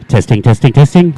Testing, testing, testing.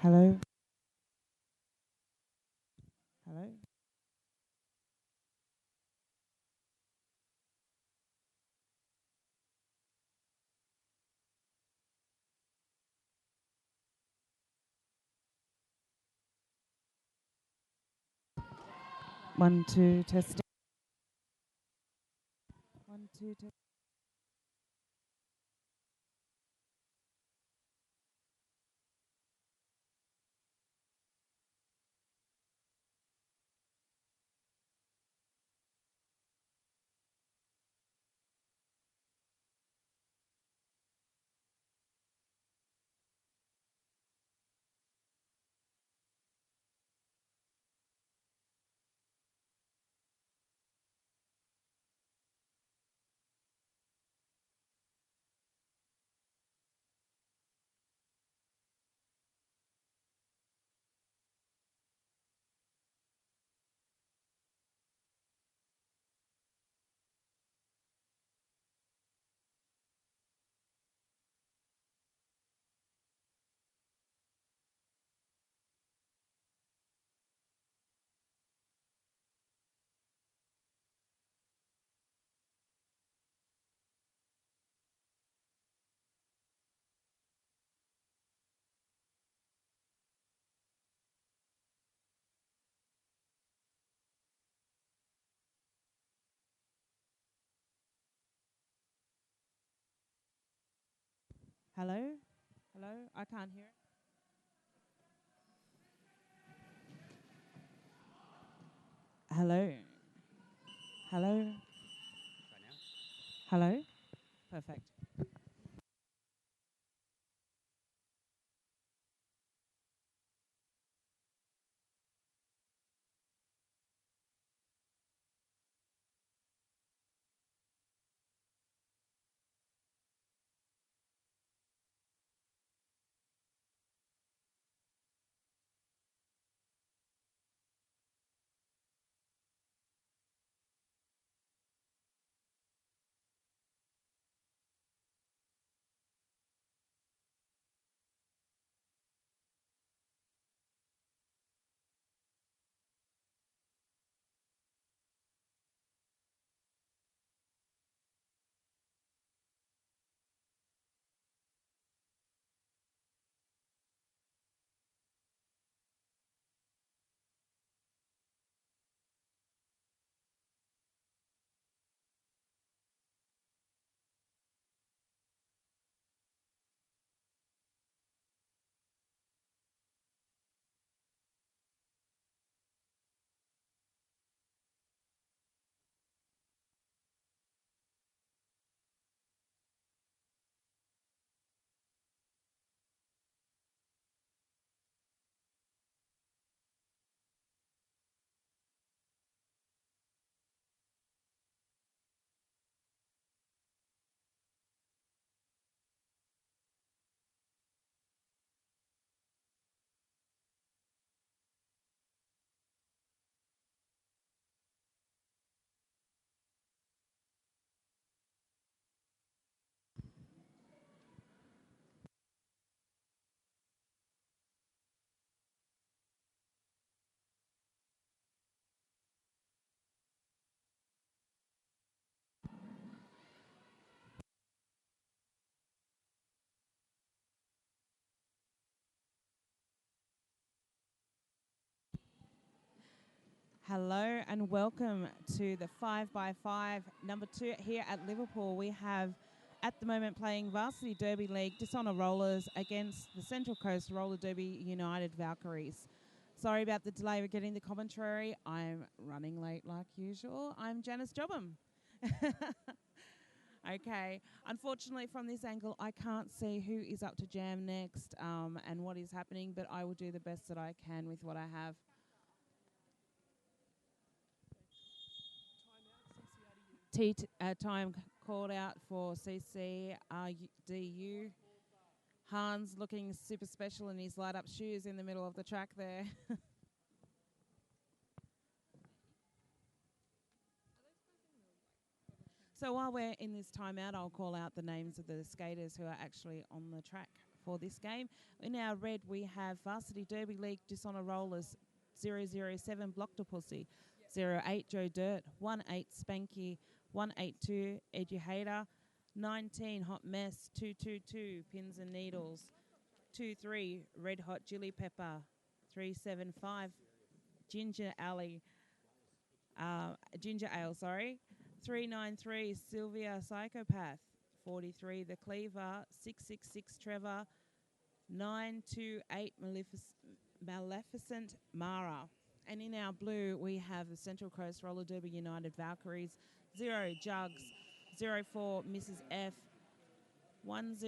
Hello? Hello? One, two, testing. One, two, testing. Hello? Hello? I can't hear. Hello? Hello? Hello? Perfect. Hello and welcome to the 5x5 number 2 here at Liverpool. We have at the moment playing Varsity Derby League Dishonour Rollers against the Central Coast Roller Derby United Valkyries. Sorry about the delay with getting the commentary. I'm running late like usual. I'm Janice Jobham. Okay, unfortunately from this angle I can't see who is up to jam next and what is happening, but I will do the best that I can with what I have. Time called out for CCRDU. Hans looking super special in his light-up shoes in the middle of the track there. So while we're in this timeout, I'll call out the names of the skaters who are actually on the track for this game. In our red, we have Varsity Derby League Dishonour Rollers 007 Blocktopussy, 08 Joe Dirt, 18 Spanky, 182 Eduhater, 19 Hot Mess, 222 Pins and Needles, 23 Red Hot Chili Pepper, 375 Ginger Ale, 393 Sylvia Psychopath, 43 The Cleaver, 666 Trevor, 928 Maleficent Mara. And in our blue, we have the Central Coast Roller Derby United Valkyries, 0 Jugs, 04 Mrs. F, 10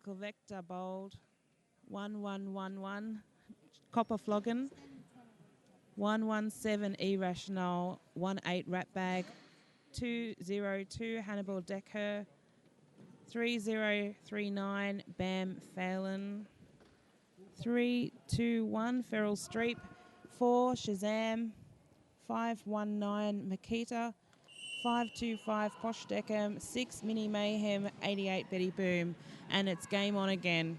Covector Bold, 1111 Copper Floggin, 117 Irrational, 18 Ratbag, 202 Hannibal Decker, 3039 Bam Phelan, 321 Feral Streep, 4 Shazam, 519 Makita, 525 Posh Deckham, 6 Mini Mayhem, 88 Betty Boom, and it's game on again.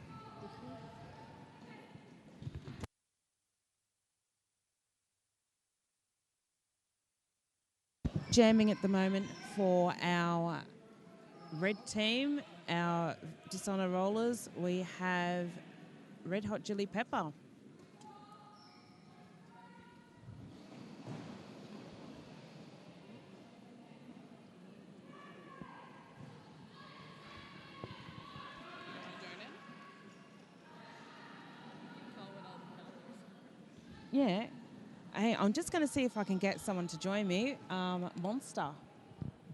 Jamming at the moment for our red team, our Dishonour Rollers, we have Red Hot Chili Pepper. Yeah. Hey, I'm just going to see if I can get someone to join me. Monster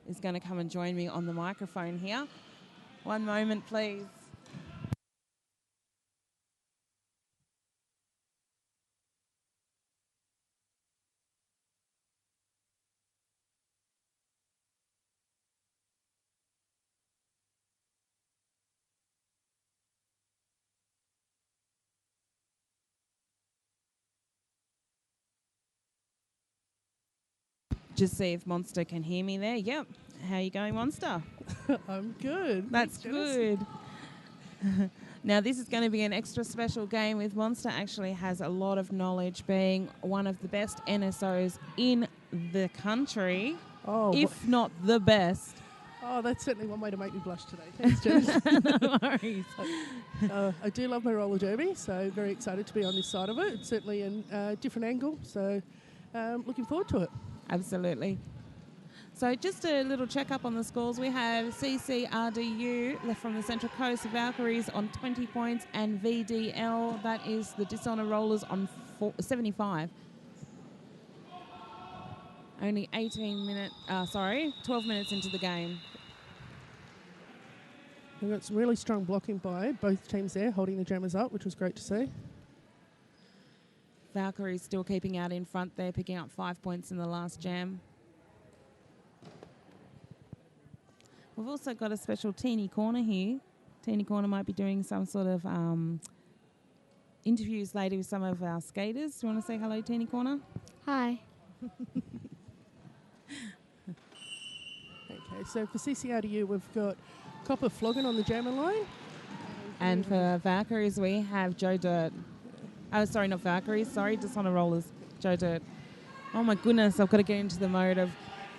is going to come and join me on the microphone here. One moment, please. Just see if Monster can hear me there. Yep. How are you going, Monster? I'm good. That's good. Now, this is going to be an extra special game with Monster actually has a lot of knowledge, being one of the best NSOs in the country, if not the best. Oh, that's certainly one way to make me blush today. Thanks, Janice. No worries. I do love my roller derby, so very excited to be on this side of it. It's certainly a different angle, so looking forward to it. Absolutely. So just a little check-up on the scores. We have CCRDU left from the Central Coast Valkyries on 20 points and VDL, that is the Dishonour Rollers, on 75. Only 12 minutes into the game. We've got some really strong blocking by both teams there, holding the jammers up, which was great to see. Valkyries still keeping out in front there, picking up 5 points in the last jam. We've also got a special Teeny Corner here. Teeny Corner might be doing some sort of interviews later with some of our skaters. Do you want to say hello, Teeny Corner? Hi. Okay, so for CCRDU, we've got Copper Floggin on the jammer line. And for Valkyries, we have Joe Dirt. Oh, sorry, not Valkyries. Sorry, Dishonour Rollers. Joe Dirt. Oh, my goodness. I've got to get into the mode of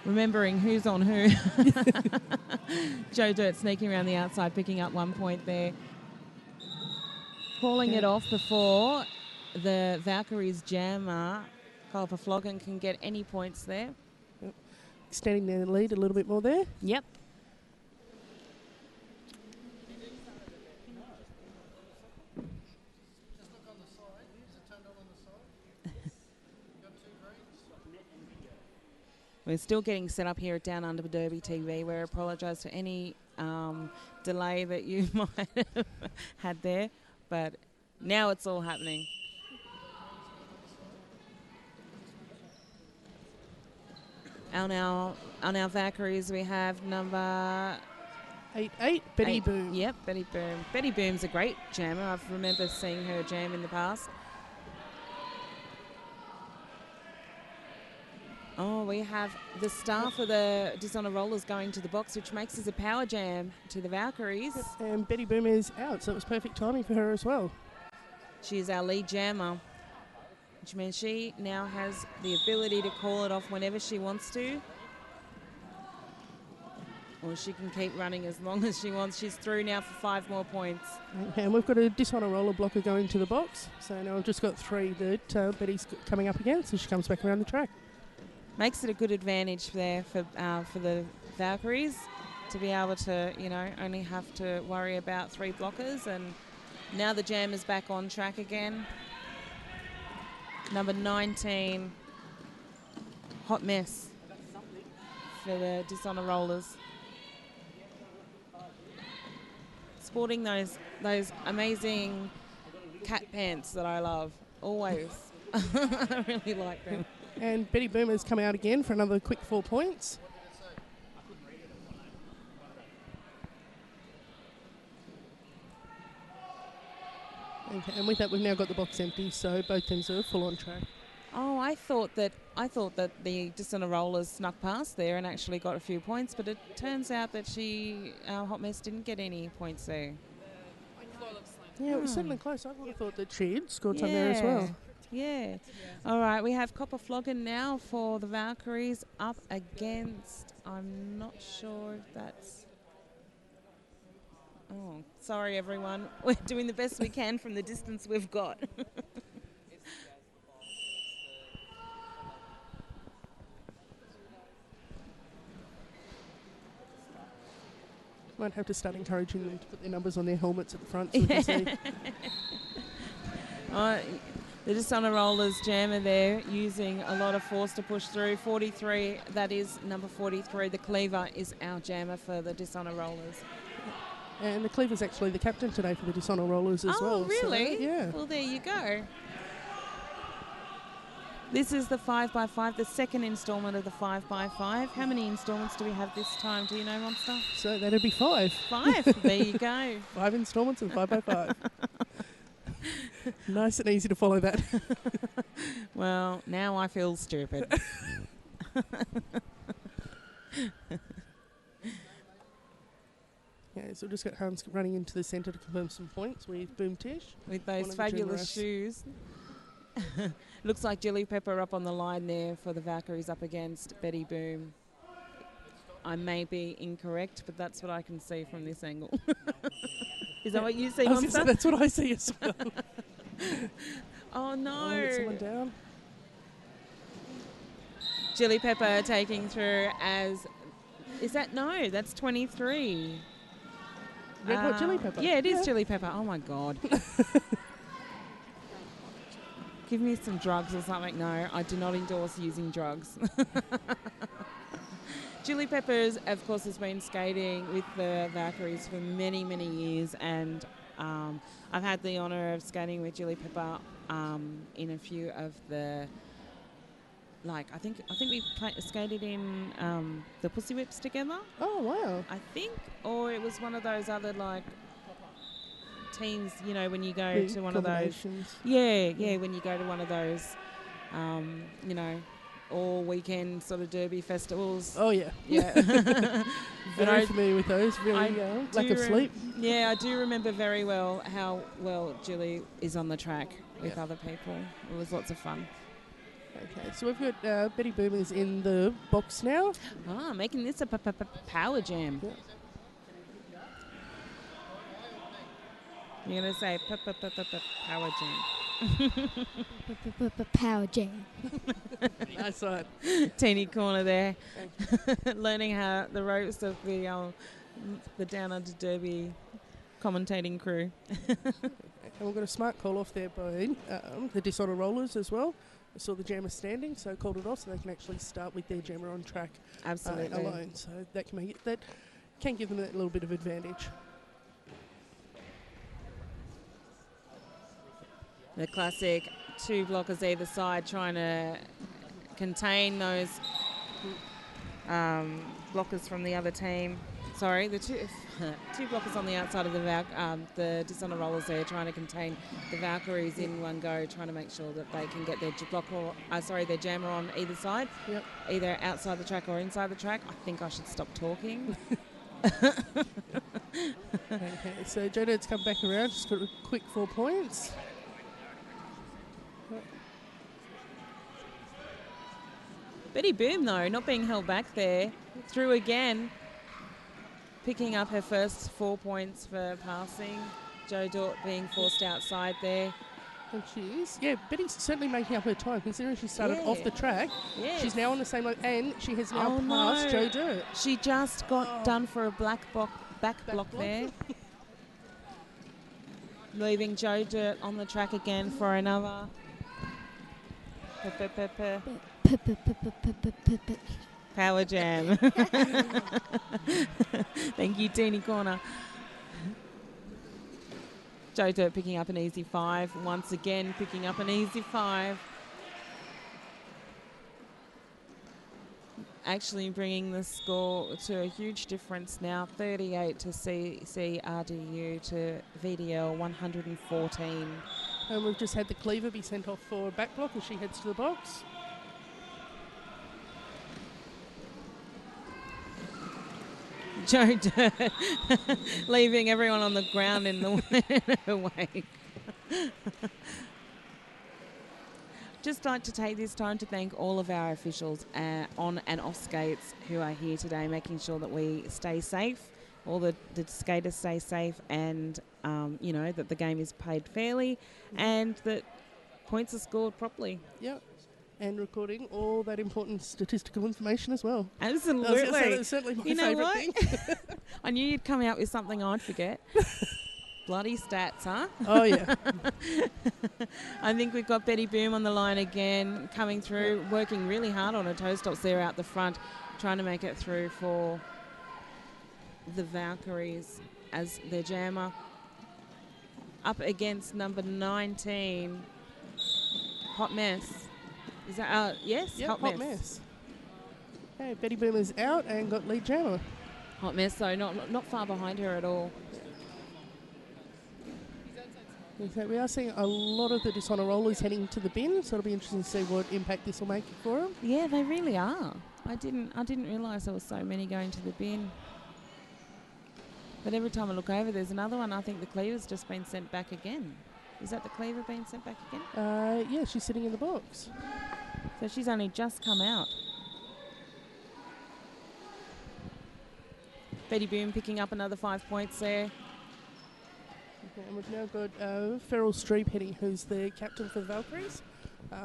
remembering who's on who. Joe Dirt sneaking around the outside, picking up 1 point there. Calling it off before the Valkyries jammer, Copper Flogging can get any points there. Yep. Extending their lead a little bit more there. Yep. We're still getting set up here at Downunder Derby TV. We apologise for any delay that you might have had there, but now it's all happening. On our Valkyries, we have number 8-8, Betty Boom. Yep, Betty Boom. Betty Boom's a great jammer. I remember seeing her jam in the past. Oh, we have the star for the Dishonour Rollers going to the box, which makes us a power jam to the Valkyries. And Betty Boom is out, so it was perfect timing for her as well. She is our lead jammer, which means she now has the ability to call it off whenever she wants to. Or she can keep running as long as she wants. She's through now for 5 more points. And we've got a Dishonour Roller blocker going to the box. So now I've just got 3 that Betty's coming up against as she comes back around the track. Makes it a good advantage there for the Valkyries to be able to, you know, only have to worry about 3 blockers. And now the jam is back on track again. Number 19, Hot Mess for the Dishonour Rollers. Sporting those amazing cat pants that I love, always. I really like them. And Betty Boom has come out again for another quick 4 points. Okay, and with that, we've now got the box empty, so both teams are full on track. Oh, I thought that the Dishonour Rollers snuck past there and actually got a few points, but it turns out that Hot Mess didn't get any points there. Yeah, it was certainly close. I would have thought that she had scored some there as well. Yeah. All right, we have Copper Flogging now for the Valkyries up against, I'm not sure if that's... Oh, sorry everyone. We're doing the best we can from the distance we've got. Might have to start encouraging them to put their numbers on their helmets at the front so we can see. The Dishonour Rollers jammer there using a lot of force to push through. 43, that is number 43. The Cleaver is our jammer for the Dishonour Rollers. And the Cleaver's actually the captain today for the Dishonour Rollers as well. Oh, really? So, yeah. Well, there you go. This is the 5x5, the second instalment of the 5x5. How many instalments do we have this time? Do you know, Monster? So that'd be 5. 5. There you go. 5 instalments of 5x5. Nice and easy to follow that. Well, now I feel stupid. Yeah, so we've just got Hans running into the centre to confirm some points with Boom Tish. With those fabulous shoes. Looks like Jelly Pepper up on the line there for the Valkyries up against Betty Boom. I may be incorrect, but that's what I can see from this angle. Is that what you see, Monster? That's what I see as well. Oh, no. Oh, someone down. Jelly Pepper taking through as... Is that... No, that's 23. Red Hot Jelly Pepper? Yeah, it is Jelly Pepper. Oh, my God. Give me some drugs or something. No, I do not endorse using drugs. Jelly Peppers, of course, has been skating with the Valkyries for many, many years, and I've had the honour of skating with Jelly Pepper in a few of the, like, I think we skated in the Pussy Whips together. Oh, wow. I think, or it was one of those other, like, teams, you know, when you go to one of those. Yeah, when you go to one of those, you know, all weekend sort of derby festivals. Oh, yeah. Yeah. Very familiar with those, really lack of sleep. Yeah, I do remember very well how well Julie is on the track with other people. It was lots of fun. Okay, so we've got Betty Boomers in the box now. Ah, making this a power jam. Yeah. You're going to say power jam. Power jam. Nice one. Teeny corner there. Learning how the ropes of the Down Under Derby commentating crew. And we've got a smart call off there by the Dishonour rollers as well. I saw the jammer standing, so called it off so they can actually start with their jammer on track Absolutely. alone. So that can give them that little bit of advantage. The classic 2 blockers either side trying to contain those blockers from the other team. Sorry, the two blockers on the outside of the Dishonour rollers there trying to contain the Valkyries in one go, trying to make sure that they can get their their jammer on either side, either outside the track or inside the track. I think I should stop talking. Okay, so Jodad's come back around, just got a quick 4 points. Betty Boom, though, not being held back there. Through again. Picking up her first 4 points for passing. Jo Dort being forced outside there. And she is. Yeah, Betty's certainly making up her time, considering she started off the track. Yes. She's now on the same line, and she has now passed Jo Dort. She just got done for a back block there. Leaving Jo Dort on the track again for another. Power jam. Thank you, Teeny Corner. Jo Dort picking up an easy 5. Once again, picking up an easy 5. Actually bringing the score to a huge difference now. 38 to CCRDU to VDL 114. And we've just had the cleaver be sent off for a back block as she heads to the box. Jo Dort leaving everyone on the ground in her wake. Just like to take this time to thank all of our officials on and off skates who are here today, making sure that we stay safe, all the skaters stay safe, and that the game is played fairly and that points are scored properly. Yep. And recording all that important statistical information as well. Absolutely. That's certainly my favourite thing. I knew you'd come out with something I'd forget. Bloody stats, huh? Oh, yeah. I think we've got Betty Boom on the line again, coming through, working really hard on her toe stops there out the front, trying to make it through for the Valkyries as their jammer. Up against number 19, Hot Mess. Is that yes? Yep, Hot Mess. Okay, Betty Boom is out and got lead jammer. Hot Mess, though, not far behind her at all. So we are seeing a lot of the Dishonour rollers heading to the bin, so it'll be interesting to see what impact this will make for them. Yeah, they really are. I didn't realise there were so many going to the bin. But every time I look over, there's another one. I think the cleaver's just been sent back again. Is that the cleaver being sent back again? Yeah, she's sitting in the box. So she's only just come out. Betty Boom picking up another 5 points there. Okay, and we've now got Feral Streep heading, who's the captain for the Valkyries,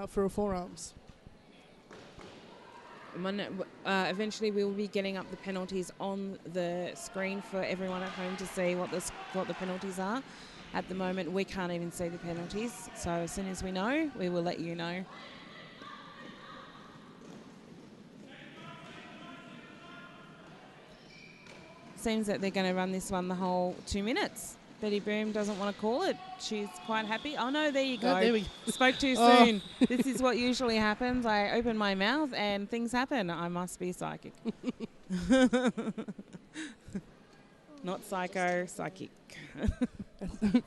for a forearms. Eventually we will be getting up the penalties on the screen for everyone at home to see what the penalties are. At the moment, we can't even see the penalties, so as soon as we know, we will let you know. Seems that they're going to run this one the whole 2 minutes. Betty Boom doesn't want to call it. She's quite happy. Oh, no, there you go. There we Spoke too soon. This is what usually happens. I open my mouth and things happen. I must be psychic. Not psycho, psychic.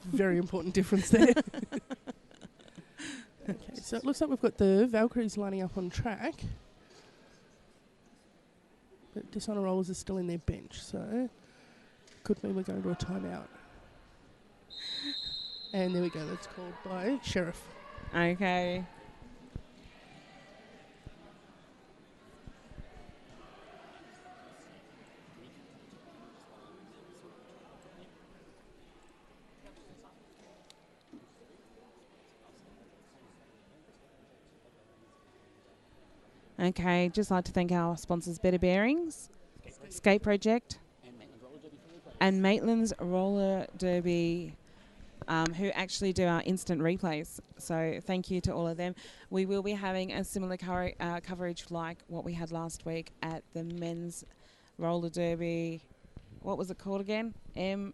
Very important difference there. Okay, so it looks like we've got the Valkyries lining up on track. But Dishonour rollers are still in their bench, so could mean we're going to a timeout. And there we go, that's called by Sheriff. Okay. Okay, just like to thank our sponsors, Better Bearings, Skate Project, and Maitland's Roller Derby, who actually do our instant replays. So thank you to all of them. We will be having a similar coverage like what we had last week at the men's roller derby. What was it called again? MRDA.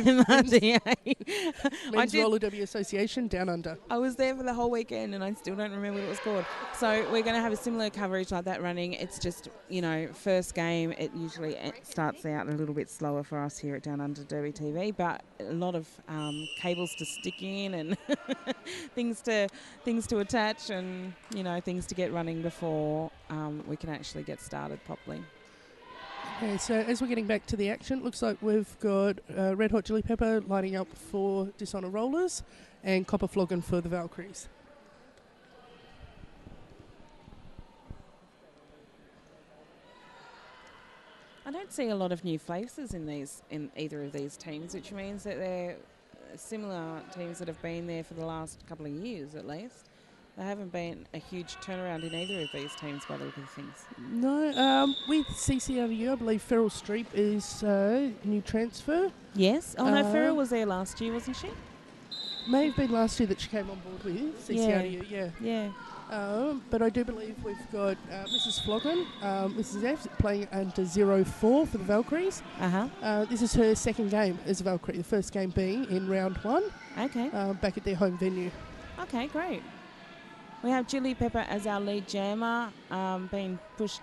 MRDA. Men's Roller Derby Association, Downunder. I was there for the whole weekend and I still don't remember what it was called. So we're going to have a similar coverage like that running. It's just, first game, it usually starts out a little bit slower for us here at Downunder Derby TV, but a lot of cables to stick in and things to attach and, things to get running before we can actually get started properly. Okay, so as we're getting back to the action, it looks like we've got Red Hot Chili Pepper lining up for Dishonor Rollers and Copper Flogging for the Valkyries. I don't see a lot of new faces in either of these teams, which means that they're similar teams that have been there for the last couple of years at least. There haven't been a huge turnaround in either of these teams by the look of things. No, with CCRDU, I believe Feral Streep is a new transfer. Yes. Oh, no, Feral was there last year, wasn't she? May have been last year that she came on board with CCRDU, Yeah. But I do believe we've got Mrs. Floggin, Mrs. F, playing under 0-4 for the Valkyries. This is her second game as a Valkyrie, the first game being in round 1. Okay. Back at their home venue. Okay, great. We have Chili Pepper as our lead jammer, being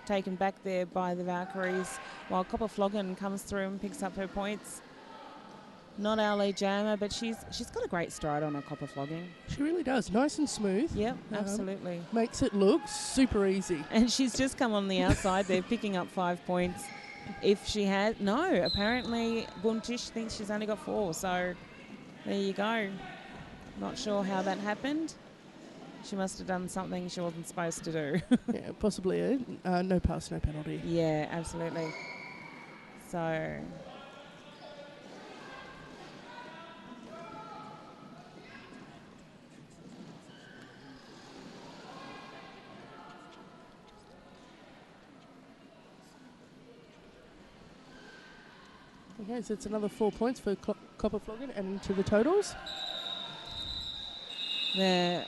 taken back there by the Valkyries, while Copper Floggin comes through and picks up her points. Not our lead jammer, but she's got a great stride on her Copper Flogging. She really does. Nice and smooth. Yep, absolutely. Makes it look super easy. And she's just come on the outside there, picking up 5 points. If she had... No, apparently Buntish thinks she's only got 4, so there you go. Not sure how that happened. She must have done something she wasn't supposed to do. Yeah, possibly no pass, no penalty. Yeah, absolutely. So... Okay, so it's another 4 points for Copper Floggin and into the totals. The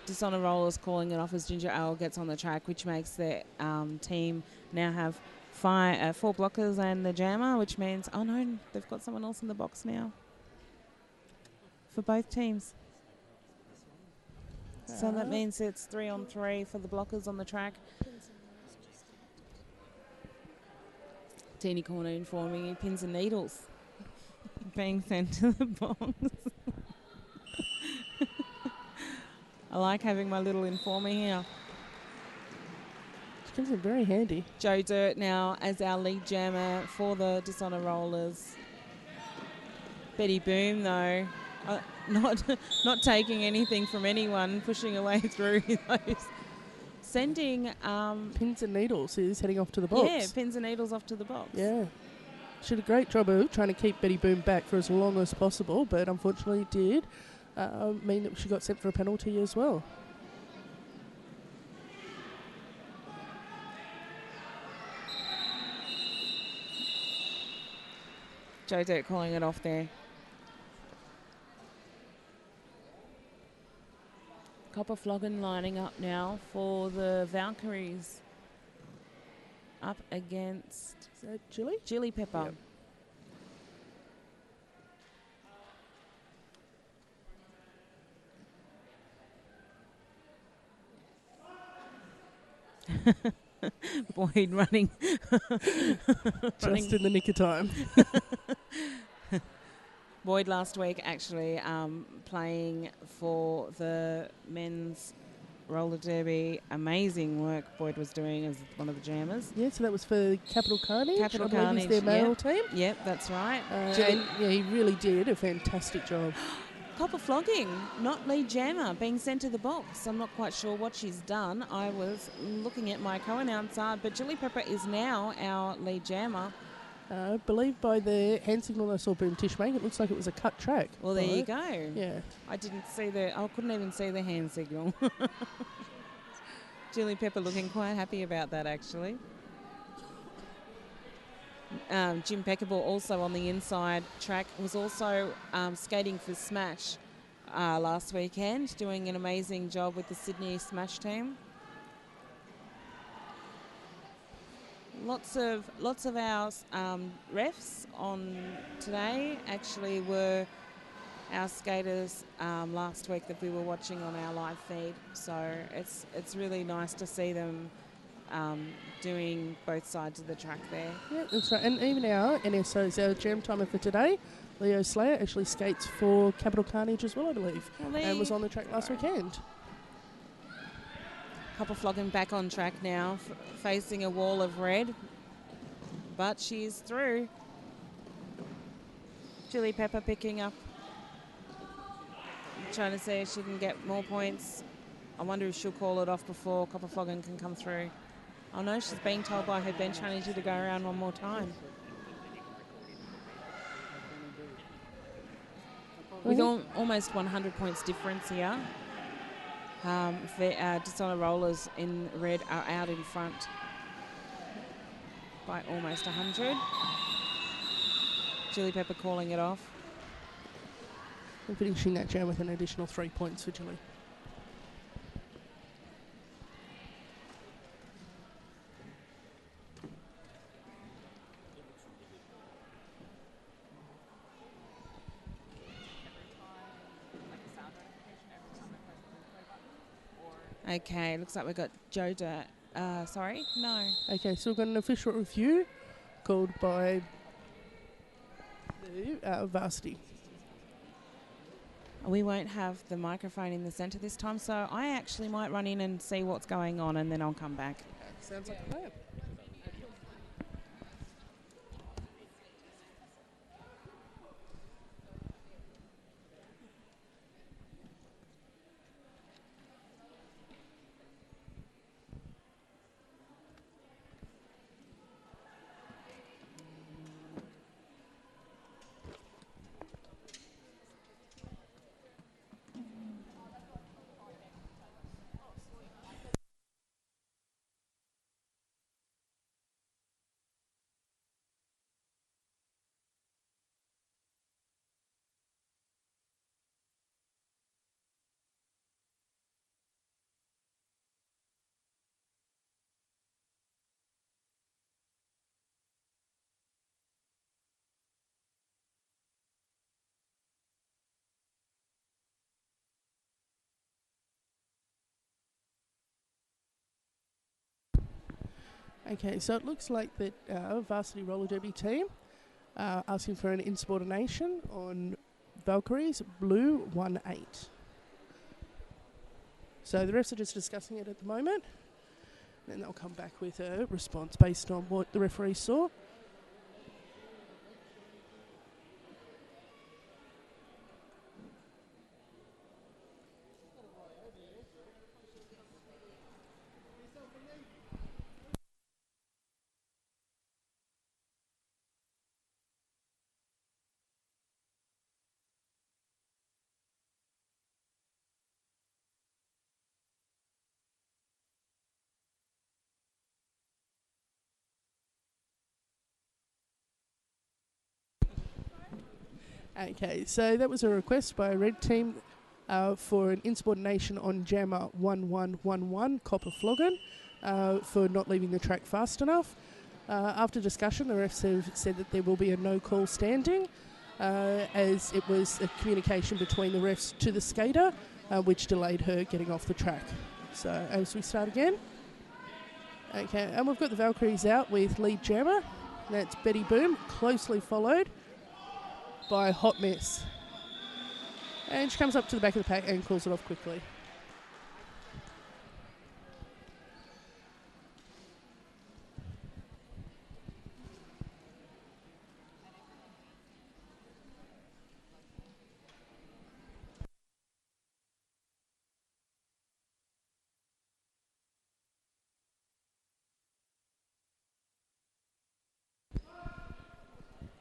Dishonor Rollers calling it off as Ginger Ale gets on the track, which makes their team now have 4 blockers and the jammer, which means, oh no, they've got someone else in the box now for both teams. So that means it's 3-on-3 for the blockers on the track. Teeny Corner informing you, pins and needles being sent to the box. I like having my little informer here. She comes in very handy. Joe Dirt now as our lead jammer for the Dishonor Rollers. Betty Boom, though, not taking anything from anyone, pushing away through those. Sending... pins and needles is heading off to the box. Yeah, pins and needles off to the box. Yeah. She did a great job of trying to keep Betty Boom back for as long as possible, but unfortunately did mean that she got sent for a penalty as well. Joe Dirt calling it off there. Copper Floggin lining up now for the Valkyries. Up against... Is that Chili? Chili Pepper. Yep. Boyd running. Just in the nick of time. Boyd last week actually playing for the men's roller derby. Amazing work Boyd was doing as one of the jammers. Yeah, so that was for Capital Carnage. Capital I believe Carnage, is their male team. Yep, that's right. And yeah, he really did a fantastic job. Copper Flogging, not lead jammer, being sent to the box. I'm not quite sure what she's done. I was looking at my co-announcer, but Chili Pepper is now our lead jammer. I believe by the hand signal I saw Boom Tish make, it looks like it was a cut track. Well, there you go. Yeah. I couldn't even see the hand signal. Julie Pepper looking quite happy about that, actually. Jim Peckable, also on the inside track, was also skating for Smash last weekend, doing an amazing job with the Sydney Smash team. Lots of our refs on today actually were our skaters last week that we were watching on our live feed. So it's really nice to see them doing both sides of the track there. Yeah, that's right. And even our NSOs, our jam timer for today, Leo Slayer, actually skates for Capital Carnage as well, I believe, and was on the track last weekend. Copper Flogging back on track now, facing a wall of red, but she's through. Julie Pepper picking up, trying to see if she can get more points. I wonder if she'll call it off before Copper Flogging can come through. Oh no, she's being told by her bench manager to go around one more time. With almost 100 points difference here. Dishonor Rollers in red are out in front by almost 100. Julie Pepper calling it off. And finishing that jam with an additional 3 points for Julie. Okay, looks like we've got Joda. Sorry, no. Okay, so we've got an official review called by the varsity. We won't have the microphone in the centre this time, so I actually might run in and see what's going on, and then I'll come back. Sounds like a plan. Okay, so it looks like that varsity roller derby team asking for an insubordination on Valkyries, blue 1-8. So the refs are just discussing it at the moment. Then they'll come back with a response based on what the referee saw. Okay, so that was a request by a red team for an insubordination on jammer 1111 Copper Flogging for not leaving the track fast enough. After discussion, the refs have said that there will be a no call standing as it was a communication between the refs to the skater which delayed her getting off the track. So as we start again. Okay, and we've got the Valkyries out with lead jammer. That's Betty Boom, closely followed by Hot Mess. And she comes up to the back of the pack and calls it off quickly.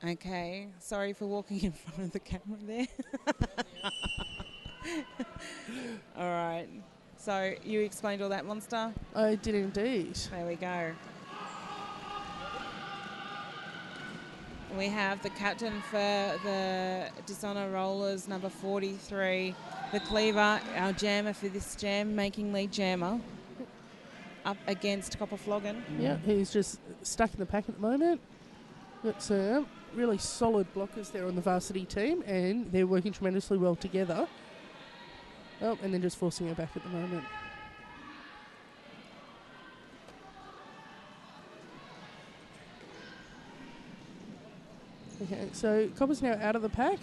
Okay, sorry for walking in front of the camera there. All right, so you explained all that, Monster? I did indeed. There we go. We have the captain for the Dishonour Rollers, number 43, the Cleaver, our jammer for this jam, making lead jammer, up against Copper Floggin. Yeah, he's just stuck in the pack at the moment. It's really solid blockers there on the varsity team, and they're working tremendously well together. Oh, and then just forcing her back at the moment. Okay, so Copper's now out of the pack,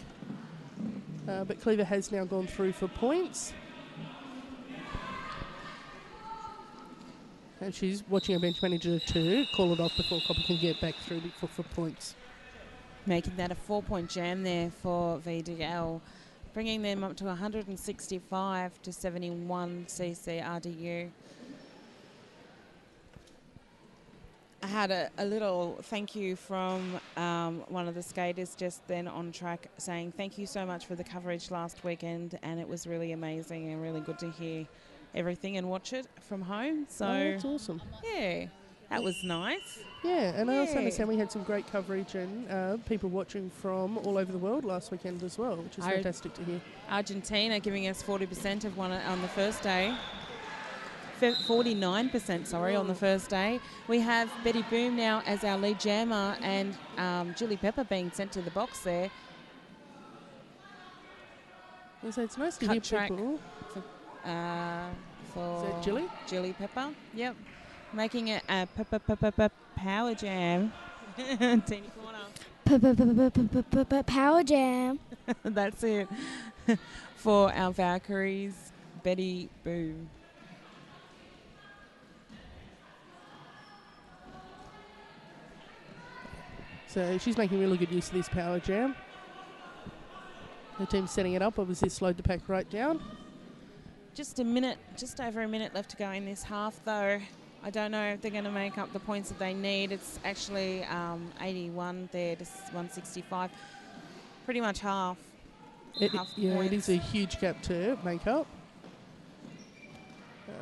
but Cleaver has now gone through for points. And she's watching her bench manager to call it off before Copper can get back through for points. Making that a 4-point jam there for VDL, bringing them up to 165 to 71 CCRDU. I had a little thank you from one of the skaters just then on track saying thank you so much for the coverage last weekend, and it was really amazing and really good to hear everything and watch it from home. So that's awesome. Yeah, that was nice. Yeah, and I also understand we had some great coverage and people watching from all over the world last weekend as well, which is fantastic to hear. Argentina giving us 40% of one on the first day. 49%, sorry, on the first day. We have Betty Boom now as our lead jammer, and Julie Pepper being sent to the box there. So it's nice to hear people. For is that Julie? Julie Pepper, yep. Making it a power jam. Teeny corner. Power jam. That's it. For our Valkyries, Betty Boom. So she's making really good use of this power jam. The team's setting it up, obviously slowed the pack right down. Just a minute, just over a minute left to go in this half though. I don't know if they're going to make up the points that they need. It's actually 81 there to 165. Pretty much half. Yeah, it is a huge gap to make up.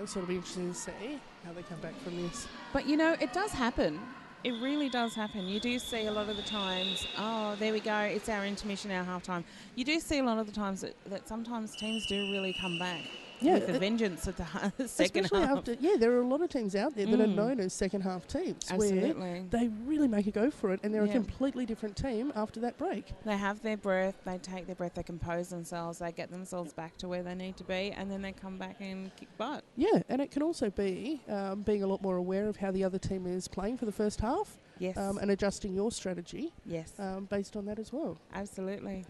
So it'll be interesting to see how they come back from this. But you know, it does happen. It really does happen. You do see a lot of the times, oh, there we go, it's our intermission, our halftime. You do see a lot of the times that sometimes teams do really come back with a vengeance at the second half. There are a lot of teams out there that are known as second half teams. Absolutely. Where they really make a go for it, and they're a completely different team after that break. They have their breath, they take their breath, they compose themselves, they get themselves back to where they need to be, and then they come back and kick butt. Yeah, and it can also be being a lot more aware of how the other team is playing for the first half. Yes. And adjusting your strategy. Yes. Based on that as well. Absolutely.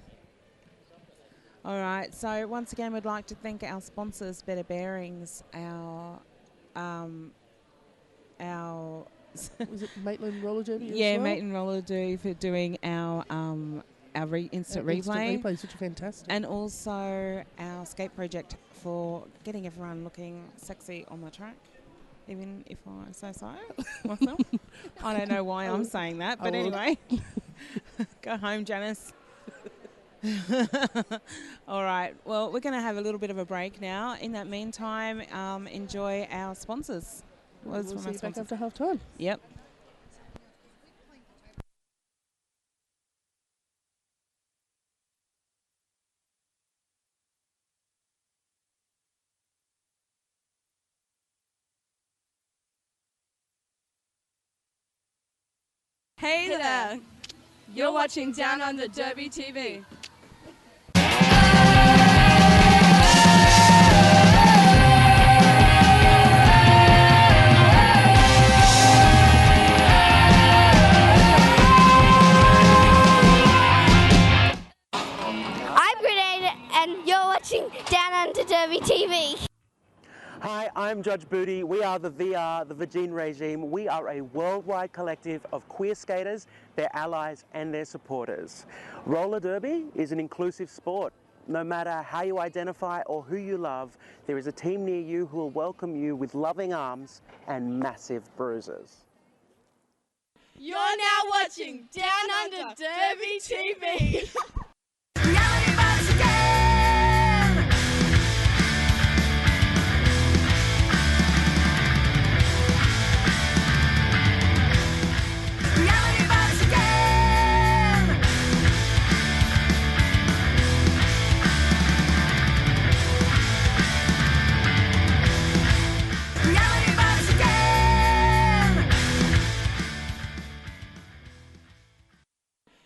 All right, so once again, we'd like to thank our sponsors, Better Bearings, our was it Maitland Roller Derby? Yeah, Maitland Roller Derby for doing our instant replays, which are fantastic, and also our Skate Project for getting everyone looking sexy on the track. Even if I say so myself, I don't know why I'm saying that, but anyway, go home, Janice. All right. Well, we're going to have a little bit of a break now. In that meantime, enjoy our sponsors. We'll see you back after half time. Yep. Hey there. You're watching Downunder Derby TV. I'm Grenade, and you're watching Downunder Derby TV. Hi, I'm Judge Booty. We are the VR, the Virgin Regime. We are a worldwide collective of queer skaters, their allies and their supporters. Roller derby is an inclusive sport. No matter how you identify or who you love, there is a team near you who will welcome you with loving arms and massive bruises. You're now watching Down Under Derby TV.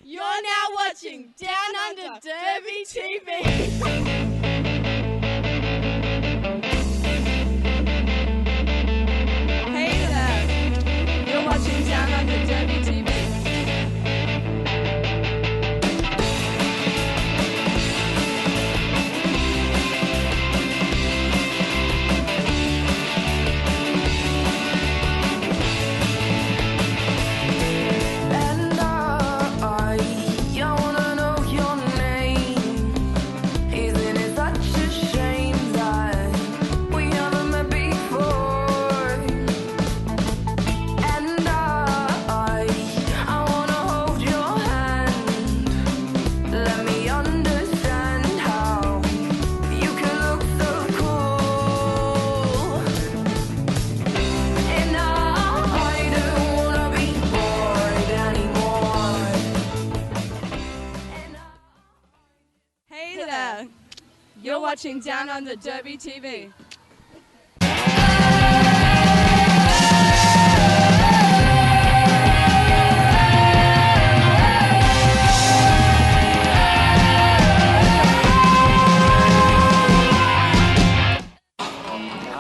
You're now watching Down Under Derby TV. Hey there, you're watching Down Under Derby TV. You're watching Down Under Derby TV.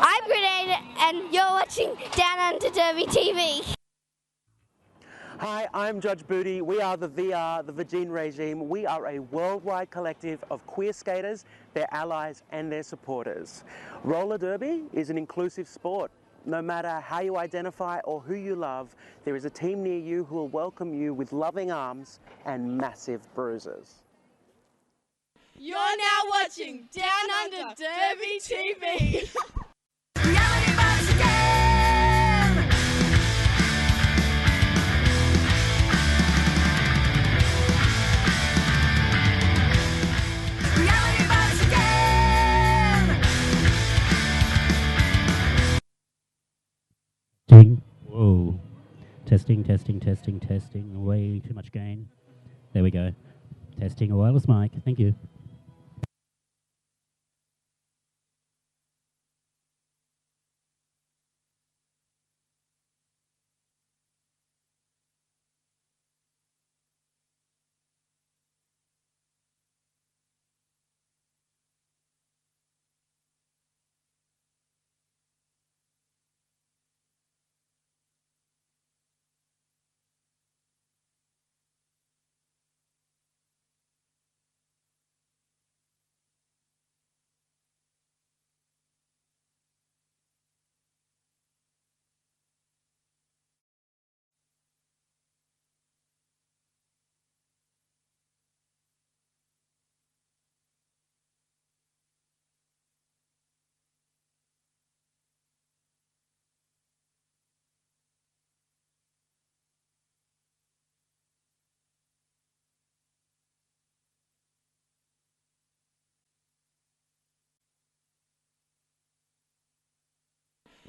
I'm Grenade, and you're watching Down Under Derby TV. Hi, I'm Judge Booty. We are the VR, the Virgin Regime. We are a worldwide collective of queer skaters, their allies and their supporters. Roller derby is an inclusive sport. No matter how you identify or who you love, there is a team near you who will welcome you with loving arms and massive bruises. You're now watching Down Under Derby TV. Whoa. Testing. Way too much gain. There we go. Testing a wireless mic. Thank you.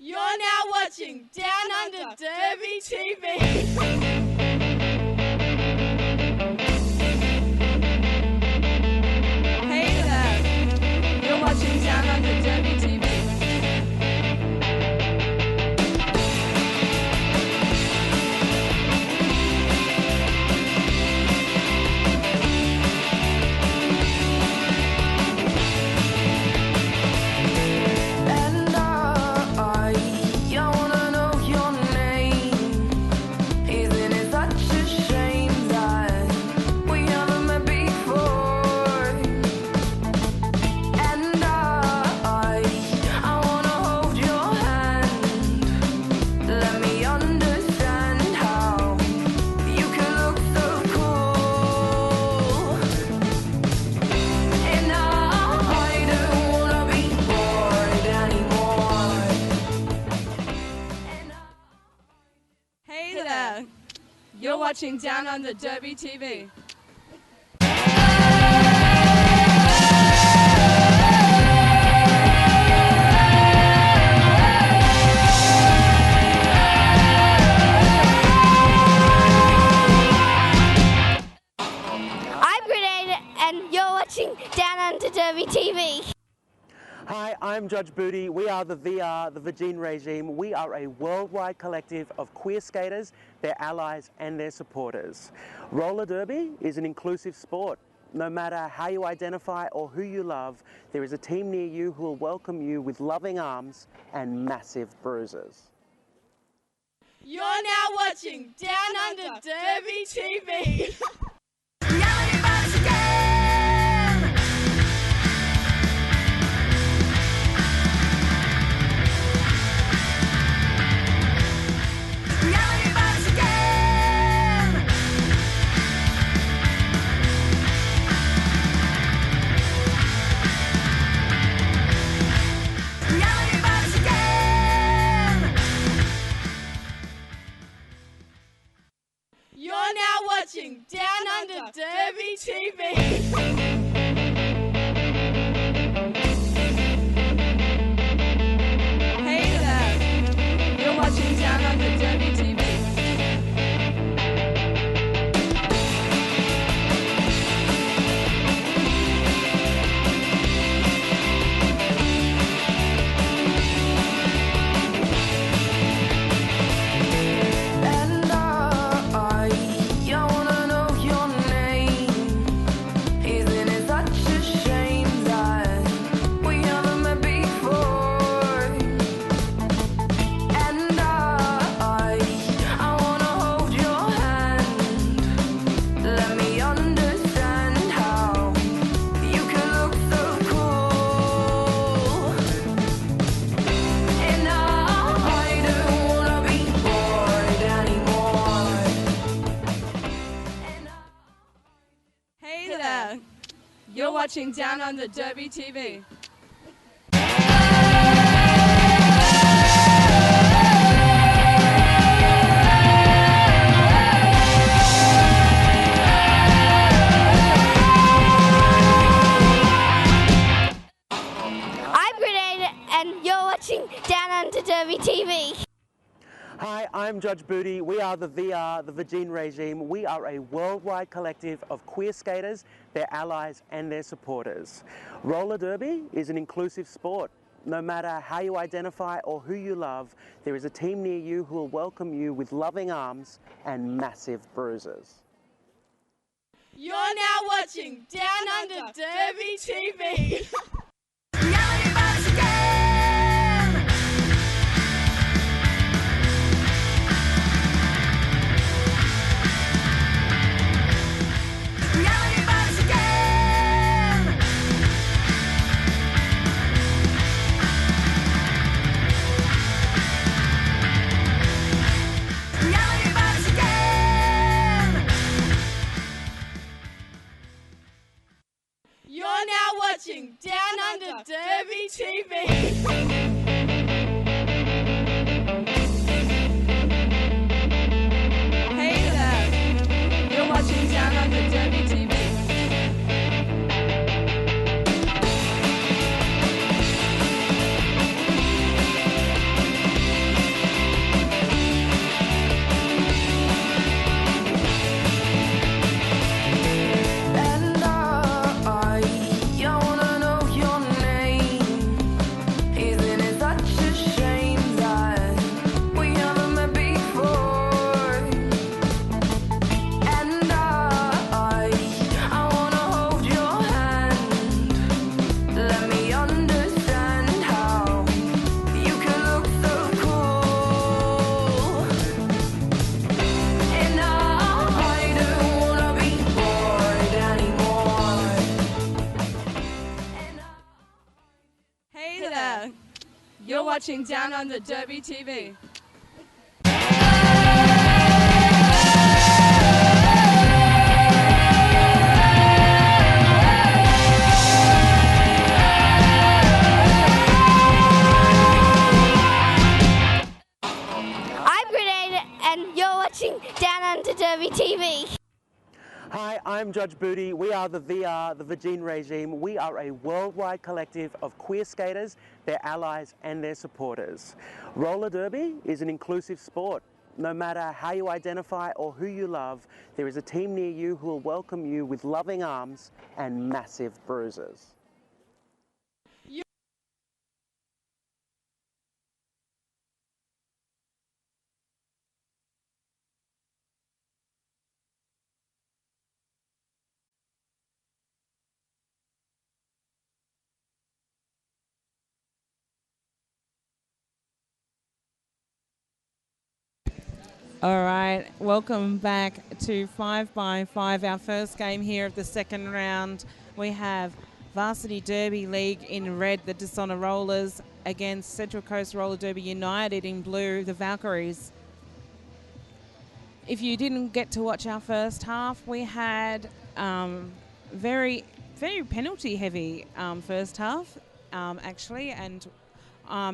You're now watching Down Under Derby TV. Hey there, you're watching Down Under Derby TV. I wanna know your name. Isn't it watching Down Under Derby TV. I'm Grenade, and you're watching Down Under Derby TV. Hi, I'm Judge Booty. We are the VR, the Virgin Regime. We are a worldwide collective of queer skaters, their allies and their supporters. Roller derby is an inclusive sport. No matter how you identify or who you love, there is a team near you who will welcome you with loving arms and massive bruises. You're now watching Down Under Derby TV. You're now watching Down Under Derby TV. Hey there, you're watching Down Under Derby TV. Hey there, you're watching Down Under Derby TV. I'm Grenade, and you're watching Down Under Derby TV. Hi, I'm Judge Booty. We are the VR, the Virgin Regime. We are a worldwide collective of queer skaters, their allies and their supporters. Roller derby is an inclusive sport. No matter how you identify or who you love, there is a team near you who will welcome you with loving arms and massive bruises. You're now watching Down Under Derby TV. You're now watching Down Under Derby TV. Hey there, you're watching Down Under Derby TV. Hey there, you're watching Down Under Derby TV. I'm Grenade, and you're watching Down Under Derby Derby TV. Hi, I'm Judge Booty. We are the VR, the Virgin Regime. We are a worldwide collective of queer skaters, their allies and their supporters. Roller derby is an inclusive sport. No matter how you identify or who you love, there is a team near you who will welcome you with loving arms and massive bruises. All right, welcome back to 5x5, our first game here of the second round. We have Varsity Derby League in red, the Dishonor Rollers, against Central Coast Roller Derby United in blue, the Valkyries. If you didn't get to watch our first half, we had very penalty-heavy first half, actually, and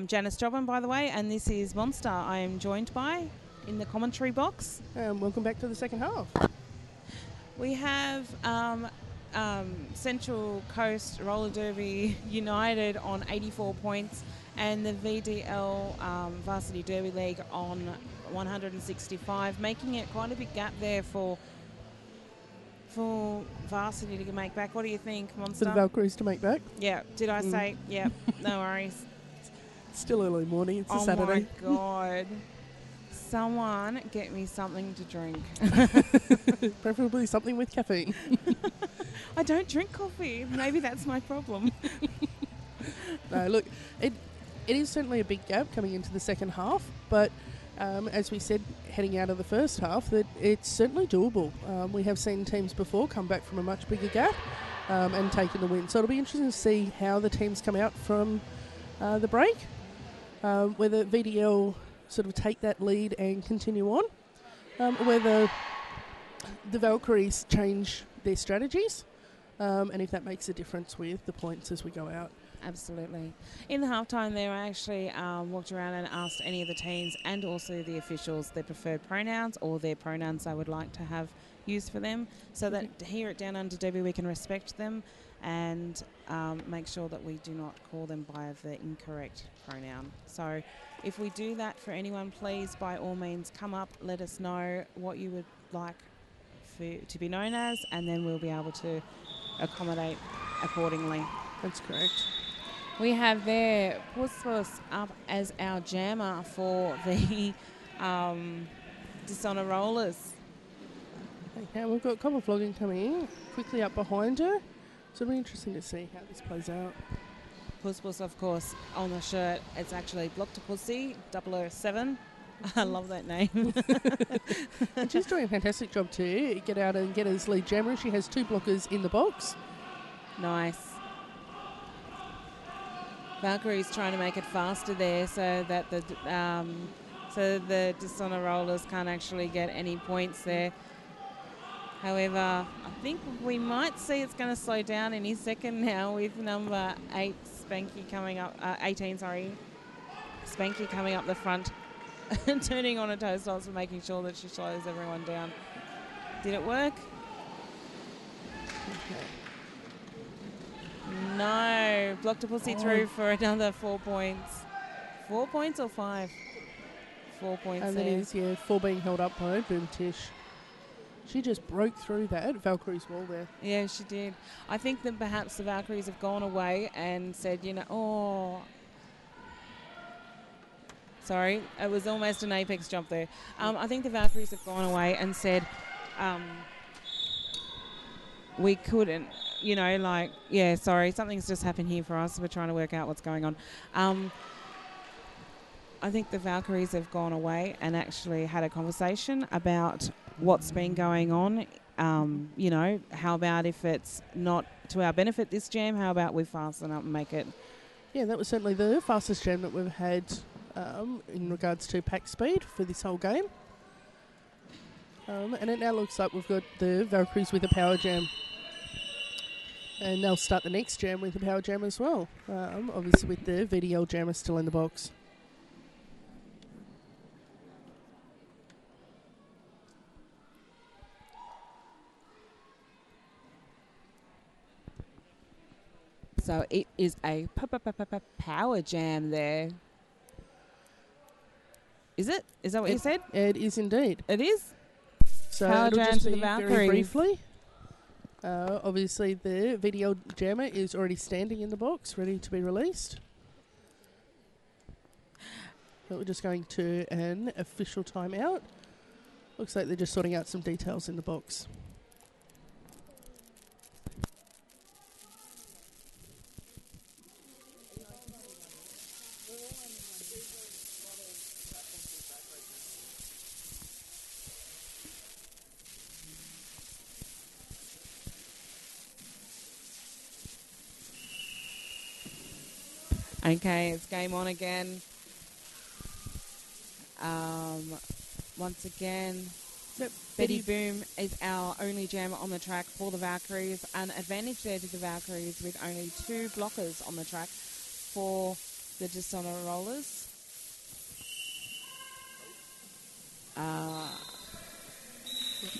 Janice Jobin, by the way, and this is Monster I am joined by in the commentary box. Welcome back to the second half. We have Central Coast Roller Derby United on 84 points and the VDL Varsity Derby League on 165, making it quite a big gap there for Varsity to make back. What do you think, Monster? For the Valkyries to make back? Yeah, did I say? Yeah, no worries. It's still early morning, it's a Saturday. Oh my God. Someone get me something to drink. Preferably something with caffeine. I don't drink coffee. Maybe that's my problem. No, look, it is certainly a big gap coming into the second half, but as we said, heading out of the first half, that it's certainly doable. We have seen teams before come back from a much bigger gap and taken the win. So it'll be interesting to see how the teams come out from the break, whether VDL sort of take that lead and continue on, whether the Valkyries change their strategies, and if that makes a difference with the points as we go out. Absolutely. In the halftime there, I actually walked around and asked any of the teams and also the officials their preferred pronouns or their pronouns I would like to have used for them, so that here at Downunder Derby we can respect them and make sure that we do not call them by the incorrect pronoun. So if we do that for anyone, please, by all means, come up, let us know what you would like to be known as, and then we'll be able to accommodate accordingly. That's correct. We have there Puss up as our jammer for the Dishonor Rollers. Okay, we've got Copper Flogging coming in, quickly up behind her. So it'll be interesting to see how this plays out. Puss, of course, on the shirt, it's actually Block to Pussy 007. I love that name. And she's doing a fantastic job too. Get out and get as lead jammer. She has 2 blockers in the box. Nice. Valkyrie's trying to make it faster there so that the Dishonor Rollers can't actually get any points there. However, I think we might see it's going to slow down any second now with number 8, Spanky coming up, 18, sorry. Spanky coming up the front and turning on her toe stops and making sure that she slows everyone down. Did it work? No. Blocked a Pussy through for another 4 points. 4 points or 5? 4 points and there. that is, 4 being held up by Boom Tish. She just broke through that Valkyrie's wall there. Yeah, she did. I think that perhaps the Valkyries have gone away and said, sorry, it was almost an apex jump there. I think the Valkyries have gone away and said, we couldn't, sorry, something's just happened here for us. We're trying to work out what's going on. I think the Valkyries have gone away and actually had a conversation about what's been going on. How about if it's not to our benefit, this jam, how about we fasten up and make it? Yeah, that was certainly the fastest jam that we've had in regards to pack speed for this whole game. And it now looks like we've got the Valkyries with a power jam. And they'll start the next jam with a power jam as well. Obviously with the VDL jammer still in the box. So it is a power jam there. Is it? Is that what you said? It is indeed. It is? So Power it'll jam just to the be Valkyries. very briefly. Obviously, the VDL jammer is already standing in the box, ready to be released. But we're just going to an official timeout. Looks like they're just sorting out some details in the box. Okay, it's game on again. Once again, Betty Boom is our only jammer on the track for the Valkyries. An advantage there to the Valkyries with only 2 blockers on the track for the Dishonor Rollers.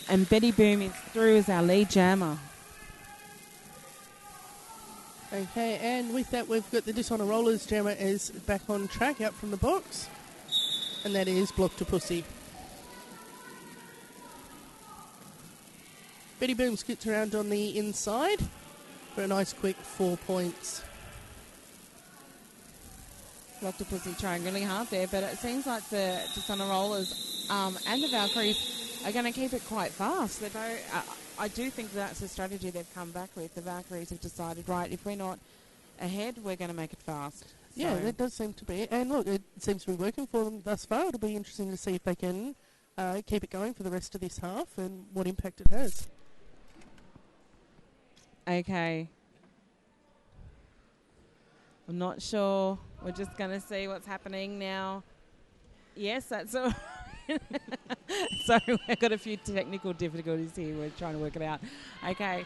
And Betty Boom is through as our lead jammer. Okay, and with that we've got the Dishonor Rollers jammer is back on track out from the box. And that is Block to Pussy. Betty Boom skits around on the inside for a nice quick 4 points. Block to Pussy trying really hard there, but it seems like the Dishonor Rollers and the Valkyries are going to keep it quite fast. I do think that's a strategy they've come back with. The Valkyries have decided, right, if we're not ahead, we're going to make it fast. Yeah, that does seem to be. And look, it seems to be working for them thus far. It'll be interesting to see if they can keep it going for the rest of this half and what impact it has. Okay. I'm not sure. We're just going to see what's happening now. Yes, that's all. So we've got a few technical difficulties here. We're trying to work it out. Okay,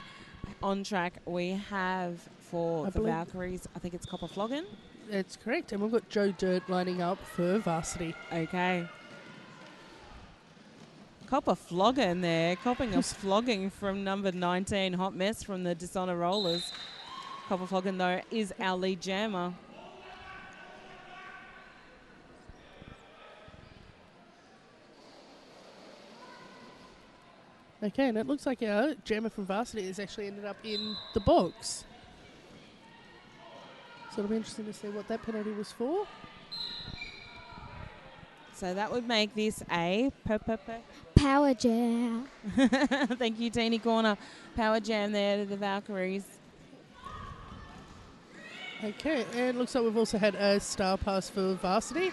on track we have for the Valkyries, I think it's Copper Floggin. That's correct. And we've got Joe Dirt lining up for Varsity. Okay. Copper Floggin there, copping a flogging from number 19, Hot Mess from the Dishonor Rollers. Copper Floggin, though, is our lead jammer. Okay, and it looks like our jammer from Varsity has actually ended up in the box. So it'll be interesting to see what that penalty was for. So that would make this a Power jam. Thank you, Teeny Corner. Power jam there to the Valkyries. Okay, and it looks like we've also had a star pass for Varsity.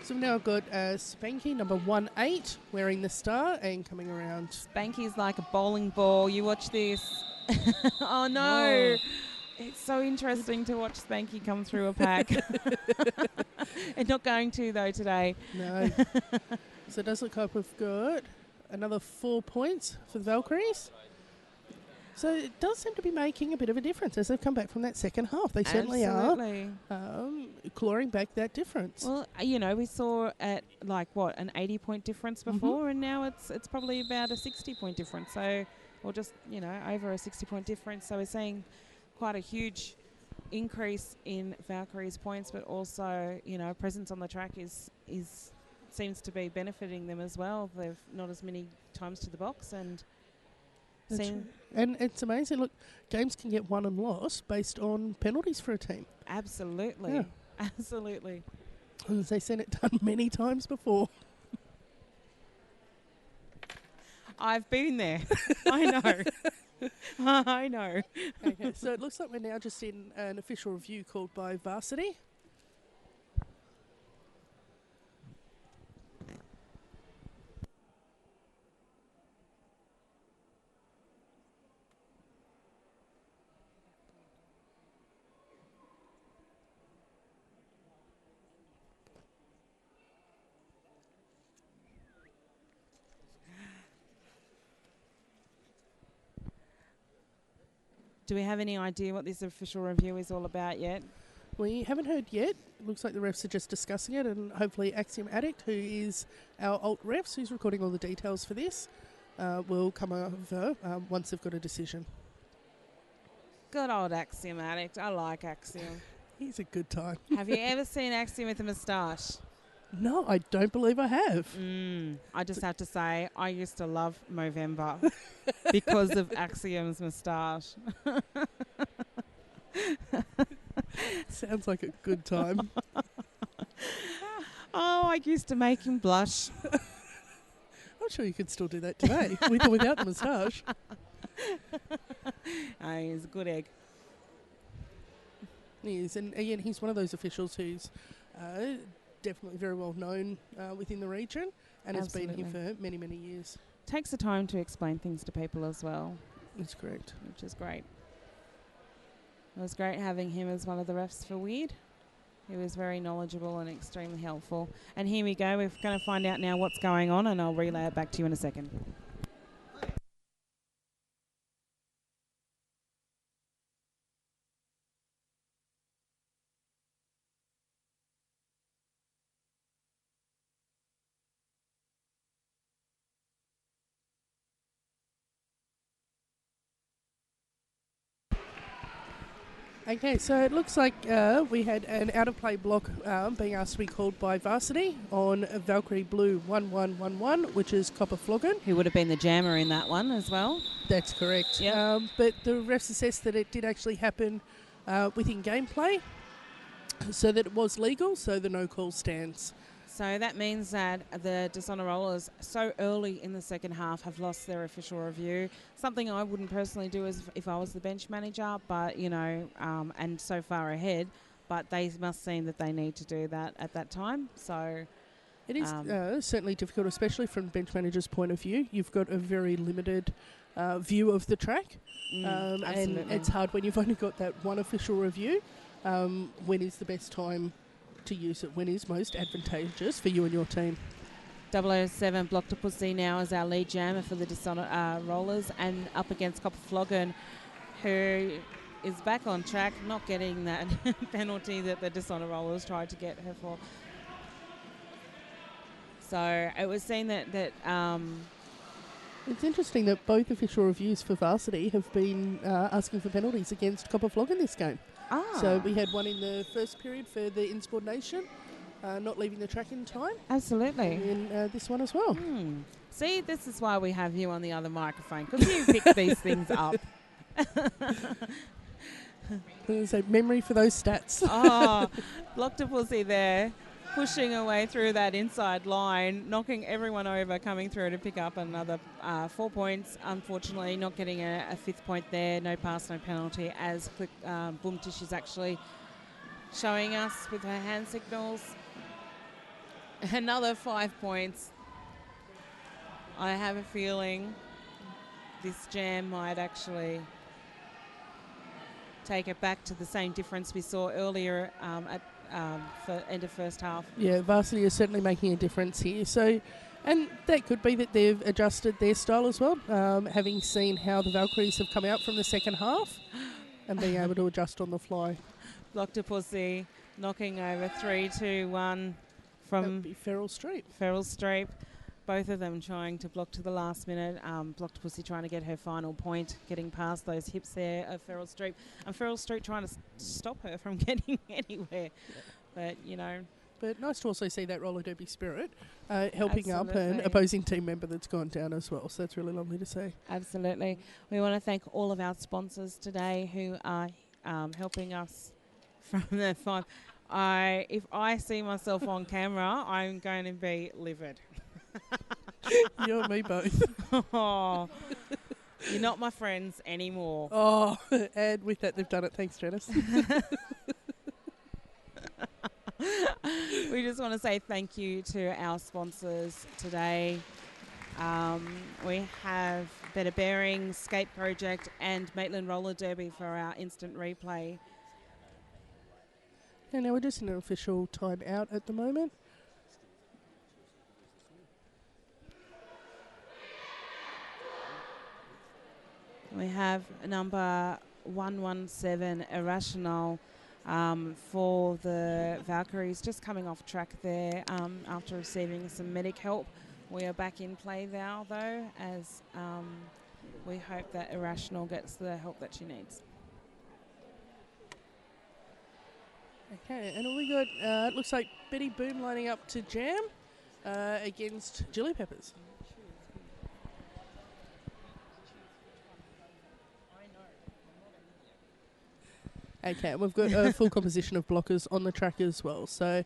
So we've now got Spanky, number 18, wearing the star and coming around. Spanky's like a bowling ball. You watch this. Oh, no. Oh. It's so interesting to watch Spanky come through a pack. And not going to, though, today. No. So it does look like we've got another 4 points for the Valkyries. So it does seem to be making a bit of a difference as they've come back from that second half. They certainly are clawing back that difference. Well, you know, we saw at like what, an 80-point difference before, and now it's probably about a 60-point difference. So, or just, you know, over a 60-point difference. So we're seeing quite a huge increase in Valkyrie's points, but also, you know, presence on the track seems to be benefiting them as well. They've not as many times to the box and. And it's amazing. Look, games can get won and lost based on penalties for a team. Absolutely. Yeah. Absolutely. As they've seen it done many times before. I've been there. I know. I know. Okay, so it looks like we're now just in an official review called by Varsity. Do we have any idea what this official review is all about yet? We haven't heard yet. Looks like the refs are just discussing it, and hopefully Axiom Addict, who is our alt refs, who's recording all the details for this, will come over once they've got a decision. Good old Axiom addict. I like Axiom. He's a good time. Have you ever seen Axiom with a moustache? No, I don't believe I have. I just have to say, I used to love Movember because of Axiom's moustache. Sounds like a good time. Oh, I used to make him blush. I'm sure you could still do that today, with or without the moustache. He's a good egg. He is, and again, he's one of those officials who's definitely very well known within the region and Absolutely. has been here for many, many years. Takes the time to explain things to people as well. That's correct. Which is great. It was great having him as one of the refs for Weird. He was very knowledgeable and extremely helpful. And here we go. We're going to find out now what's going on, and I'll relay it back to you in a second. Okay, so it looks like we had an out-of-play block being asked to be called by Varsity on Valkyrie Blue 1111, which is Copper Floggen. Who would have been the jammer in that one as well. That's correct. Yep. But the refs assessed that it did actually happen within gameplay, so that it was legal, so the no-call stands. So that means that the Dishonour Rollers so early in the second half have lost their official review. Something I wouldn't personally do as if I was the bench manager, but, you know, and so far ahead. But they must seem that they need to do that at that time. So it is certainly difficult, especially from the bench manager's point of view. You've got a very limited view of the track. And it's hard when you've only got that one official review. When is the best time to use it, when is most advantageous for you and your team? 007 Block to Pussy now is our lead jammer for the Dishonour Rollers, and up against Copper Floggen, who is back on track, not getting that penalty that the Dishonour Rollers tried to get her for. So it was seen that it's interesting that both official reviews for Varsity have been asking for penalties against Copper Floggen this game. So we had one in the first period for the Insubordination, not leaving the track in time. Absolutely. And this one as well. See, this is why we have you on the other microphone, because you pick these things up. So memory for those stats. Block to Pussy there, pushing away through that inside line, knocking everyone over, coming through to pick up another 4 points. Unfortunately, not getting a fifth point there. No pass, no penalty, as Boomtish is actually showing us with her hand signals. Another 5 points. I have a feeling this jam might actually take it back to the same difference we saw earlier at for end of first half. Yeah, Varsity is certainly making a difference here. So, and that could be that they've adjusted their style as well, having seen how the Valkyries have come out from the second half and being able to adjust on the fly. Block to Pussy, knocking over 3-2-1 from Feral Streep. Feral Streep. Both of them trying to block to the last minute. Block to Pussy trying to get her final point, getting past those hips there of Feral Streep. And Feral Streep trying to stop her from getting anywhere. But, you know. But nice to also see that roller derby spirit helping up Absolutely. an opposing team member that's gone down as well. So that's really lovely to see. Absolutely. We want to thank all of our sponsors today who are helping us from the five. If I see myself on camera, I'm going to be livid. You and me both. Oh, you're not my friends anymore. Oh, and with that, they've done it. Thanks, Janice. We just want to say thank you to our sponsors today. We have Better Bearings, Skate Project, and Maitland Roller Derby for our instant replay. And now we're just in an official time out at the moment. We have number 117, Irrational, for the Valkyries, just coming off track there after receiving some medic help. We are back in play now, though, as we hope that Irrational gets the help that she needs. Okay, and we got, it looks like Betty Boom lining up to jam against Chili Peppers. Okay, we've got a full composition of blockers on the track as well, so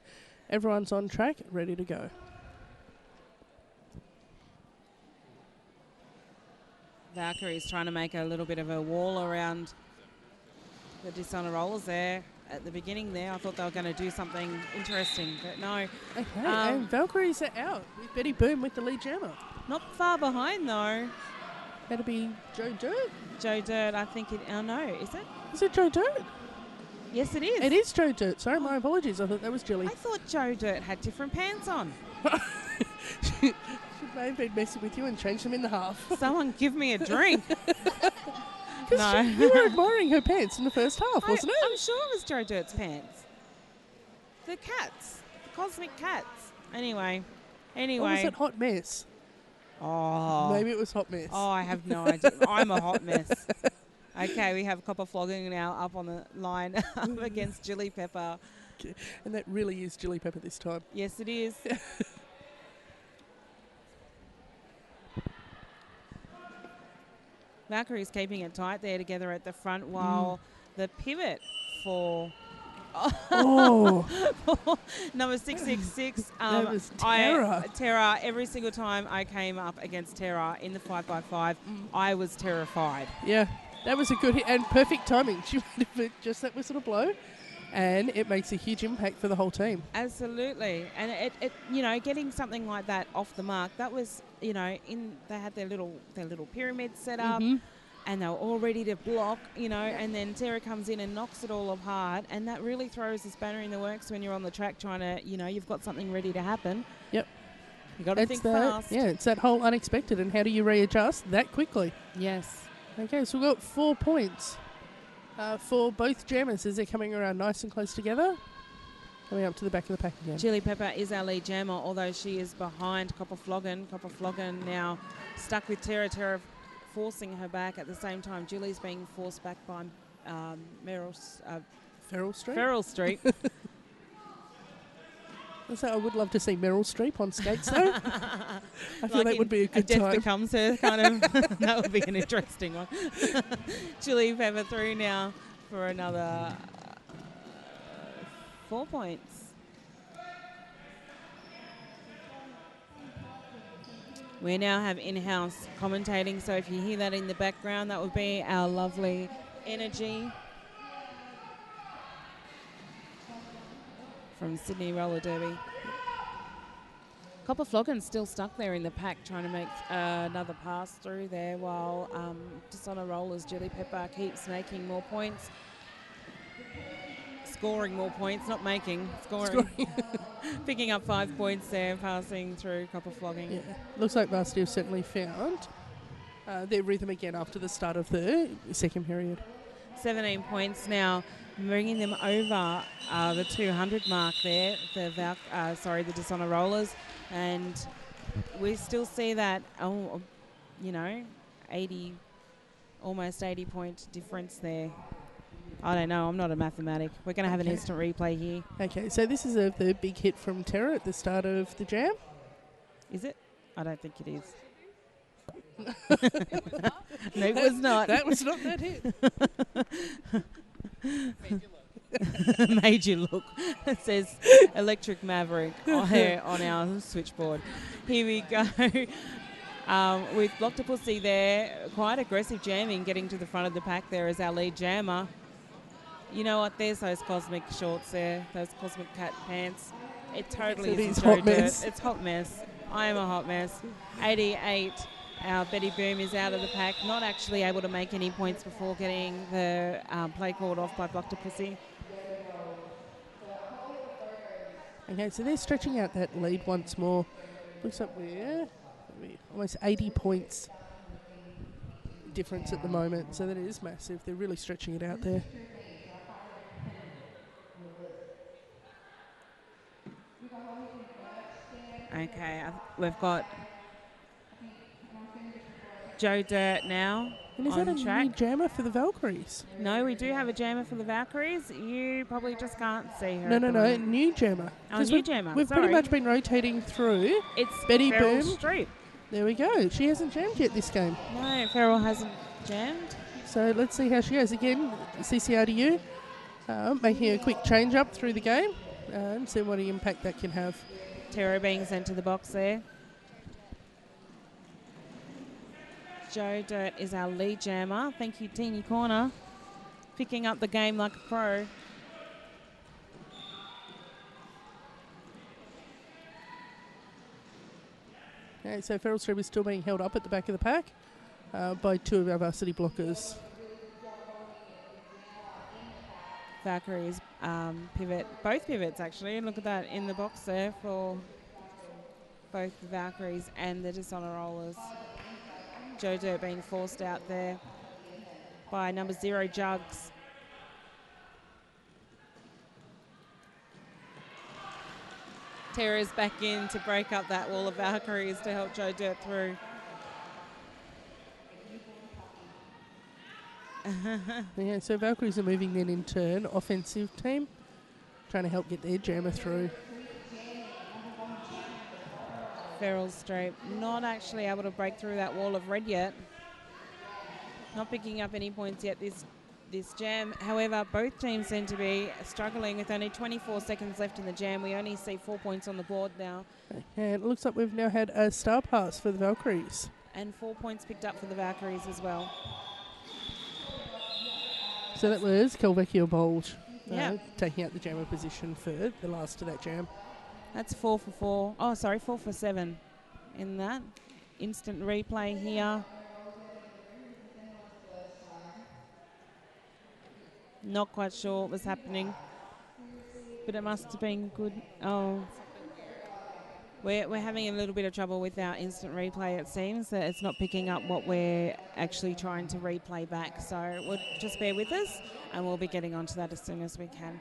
everyone's on track, ready to go. Valkyrie's trying to make a little bit of a wall around the Dishonor rollers there at the beginning there. I thought they were going to do something interesting, but no. Okay, and Valkyries are out with Betty Boom with the lead jammer. Not far behind though. That'll be Joe Dirt. Joe Dirt, I think it, oh no, is it? Is it Joe Dirt? Yes, it is. It is Joe Dirt. Sorry, my apologies. I thought that was Jilly. I thought Joe Dirt had different pants on. She may have been messing with you and changed them in the half. Someone give me a drink. No. You were admiring her pants in the first half, wasn't it? I'm sure it was Joe Dirt's pants. The cats. The cosmic cats. Anyway. Or was it Hot Mess? Oh. Maybe it was Hot Mess. Oh, I have no idea. I'm a hot mess. Okay, we have Copper Flogging now up on the line up against Chili Pepper. Okay. And that really is Chili Pepper this time. Yes, it is. Valkyrie's keeping it tight there together at the front while the pivot for number 666. That was Terra. Terra, every single time I came up against Terra in the 5x5, I was terrified. Yeah, that was a good hit and perfect timing. She went for just that whistle to blow, and it makes a huge impact for the whole team. Absolutely, and it you know, getting something like that off the mark, that was, you know, they had their little pyramid set up. And they were all ready to block, you know, and then Terra comes in and knocks it all apart, and that really throws a spanner in the works when you're on the track trying to, you know, you've got something ready to happen. Yep. You've got to think fast. Yeah, it's that whole unexpected, and how do you readjust that quickly? Yes. Okay, so we've got 4 points for both jammers as they're coming around nice and close together. Coming up to the back of the pack again. Chili Pepper is our lead jammer, although she is behind Copper Floggin. Copper Floggin now stuck with Terra. Terra forcing her back at the same time. Julie's being forced back by Feral Street. Feral Street. So I would love to see Meryl Streep on skates, though. I feel like that would be a good Death time. Becomes Her, kind of. That would be an interesting one. Chili Pepper through now for another 4 points. We now have in-house commentating, so if you hear that in the background, that would be our lovely Energy from Sydney Roller Derby. Copper Floggin's still stuck there in the pack trying to make another pass through there while Dishonor Rollers Chili Pepper keeps making more points. Scoring more points, not making, scoring. Picking up 5 points there, passing through Copper Flogging. Yeah, looks like Varsity have certainly found their rhythm again after the start of the second period. 17 points now, bringing them over the 200 mark there, the Dishonor Rollers. And we still see that, you know, almost 80 point difference there. I don't know. I'm not a mathematic. We're going to have an instant replay here. Okay, so this is the big hit from Terra at the start of the jam. Is it? I don't think it is. No, it was not. That was not that hit. Made you look. It says Electric Maverick on our switchboard. Here we go. With Blocktopusy there, quite aggressive jamming, getting to the front of the pack there as our lead jammer. You know what? There's those cosmic shorts there, those cosmic cat pants. It totally is hot mess. It's hot mess. I am a hot mess. 88. Our Betty Boom is out of the pack, not actually able to make any points before getting the play called off by Blocktopusy. Okay, so they're stretching out that lead once more. Looks like we're almost 80 points difference at the moment, so that is massive. They're really stretching it out there. Okay, we've got Joe Dirt now And is on that a track. new jammer for the Valkyries? No, we do have a jammer for the Valkyries. You probably just can't see her. No, new jammer. Oh, 'Cause new we've- jammer, We've sorry. pretty much been rotating through. It's Betty Feral Boom. Streep. There we go. She hasn't jammed yet this game. No, Feral hasn't jammed. So let's see how she goes. Again, CCRDU making a quick change up through the game and see what impact that can have. Terror being sent to the box there. Joe Dirt is our lead jammer. Thank you, Teeny Corner. Picking up the game like a pro. Okay, so Feral Streep is still being held up at the back of the pack by two of our varsity blockers. Valkyries pivot, both pivots actually. Look at that in the box there for both the Valkyries and the Dishonor Rollers. Joe Dirt being forced out there by number 0, Jugs. Terra's back in to break up that wall of Valkyries to help Joe Dirt through. Yeah, so Valkyries are moving then in turn, offensive team, trying to help get their jammer through. Feral Streep not actually able to break through that wall of red yet. Not picking up any points yet this jam. However, both teams seem to be struggling with only 24 seconds left in the jam. We only see 4 points on the board now. And it looks like we've now had a star pass for the Valkyries. And 4 points picked up for the Valkyries as well. So that was Kelvecchio Bulge Yeah. taking out the jammer position for the last of that jam. That's 4 for 4. Oh, sorry, 4 for 7 in that. Instant replay here. Not quite sure what was happening, but it must have been good. Oh, we're having a little bit of trouble with our instant replay, it seems. That it's not picking up what we're actually trying to replay back. So we'll just bear with us, and we'll be getting onto that as soon as we can.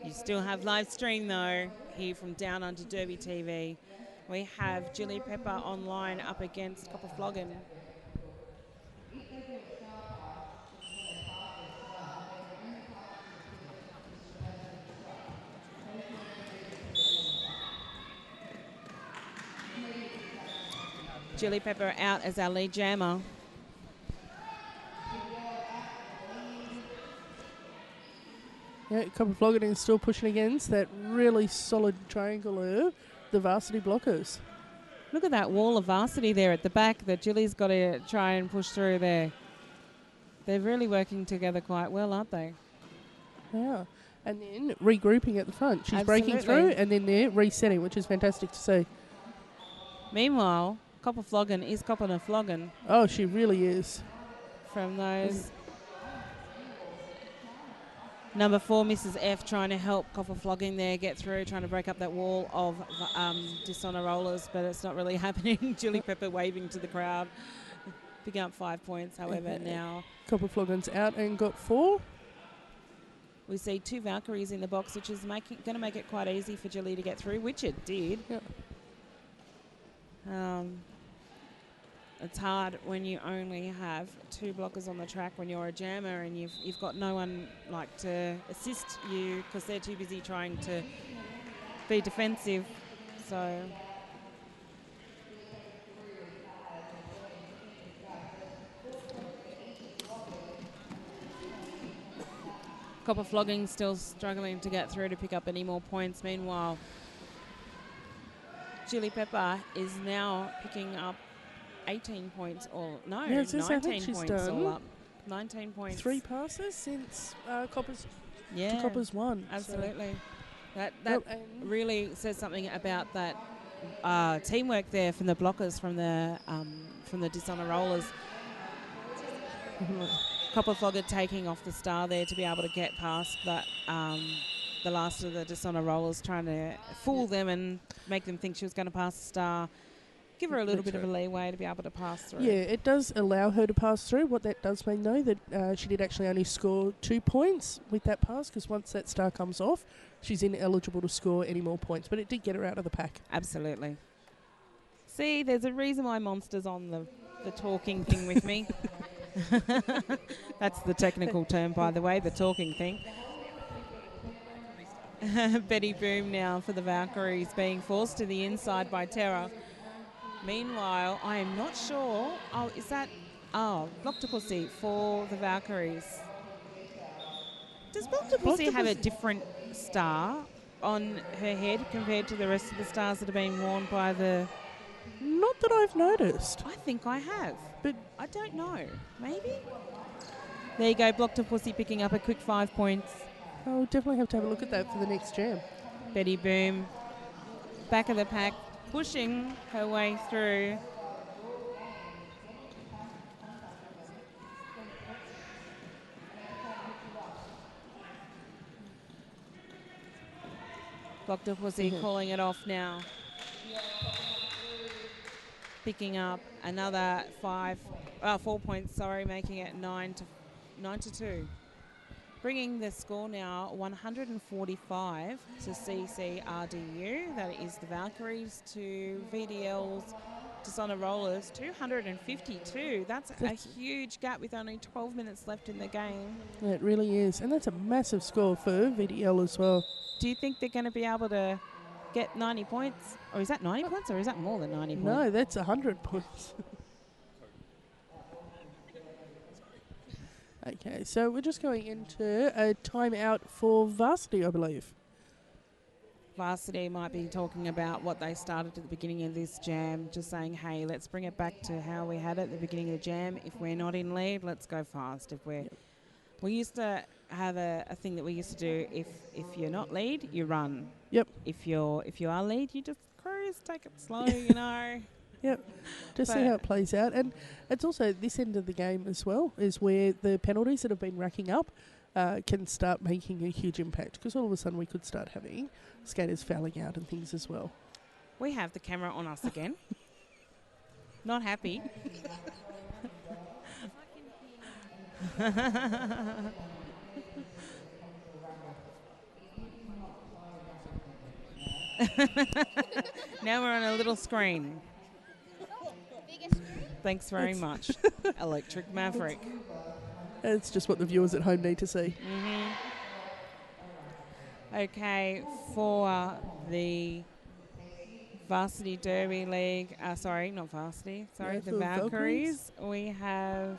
You still have live stream, though, here from Downunder Derby TV. We have Chili Pepper online up against Copper Floggin. Chili Pepper out as our lead jammer. Yeah, Copper Floggin is still pushing against that really solid triangle of the varsity blockers. Look at that wall of varsity there at the back that Julie's got to try and push through there. They're really working together quite well, aren't they? Yeah. And then regrouping at the front. She's Absolutely. breaking through and then they're resetting, which is fantastic to see. Meanwhile, Copper Floggin is copping a floggin Oh, she really is. from those. Number 4, Mrs. F, trying to help Copper Flogging there get through, trying to break up that wall of Dishonor Rollers, but it's not really happening. Chili Pepper waving to the crowd. Picking up 5 points, however, now. Copper Floggin's out and got 4. We see 2 Valkyries in the box, which is going to make it quite easy for Julie to get through, which it did. Yep. It's hard when you only have 2 blockers on the track when you're a jammer and you've got no one like to assist you because they're too busy trying to be defensive. So Copper Flogging still struggling to get through to pick up any more points. Meanwhile, Chili Pepper is now picking up 18 points or no, Yeah, it's just, I 19 think she's points done all up. 19 points. 3 passes since Copper's Yeah, Copper's won. absolutely. That Well, and- really says something about that teamwork there from the blockers, from the Dishonor Rollers. Copper Flogger taking off the star there to be able to get past that. The last of the Dishonor Rollers, trying to fool them and make them think she was going to pass the star. Give her a little bit of a leeway to be able to pass through. Yeah, it does allow her to pass through. What that does mean, though, that she did actually only score 2 points with that pass, because once that star comes off, she's ineligible to score any more points. But it did get her out of the pack. Absolutely. See, there's a reason why Monster's on the the talking thing with me. That's the technical term, by the way, the talking thing. Betty Boom now for the Valkyries, being forced to the inside by Terra. Meanwhile, I am not sure. Oh, is that... Oh, Blocktopusy for the Valkyries. Does Blocktopusy have a different star on her head compared to the rest of the stars that are being worn by the... Not that I've noticed. I think I have, but I don't know. Maybe? There you go, Blocktopusy picking up a quick 5 points. I'll definitely have to have a look at that for the next jam. Betty Boom, back of the pack, pushing her way through. Blocktopusy calling it off now. Picking up another 4 points, sorry, making it 9 to 2. Bringing the score now 145 to CCRDU, that is the Valkyries, to VDL's Dishonor Rollers 252. That's a huge gap with only 12 minutes left in the game. Yeah, it really is, and that's a massive score for VDL as well. Do you think they're going to be able to get 90 points? Or is that 90 points or is that more than 90 points? No, that's 100 points. Okay, so we're just going into a timeout for Varsity, I believe. Varsity might be talking about what they started at the beginning of this jam, just saying, hey, let's bring it back to how we had it at the beginning of the jam. If we're not in lead, let's go fast. If we're... Yep. We used to have a thing that we used to do. If you're not lead, you run. Yep. If you are lead, you just cruise, take it slow, you know. Yep. Just see how it plays out. And it's also this end of the game as well is where the penalties that have been racking up can start making a huge impact, because all of a sudden we could start having skaters fouling out and things as well. We have the camera on us again. Not happy. Now we're on a little screen. Thanks very much, Electric Maverick. It's just what the viewers at home need to see. Mm-hmm. Okay, for the Varsity Derby League, sorry, not Varsity, sorry, the Valkyries, we have...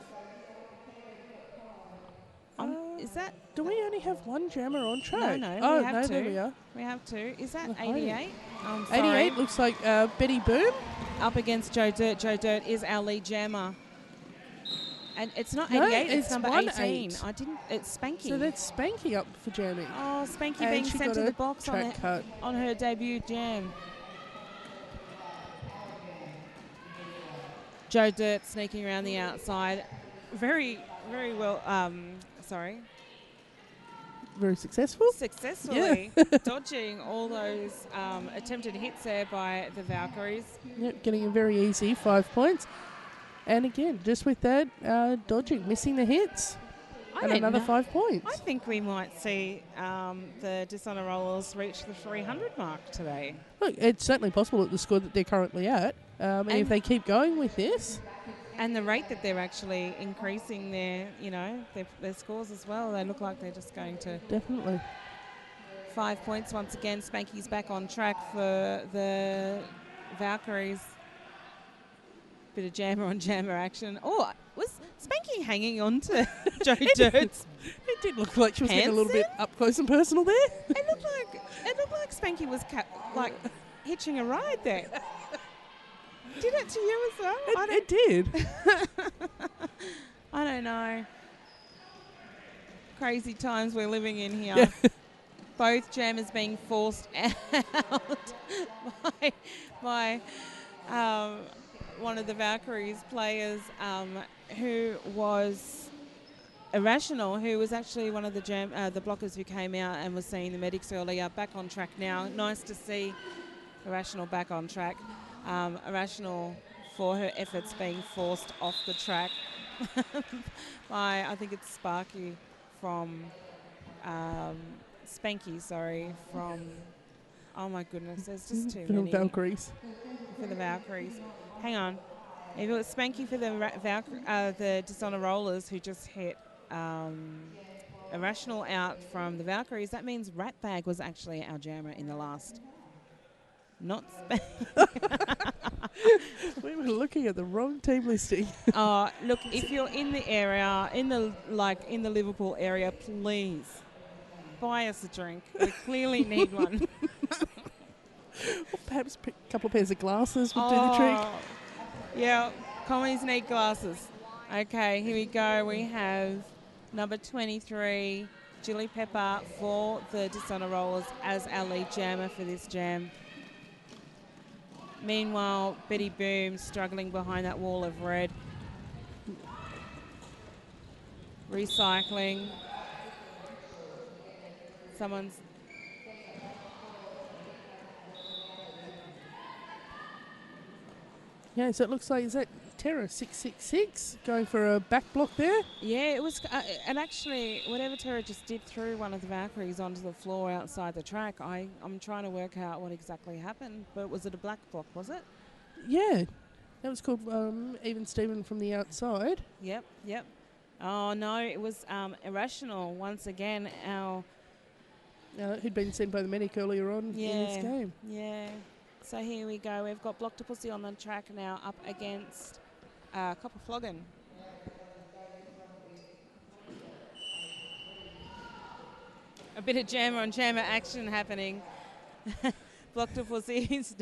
is that... Do we only have one jammer on track? No, oh, we have no, two. There we are. We have two. Is that 88? 88 looks like Betty Boom. Up against Joe Dirt. Joe Dirt is our lead jammer. And it's not 88, it's number 18. I didn't... It's Spanky. So that's Spanky up for jamming. Oh, Spanky being sent to the box on her debut jam. Joe Dirt sneaking around the outside. Very, very well... Very successful. Successfully dodging all those attempted hits there by the Valkyries. Yep, getting a very easy 5 points. And again, just with that, dodging, missing the hits. And another 5 points. I think we might see the Dishonor Rollers reach the 300 mark today. Look, it's certainly possible at the score that they're currently at. And if they keep going with this... And the rate that they're actually increasing their scores as well, they look like they're just going to... Definitely. 5 points once again. Spanky's back on track for the Valkyries. Bit of jammer on jammer action. Oh, was Spanky hanging on to Joe Dirt's? It did look like she was getting a little bit up close and personal there. It looked like Spanky was hitching a ride there. Did it to you as well? It did. I don't know. Crazy times we're living in here. Yeah. Both jammers being forced out by one of the Valkyries players who was Irrational, who was actually one of the blockers who came out and was seeing the medics earlier. Back on track now. Nice to see Irrational back on track. Irrational for her efforts being forced off the track by, I think it's Sparky from Spanky, sorry, from, oh my goodness, there's just too many. Valkyries. For the Valkyries. Hang on. If it was Spanky for the Dishonor Rollers who just hit Irrational out from the Valkyries, that means Ratbag was actually our jammer in the last. Not Spanky. We were looking at the wrong team listing. Look, if you're in the area, in the Liverpool area, please buy us a drink. We clearly need one. Or perhaps a couple of pairs of glasses would do the trick. Yeah, commies need glasses. Okay, here we go. We have number 23, Chili Pepper for the Dishonor Rollers as our lead jammer for this jam. Meanwhile, Betty Boom struggling behind that wall of red. Recycling. Someone's... Yeah, so it looks like, is that Terra 666 going for a back block there? Yeah, it was, and actually, whatever Terra just did threw one of the Valkyries onto the floor outside the track. I'm trying to work out what exactly happened, but was it a black block, was it? Yeah, that was called Even Steven from the outside. Yep. Oh, no, it was Irrational once again, who'd been seen by the medic earlier on in this game. Yeah. So here we go. We've got Block to Pussy on the track now up against Copper Floggin. A bit of jammer on jammer action happening. Block to Pussy is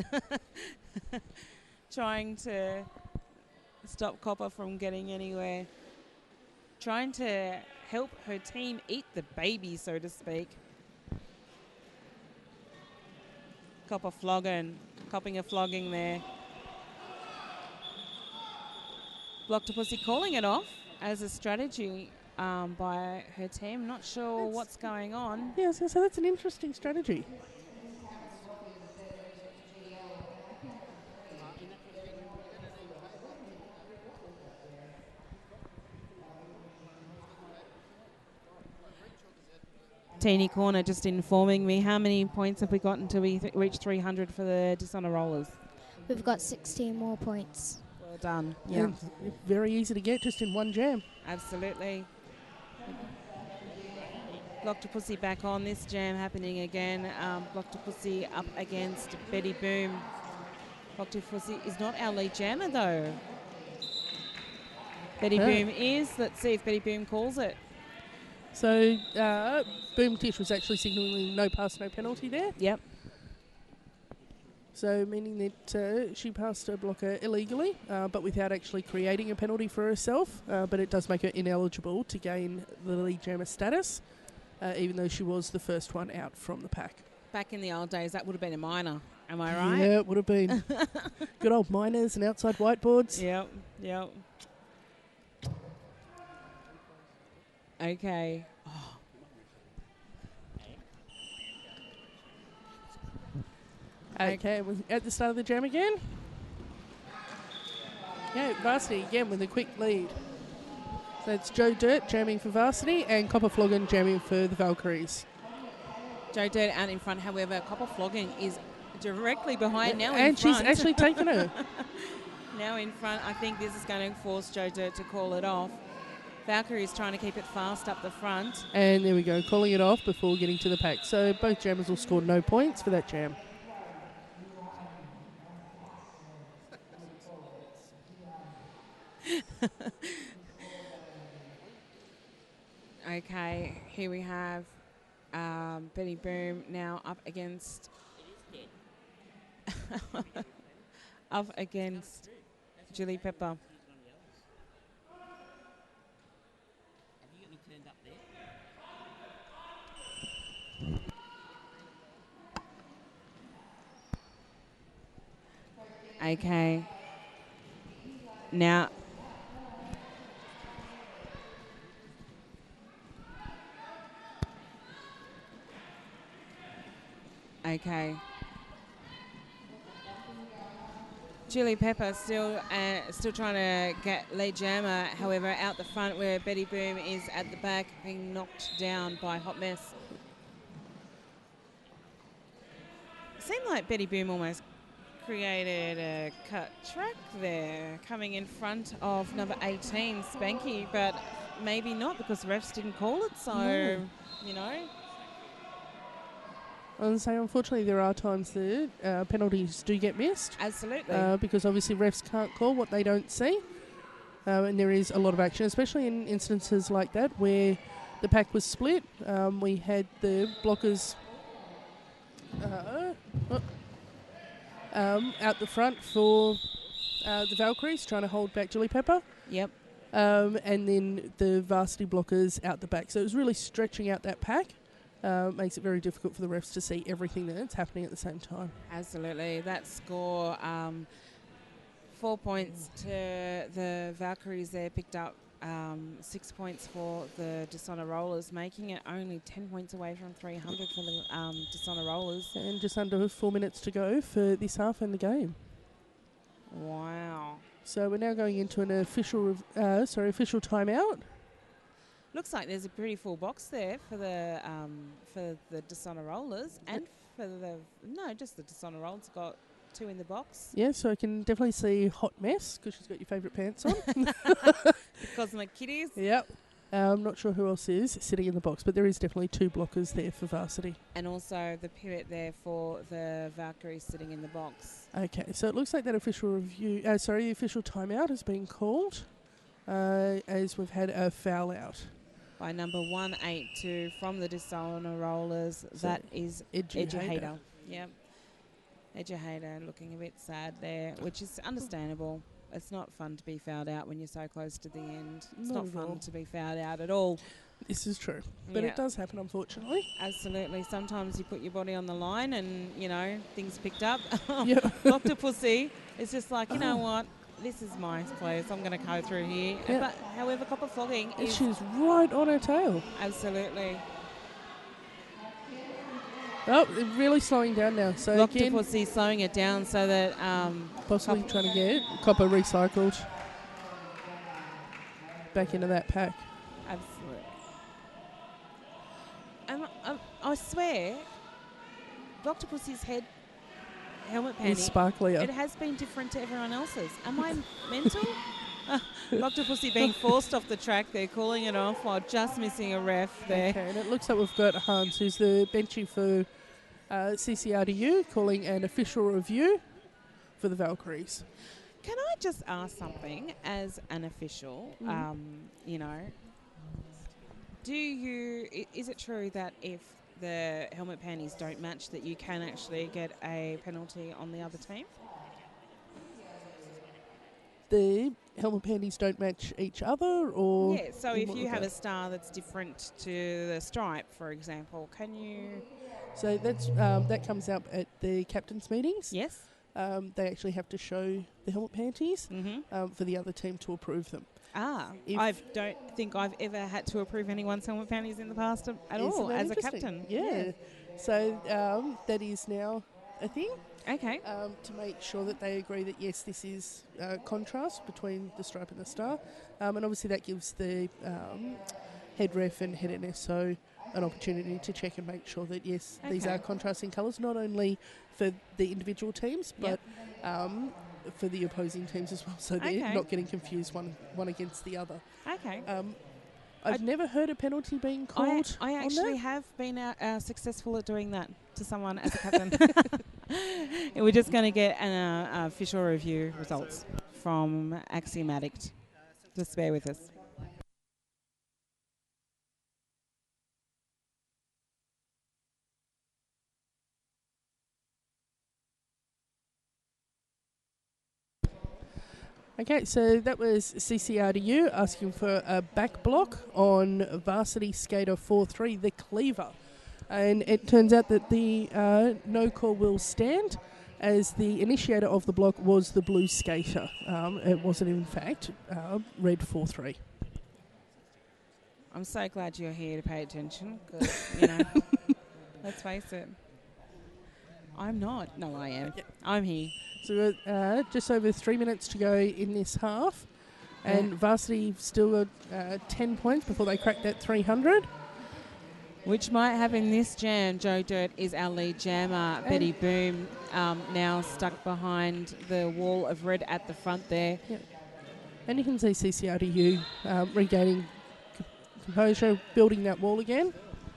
trying to stop Copper from getting anywhere. Trying to help her team eat the baby, so to speak. Copper Floggin, copping a flogging there. Block to Pussy calling it off as a strategy by her team. Not sure what's going on. Yeah, so that's an interesting strategy. Teeny Corner just informing me, how many points have we got until we reach 300 for the Dishonor Rollers? We've got 16 more points. Well done. Yeah. Very easy to get just in one jam. Absolutely. Block to Pussy back on this jam happening again. Block to Pussy up against Betty Boom. Block to Pussy is not our lead jammer though. Betty Boom is. Let's see if Betty Boom calls it. So Boom Tish was actually signalling no pass, no penalty there. Yep. So meaning that she passed her blocker illegally, but without actually creating a penalty for herself. But it does make her ineligible to gain the lead jammer status, even though she was the first one out from the pack. Back in the old days, that would have been a minor. Am I right? Yeah, it would have been. Good old minors and outside whiteboards. Yep. Okay. Okay, we're at the start of the jam again. Yeah, Varsity again with a quick lead. So it's Joe Dirt jamming for Varsity and Copper Floggin jamming for the Valkyries. Joe Dirt out in front, however, Copper Flogging is directly behind now and in front. she's actually taken her. Now in front, I think this is going to force Joe Dirt to call it off. Valkyrie is trying to keep it fast up the front. And there we go, calling it off before getting to the pack. So both jammers will score no points for that jam. Okay, here we have Betty Boom now up against Chili Pepper. Okay. Now. Okay. Chili Pepper still trying to get lead jammer, however, out the front where Betty Boom is at the back being knocked down by Hot Mess. It seemed like Betty Boom almost created a cut track there, coming in front of number 18, Spanky, but maybe not because refs didn't call it, so, you know. I was saying, unfortunately, there are times that penalties do get missed. Absolutely. Because obviously refs can't call what they don't see. And there is a lot of action, especially in instances like that where the pack was split. We had the blockers out the front for the Valkyries, trying to hold back Chili Pepper. Yep. And then the varsity blockers out the back. So it was really stretching out that pack. Makes it very difficult for the refs to see everything that's happening at the same time. Absolutely. That score, 4 points to the Valkyries there, picked up 6 points for the Dishonor Rollers, making it only 10 points away from 300 for the Dishonor Rollers. And just under 4 minutes to go for this half and the game. Wow. So we're now going into an official timeout. Looks like there's a pretty full box there for the Dishonor Rollers and for just the Dishonor Rollers. Got 2 in the box. Yeah, so I can definitely see Hot Mess because she's got your favourite pants on. Cosmic Kitties. Yep. I'm not sure who else is sitting in the box, but there is definitely 2 blockers there for varsity. And also the pivot there for the Valkyries sitting in the box. Okay, so it looks like that official the official timeout has been called as we've had a foul out. By number 182 from the Dishonor Rollers, so that is Eduhater. Yep. Eduhater looking a bit sad there, which is understandable. It's not fun to be fouled out when you're so close to the end. It's not fun to be fouled out at all. This is true. But it does happen, unfortunately. Absolutely. Sometimes you put your body on the line and, you know, things picked up. Yep. Dr. Pussy is just like, you know what? This is my place. I'm going to go through here. Yep. But, however, Copper Flogging is... She's right on her tail. Absolutely. Oh, really slowing down now. So Dr. Pussy slowing it down so that... possibly trying to get Copper recycled back into that pack. Absolutely. I swear, Dr. Pussy's helmet panty... It's sparklier. It has been different to everyone else's. Am I mental? Dr. Pussy being forced off the track there, calling it off while just missing a ref there. Okay, and it looks like we've got Hans, who's the benchy for CCRDU, calling an official review for the Valkyries. Can I just ask something as an official? You know, is it true that if the helmet panties don't match that you can actually get a penalty on the other team? The helmet panties don't match each other, or... Yeah, so if you have a star that's different to the stripe, for example, can you... So that comes up at the captain's meetings. Yes. They actually have to show the helmet panties for the other team to approve them. I don't think I've ever had to approve anyone's helmet panties in the past at all as a captain. Yeah. So that is now a thing. Okay. To make sure that they agree that, yes, this is contrast between the stripe and the star. And obviously that gives the head ref and head NSO an opportunity to check and make sure that, yes, these are contrasting colours, not only for the individual teams, but for the opposing teams as well, so they're not getting confused one against the other. Okay. I've never heard a penalty being called. I actually have been successful at doing that to someone as a captain. And we're just going to get an official review results from Axiomatic. Just bear with us. Okay, so that was CCRDU asking for a back block on varsity skater 4-3, the Cleaver. And it turns out that the no call will stand, as the initiator of the block was the blue skater. It wasn't, in fact, red 4-3. I'm so glad you're here to pay attention, because, you know, let's face it. I'm not. No, I am. Yep. I'm here. So just over 3 minutes to go in this half, and varsity still got 10 points before they crack that 300. Which might have in this jam, Joe Dirt is our lead jammer. Betty Boom now stuck behind the wall of red at the front there. Yep. And you can see CCRDU regaining composure, building that wall again.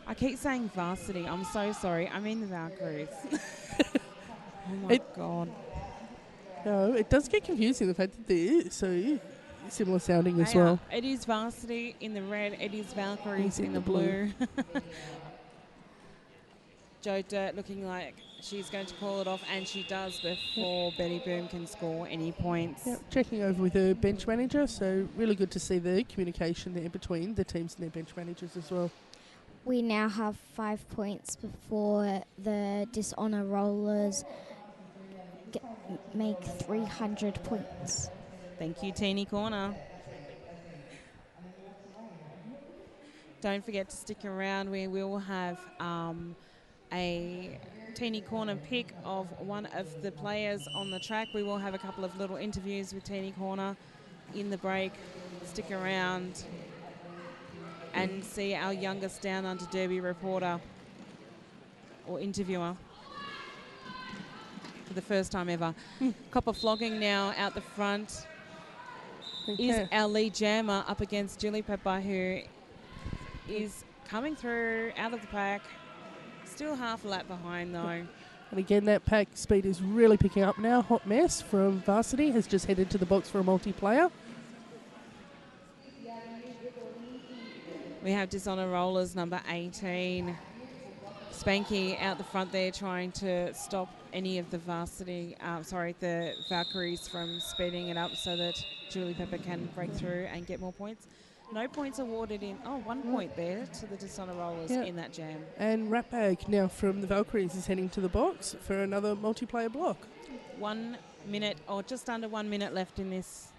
I keep saying varsity. I'm so sorry. I mean the Valkyries. Oh, my God. No, it does get confusing, the fact that they're so similar sounding as well. It is varsity in the red. It is Valkyries in the blue. Joe Dirt looking like she's going to call it off, and she does before Betty Boom can score any points. Yep. Checking over with her bench manager, so really good to see the communication there between the teams and their bench managers as well. We now have 5 points before the Dishonour Rollers make 300 points. Thank you, Teeny Corner. Don't forget to stick around. We will have a Teeny Corner pick of one of the players on the track. We will have a couple of little interviews with Teeny Corner in the break. Stick around and see our youngest Down Under Derby reporter or interviewer for the first time ever. Copper Flogging now out the front is our lead jammer up against Julie Pepper, who is coming through out of the pack. Still half a lap behind though. And again, that pack speed is really picking up now. Hot Mess from Varsity has just headed to the box for a multiplayer. We have Dishonour Rollers number 18. Spanky out the front there trying to stop any of the the Valkyries from speeding it up so that Julie Pepper can break through and get more points. No points awarded in, 1 point there to the Dishonour Rollers in that jam. And Ratbag now from the Valkyries is heading to the box for another multiplayer block. 1 minute or just under 1 minute left in this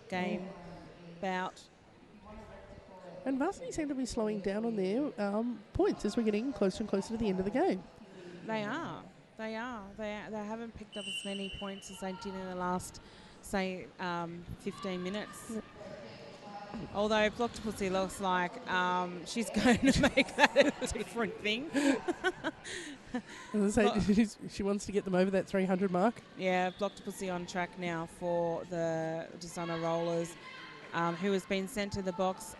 game bout. And Varsity seem to be slowing down on their points as we're getting closer and closer to the end of the game. They are. They haven't picked up as many points as they did in the last, say, 15 minutes. Yep. Although Blocktopusy looks like she's going to make that a different thing. As I say, she wants to get them over that 300 mark. Yeah, Blocktopusy on track now for the Dishonour Rollers, who has been sent to the box.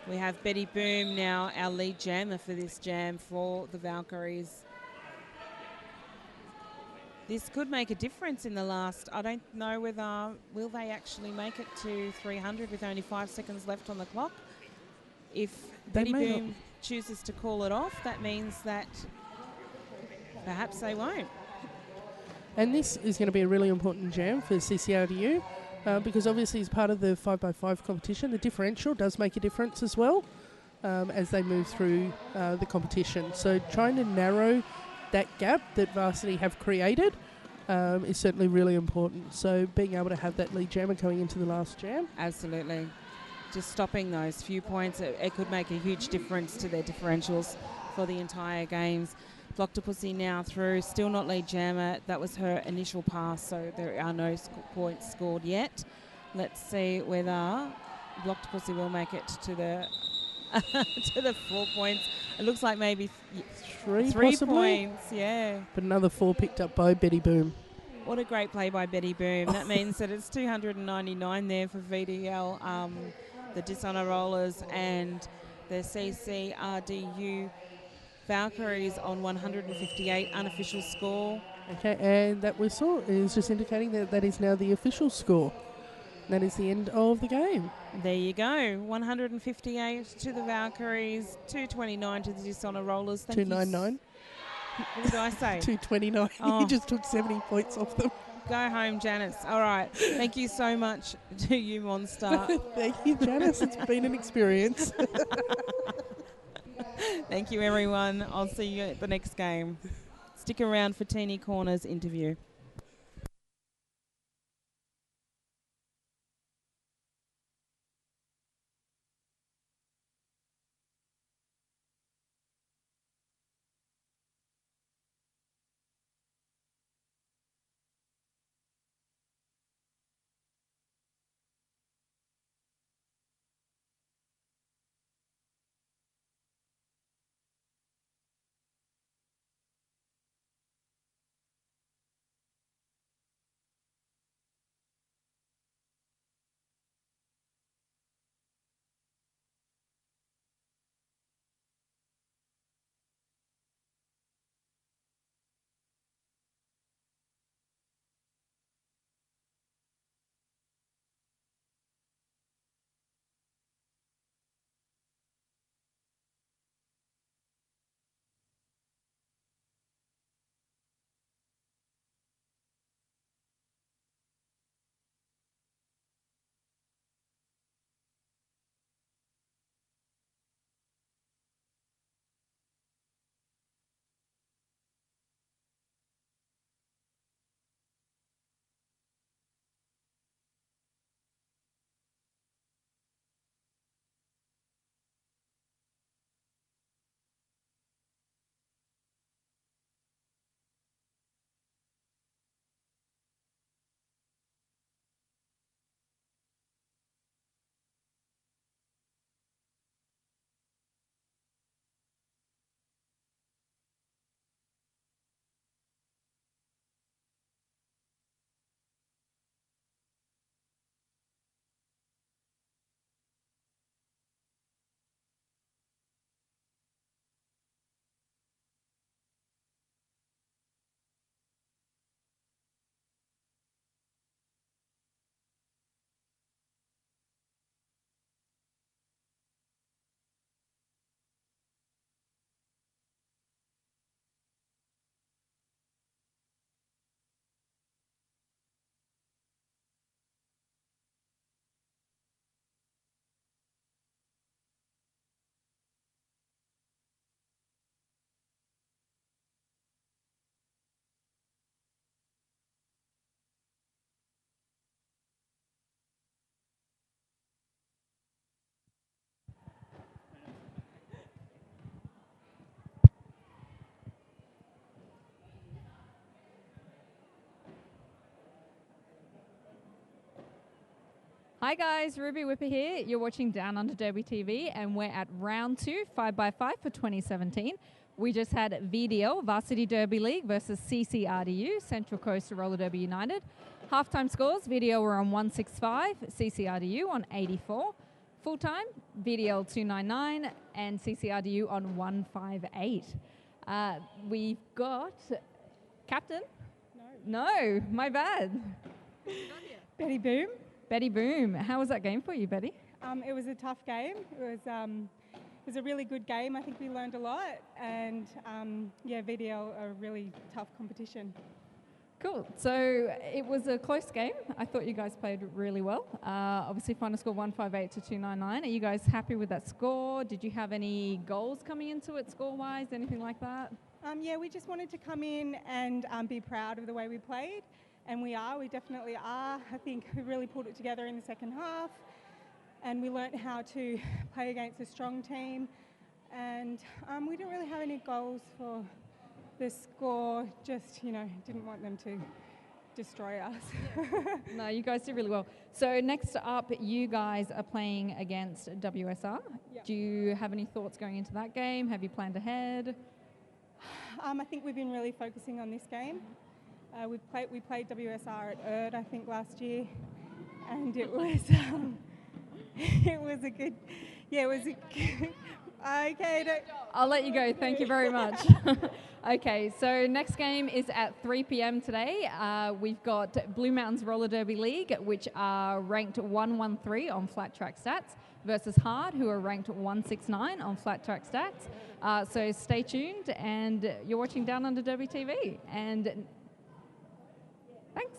We have Betty Boom now, our lead jammer for this jam for the Valkyries. This could make a difference in the last. I don't know whether will they actually make it to 300 with only 5 seconds left on the clock. If Betty Boom chooses to call it off, that means that perhaps they won't. And this is going to be a really important jam for CCRDU because obviously as part of the 5x5 competition, the differential does make a difference as well as they move through the competition. So trying to narrow that gap that Varsity have created is certainly really important. So being able to have that lead jammer going into the last jam. Absolutely. Just stopping those few points, it could make a huge difference to their differentials for the entire games. Blocktopusy now through, still not lead jammer. That was her initial pass, so there are no points scored yet. Let's see whether Blocktopusy will make it to the to the 4 points. It looks like maybe three points, yeah. But another 4 picked up by Betty Boom. What a great play by Betty Boom. That means that it's 299 there for VDL, the Dishonour Rollers and the CCRDU Valkyries on 158 unofficial score. Okay, and that whistle is just indicating that that is now the official score. That is the end of the game. There you go. 158 to the Valkyries, 229 to the Dishonour Rollers. 299. What did I say? 229. Oh. You just took 70 points off them. Go home, Janice. All right. Thank you so much to you, Monster. Thank you, Janice. It's been an experience. Thank you, everyone. I'll see you at the next game. Stick around for Teeny Corner's interview. Hi guys, Ruby Whipper here. You're watching Down Under Derby TV and we're at round 2, 5x5 for 2017. We just had VDL, Varsity Derby League versus CCRDU, Central Coast Roller Derby United. Halftime scores, VDL were on 165, CCRDU on 84. Full-time, VDL 299 and CCRDU on 158. We've got Captain. No, my bad. Betty Boom. Betty Boom. How was that game for you, Betty? It was a tough game. It was a really good game. I think we learned a lot, and VDL a really tough competition. Cool. So it was a close game. I thought you guys played really well. Obviously, final score 158 to 299. Are you guys happy with that score? Did you have any goals coming into it score-wise, anything like that? We just wanted to come in and be proud of the way we played. And we definitely are. I think we really pulled it together in the second half, and we learnt how to play against a strong team. And we didn't really have any goals for the score, just, didn't want them to destroy us. No, you guys did really well. So next up, you guys are playing against WSR. Yep. Do you have any thoughts going into that game? Have you planned ahead? I think we've been really focusing on this game. We played WSR at ERD, I think, last year, and it was a good. Okay. I'll let you go. Thank you very much. Okay, so next game is at 3 p.m. today. We've got Blue Mountains Roller Derby League, which are ranked 113 on flat track stats, versus HARD, who are ranked 169 on flat track stats. So stay tuned, and you're watching Down Under Derby TV. And thanks.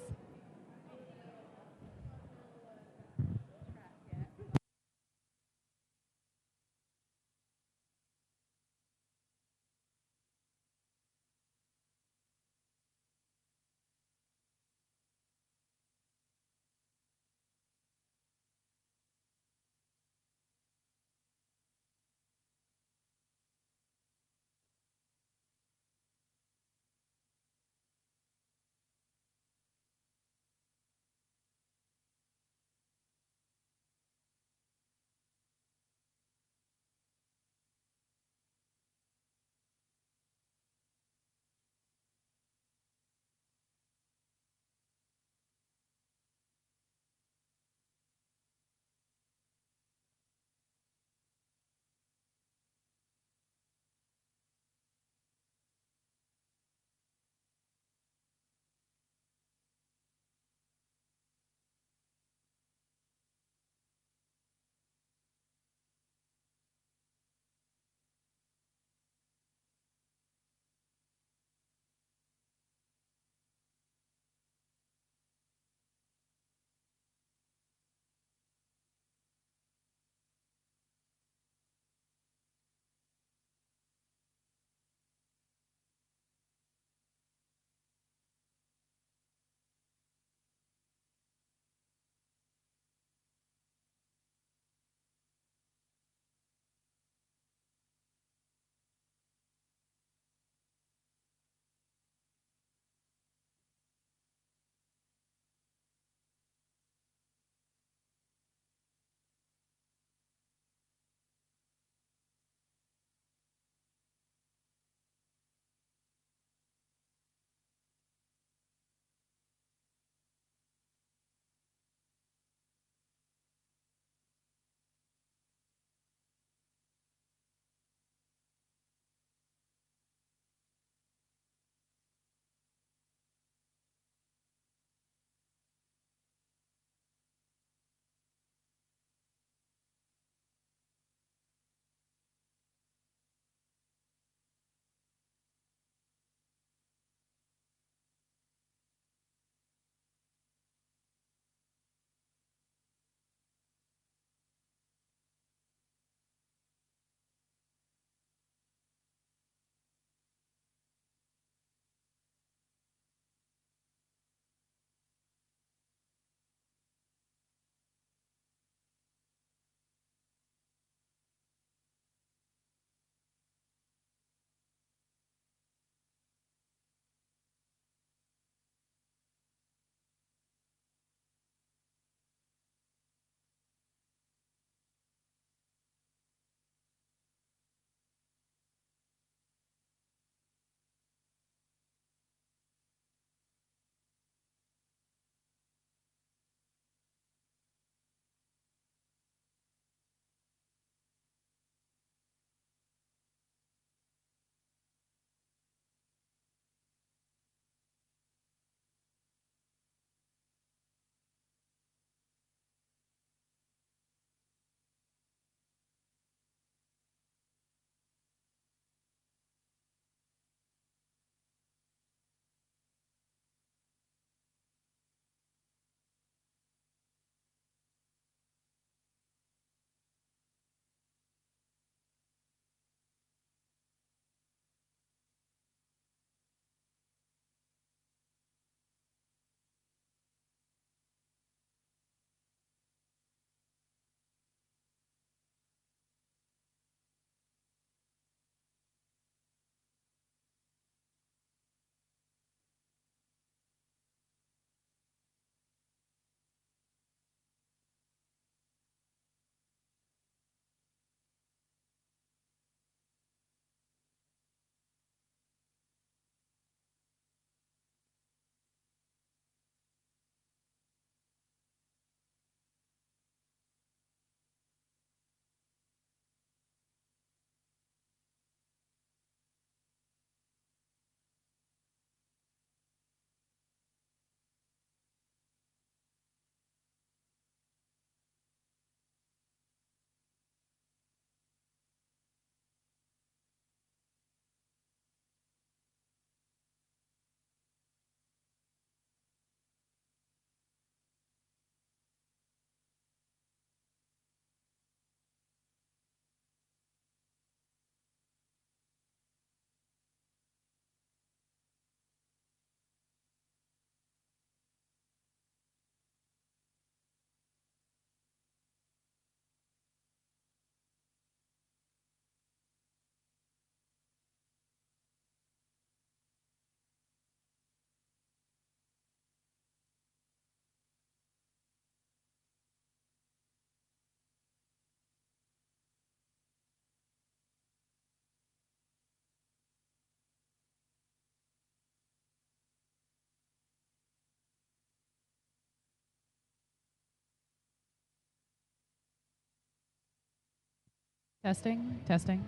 Testing, testing.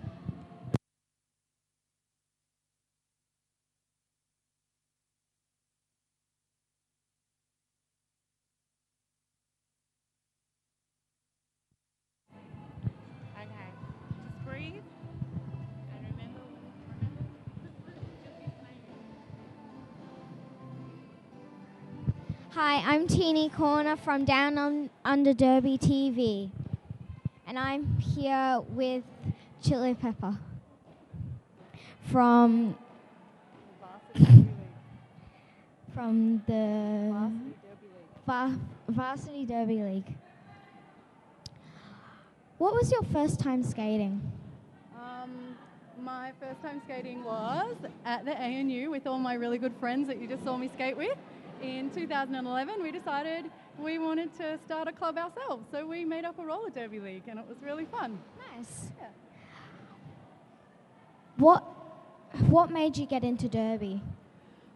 Okay, just breathe and remember. Hi, I'm Teeny Corner from Downunder Derby TV, and I'm here with Chili Pepper from the Varsity Derby League. What was your first time skating? My first time skating was at the ANU with all my really good friends that you just saw me skate with. In 2011, we decided we wanted to start a club ourselves, so we made up a roller derby league, and it was really fun. Nice. Yeah. What made you get into derby?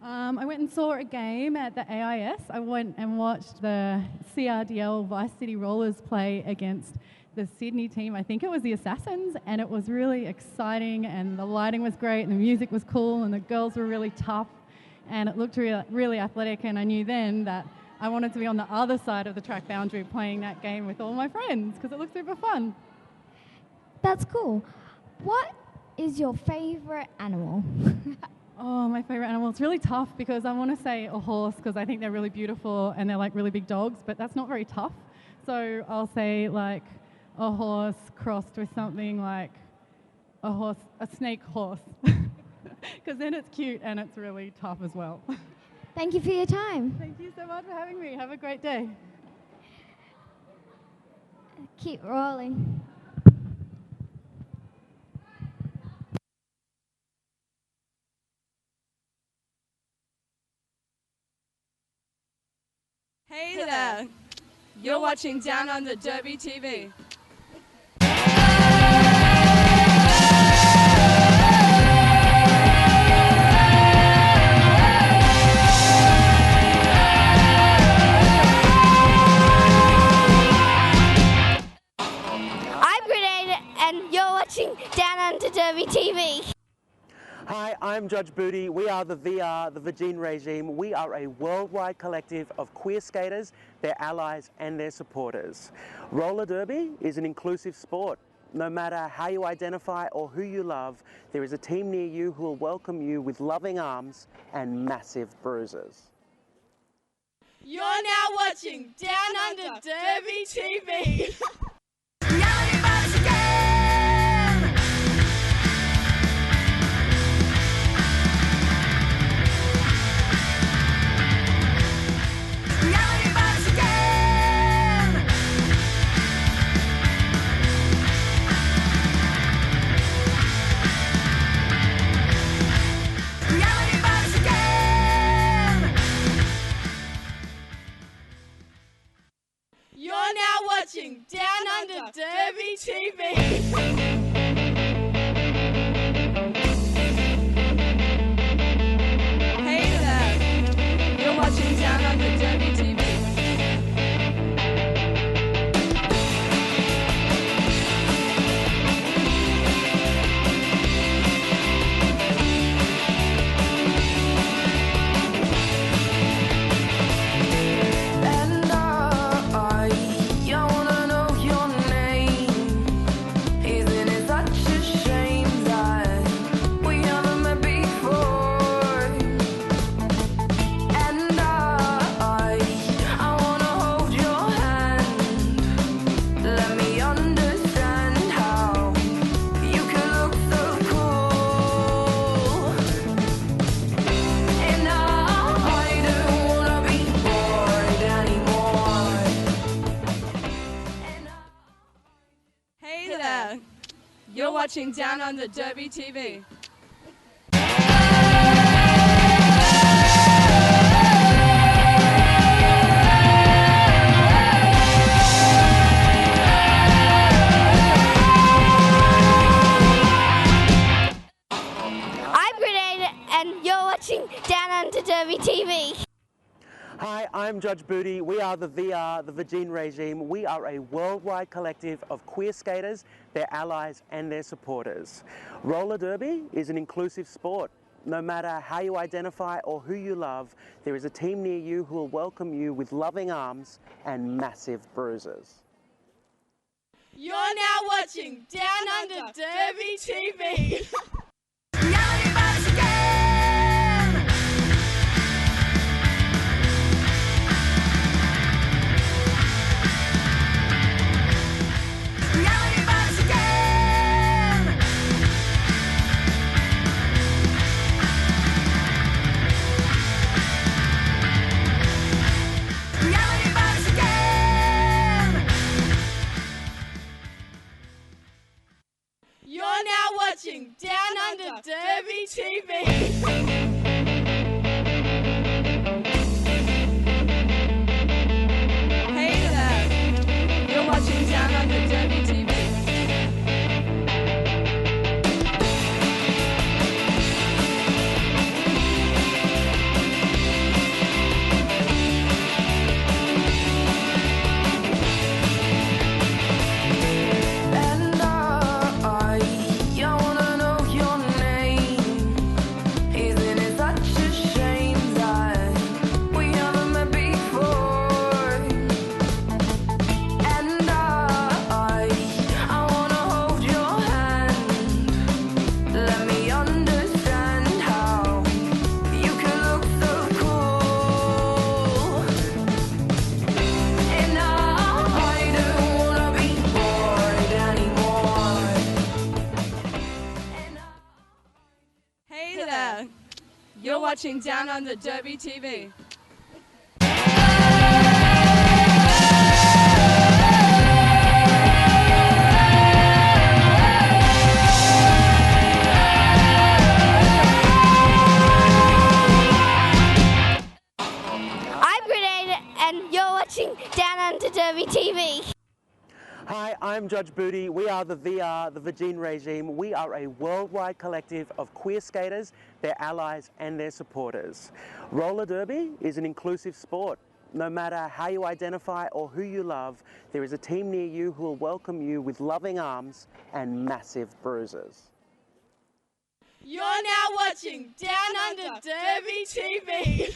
I went and saw a game at the AIS. I went and watched the CRDL Vice City Rollers play against the Sydney team. I think it was the Assassins, and it was really exciting, and the lighting was great, and the music was cool, and the girls were really tough, and it looked really athletic, and I knew then that I wanted to be on the other side of the track boundary playing that game with all my friends because it looked super fun. That's cool. What is your favourite animal? Oh, my favourite animal. It's really tough because I want to say a horse because I think they're really beautiful and they're like really big dogs, but that's not very tough. So I'll say like a horse crossed with something like a snake horse, because then it's cute and it's really tough as well. Thank you for your time. Thank you so much for having me. Have a great day. Keep rolling. Hey there! You're watching Downunder Derby TV. I'm Grenade, and you're watching Downunder Derby TV. Hi, I'm Judge Booty. We are the VR, the Virgin Regime. We are a worldwide collective of queer skaters, their allies and their supporters. Roller derby is an inclusive sport. No matter how you identify or who you love, there is a team near you who will welcome you with loving arms and massive bruises. You're now watching Downunder Derby TV. You're now watching Downunder Derby TV. Hey there, you're watching Downunder Derby TV. Hey there, you're watching Downunder Derby TV. I'm Grenade, and you're watching Downunder Derby TV. Hi, I'm Judge Booty. We are the VR, the Virgin Regime. We are a worldwide collective of queer skaters, their allies and their supporters. Roller derby is an inclusive sport. No matter how you identify or who you love, there is a team near you who will welcome you with loving arms and massive bruises. You're now watching Down Under Derby TV. You're now watching Down Under Derby TV. Hey there, you're watching Down Under Derby TV. Hey there, you're watching Down Under Derby TV. I'm Grenade, and you're watching Down Under Derby TV. Hi, I'm Judge Booty. We are the VR, the Virgin Regime. We are a worldwide collective of queer skaters, their allies and their supporters. Roller derby is an inclusive sport. No matter how you identify or who you love, there is a team near you who will welcome you with loving arms and massive bruises. You're now watching Down Under Derby TV.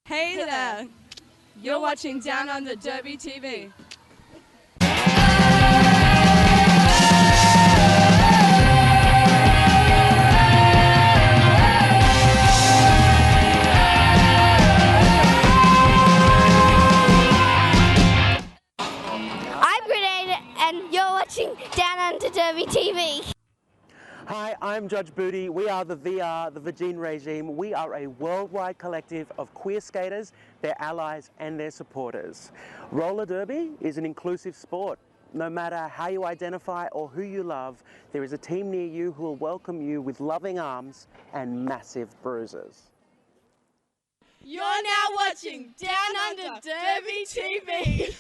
Hey there, you're watching Down Under Derby TV. I'm Grenade, and you're watching Down Under Derby TV. Hi, I'm Judge Booty. We are the VR, the Virgin Regime. We are a worldwide collective of queer skaters, their allies and their supporters. Roller derby is an inclusive sport. No matter how you identify or who you love, there is a team near you who will welcome you with loving arms and massive bruises. You're now watching Down Under Derby TV.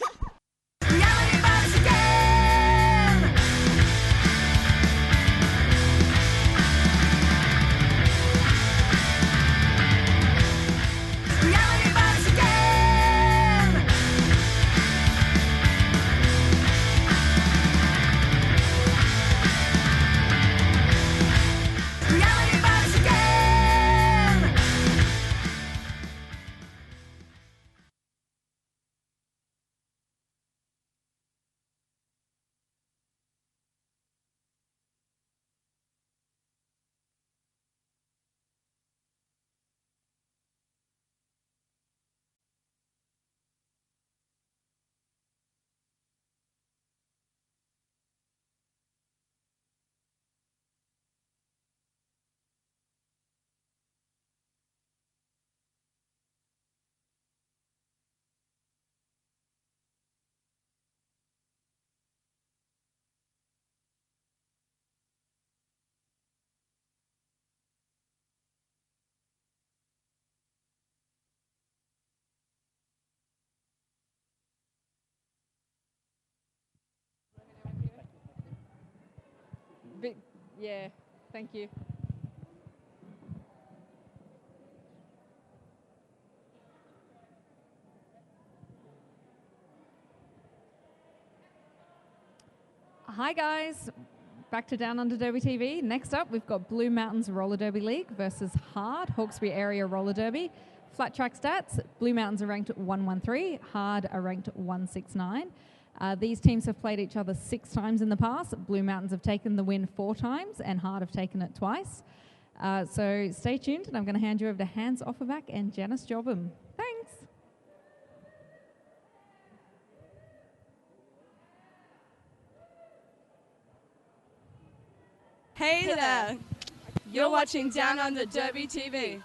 Yeah, thank you. Hi guys, back to Down Under Derby TV. Next up, we've got Blue Mountains Roller Derby League versus HARD, Hawkesbury Area Roller Derby. Flat track stats, Blue Mountains are ranked 113, HARD are ranked 169. These teams have played each other 6 times in the past. Blue Mountains have taken the win 4 times and HARD have taken it twice. So stay tuned, and I'm going to hand you over to Hans Offerback and Janice Jobham. Thanks. Hey there! You're watching Down Under Derby TV.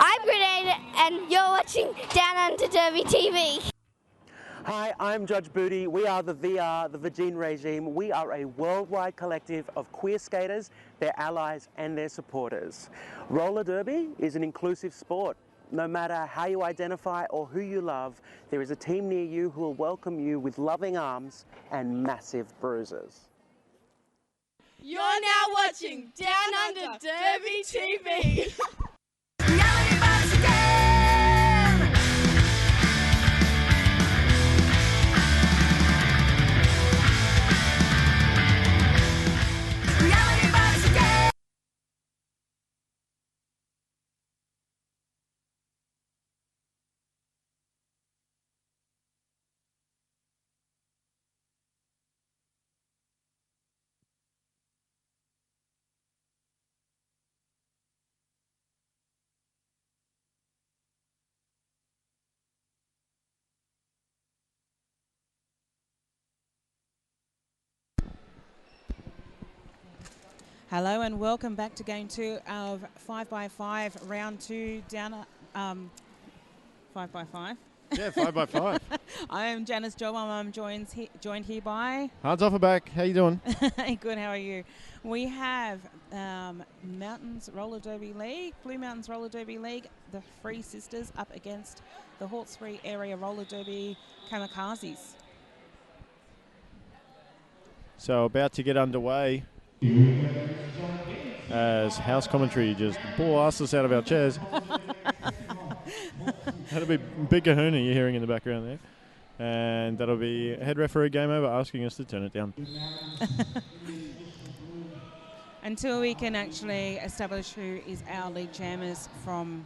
I'm Grenade, and you're watching Down Under Derby TV. Hi, I'm Judge Booty. We are the VR, the Virgin Regime. We are a worldwide collective of queer skaters, their allies and their supporters. Roller derby is an inclusive sport. No matter how you identify or who you love, there is a team near you who will welcome you with loving arms and massive bruises. You're now watching Down Under Derby TV. Hello and welcome back to Game 2 of 5x5, Round 2, down 5x5. Yeah, 5x5. I am Janice Jobham. I'm joined here by... Hans Offerback, how you doing? Good, how are you? We have Mountains Roller Derby League, Blue Mountains Roller Derby League, the Free Sisters up against the Hawkesbury Area Roller Derby Kamikazes. So about to get underway as house commentary just blasts us out of our chairs. That'll be big kahuna you're hearing in the background there. And that'll be head referee Game Over asking us to turn it down. Until we can actually establish who is our league jammers from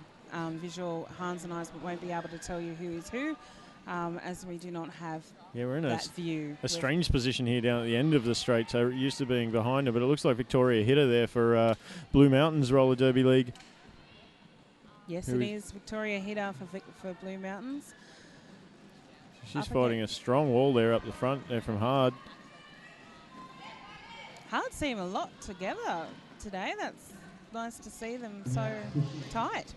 visual, Hans and I won't be able to tell you who is who, as we do not have we're in that view. A strange position here down at the end of the straight, so we're used to being behind her, but it looks like Victoria hit her there for Blue Mountains Roller Derby League. Yes, it is Victoria Hitter for Blue Mountains. She's fighting a strong wall there up the front there from HARD. HARD seem a lot together today. That's nice to see them so tight.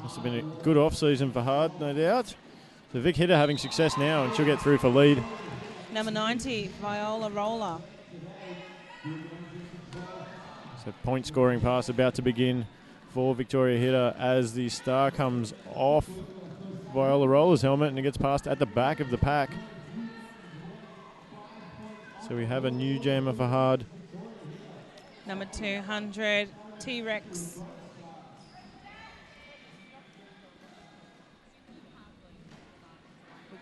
Must have been a good off-season for HARD, no doubt. So Vic Hitter having success now, and she'll get through for lead. Number 90, Viola Roller. So point scoring pass about to begin for Victoria Hitter as the star comes off Viola Roller's helmet and it gets passed at the back of the pack. So we have a new jammer for HARD. Number 200, T-Rex.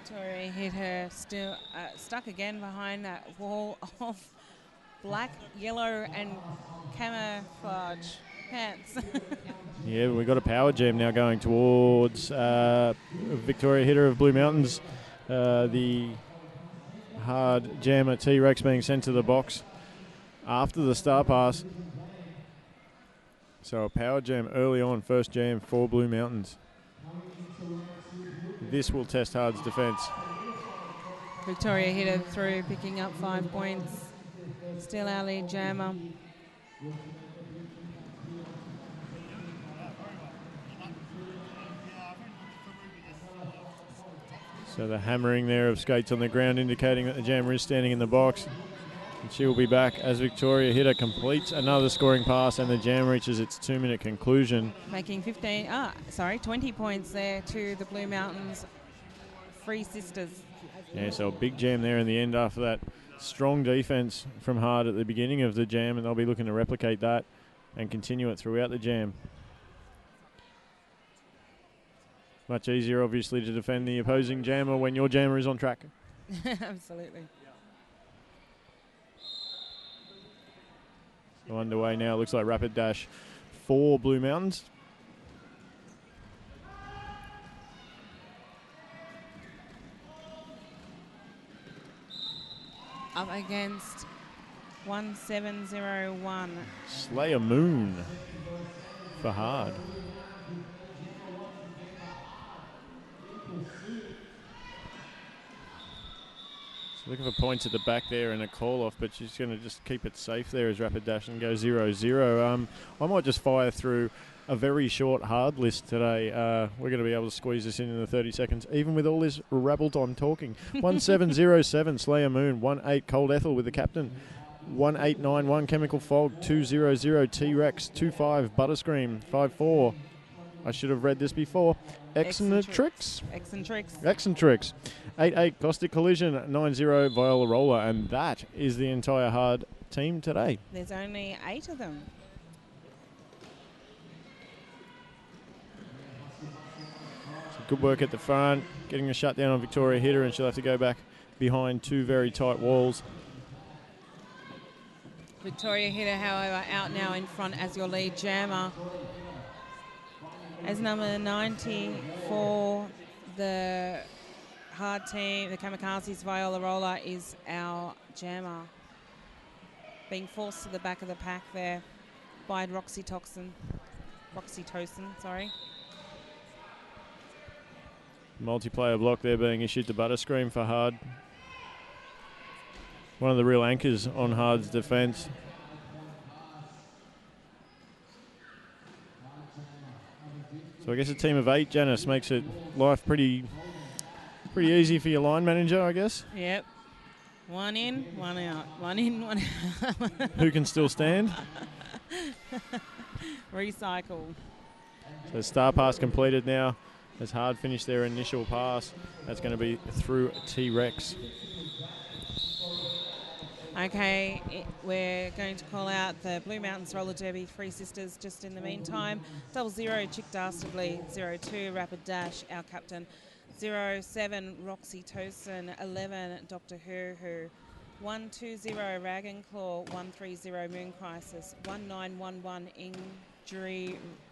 Victoria hit her, still stuck again behind that wall of black, yellow and camouflage pants. Yeah, we've got a power jam now going towards Victoria Hitter of Blue Mountains. The HARD jammer T-Rex being sent to the box after the star pass. So a power jam early on, first jam for Blue Mountains. This will test HARD's defence. Victoria hit her through, picking up 5 points. Still our lead jammer. So the hammering there of skates on the ground indicating that the jammer is standing in the box. And she will be back as Victoria Hitter completes another scoring pass and the jam reaches its 2-minute conclusion. Making 20 points there to the Blue Mountains Free Sisters. Yeah, so a big jam there in the end after that strong defense from Hard at the beginning of the jam, and they'll be looking to replicate that and continue it throughout the jam. Much easier, obviously, to defend the opposing jammer when your jammer is on track. Absolutely. So underway now, looks like Rapid Dash for Blue Mountains. Up against 1701. Slayer Moon for Hard. So looking for points at the back there and a call off, but she's going to just keep it safe there as Rapid Dash and go 0-0. I might just fire through a very short hard list today. We're going to be able to squeeze this in the 30 seconds, even with all this rabbled on talking. 1707 Slayer Moon, 18 Cold Ethel with the captain, 1891 Chemical Fog, 200 T-Rex, 25 Butterscream, 54. I should have read this before. Eccentrix. 88 Caustic Collision, 90 Viola Roller, and that is the entire Hard team today. There's only 8 of them. Good work at the front, getting a shutdown on Victoria Hitter, and she'll have to go back behind 2 very tight walls. Victoria Hitter, however, out now in front as your lead jammer. As number 90 for the Hard team, the Kamikazes, Viola Roller is our jammer. Being forced to the back of the pack there by Roxytocin, sorry. Multiplayer block there being issued to Butterscream for Hard. One of the real anchors on Hard's defence. So I guess a team of 8, Janice, makes it life pretty easy for your line manager, I guess. Yep. 1 in, 1 out. 1 in, 1 out. Who can still stand? Recycle. So star pass completed now. As Hard finished their initial pass, that's going to be through T-Rex. Okay, we're going to call out the Blue Mountains Roller Derby Free Sisters just in the meantime. 00 Chick Dastardly, 02 Rapid Dash, our captain. 07 Roxy Tosin, 11 Dr. Who, 120 Rag and Claw, 130 Moon Crisis, 1911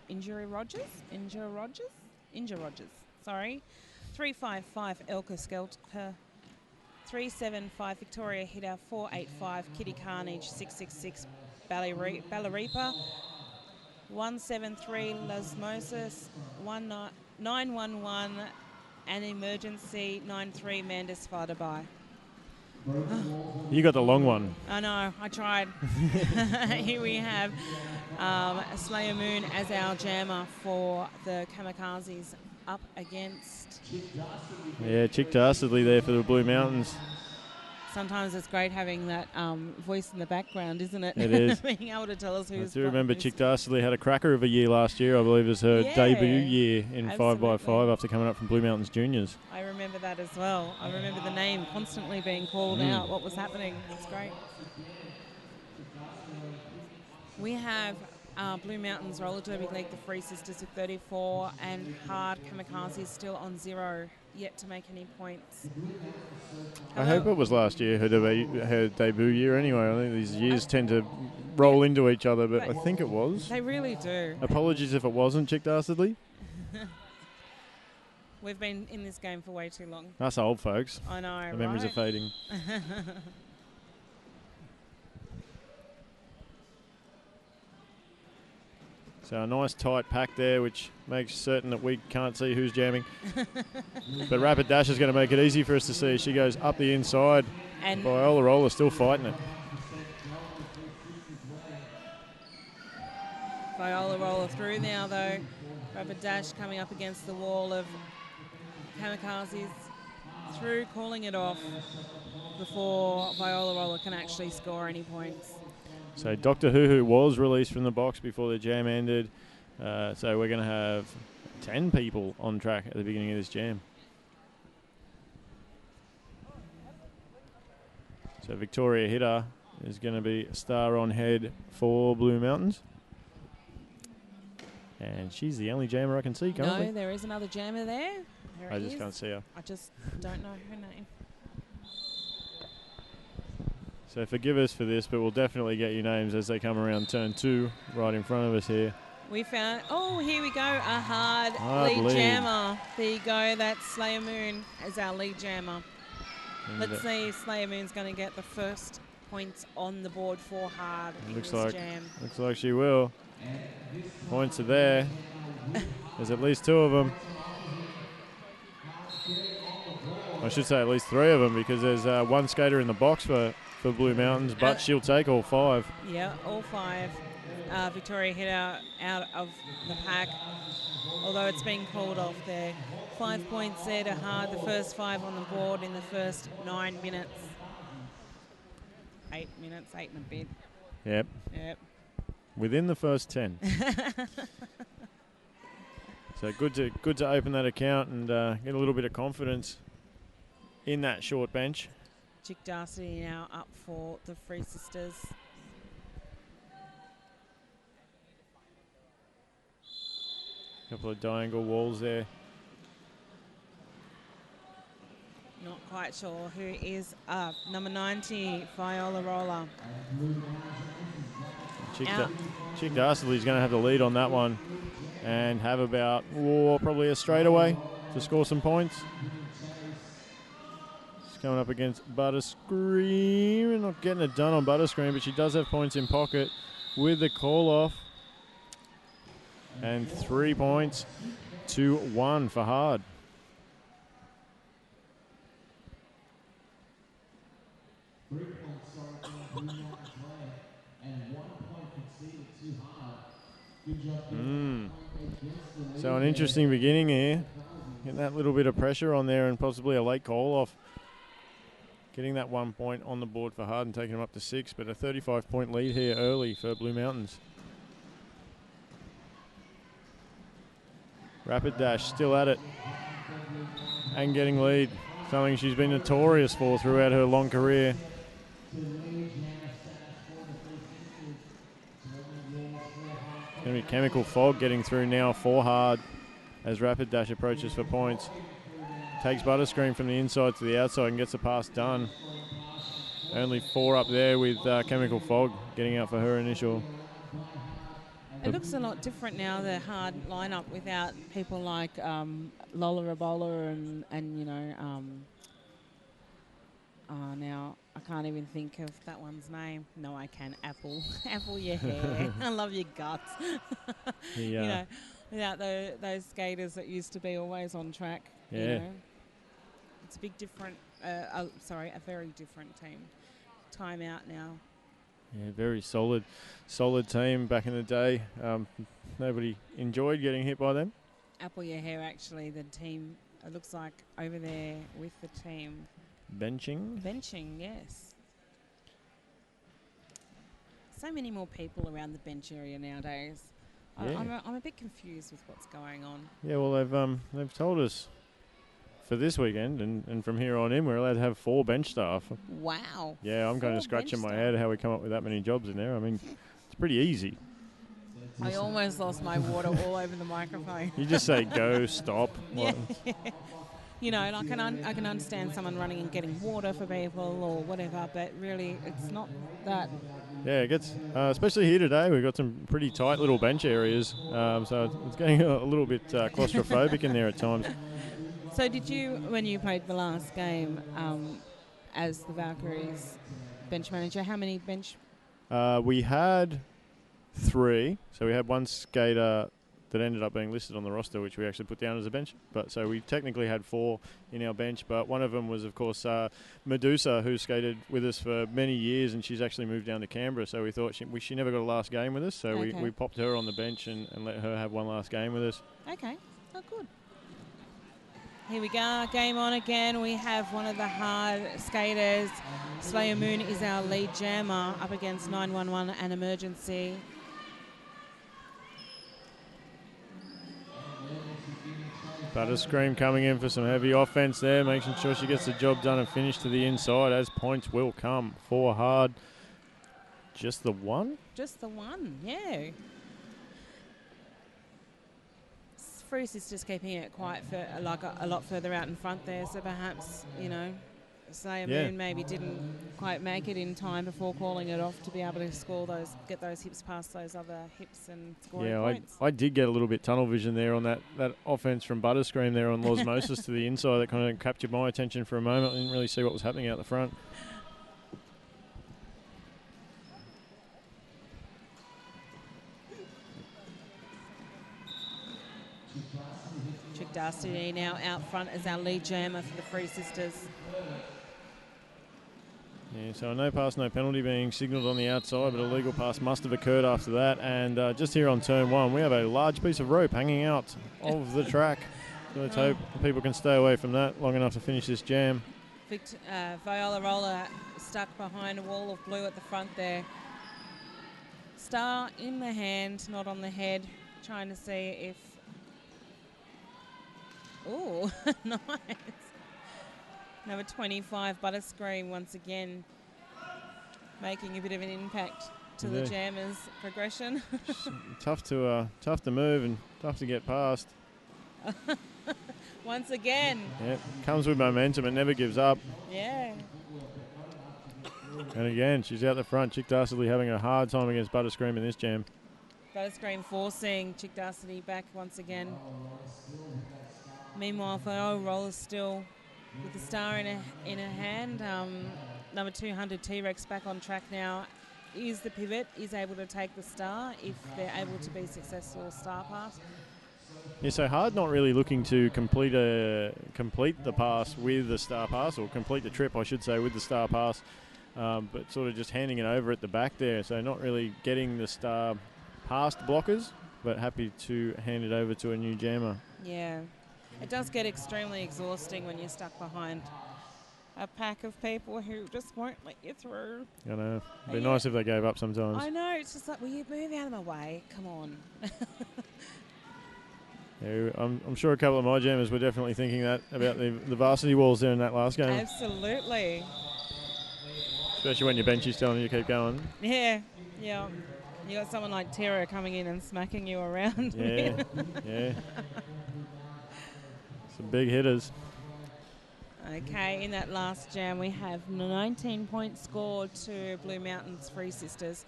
Injure Rogers, sorry. 355 Elka Skelter, 375 Victoria Hitter, 485 Kitty Carnage, 666 Ballaripa, 173 Lasmosis, 911 An Emergency, 93 Mandus Fighterby. You got the long one. I know, I tried. Here we have Slayer Moon as our jammer for the Kamikazes up against... Yeah, Chick Dastardly there for the Blue Mountains. Sometimes it's great having that voice in the background, isn't it? It is. Being able to tell us who's... I do remember Chick Dastardly had a cracker of a year last year. I believe it was her debut year in 5x5 after coming up from Blue Mountains Juniors. I remember that as well. I remember the name constantly being called out, what was happening. It's great. We have Blue Mountains Roller Derby League, the Free Sisters with 34, and Hard Kamikaze is still on 0, yet to make any points. I hope it was last year, her debut year anyway. I think these years tend to roll into each other, but I think it was. They really do. Apologies if it wasn't, Chick Dastardly. We've been in this game for way too long. Us old folks. I know, the memories are fading. So a nice tight pack there, which makes certain that we can't see who's jamming. But Rapid Dash is going to make it easy for us to see. She goes up the inside. And Viola Roller still fighting it. Viola Roller through now, though. Rapid Dash coming up against the wall of Kamikazes. Through, calling it off. before Viola Roller can actually score any points. So Dr. Hoo was released from the box before the jam ended. So we're going to have 10 people on track at the beginning of this jam. So Victoria Hitter is going to be a star on head for Blue Mountains. And she's the only jammer I can see currently. No, there is another jammer there. I just can't see her. I just don't know her name. So forgive us for this, but we'll definitely get you names as they come around turn 2 right in front of us here. We found, oh, here we go, a hard lead jammer. There you go, that's Slayer Moon as our lead jammer. And let's see if Slayer Moon's going to get the first points on the board for hard in this jam. Looks like she will. Points are there. There's at least 2 of them. I should say at least 3 of them because there's one skater in the box for Blue Mountains, but she'll take all 5. Yeah, all 5. Victoria Hitter out of the pack, although it's been called off there. 5 points there to hard, the first 5 on the board in the first 9 minutes. 8 minutes, 8 and a bit. Yep. Within the first 10. So good to open that account and get a little bit of confidence in that short bench. Chick Darcy now up for the Free Sisters. Couple of diagonal walls there. Not quite sure who is up. Number 90, Viola Roller. Chick Darcy's going to have the lead on that one and have about probably a straightaway to score some points. She's coming up against Butterscream. Not getting it done on Butterscream, but she does have points in pocket with the call off. And 3 points to 1 for hard. So an interesting beginning here. Getting that little bit of pressure on there and possibly a late call off. Getting that 1 point on the board for hard and taking them up to 6, but a 35-point lead here early for Blue Mountains. Rapid dash, still at it. And getting lead. Something she's been notorious for throughout her long career. It's going to be Chemical Fog getting through now for hard as Rapid Dash approaches for points. Takes Butterscream from the inside to the outside and gets the pass done. Only 4 up there with Chemical Fog getting out for her initial. It looks a lot different now, the hard lineup, without people like Lola Rabola and you know, now I can't even think of that one's name. No, I can. Apple. Apple, your hair. I love your guts. You know, without those skaters that used to be always on track. Yeah. You know, it's a big different, a very different team. Time out now. Yeah, very solid team back in the day. Nobody enjoyed getting hit by them. Apple Your Hair, actually, the team, it looks like over there with the team. Benching? Benching, yes. So many more people around the bench area nowadays. Yeah. I'm a bit confused with what's going on. Yeah, well, they've told us for this weekend and from here on in, we're allowed to have 4 bench staff. Wow. Yeah, I'm kind of scratching my head how we come up with that many jobs in there. I mean, it's pretty easy. I almost lost my water all over the microphone. You just say go, stop. Yeah. You know, and I can understand someone running and getting water for people or whatever, but really it's not that. Yeah, it gets, especially here today, we've got some pretty tight little bench areas, so it's getting a little bit claustrophobic in there at times. So did you, when you played the last game as the Valkyries bench manager, how many bench? We had 3. So we had one skater that ended up being listed on the roster, which we actually put down as a bench. But so we technically had 4 in our bench, but one of them was, of course, Medusa, who skated with us for many years, and she's actually moved down to Canberra. So we thought she never got a last game with us, so we popped her on the bench and let her have one last game with us. Okay, oh good. Here we go, game on again. We have one of the hard skaters. Slayer Moon is our lead jammer up against 911 and Emergency. Butterscream coming in for some heavy offense there, making sure she gets the job done and finished to the inside, as points will come for Hard. Just the one? Just the one, yeah. Free Sisters keeping it quite a lot further out in front there, so perhaps, you know, Slayer Moon maybe didn't quite make it in time before calling it off to be able to score those, get those hips past those other hips and scoring points. I did get a little bit tunnel vision there on that offense from Butterscream there on Losmosis to the inside. That kind of captured my attention for a moment. I didn't really see what was happening out the front. Dastiny now out front as our lead jammer for the Free Sisters. Yeah, so a no pass, no penalty being signalled on the outside, but a legal pass must have occurred after that. And just here on turn one, we have a large piece of rope hanging out of the track. So let's hope people can stay away from that long enough to finish this jam. Viola Roller stuck behind a wall of blue at the front there. Star in the hand, not on the head, trying to see if... Oh, nice. Number 25, Butterscream, once again making a bit of an impact to the jammers' progression. Tough to move and tough to get past. Once again. Yeah, comes with momentum and never gives up. Yeah. And again, she's out the front. Chick Dastardly having a hard time against Butterscream in this jam. Butterscream forcing Chick Dastardly back once again. Meanwhile, Viola Roller's still with the star in her hand. Number 200 T-Rex back on track now. Is the pivot, is able to take the star if they're able to be successful star pass. Yeah, so Hard not really looking to complete the pass with the star pass, or complete the trip, I should say, with the star pass, but sort of just handing it over at the back there. So not really getting the star past blockers, but happy to hand it over to a new jammer. Yeah. It does get extremely exhausting when you're stuck behind a pack of people who just won't let you through. I know. It'd be nice if they gave up sometimes. I know. It's just like, will you move out of my way? Come on. Yeah, I'm sure a couple of my jammers were definitely thinking that about the varsity walls there in that last game. Absolutely. Especially when your bench is telling you to keep going. Yeah, yeah. You got someone like Tara coming in and smacking you around. Yeah, yeah. Some big hitters. Okay, in that last jam, we have 19 points scored to Blue Mountains Free Sisters,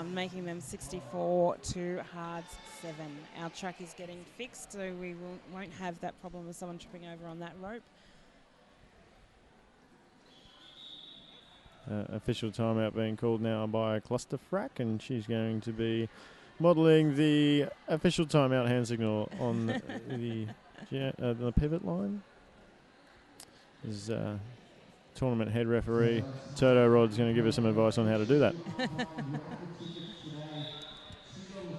making them 64 to Hard's 7. Our track is getting fixed, so we won't have that problem of someone tripping over on that rope. Official timeout being called now by Cluster Frack, and she's going to be modelling the official timeout hand signal on the pivot line. Is tournament head referee Toto Rod's going to give us some advice on how to do that.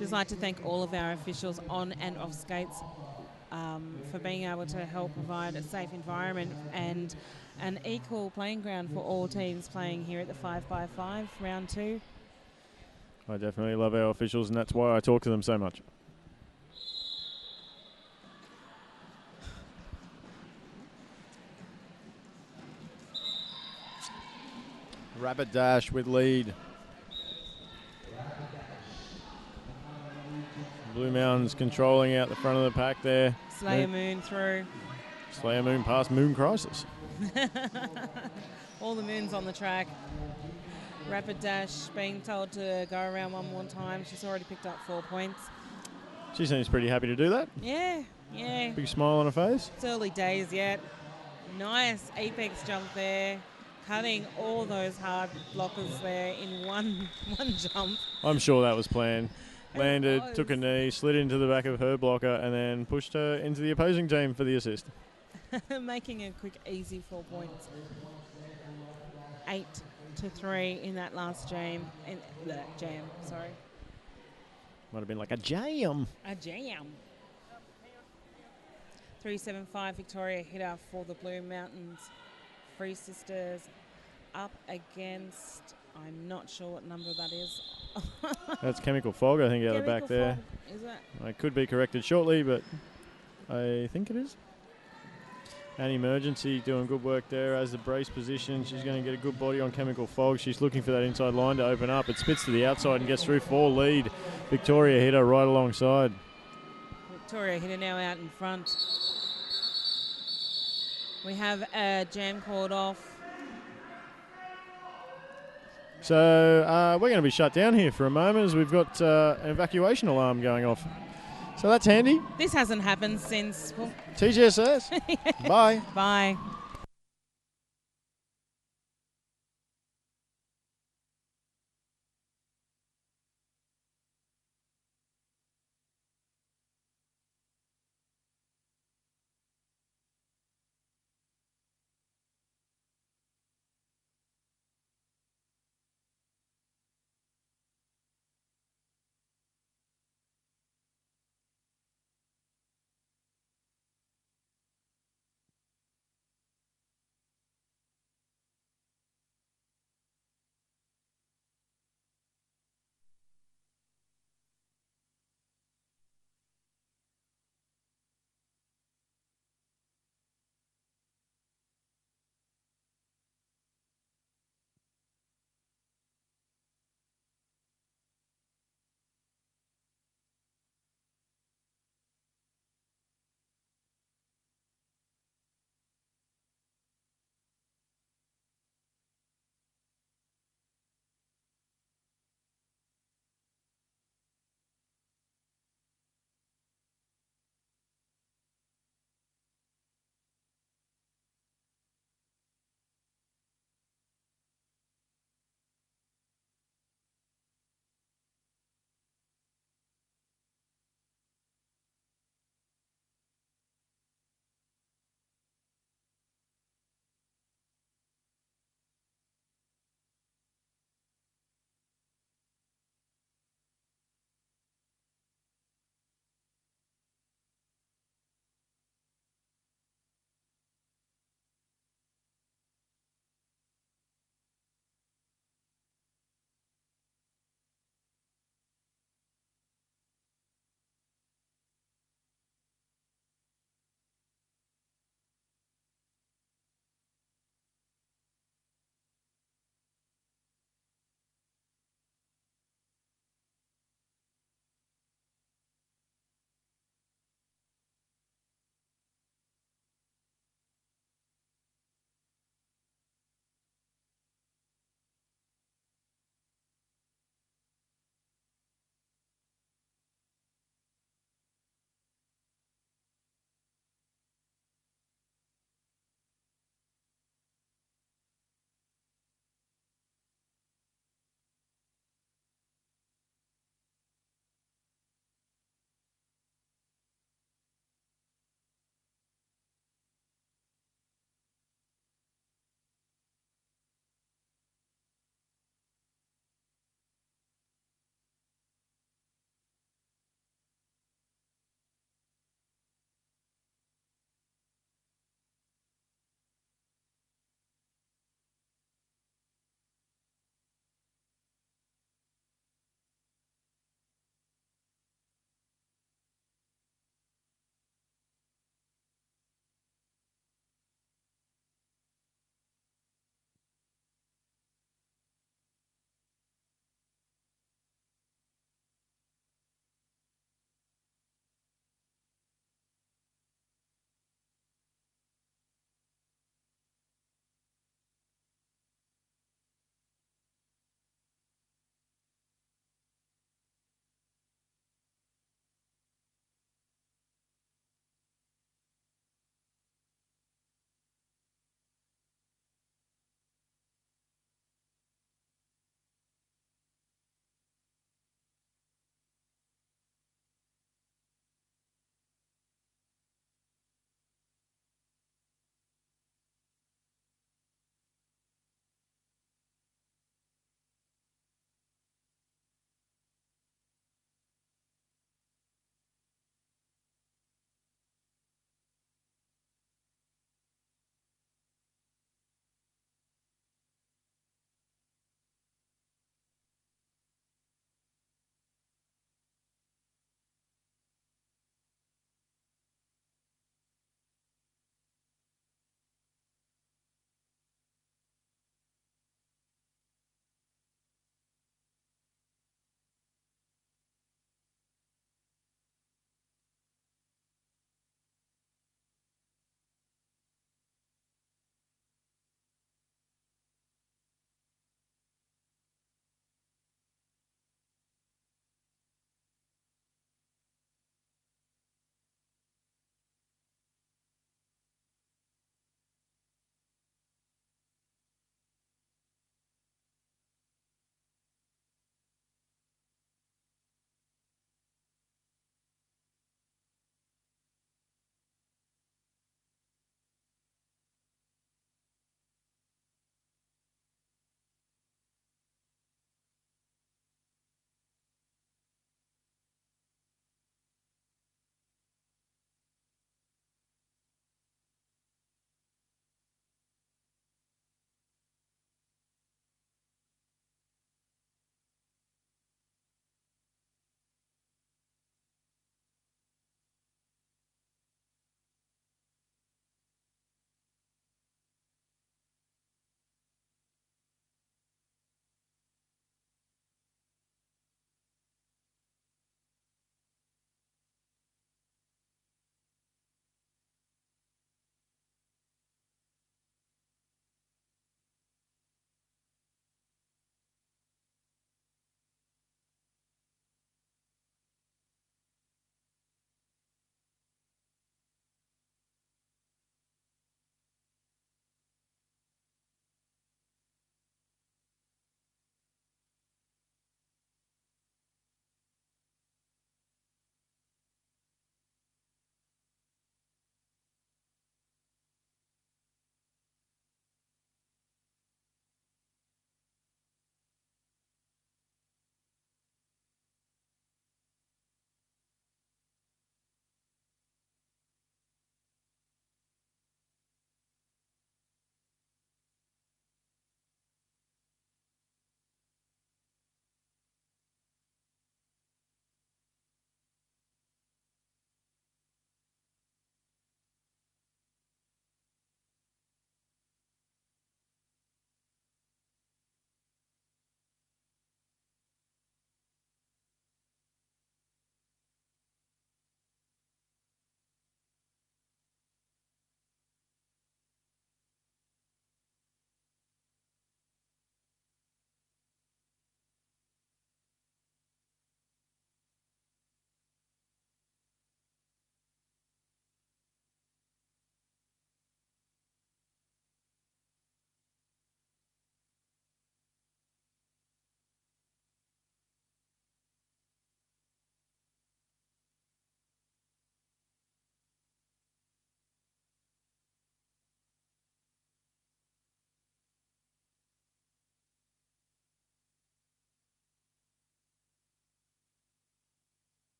Just like to thank all of our officials on and off skates for being able to help provide a safe environment and an equal playing ground for all teams playing here at the 5x5 round 2. I definitely love our officials, and that's why I talk to them so much. Rapid dash with lead. Blue Mountains controlling out the front of the pack there. Slayer Moon through. Slayer Moon past Moon Crisis. All the moons on the track. Rapid dash being told to go around one more time. She's already picked up 4 points. She seems pretty happy to do that. Yeah, yeah. Big smile on her face. It's early days yet. Nice apex jump there. Cutting all those hard blockers there in one jump. I'm sure that was planned. Landed, took a knee, slid into the back of her blocker, and then pushed her into the opposing team for the assist. Making a quick, easy 4 points. 8-3 in that last jam. Sorry. Might have been like a jam. A jam. 375 Victoria hitter for the Blue Mountains Free Sisters up against, I'm not sure what number that is. That's Chemical Fog, I think, out the back there. Fog, is it? I could be corrected shortly, but I think it is. And Emergency doing good work there as the brace position. She's going to get a good body on Chemical Fog. She's looking for that inside line to open up. It spits to the outside and gets through for lead. Victoria hitter right alongside. Victoria hitter now out in front. We have a jam called off. So we're going to be shut down here for a moment as we've got an evacuation alarm going off. So that's handy. This hasn't happened since... Well, TGSS. Bye. Bye.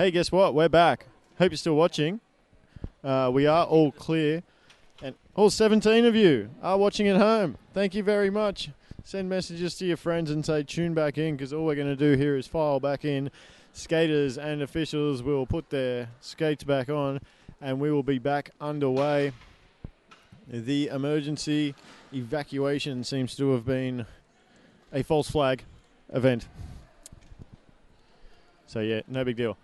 Hey, guess what? We're back. Hope you're still watching. We are all clear. And all 17 of you are watching at home. Thank you very much. Send messages to your friends and say tune back in, because all we're going to do here is file back in. Skaters and officials will put their skates back on, and we will be back underway. The emergency evacuation seems to have been a false flag event. So yeah, no big deal.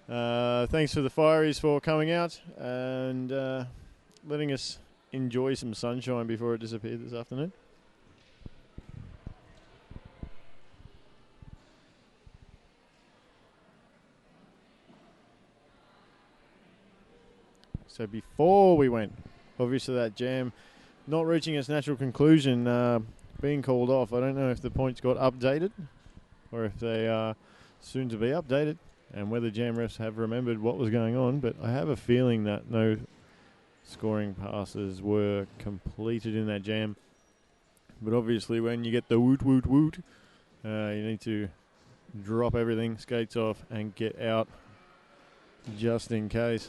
Thanks for the Fireys for coming out and letting us enjoy some sunshine before it disappeared this afternoon. So before we went, obviously that jam not reaching its natural conclusion, being called off. I don't know if the points got updated or if they are soon to be updated, and whether jam refs have remembered what was going on, but I have a feeling that no scoring passes were completed in that jam. But obviously when you get the woot woot woot, you need to drop everything, skates off, and get out just in case.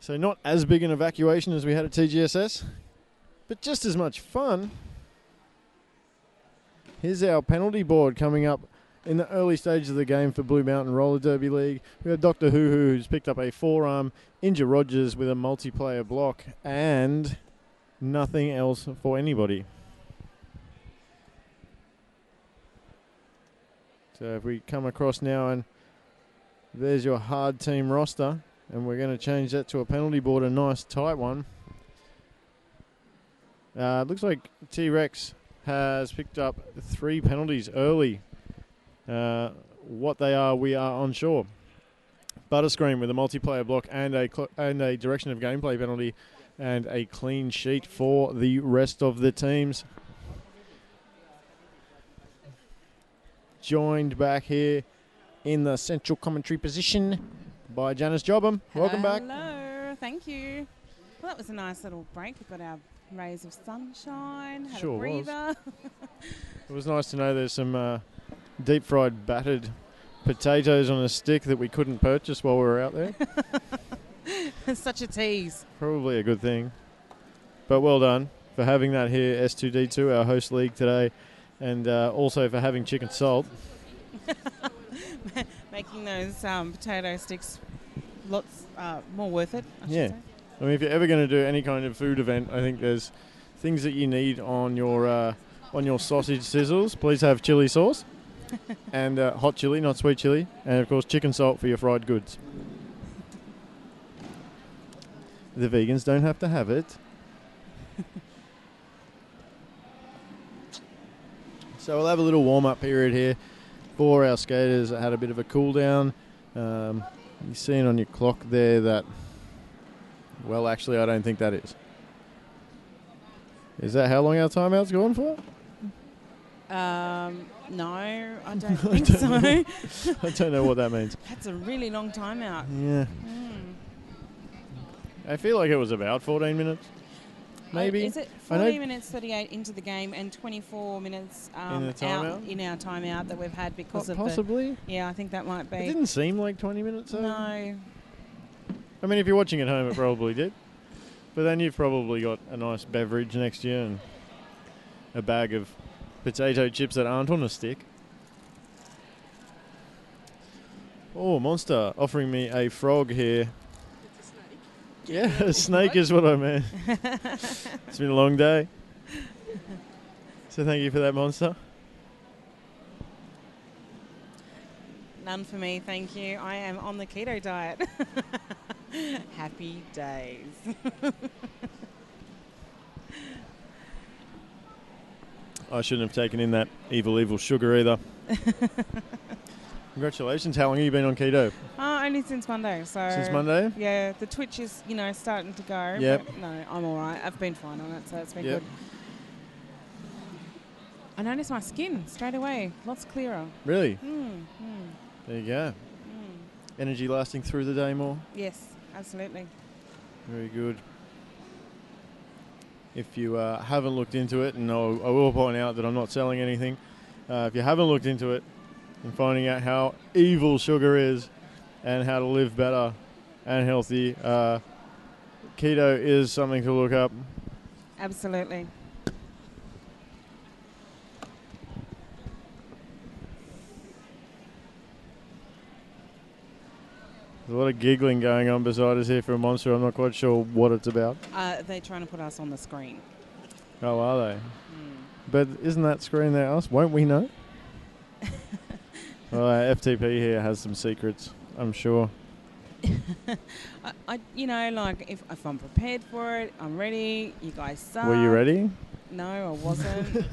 So not as big an evacuation as we had at TGSS, but just as much fun. Here's our penalty board coming up in the early stages of the game for Blue Mountain Roller Derby League. We have Dr. Hoo Hoo, who's picked up a forearm, Inja Rogers with a multiplayer block, and nothing else for anybody. So if we come across now, and there's your hard team roster, and we're going to change that to a penalty board, a nice tight one. Looks like T-Rex has picked up 3 penalties early. What they are, we are unsure. Butterscreen with a multiplayer block and a direction of gameplay penalty, and a clean sheet for the rest of the teams. Joined back here in the central commentary position by Janice Jobham. Welcome back. Hello, thank you. Well, that was a nice little break. We got our rays of sunshine, had Sure a breather. It was nice to know there's some deep fried battered potatoes on a stick that we couldn't purchase while we were out there. It's such a tease. Probably a good thing. But well done for having that here, S2D2, our host league today, and also for having chicken salt. Making those potato sticks lots more worth it, I should say. I mean, if you're ever going to do any kind of food event, I think there's things that you need on your sausage sizzles. Please have chili sauce and hot chili, not sweet chili, and of course chicken salt for your fried goods. The vegans don't have to have it. So we'll have a little warm-up period here for our skaters that had a bit of a cool down. You're seeing on your clock there that, well, actually, I don't think that is. Is that how long our timeout's gone for? No, I don't think so. I don't know what that means. That's a really long timeout. Yeah. I feel like it was about 14 minutes. Maybe. Is it 14 minutes 38 into the game and 24 minutes out in our timeout that we've had because of possibly? Yeah, I think that might be. It didn't seem like 20 minutes, though. No. I mean, if you're watching at home, it probably did. But then you've probably got a nice beverage next to you and a bag of potato chips that aren't on a stick. Oh, Monster offering me a frog here. Yeah, a snake is what I meant. It's been a long day. So thank you for that, Monster. None for me, thank you. I am on the keto diet. Happy days. I shouldn't have taken in that evil sugar either. Congratulations. How long have you been on keto? Only since Monday. So since Monday? Yeah, the twitch is, starting to go. Yep. But no, I'm all right. I've been fine on it, so it's been good. I noticed my skin straight away. Lots clearer. Really? There you go. Energy lasting through the day more? Yes, absolutely. Very good. If you haven't looked into it, and I will point out that I'm not selling anything, if you haven't looked into it, and finding out how evil sugar is and how to live better and healthy. Keto is something to look up. Absolutely. There's a lot of giggling going on beside us here for a monster. I'm not quite sure what it's about. They're trying to put us on the screen. Oh, are they? But isn't that screen there us? Won't we know? Well, FTP here has some secrets, I'm sure. You know, like if I'm prepared for it, I'm ready. You guys suck. Were you ready? No, I wasn't.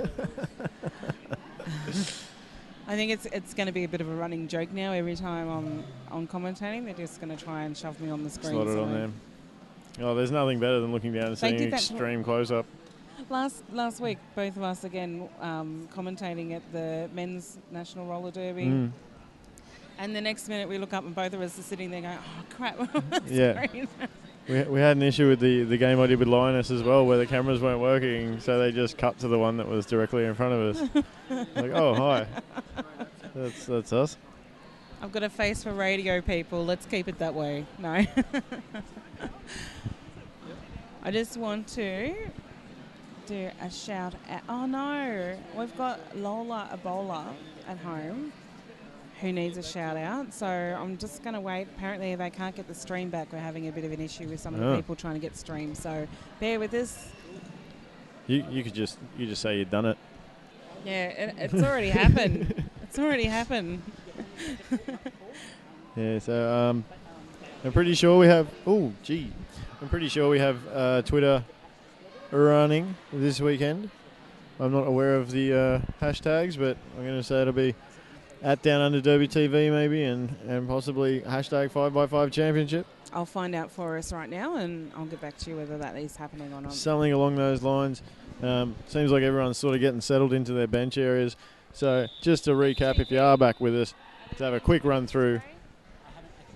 I think it's going to be a bit of a running joke now. Every time I'm commentating, they're just going to try and shove me on the screen. Slot it on there. Oh, there's nothing better than looking down and seeing extreme close-up. Last week, both of us again commentating at the men's national roller derby. And the next minute we look up and both of us are sitting there going, oh crap. Yeah. We had an issue with the game I did with Linus as well, where the cameras weren't working, so they just cut to the one that was directly in front of us. Like, oh, hi. That's us. I've got a face for radio people. Let's keep it that way. No. I just want to do a shout out. Oh no, we've got Lola Ebola at home who needs a shout out. So I'm just going to wait. Apparently they can't get the stream back. We're having a bit of an issue with some of the people trying to get streamed. So bear with us. You just say you've done it. Yeah, it's already happened. It's already happened. Yeah, so I'm pretty sure we have. Oh, gee, I'm pretty sure we have Twitter running this weekend. I'm not aware of the hashtags, but I'm going to say it'll be at Downunder Derby TV maybe, and possibly hashtag 5x5 Championship. I'll find out for us right now, and I'll get back to you whether that is happening or not. Something along those lines. Seems like everyone's sort of getting settled into their bench areas. So just to recap, if you are back with us, to have a quick run through.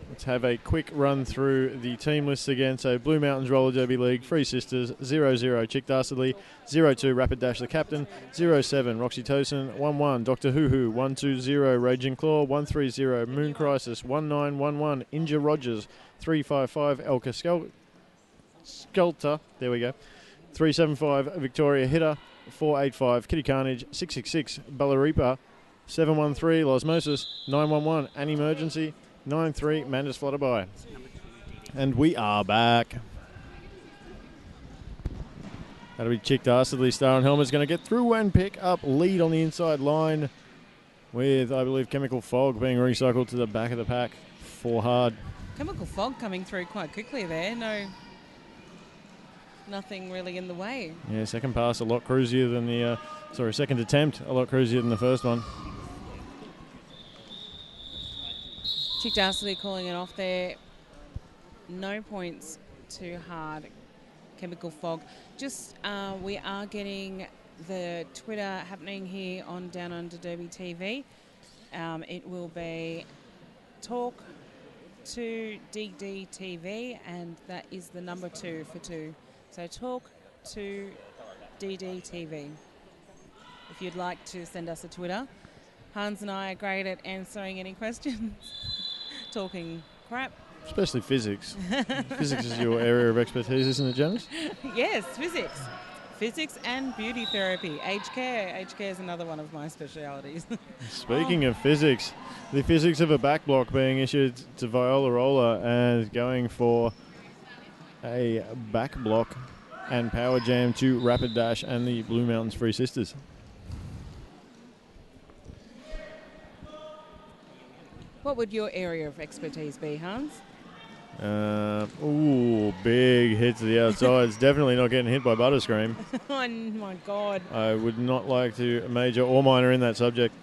Let's have a quick run through the team lists again. So Blue Mountains Roller Derby League, Three Sisters, 0-0 Chick Dastardly, 0-2 Rapid Dash the Captain, 0-7 Roxy Tosin, 1-1 Dr. Hoo Hoo, 1-2-0 Raging Claw, 1-3-0 Moon Crisis, 1-9-1-1 Inja Rogers, 3-5-5 Elka Skelter, there we go, 3-7-5 Victoria Hitter, 4-8-5 Kitty Carnage, 6-6-6 Ballaripa, 7-1-3 Losmosis, 9-1-1 An Emergency, 9-3 Mandus Flutterby. And we are back. That'll be Chick Dastardly. Star and Helmet's going to get through and pick up lead on the inside line with, I believe, Chemical Fog being recycled to the back of the pack for Hard. Chemical Fog coming through quite quickly there. Nothing really in the way. Yeah, second pass a lot cruisier than the, second attempt a lot cruisier than the first one. Chick Dastardly calling it off there. No points to Hard. Chemical Fog. Just, we are getting the Twitter happening here on Downunder Derby TV. It will be Talk to DD TV, and that is the number 2 for 2. So Talk to DD TV. If you'd like to send us a Twitter. Hans and I are great at answering any questions. Talking crap. Especially physics. Physics is your area of expertise, isn't it, Janice? Yes, physics. Physics and beauty therapy. Aged care. Aged care is another one of my specialities. Speaking of physics, the physics of a back block being issued to Viola Roller and going for a back block and power jam to Rapid Dash and the Blue Mountains Free Sisters. What would your area of expertise be, Hans? Big hit to the outside. It's definitely not getting hit by Butterscream. Oh, my God. I would not like to major or minor in that subject,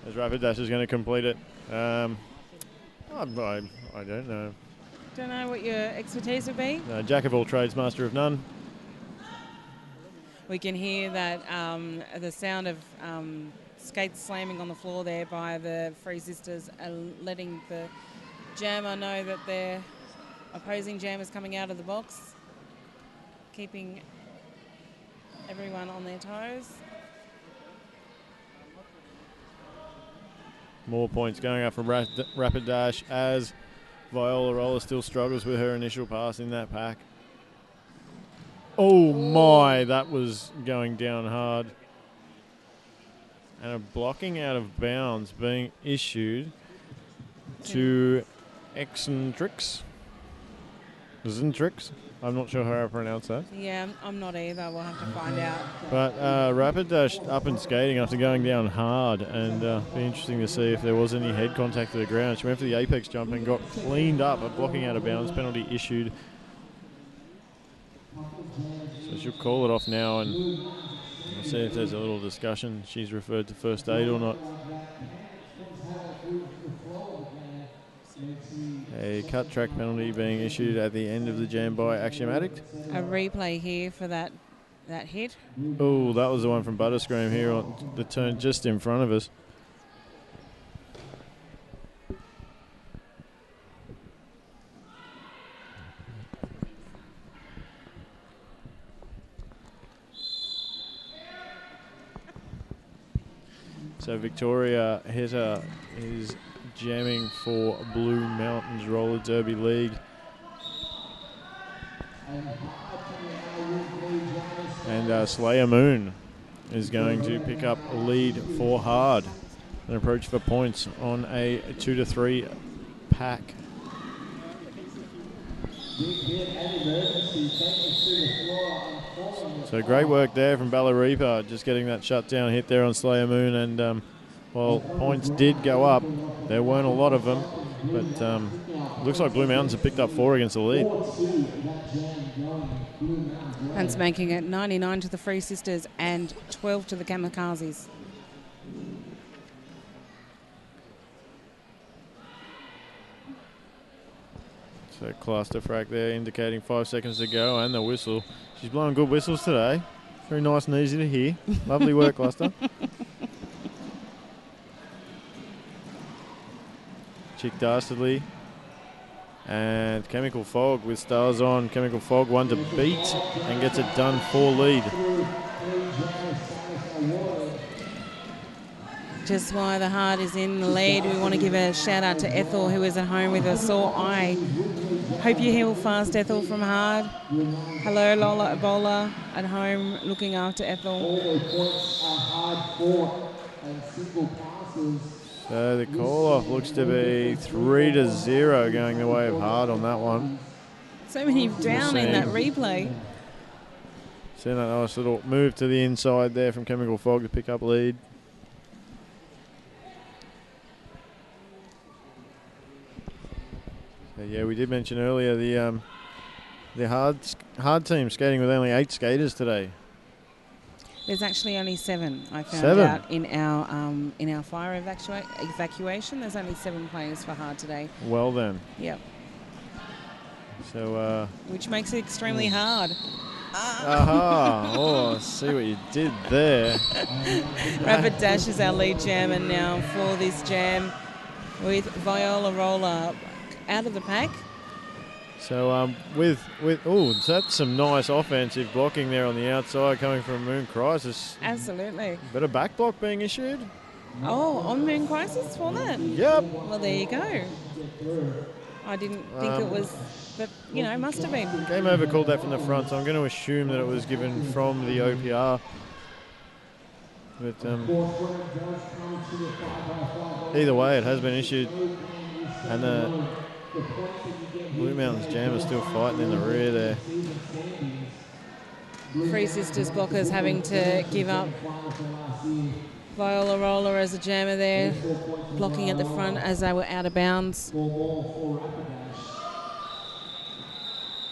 as Rapid Dash is going to complete it. I don't know. Don't know what your expertise would be? Jack of all trades, master of none. We can hear that the sound of skates slamming on the floor there by the Free Sisters, letting the jammer know that their opposing jammer's coming out of the box, keeping everyone on their toes. More points going up from Rapid Dash as Viola Roller still struggles with her initial pass in that pack. Oh my, that was going down hard. And a blocking out of bounds being issued to Eccentrix. Zentrix? I'm not sure how I pronounce that. Yeah, I'm not either. We'll have to find out. But Rapid Dash up and skating after going down hard, and be interesting to see if there was any head contact to the ground. She went for the apex jump and got cleaned up. A blocking out of bounds penalty issued. So she'll call it off now, and we'll see if there's a little discussion. She's referred to first aid or not. A cut track penalty being issued at the end of the jam by Axiomatic. A replay here for that hit. Oh, that was the one from Butterscream here on the turn just in front of us. So Victoria hitter is jamming for Blue Mountains Roller Derby League. And Slayer Moon is going to pick up a lead for Hard and approach for points on a 2-3 pack. So great work there from Ballaripa, just getting that shutdown hit there on Slayer Moon, and while points did go up, there weren't a lot of them, but looks like Blue Mountains have picked up 4 against the lead. That's making it 99 to the Free Sisters and 12 to the Kamikazes. So cluster frac there indicating 5 seconds to go, and the whistle. She's blowing good whistles today. Very nice and easy to hear. Lovely work, Cluster. Chick Dastardly and Chemical Fog with stars on. Chemical Fog one to beat and gets it done for lead. Just while the Hard is in the lead, we want to give a shout out to Ethel, who is at home with a sore eye. Hope you heal fast, Ethel from Hard. Hello, Lola Ebola at home looking after Ethel. So the call-off looks to be 3-0 going the way of Hard on that one. So many down in that replay. Seeing that nice little move to the inside there from Chemical Fog to pick up lead. So yeah, we did mention earlier the hard team skating with only 8 skaters today. There's actually only 7. I found out in our fire evacuation. There's only 7 players for Hard today. Well then. Yep. So. Which makes it extremely hard. Aha! Oh, I see what you did there. Rapid Dash is our lead jammer now for this jam, with Viola Roller out of the pack. So that's some nice offensive blocking there on the outside coming from Moon Crisis. Absolutely. Bit of back block being issued. Oh, on Moon Crisis for that? Yep. Well, there you go. I didn't think it was, but, must have been. Game over called that from the front, so I'm going to assume that it was given from the OPR. But either way, it has been issued. And the Blue Mountains Jam is still fighting in the rear there. Free Sisters blockers having to give up. Viola Roller as a jammer there, blocking at the front as they were out of bounds.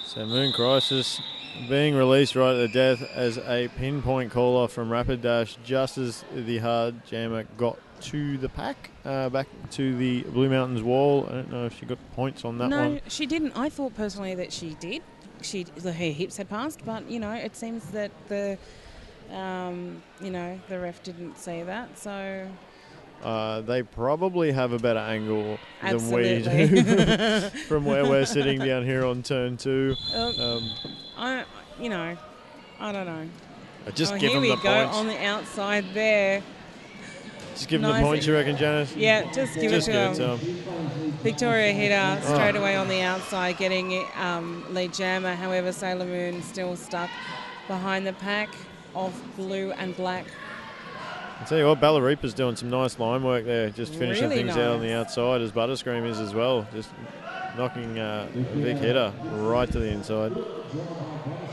So Moon Crisis being released right at the death as a pinpoint call-off from Rapid Dash just as the Hard jammer got to the pack, back to the Blue Mountains wall. I don't know if she got points on that one. No, she didn't. I thought personally that she did. Her hips had passed, but, it seems that the ref didn't say that, so... They probably have a better angle Absolutely. than we do from where we're sitting down here on turn 2. I don't know. Just give here them we the go points. on the outside there. Just give them the points, you reckon, Janice? Yeah, just give it to them. Victoria Hitter straight away on the outside, getting lead jammer. However, Sailor Moon still stuck behind the pack of blue and black. I'll tell you what, Ballareepa's doing some nice line work there, just finishing Really things nice. out on the outside, as Butterscream is as well, just knocking Vic Hitter right to the inside.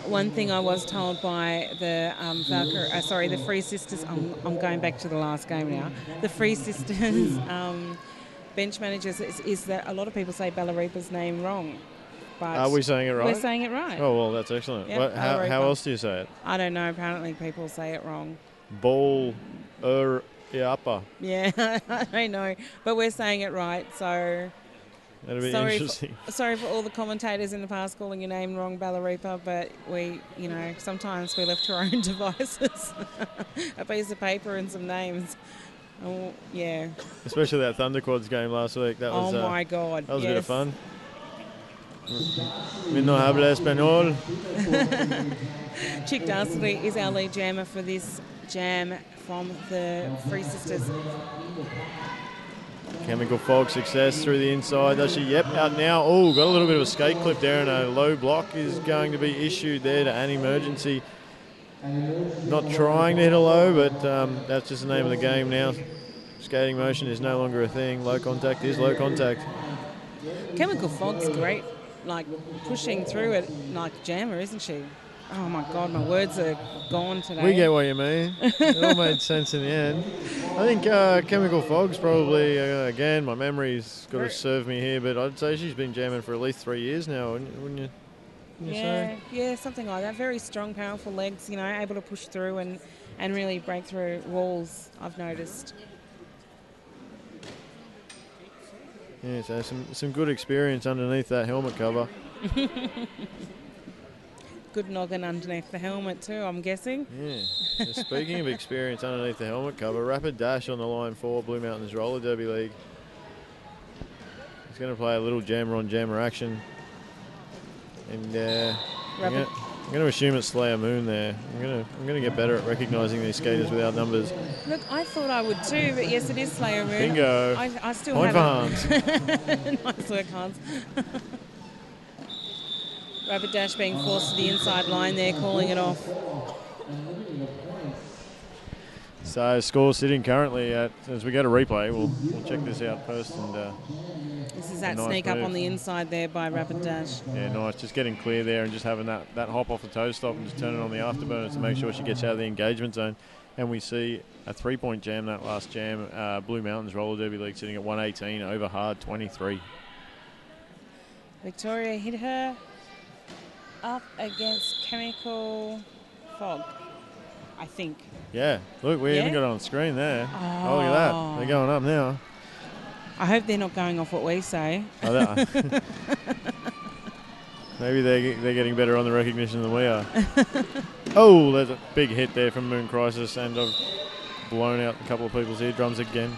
One thing I was told by the the Free Sisters, I'm going back to the last game now, the Free Sisters bench managers is that a lot of people say Ballareepa's name wrong. But are we saying it right? We're saying it right. Oh, well, that's excellent. Yep, How else do you say it? I don't know. Apparently people say it wrong. Ball Iapa. Yeah, I don't know. But we're saying it right, so... That'll be interesting. Sorry for all the commentators in the past calling your name wrong, Ballareepa, but we, sometimes we're left to our own devices. A piece of paper and some names. Oh, yeah. Especially that Thunderquads game last week. That was, oh, my God. That was a bit of fun. No habla español. Chick Darsley is our lead jammer for this jam from the Free Sisters. Chemical Fog success through the inside, does she? Yep, out now. Oh, got a little bit of a skate clip there, and a low block is going to be issued there to Annie Emergency. Not trying to hit a low, but that's just the name of the game now. Skating motion is no longer a thing. Low contact is low contact. Chemical Fog's great, like pushing through it like jammer, isn't she? Oh my God, my words are gone today. We get what you mean. It all made sense in the end. I think Chemical Fog's probably, again, my memory's got to serve me here, but I'd say she's been jamming for at least 3 years now, wouldn't you say? Yeah, something like that. Very strong, powerful legs, able to push through and really break through walls, I've noticed. Yeah, so some good experience underneath that helmet cover. Good noggin underneath the helmet too, I'm guessing. Yeah. So speaking of experience underneath the helmet cover, Rapid Dash on the line for Blue Mountains Roller Derby League. He's going to play a little jammer on jammer action. And I'm going to assume it's Slayer Moon there. I'm going to get better at recognising these skaters without numbers. Look, I thought I would too, but yes, it is Slayer Moon. Bingo. I still Point haven't. for Hans. Nice work, Hans. Rapid Dash being forced to the inside line there, calling it off. So score sitting currently at, as we go to replay, we'll check this out first. And this is that nice sneak move up on the inside there by Rapid Dash. Yeah, nice. Just getting clear there and just having that hop off the toe stop and just turning on the afterburners to make sure she gets out of the engagement zone. And we see a 3-point jam, that last jam. Blue Mountains Roller Derby League sitting at 118 over hard 23. Victoria hit her up against Chemical Fog, I think. Yeah, look, we even got it on screen there. Oh, look at that. They're going up now. I hope they're not going off what we say. Oh, maybe they're getting better on the recognition than we are. Oh, there's a big hit there from Moon Crisis, and I've blown out a couple of people's eardrums again.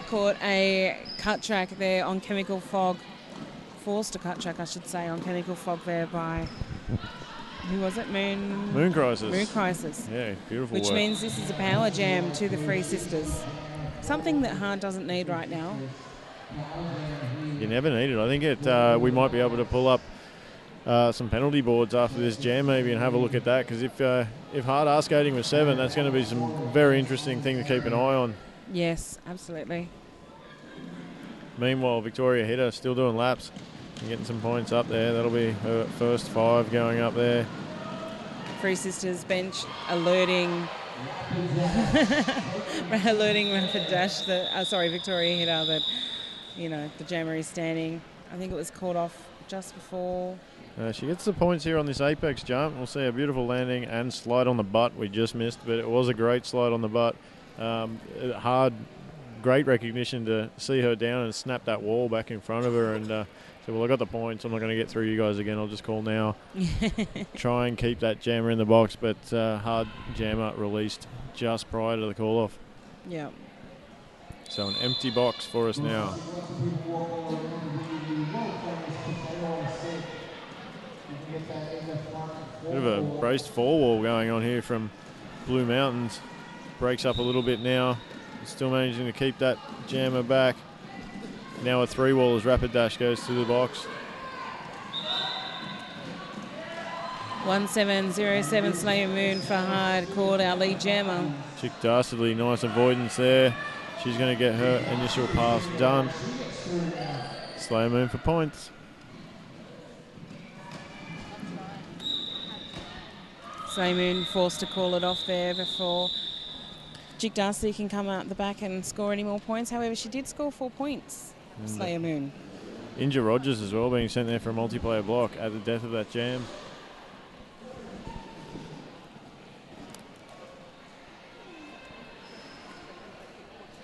Caught a cut track there on Chemical Fog. Forced a cut track, I should say, on Chemical Fog there by... Who was it? Moon Crisis. Moon Crisis. Yeah, beautiful Which work. means this is a power jam to the Free Sisters. Something that Hard doesn't need right now. You never need it. I think we might be able to pull up some penalty boards after this jam maybe and have a look at that, because if Hard are skating with 7, that's going to be some very interesting thing to keep an eye on. Yes, absolutely. Meanwhile, Victoria Hitter still doing laps and getting some points up there. That'll be her first 5 going up there. Free Sisters bench alerting Rapid Dash, Victoria Hitter, that, the jammer is standing. I think it was caught off just before. She gets the points here on this apex jump. We'll see a beautiful landing and slide on the butt we just missed, but it was a great slide on the butt. Hard, great recognition to see her down and snap that wall back in front of her, and so, well, I got the points. I'm not going to get through you guys again. I'll just call now. Try and keep that jammer in the box, but Hard jammer released just prior to the call-off. Yeah. So an empty box for us now. Bit of a braced 4-wall going on here from Blue Mountains. Breaks up a little bit now. Still managing to keep that jammer back. Now a 3-wall as Rapid Dash goes to the box. 1707 Slayer Moon for hard called our lead jammer. Chick Dastardly, nice avoidance there. She's going to get her initial pass done. Slayer Moon for points. Slayer Moon forced to call it off there before Chick Dastardly can come out the back and score any more points. However, she did score 4 points, Slayer Moon. Inja Rogers as well being sent there for a multiplayer block at the death of that jam.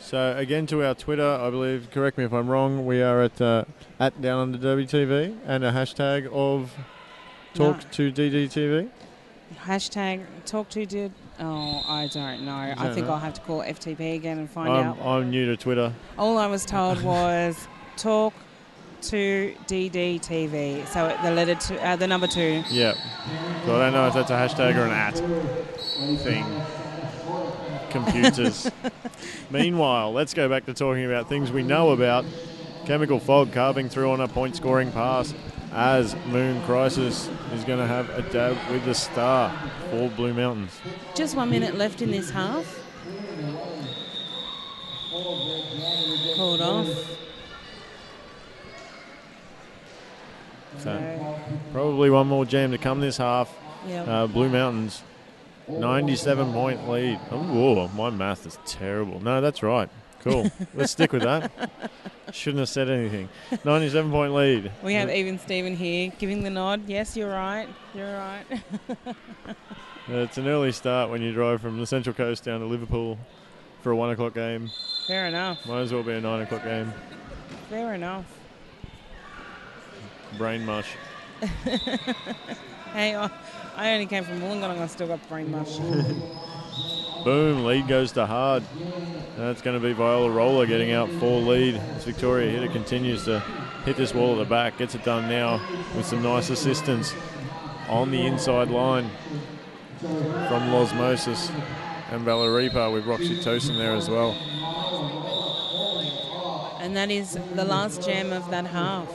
So again to our Twitter, I believe, correct me if I'm wrong, we are at Downunder Derby TV and a hashtag of Talk to DDTV. Hashtag Talk to Did. Oh, I don't know. I think I'll have to call FTP again and find out. I'm new to Twitter. All I was told was Talk to DDTV. So the number 2. Yeah. So I don't know if that's a hashtag or an at thing. Computers. Meanwhile, let's go back to talking about things we know about. Chemical Fog carving through on a point scoring pass as Moon Crisis is going to have a dab with the star for Blue Mountains. Just 1 minute left in this half. Called off. So probably one more jam to come this half. Yep. Blue Mountains 97-point lead. Oh, my math is terrible. No, that's right. Cool. Let's stick with that. Shouldn't have said anything. 97-point lead. We have even Stephen here giving the nod. Yes, you're right. You're right. It's an early start when you drive from the Central Coast down to Liverpool for a 1 o'clock game. Fair enough. Might as well be a 9 o'clock game. Fair enough. Brain mush. Hey, I only came from Wollongong and I still got brain mush. Boom, lead goes to hard. That's going to be Viola Roller getting out for lead. As Victoria Hitter continues to hit this wall at the back. Gets it done now with some nice assistance on the inside line from Losmosis and Valeripa with Roxy Tosin there as well. And that is the last jam of that half.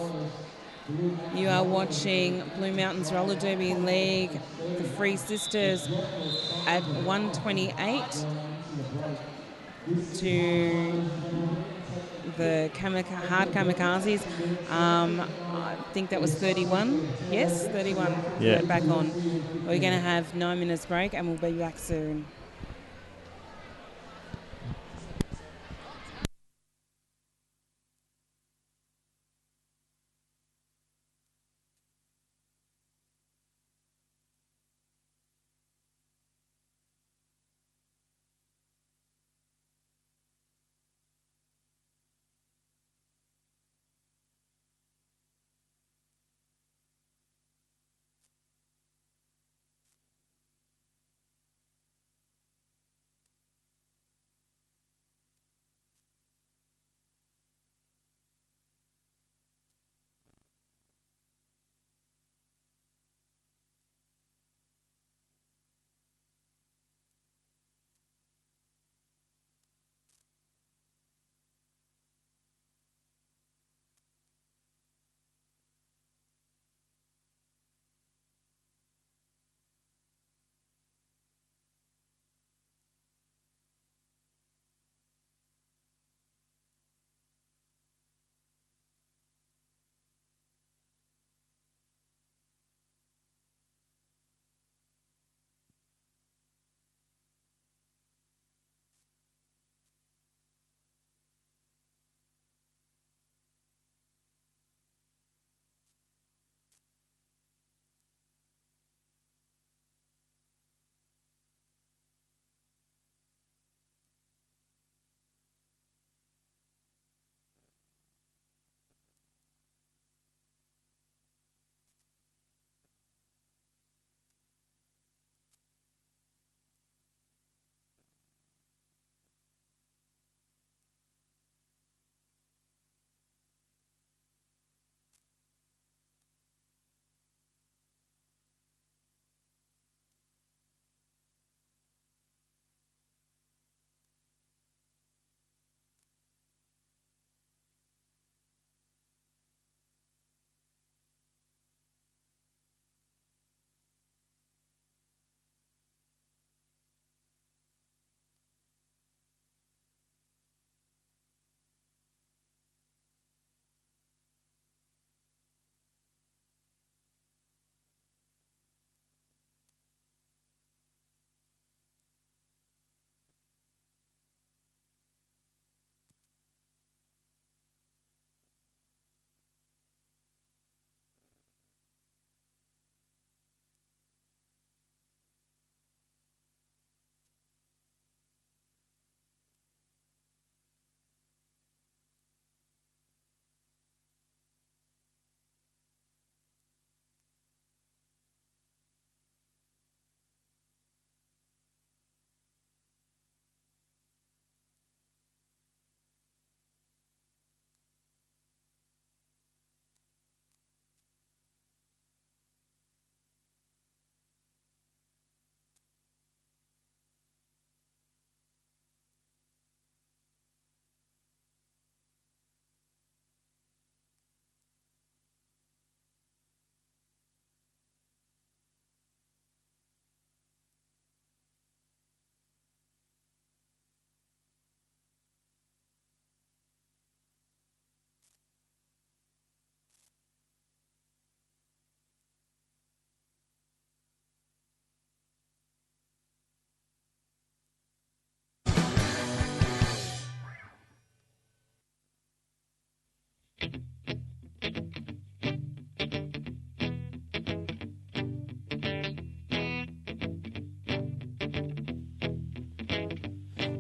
You are watching Blue Mountains Roller Derby League, the Free Sisters at 128 to the Hard Kamikazes. I think that was 31. Yes, 31. Yeah. Back on. We're going to have 9 minutes break and we'll be back soon.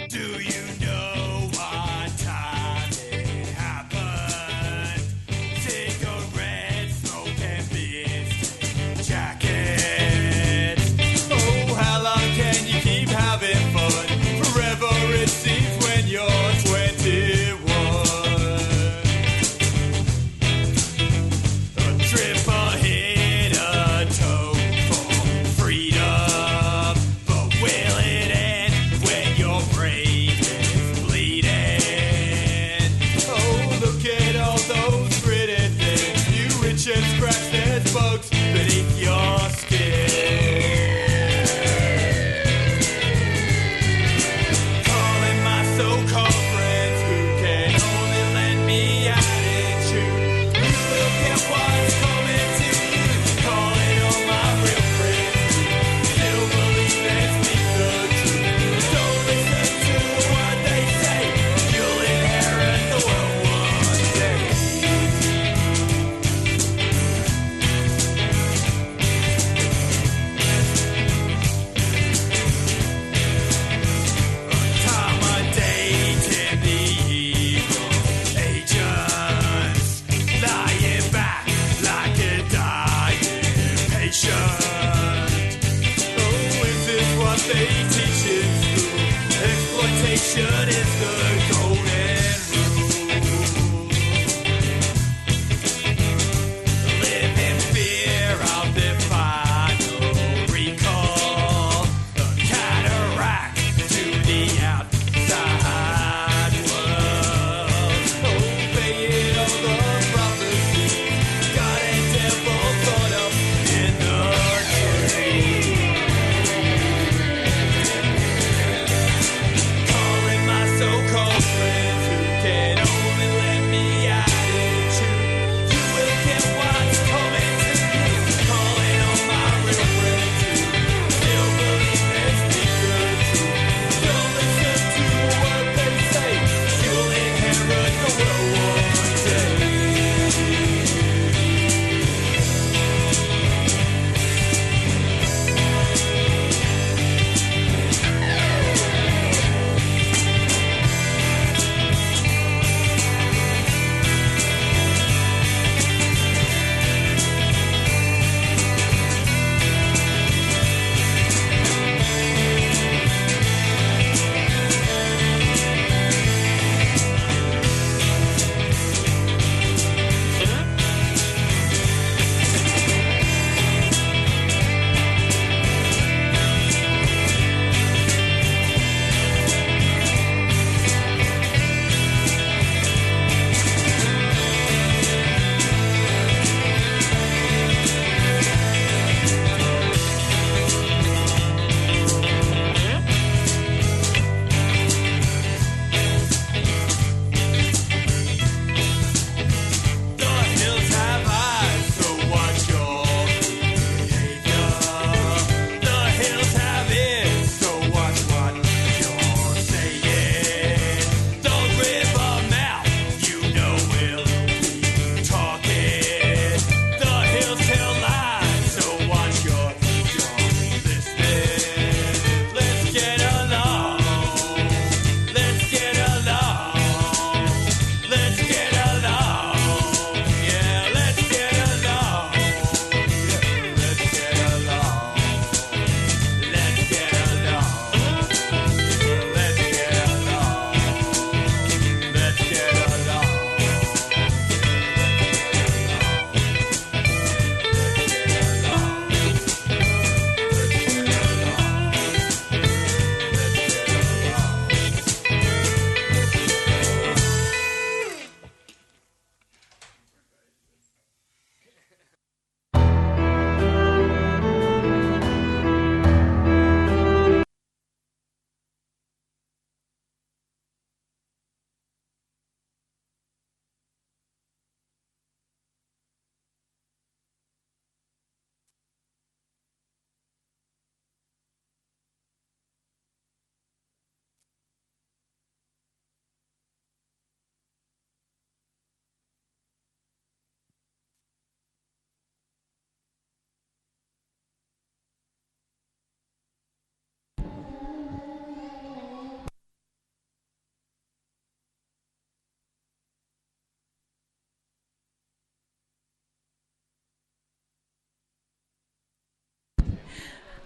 Do you know what time it happened? Cigarette smoke and beer jacket. Oh, how long can you keep having fun? Forever it seems when you're 21. A trip, a hit, a toe for freedom. But will it end when your brain is bleeding? Oh, look at all those pretty things. You itch and scratch, there's bugs beneath your skin. Calling my so-called friends who can only lend me attitude. You will get what's coming to you. Calling all my real friends who still believe and speak the truth. Don't listen to what they say. You'll inherit the world one day. Time a dating the evil agents, lying back like a dying patient. Oh, is this what they teach in school? Exploitation is the golden rule. Live in fear of the final recall. A cataract to the outside world. Obeying all the prophecies. God and devil caught up in the tree. Calling my so-called friends who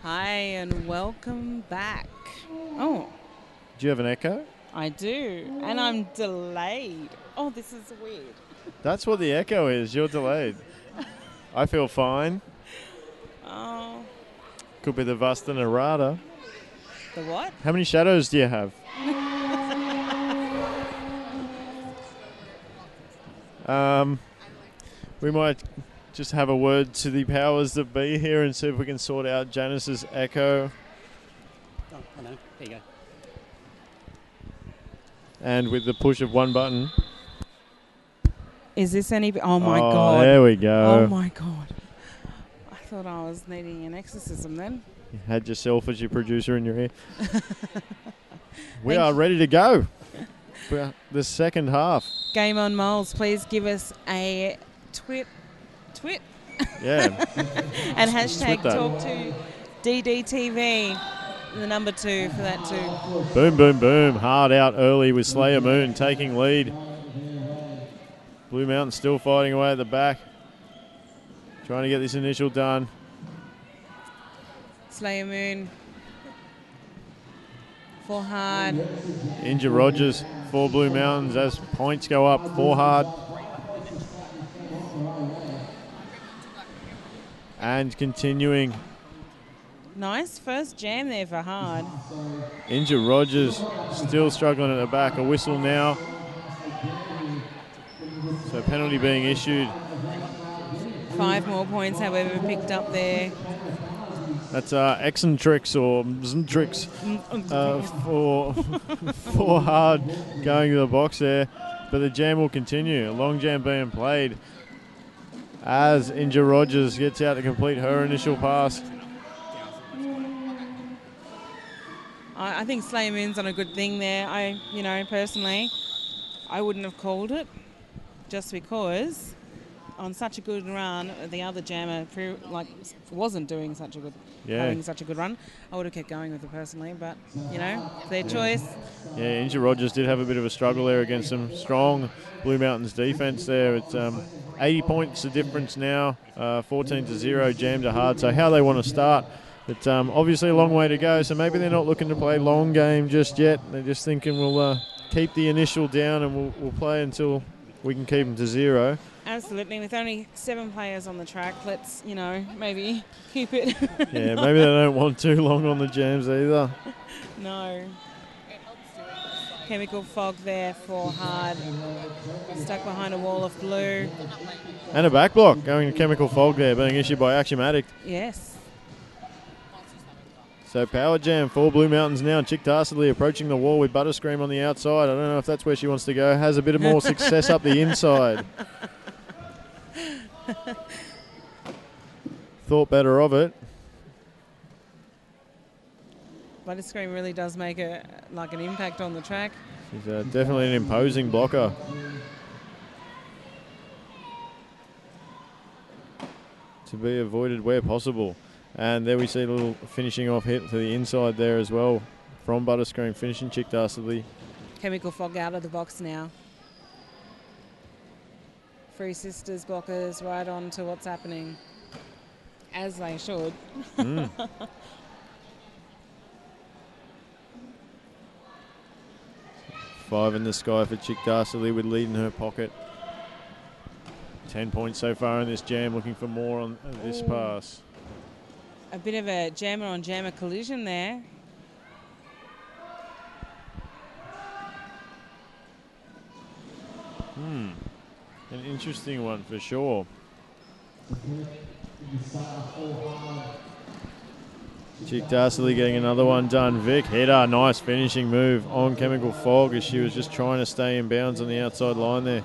Hi and welcome back. Oh. Do you have an echo? I do, and I'm delayed. Oh, this is weird. That's what the echo is. You're delayed. I feel fine. Oh. Could be the Downunder. The what? How many shadows do you have? We might just have a word to the powers that be here and see if we can sort out Janice's echo. Oh, hello. There you go. And with the push of one button. Is this any... Oh, my God. There we go. Oh, my God. I thought I was needing an exorcism then. You had yourself as your producer in your ear. We are ready to go for the second half. Game on Moles, please give us a twit. Yeah. And hashtag Twit that. talk to DDTV, the number 2 for that too. Boom, boom, boom. Hard out early with Slayer Moon taking lead. Blue Mountain still fighting away at the back. Trying to get this initial done. Slayer Moon for hard. Inja Rogers for Blue Mountains as points go up for hard. And continuing. Nice first jam there for hard. Inja Rogers still struggling at the back. A whistle now. So penalty being issued. 5 more points, however, picked up there. That's eccentrics or tricks for hard going to the box there. But the jam will continue. A long jam being played as Inja Rogers gets out to complete her initial pass. I think Slayer Moon's on a good thing there. Personally, I wouldn't have called it just because on such a good run, the other jammer wasn't doing such a good, having such a good run. I would have kept going with it personally, but their choice. Yeah, Inja Rogers did have a bit of a struggle there against some strong Blue Mountains defence there. It's 80 points the difference now, 14-0 jam to hard. So how they want to start. It's obviously a long way to go, so maybe they're not looking to play long game just yet. They're just thinking we'll keep the initial down and we'll play until we can keep them to 0. Absolutely. With only 7 players on the track, let's, maybe keep it. Yeah, maybe they don't want too long on the jams either. No. Chemical fog there for hard. Stuck behind a wall of blue. And a back block going to chemical fog there, being issued by Axiomatic. Yes. So power jam for Blue Mountains now. Chick Darsley approaching the wall with Butterscream on the outside. I don't know if that's where she wants to go. Has a bit of more success up the inside. Thought better of it. Butterscream really does make an impact on the track. She's definitely an imposing blocker. To be avoided where possible. And there we see a little finishing off hit to the inside there as well from Butterscream, finishing Chick Darsley. Chemical fog out of the box now. Three Sisters blockers right on to what's happening. As they should. 5 in the sky for Chick Darsley with lead in her pocket. 10 points so far in this jam, looking for more on this pass. A bit of a jammer-on-jammer collision there. An interesting one for sure. Chick Darsley getting another one done. Vic header, nice finishing move on Chemical Fog as she was just trying to stay in bounds on the outside line there.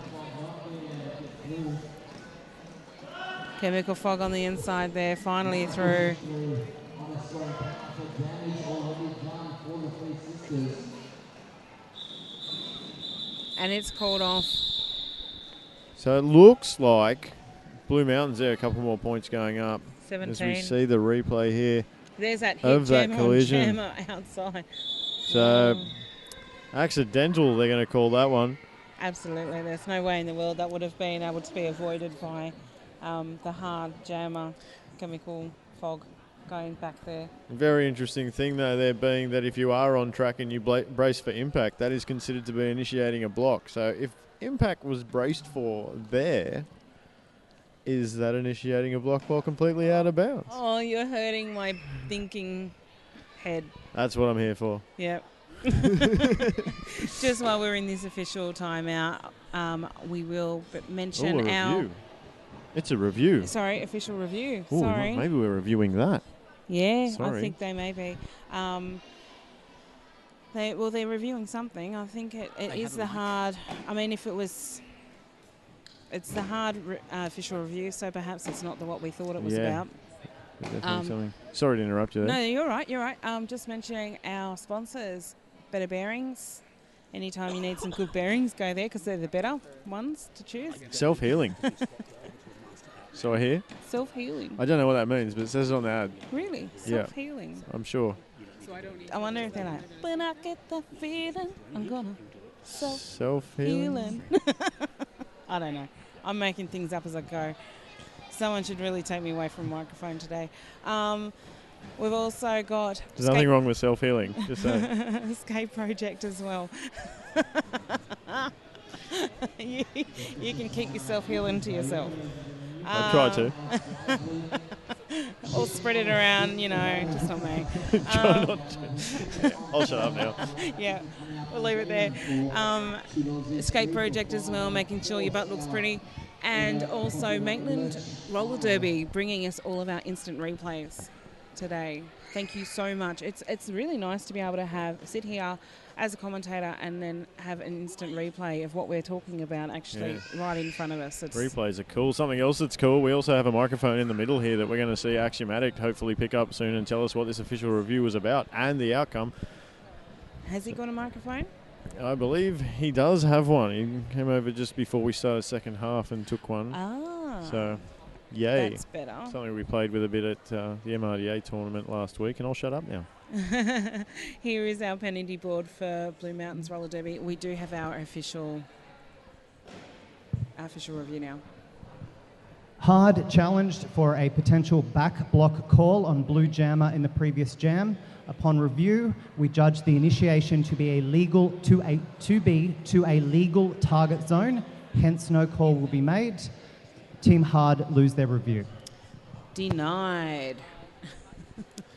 Chemical fog on the inside there, finally through. And it's called off. So it looks like Blue Mountains there, a couple more points going up. 17. As we see the replay here. There's that hit of that jammer collision. on jammer outside. So accidental, they're going to call that one. Absolutely. There's no way in the world that would have been able to be avoided by the hard jammer chemical fog. going back there. Very interesting thing, though, there being that if you are on track and you brace for impact, that is considered to be initiating a block. So if impact was braced for there, is that initiating a block while completely out of bounds? Oh, you're hurting my thinking head. That's what I'm here for. Yep. Just while we're in this official timeout, we will mention our... review. It's a review. Sorry, official review. Ooh, Sorry. maybe we're reviewing that. Yeah, Sorry. I think they may be. They're reviewing something. I think it is the hard... I mean, if it was... It's the hard official review, so perhaps it's not what we thought it was about. Definitely something. Sorry to interrupt you there. No, you're right. You're right. Just mentioning our sponsors, Better Bearings. Anytime you need some good bearings, go there because they're the better ones to choose. Self-healing. So I hear. Self-healing. I don't know what that means, but it says it on the ad. Really? Self-healing? I'm sure. I wonder if they're like, when I get the feeling, I'm gonna self-healing. I don't know. I'm making things up as I go. Someone should really take me away from a microphone today. We've also got... There's nothing wrong with self-healing. Just saying. Escape Project as well. you can keep your self-healing to yourself. I'll try to. Or spread it around, just not me. Try not to. Yeah, I'll shut up now. Yeah, we'll leave it there. Escape Project as well, making sure your butt looks pretty. And also Maitland Roller Derby, bringing us all of our instant replays today. Thank you so much. It's really nice to be able to sit here as a commentator and then have an instant replay of what we're talking about actually right in front of us. Replays are cool. Something else that's cool, we also have a microphone in the middle here that we're going to see Axiomatic hopefully pick up soon and tell us what this official review was about and the outcome. Has he got a microphone? I believe he does have one. He came over just before we started second half and took one. Ah. So, yay. That's better. Something we played with a bit at the MRDA tournament last week, and I'll shut up now. Here is our penalty board for Blue Mountains Roller Derby. We do have our official review now. Hard challenged for a potential back block call on Blue Jammer in the previous jam. Upon review, we judged the initiation to be to a legal target zone. Hence, no call will be made. Team Hard lose their review. Denied.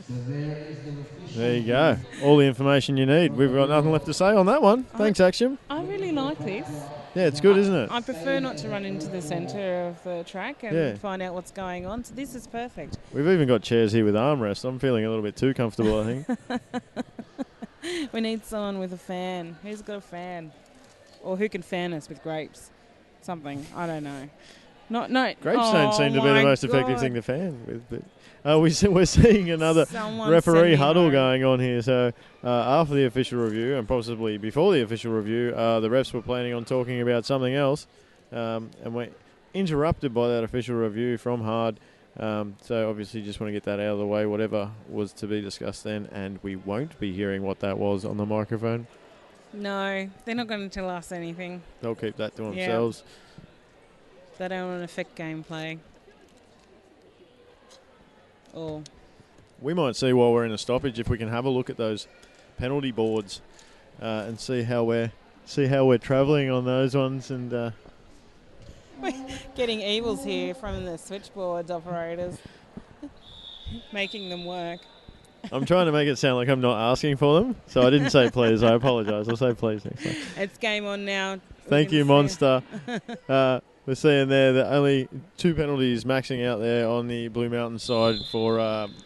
There you go. All the information you need. We've got nothing left to say on that one. Thanks, Axiom. I really like this. Yeah, it's good, isn't it? I prefer not to run into the centre of the track and find out what's going on. So this is perfect. We've even got chairs here with armrests. I'm feeling a little bit too comfortable, I think. We need someone with a fan. Who's got a fan? Or who can fan us with grapes? Something. I don't know. Grapes don't seem to be the most effective thing to fan with, but we're seeing another referee huddle going on here. So after the official review and possibly before the official review, the refs were planning on talking about something else, and we're interrupted by that official review from Hard. So obviously just want to get that out of the way, whatever was to be discussed then, and we won't be hearing what that was on the microphone. No, they're not going to tell us anything. They'll keep that to themselves. They don't want to affect gameplay. Or we might see while we're in a stoppage if we can have a look at those penalty boards and see how we're travelling on those ones. And we're getting evils here from the switchboard operators, making them work. I'm trying to make it sound like I'm not asking for them, so I didn't say please. I apologise. I'll say please next time. It's game on now. Thank you, Monster. We're seeing there that only 2 penalties maxing out there on the Blue Mountain side for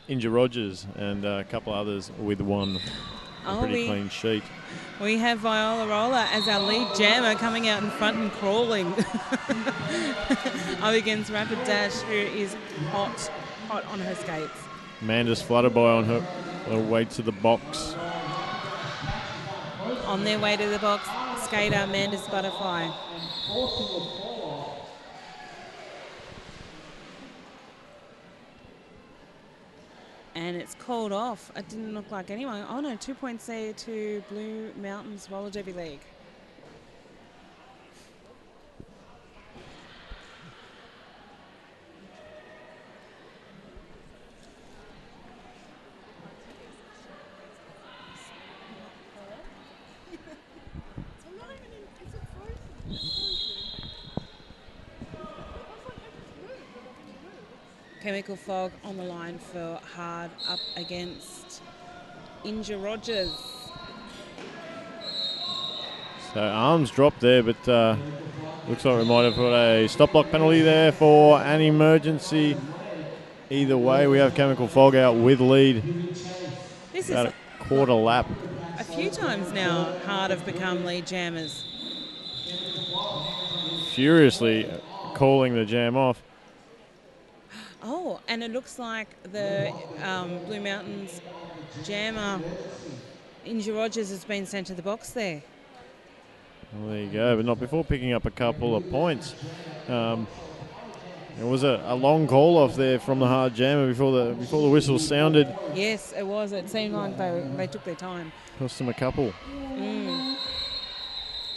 Inja Rogers and a couple others with 1. A pretty clean sheet. We have Viola Roller as our lead jammer coming out in front and crawling up against Rapid Dash, who is hot on her skates. Amanda's Flutterby on her way to the box. On their way to the box, skater Amanda's Butterfly. And it's called off. It didn't look like anyone. Oh no, 2 points there to Blue Mountains Roller Derby League. Chemical Fog on the line for hard up against Inja Rogers. So arms dropped there, but looks like we might have put a stop block penalty there for an emergency. Either way, we have Chemical Fog out with lead. This About is a quarter lap. a few times now hard have become lead jammers. Furiously calling the jam off. Oh, and it looks like the Blue Mountains jammer, Inja Rogers, has been sent to the box there. Well, there you go, but not before picking up a couple of points. It was a long call off there from the hard jammer before the whistle sounded. Yes, it was. It seemed like they took their time. Cost them a couple.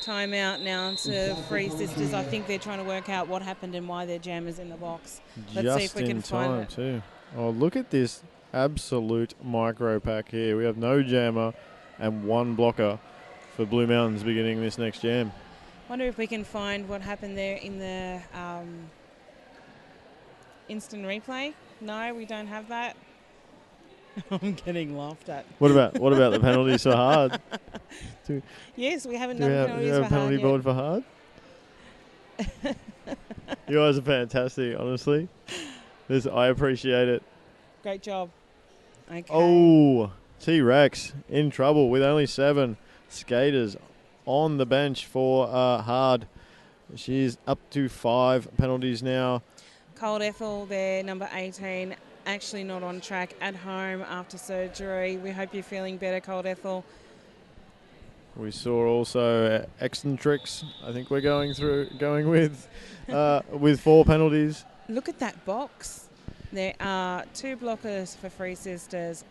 Time out now to Free Sisters. I think they're trying to work out what happened and why their jammer's in the box. Let's see if we can find it. Too. Oh, look at this absolute micro pack here. We have no jammer and one blocker for Blue Mountains beginning this next jam. Wonder if we can find what happened there in the instant replay. No, we don't have that. I'm getting laughed at. What about the penalties for hard? Yes, we haven't done penalties for hard. Do you have a penalty board for hard? You guys are fantastic, honestly. I appreciate it. Great job. Okay. Oh, T-Rex in trouble with only 7 skaters on the bench for hard. She's up to 5 penalties now. Cold Ethel there, number 18, actually not on track, at home after surgery. We hope you're feeling better, Cold Ethel. We saw also Eccentrics, I think we're going with 4 penalties. Look at that box. There are 2 blockers for Free Sisters,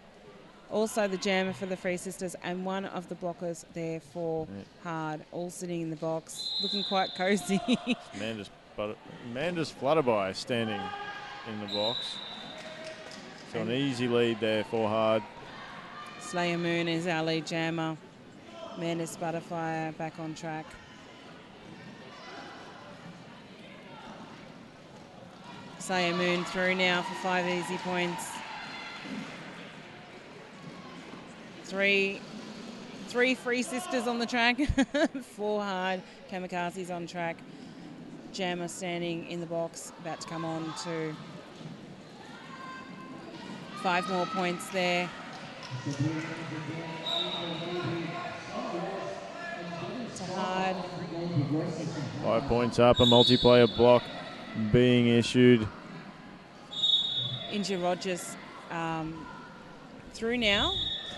also the jammer for the Free Sisters, and one of the blockers there for hard, all sitting in the box, looking quite cosy. Amanda's Flutterby standing in the box. So an easy lead there for hard. Slayer Moon is our lead jammer. Amanda's Butterfly back on track. Slayer Moon through now for 5 easy points. Three Free Sisters on the track. 4 hard. Kamikaze's on track. Jammer standing in the box, about to come on to 5 more points there. To hard. 5 points up, a multiplayer block being issued. Inja Rogers through now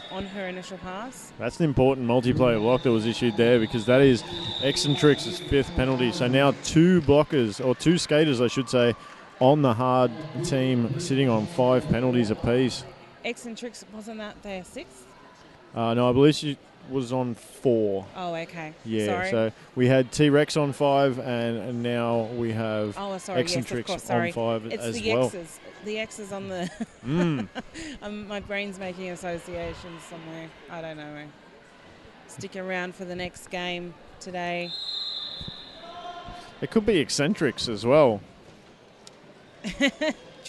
on her initial pass. That's an important multiplayer block that was issued there, because that is Eccentrics' 5th penalty. So now 2 blockers, or 2 skaters I should say, on the hard team sitting on 5 penalties apiece. Eccentrics, wasn't that their 6th? No, I believe she was on 4. Oh, okay. Yeah, sorry. So we had T-Rex on 5, and now we have Eccentrics on 5 it's as the well. X's. The X's on the... my brain's making associations somewhere. I don't know. Stick around for the next game today. It could be Eccentrics as well.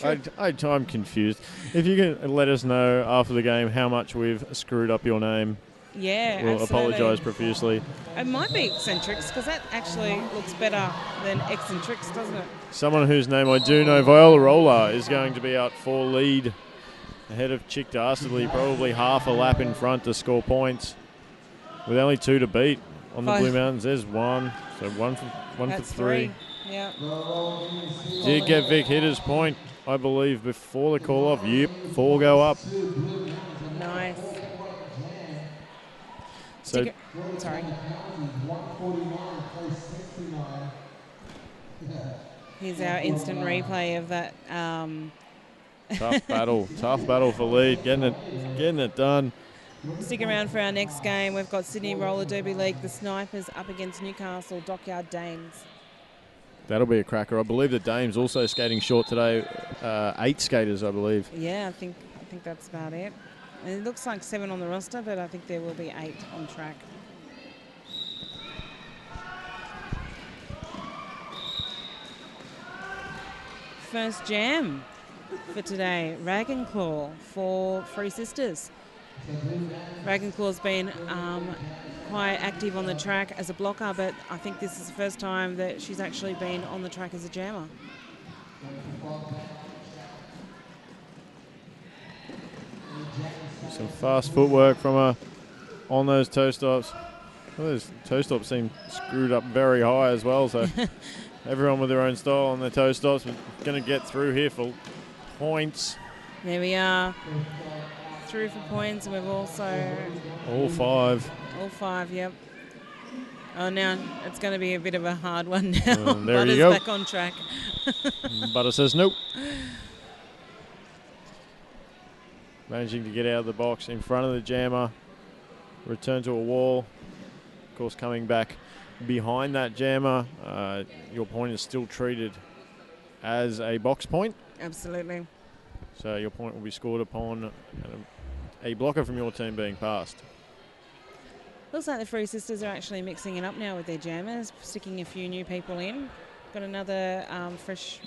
I'm confused. If you can let us know after the game how much we've screwed up your name, yeah, we'll apologise profusely. It might be Eccentrics, because that actually looks better than Eccentrics, doesn't it? Someone whose name I do know, Viola Roller, is going to be out for lead ahead of Chick Dastardly, probably half a lap in front to score points. With only 2 to beat on the Blue Mountains, there's 1. So one for 3. Yeah. Did get Vic Hitter's point, I believe, before the call-off. Yep, 4 go up. Nice. So, sorry. Here's our instant replay of that. Tough battle for lead, getting it done. Stick around for our next game. We've got Sydney Roller Derby League, the Snipers up against Newcastle Dockyard Dames. That'll be a cracker. I believe the Dames also skating short today. 8 skaters, I believe. Yeah, I think that's about it. And it looks like 7 on the roster, but I think there will be 8 on track. First jam. for today. Rag and Claw for Three Sisters. Rag and Claw's been quite active on the track as a blocker, but I think this is the first time that she's actually been on the track as a jammer. Some fast footwork from her on those toe stops. Well, those toe stops seem screwed up very high as well, so everyone with their own style on their toe stops is going to get through here for points. There we are. Through for points, and we've also... All five. All five, yep. Oh, now it's going to be a bit of a hard one now. There Butter's you go. back on track. Butter says nope. Managing to get out of the box in front of the jammer. Return to a wall. Of course, coming back behind that jammer, your point is still treated as a box point. Absolutely. So your point will be scored upon a blocker from your team being passed. Looks like the Three Sisters are actually mixing it up now with their jammers, sticking a few new people in. Got another fresh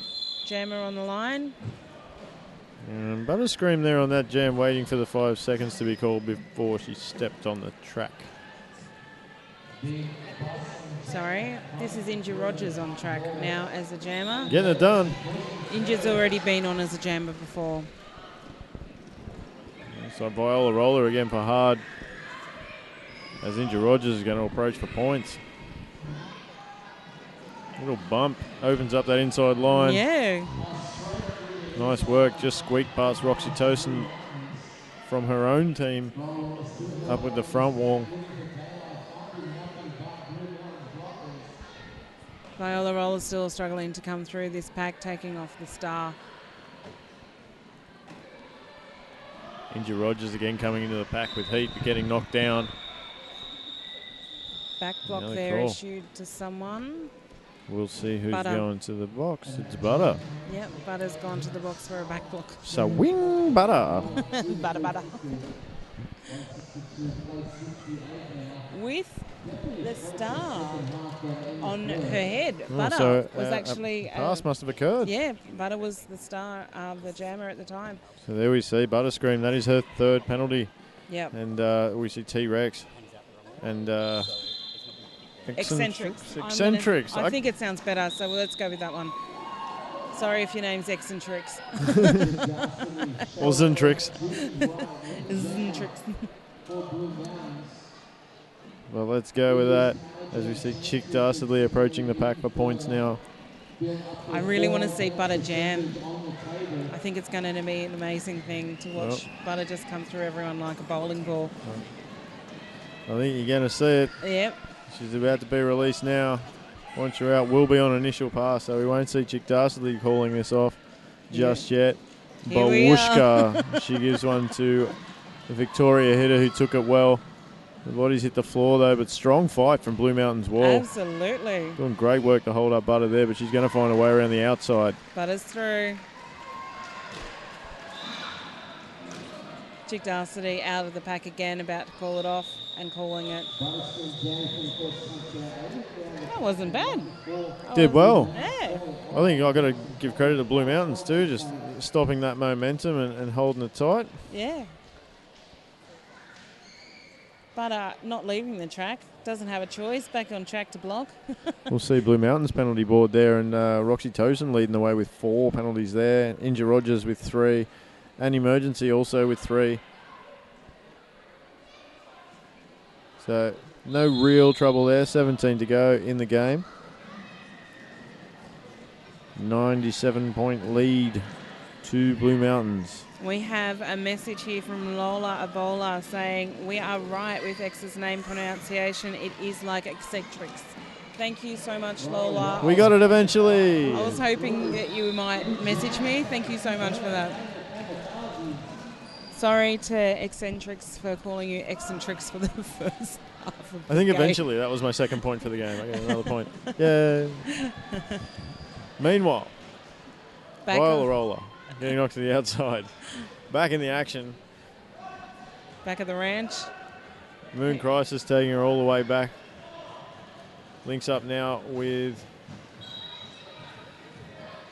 jammer on the line. Butter screamed there on that jam, waiting for the 5 seconds to be called before she stepped on the track. Sorry, this is Inja Rogers on track now as a jammer. Getting it done. Inja's already been on as a jammer before. So Viola Roller again for hard, as Inja Rogers is going to approach for points. Little bump opens up that inside line. Yeah. Nice work, just squeaked past Roxy Tosin from her own team up with the front wall. Viola Roller's still struggling to come through this pack, taking off the star. Inja Rogers again coming into the pack with heat, but getting knocked down. Back block Another there call. issued to someone. We'll see who's Butter. going to the box. It's Butter. Yep, Butter's gone to the box for a back block. So wing Butter. Butter. With the star on her head. Butter so was actually... pass must have occurred. Yeah, Butter was the star of the jammer at the time. So there we see Butter scream. That is her third penalty. Yep. And we see T-Rex and Eccentrics. Eccentrics. I think it sounds better, so let's go with that one. Sorry if your name's Eccentrics. Or Zentrix. Zentrix. Well, let's go with that as we see Chick Dastardly approaching the pack for points now. I really want to see Butter jam. I think it's going to be an amazing thing to watch Butter just come through everyone like a bowling ball. I think you're going to see it. Yep. She's about to be released now. Once you're out, will be on initial pass, so we won't see Chick Dastardly calling this off just yet. Here we are. Babushka, she gives one to the Victoria hitter who took it well. The body's hit the floor though, but strong fight from Blue Mountain's wall. Absolutely. Doing great work to hold up Butter there, but she's going to find a way around the outside. Butter's through. Chick Dastardly out of the pack again, about to call it off and calling it. That wasn't bad. Did well. Yeah. I think I've got to give credit to Blue Mountains too, just stopping that momentum and holding it tight. Yeah. Butter not leaving the track, doesn't have a choice, back on track to block. We'll see Blue Mountains penalty board there, and Roxy Tosin leading the way with 4 penalties there. Inja Rogers with 3, and Emergency also with 3. So no real trouble there. 17 to go in the game. 97-point lead to Blue Mountains. We have a message here from Lola Ebola saying, we are right with X's name pronunciation. It is like eccentrics. Thank you so much, Lola. We got it eventually. I was hoping that you might message me. Thank you so much for that. Sorry to Eccentrics for calling you Eccentrics for the first half of the I think game. eventually that was my second point for the game. I got another point. Yeah. Meanwhile, Viola Roller getting knocked to the outside. Back in the action. Back at the ranch. Moon Crisis taking her all the way back. Links up now with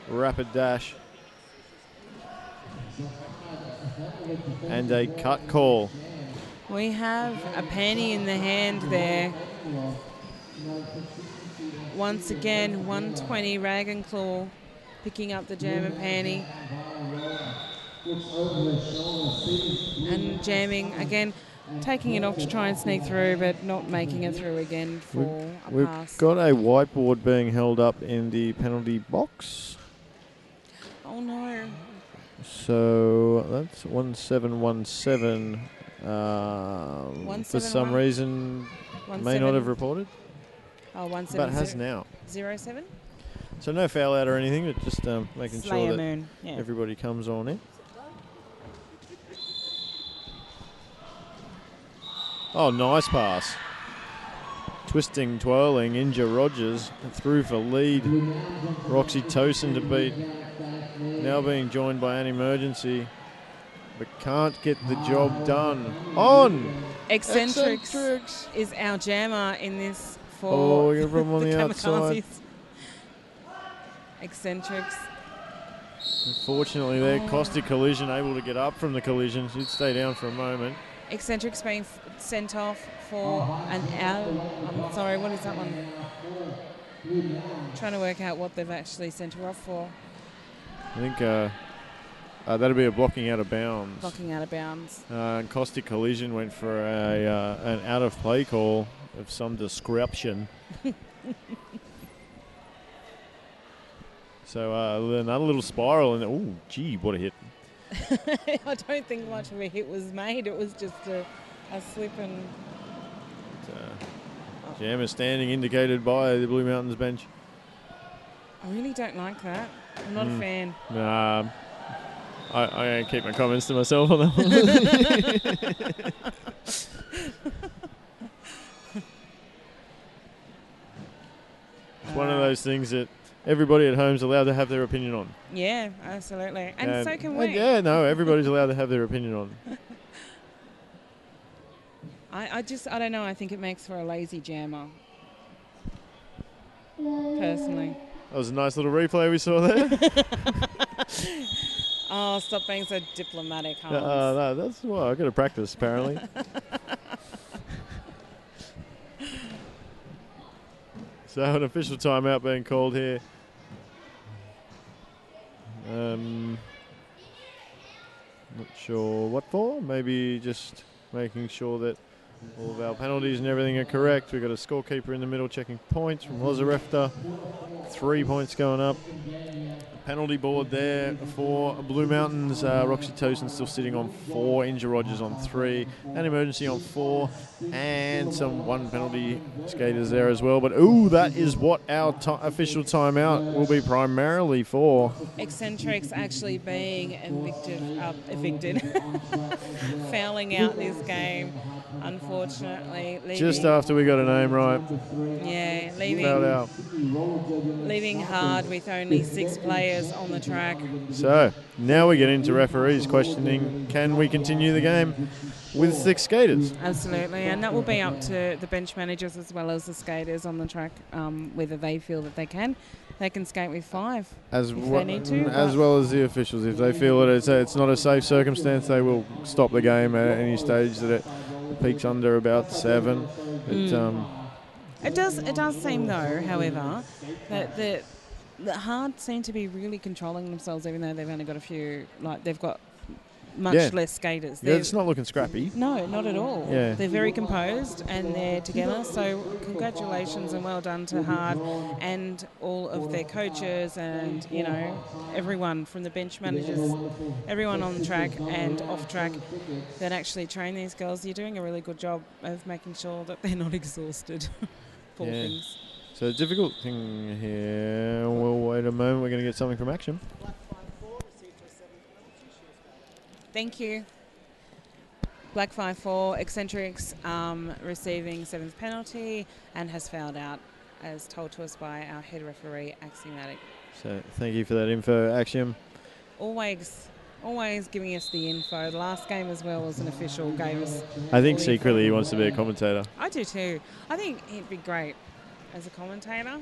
Rapid Dash. and a cut call. We have a penny in the hand there. Once again, 120 Rag and Claw picking up the German panty. And jamming again, taking it off to try and sneak through, but not making it through again for a We've pass. got a whiteboard being held up in the penalty box. Oh no. So that's 1717. For some reason, may not have reported. Oh, 17 but has now. 07? So no foul out or anything, but just making Slayer sure that Moon, yeah. everybody comes on in. Oh, nice pass. Twisting, twirling, Inja Rogers through for lead. Roxy Tosin to beat. Now being joined by an emergency, but can't get the job done. On! Eccentrics is our jammer in this for Oh, you're from on the outside. Kamikazes. Eccentrics. Unfortunately there, Caustic Collision able to get up from the collision. She'd stay down for a moment. Eccentrics being sent off for an out. I'm sorry, what is that one? Trying to work out what they've actually sent her off for. I think that'll be a blocking out of bounds. Blocking out of bounds. And Caustic Collision went for an out of play call of some description. So another little spiral, and oh, gee, what a hit! I don't think much of a hit was made. It was just a slip and. Jammer standing indicated by the Blue Mountains bench. I really don't like that. I'm not a fan. Nah, I'm going to keep my comments to myself on that one. It's one of those things that everybody at home is allowed to have their opinion on. Yeah, absolutely. And so can we. Yeah, no, everybody's allowed to have their opinion on. I don't know. I think it makes for a lazy jammer. Personally. That was a nice little replay we saw there. Oh, stop being so diplomatic, Hans. No, that's why I've got to practice, apparently. So an official timeout being called here. Not sure what for. Maybe just making sure that all of our penalties and everything are correct. We've got a scorekeeper in the middle checking points from Lozarefta. 3 points going up. Penalty board there for Blue Mountains. Roxy Tosin still sitting on 4. Inja Rogers on 3. An emergency on 4. And some 1 penalty skaters there as well. But, ooh, that is what our official timeout will be primarily for. Eccentrics actually being evicted. Fouling out this game, unfortunately. Just after we got a name right. Yeah, leaving hard with only 6 players on the track. So now we get into referees questioning, can we continue the game with 6 skaters? Absolutely, and that will be up to the bench managers as well as the skaters on the track, whether they feel that they can. They can skate with 5 if they need to. As well as the officials. If they feel that it's not a safe circumstance, they will stop the game at any stage that it peaks under about 7. It does seem, though, however, that the Hard seem to be really controlling themselves, even though they've only got a few, they've got much less skaters. Yeah, it's not looking scrappy. No, not at all. Yeah. They're very composed and they're together. So congratulations and well done to Hard and all of their coaches and, everyone from the bench managers, everyone on the track and off track that actually train these girls. You're doing a really good job of making sure that they're not exhausted. Poor things. So the difficult thing here, we'll wait a moment, we're going to get something from Action. Thank you. Black 5-4, Eccentrics receiving 7th penalty and has fouled out, as told to us by our head referee, Axiomatic. So thank you for that info, Axiom. Always giving us the info. The last game as well as an official gave us. I think secretly he wants to be a commentator. I do too. I think he'd be great as a commentator.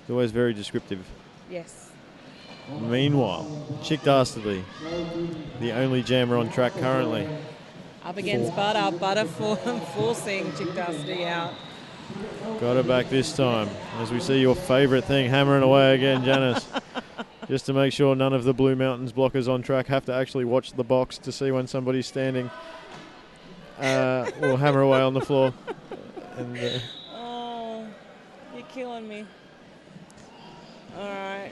He's always very descriptive. Yes. Meanwhile, Chick Dastardly, the only jammer on track currently. Up against Butter. Butter forcing Chick Dastardly out. Got it back this time, as we see your favourite thing hammering away again, Janice. Just to make sure none of the Blue Mountains blockers on track have to actually watch the box to see when somebody's standing or hammer away on the floor. And, oh, you're killing me. All right.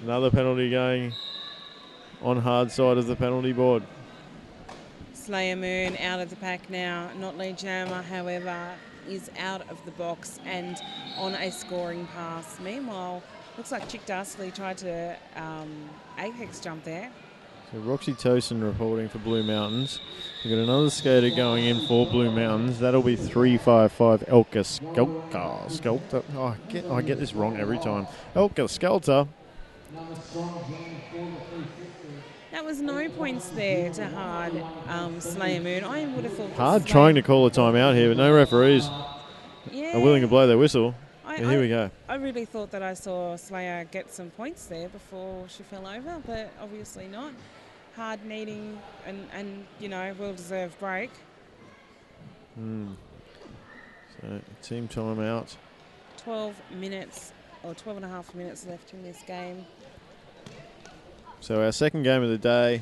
another penalty going on hard side of the penalty board. Slayer Moon out of the pack now. Not lead jammer, however, is out of the box and on a scoring pass. Meanwhile, looks like Chick Dastardly tried to apex jump there. So Roxy Tosin reporting for Blue Mountains. We've got another skater going in for Blue Mountains. That'll be 355 Elka Skelter. Oh, I get this wrong every time. Elka Skelter. That was no points there to Hard Slayer Moon. I would have thought Hard trying to call a timeout here, but no referees yeah. are willing to blow their whistle. And here we go. I really thought that I saw Slayer get some points there before she fell over, but obviously not. Hard needing and you know, well-deserved break. So team timeout. 12 minutes or 12 and a half minutes left in this game. So our second game of the day,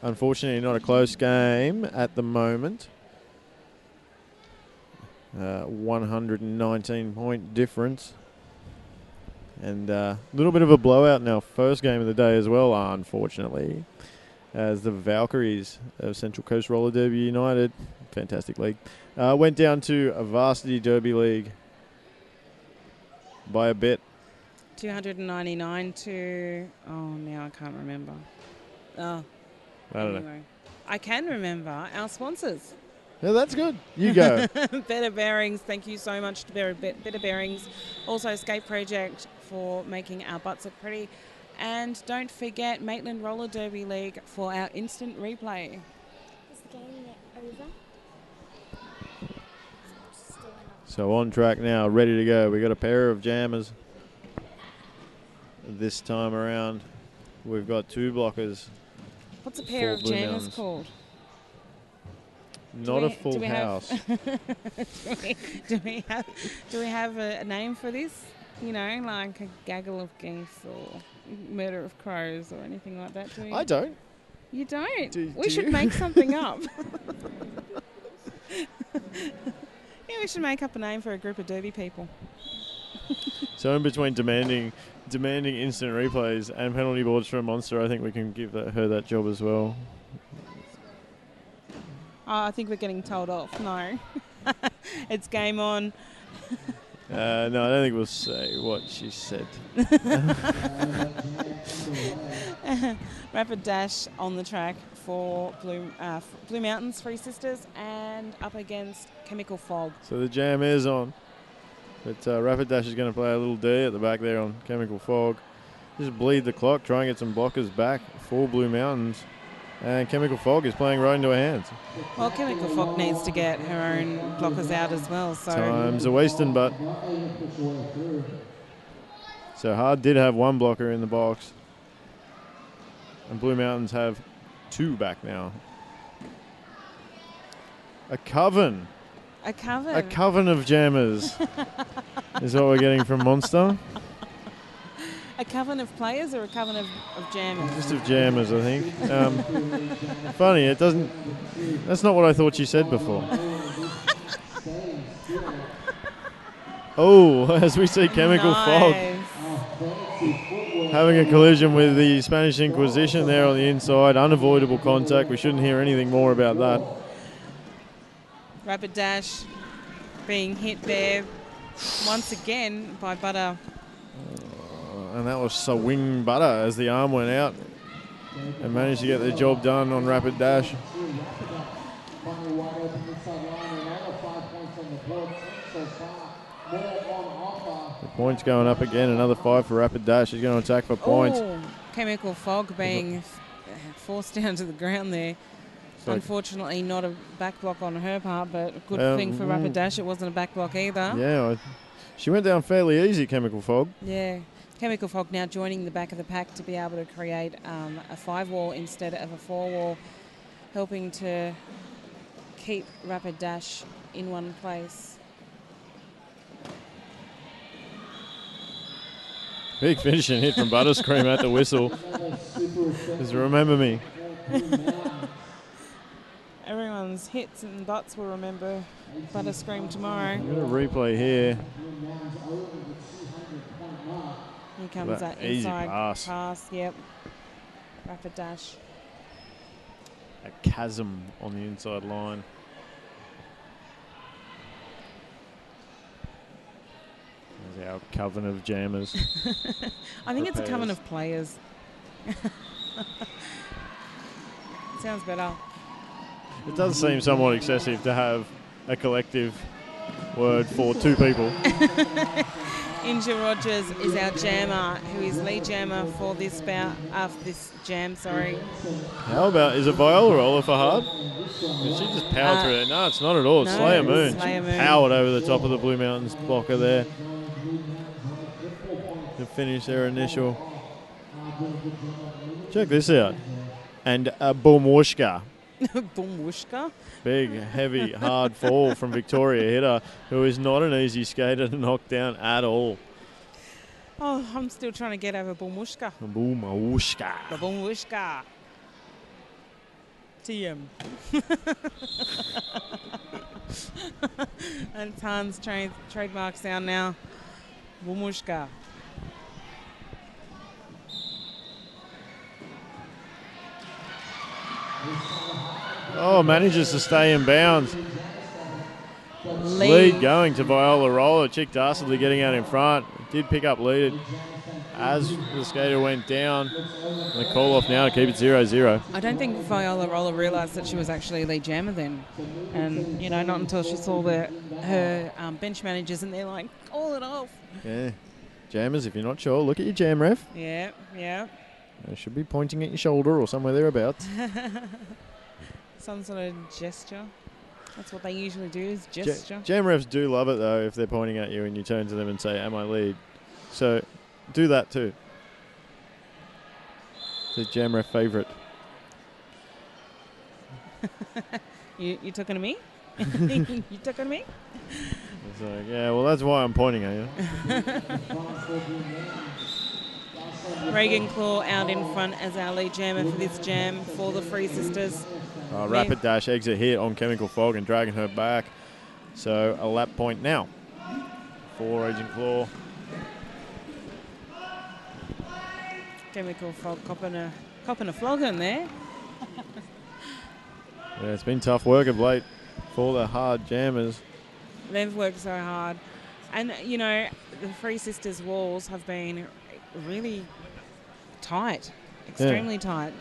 unfortunately not a close game at the moment. 119-point difference. And a little bit of a blowout in our first game of the day as well, unfortunately, as the Valkyries of Central Coast Roller Derby United, fantastic league, went down to a Varsity Derby League by a bit. 299 to, now I can't remember. I don't know. I can remember our sponsors. Yeah, that's good. You go. Better Bearings, thank you so much to Better Bearings. Also Skate Project for making our butts look pretty. And don't forget Maitland Roller Derby League for our instant replay. Is the game over? So on track now, ready to go. We got a pair of jammers. This time around, we've got two blockers. What's a pair of jammers called? Not a full house. Do we have a name for this? You know, like a gaggle of geese or murder of crows or anything like that? Do we? I don't. You don't? We should make something up. Yeah, we should make up a name for a group of derby people. So in between demanding instant replays and penalty boards for a monster, I think we can give her that job as well. I think we're getting told off. No. It's game on. No, I don't think we'll say what she said. Rapid dash on the track for Blue Mountains, Three Sisters, and up against Chemical Fog. So the jam is on. But Rapid Dash is going to play a little D at the back there on Chemical Fog. Just bleed the clock, try and get some blockers back for Blue Mountains. And Chemical Fog is playing right into her hands. Well, Chemical Fog needs to get her own blockers out as well. So time's a wasting, but so Hard did have one blocker in the box. And Blue Mountains have two back now. A coven. A coven. A coven of jammers is what we're getting from Monster. A coven of players or a coven of jammers? Just of jammers, I think. Funny, it doesn't... That's not what I thought you said before. Oh, as we see Chemical Fog having a collision with the Spanish Inquisition there on the inside. Unavoidable contact. We shouldn't hear anything more about that. Rapid Dash being hit there once again by Butter. And that was Swing Butter as the arm went out and managed to get the job done on Rapid Dash. The points going up again, another 5 for Rapid Dash. She's going to attack for points. Oh, Chemical Fog being forced down to the ground there. Unfortunately, not a back block on her part, but a good thing for Rapid Dash. It wasn't a back block either. Yeah, she went down fairly easy, Chemical Fog. Yeah. Chemical Fog now joining the back of the pack to be able to create a 5-wall instead of a 4-wall, helping to keep Rapid Dash in one place. Big finishing hit from Butterscream at the whistle. Just remember me. Everyone's hits and butts will remember Butterscream tomorrow. Got a replay here. Here comes that easy inside pass. Yep. Rapid Dash. A chasm on the inside line. There's our coven of jammers. I think it's a coven of players. Sounds better. It does seem somewhat excessive to have a collective word for 2 people. Inja Rogers is our jammer, who is lead jammer for this bout, this jam, sorry. How about, is it Viola Roller for hard? Did she just power through it? No, it's not at all. It's Slayer Moon. Slayer Moon. Powered over the top of the Blue Mountains blocker there to finish their initial. Check this out. And a Bumwushka. Bumwushka? Big, heavy, hard fall from Victoria Hitter, who is not an easy skater to knock down at all. Oh, I'm still trying to get over Bumwushka. Bumwushka. The Bumwushka. TM. That's Hans' trademark sound now. Bumwushka. Oh, manages to stay in bounds. Lead going to Viola Roller. Chick Dastardly getting out in front. Did pick up lead as the skater went down. And the call off now to keep it 0-0. I don't think Viola Roller realised that she was actually a lead jammer then. And, you know, not until she saw her bench managers and they're like, call it off. Yeah. Jammers, if you're not sure, look at your jam ref. Yeah, yeah. They should be pointing at your shoulder or somewhere thereabouts. Some sort of gesture. That's what they usually do, is gesture. Jam refs do love it, though, if they're pointing at you and you turn to them and say, am I lead? So do that, too. It's a jam ref favourite. You talking to me? You talking to me? It's like, yeah, well, that's why I'm pointing at you. Reagan Claw out in front as our lead jammer for this jam for the Free Sisters. Rapid Dash exit hit on Chemical Fog and dragging her back. So a lap point now for Raging Claw. Chemical Fog copping a flogging there. Yeah, it's been tough work of late for the hard jammers. They've worked so hard. And, you know, the Free Sisters walls have been really tight, extremely tight.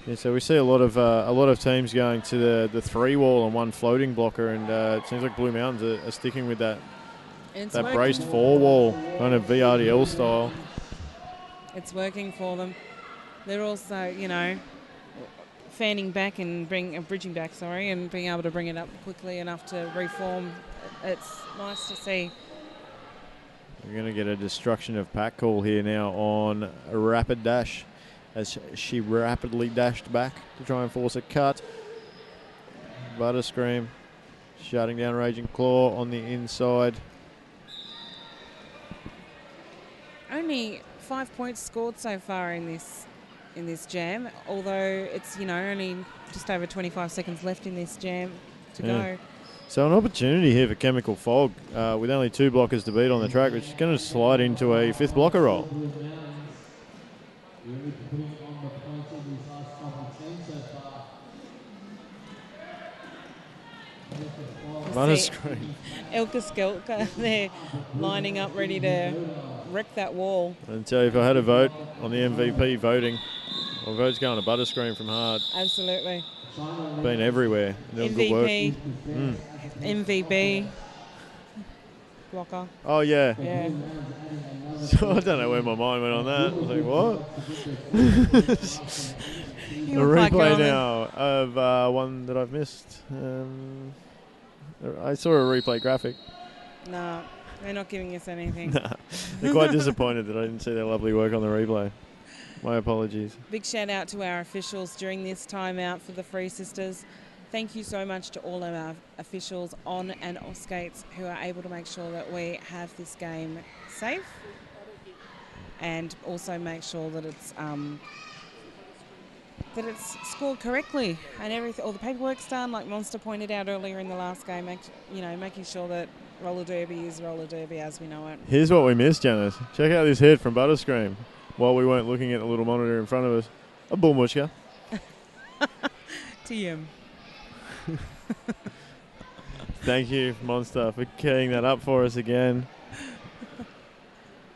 Yeah, so we see a lot of teams going to the 3-wall and 1 floating blocker, and it seems like Blue Mountains are sticking with that braced 4-wall, kind of VRDL style. It's working for them. They're also, you know, fanning back and bridging back, and being able to bring it up quickly enough to reform. It's nice to see. We're going to get a destruction of pack call here now on a Rapid Dash as she rapidly dashed back to try and force a cut. Butterscream shutting down Raging Claw on the inside. Only 5 points scored so far in this jam, although it's, you know, only just over 25 seconds left in this jam to go. So an opportunity here for Chemical Fog with only 2 blockers to beat on the track, which is going to slide into a 5th blocker roll. Butterscream. Elka Skelka, they're lining up ready to wreck that wall. And tell you, if I had a vote on the MVP voting, well, vote's going to Butterscream from hard. Absolutely. Been everywhere. MVP, MVB, blocker. Oh, yeah. Yeah. So I don't know where my mind went on that. I was like, what? A replay now of one that I've missed. I saw a replay graphic. No. They're not giving us anything. Nah, they're quite disappointed that I didn't see their lovely work on the replay. My apologies. Big shout out to our officials during this timeout for the Free Sisters. Thank you so much to all of our officials on and off skates who are able to make sure that we have this game safe and also make sure that it's scored correctly and everything. All the paperwork's done, like Monster pointed out earlier in the last game. Making sure that roller derby is roller derby as we know it. Here's what we missed, Janice. Check out this hit from Butterscream while we weren't looking at the little monitor in front of us. A bullmushka. TM. Thank you, Monster, for keying that up for us again.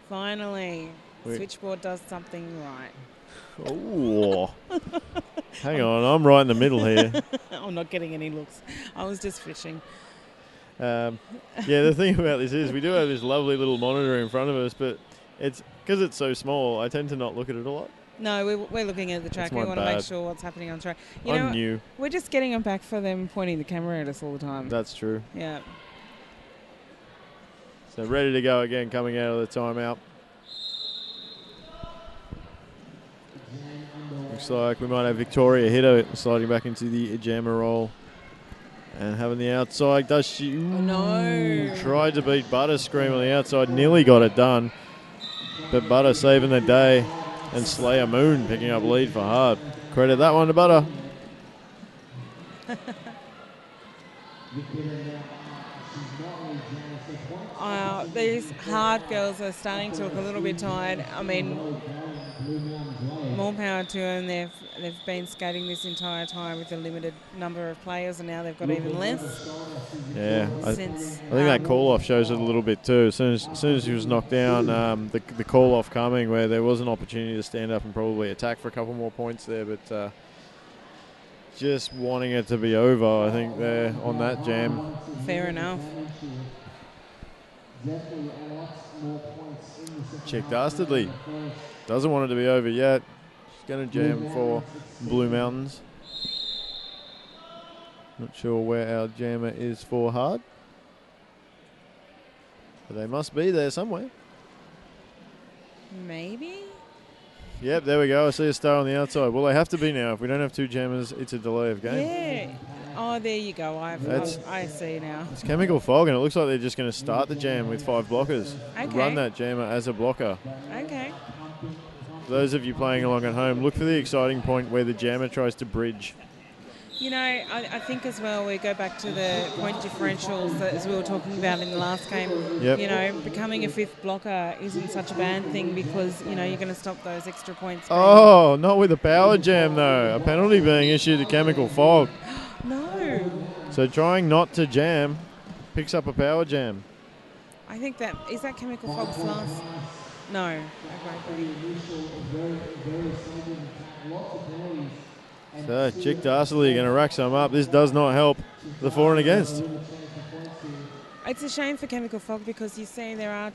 Finally, Switchboard does something right. Oh, hang on, I'm right in the middle here. I'm not getting any looks. I was just fishing. Yeah, the thing about this is we do have this lovely little monitor in front of us, but it's because it's so small, I tend to not look at it a lot. No, we're looking at the track. We want to make sure what's happening on track. I'm new. We're just getting them back for them pointing the camera at us all the time. That's true. Yeah. So ready to go again, coming out of the timeout. Looks like we might have Victoria Hitter sliding back into the jammer roll. And having the outside, does she? No. Tried to beat Butterscream on the outside, nearly got it done. But Butter saving the day. And Slayer Moon picking up lead for Hard. Credit that one to Butter. These Hard girls are starting to look a little bit tired. I mean, more power to them. They've been skating this entire time with a limited number of players, and now they've got even less. Yeah, I think that call-off shows it a little bit too. As soon as he was knocked down, the call-off coming where there was an opportunity to stand up and probably attack for a couple more points there, but just wanting it to be over, I think, there on that jam. Fair enough. Chick Dastardly doesn't want it to be over yet. She's going to jam for Blue Mountains. Not sure where our jammer is for Hard. But they must be there somewhere. Maybe? Yep, there we go. I see a star on the outside. Well, they have to be now. If we don't have two jammers, it's a delay of game. Yeah. Oh, there you go. I see now. It's Chemical Fog, and it looks like they're just going to start the jam with 5 blockers. Okay. Run that jammer as a blocker. Okay. For those of you playing along at home, look for the exciting point where the jammer tries to bridge. You know, I think as well we go back to the point differentials that, as we were talking about in the last game. Yep. You know, becoming a 5th blocker isn't such a bad thing because, you know, you're going to stop those extra points. Oh, not with a power jam, though. A penalty being issued to Chemical Fog. No. So trying not to jam picks up a power jam. I think that, is that Chemical Fog's last? No. So Chick Dastardly going to rack some up. This does not help the for and against. It's a shame for Chemical Fog because you see there are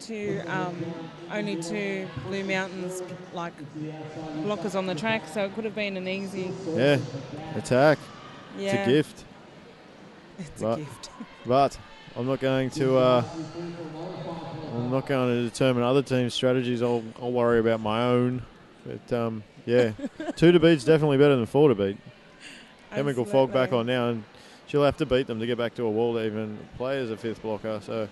only two Blue Mountains blockers on the track, so it could have been an easy attack. Yeah. It's a gift. It's a gift. But I'm not going to determine other teams' strategies. I'll worry about my own. But 2 to beat's definitely better than 4 to beat. Chemical Fog back on now, and she'll have to beat them to get back to a wall to even play as a 5th blocker. So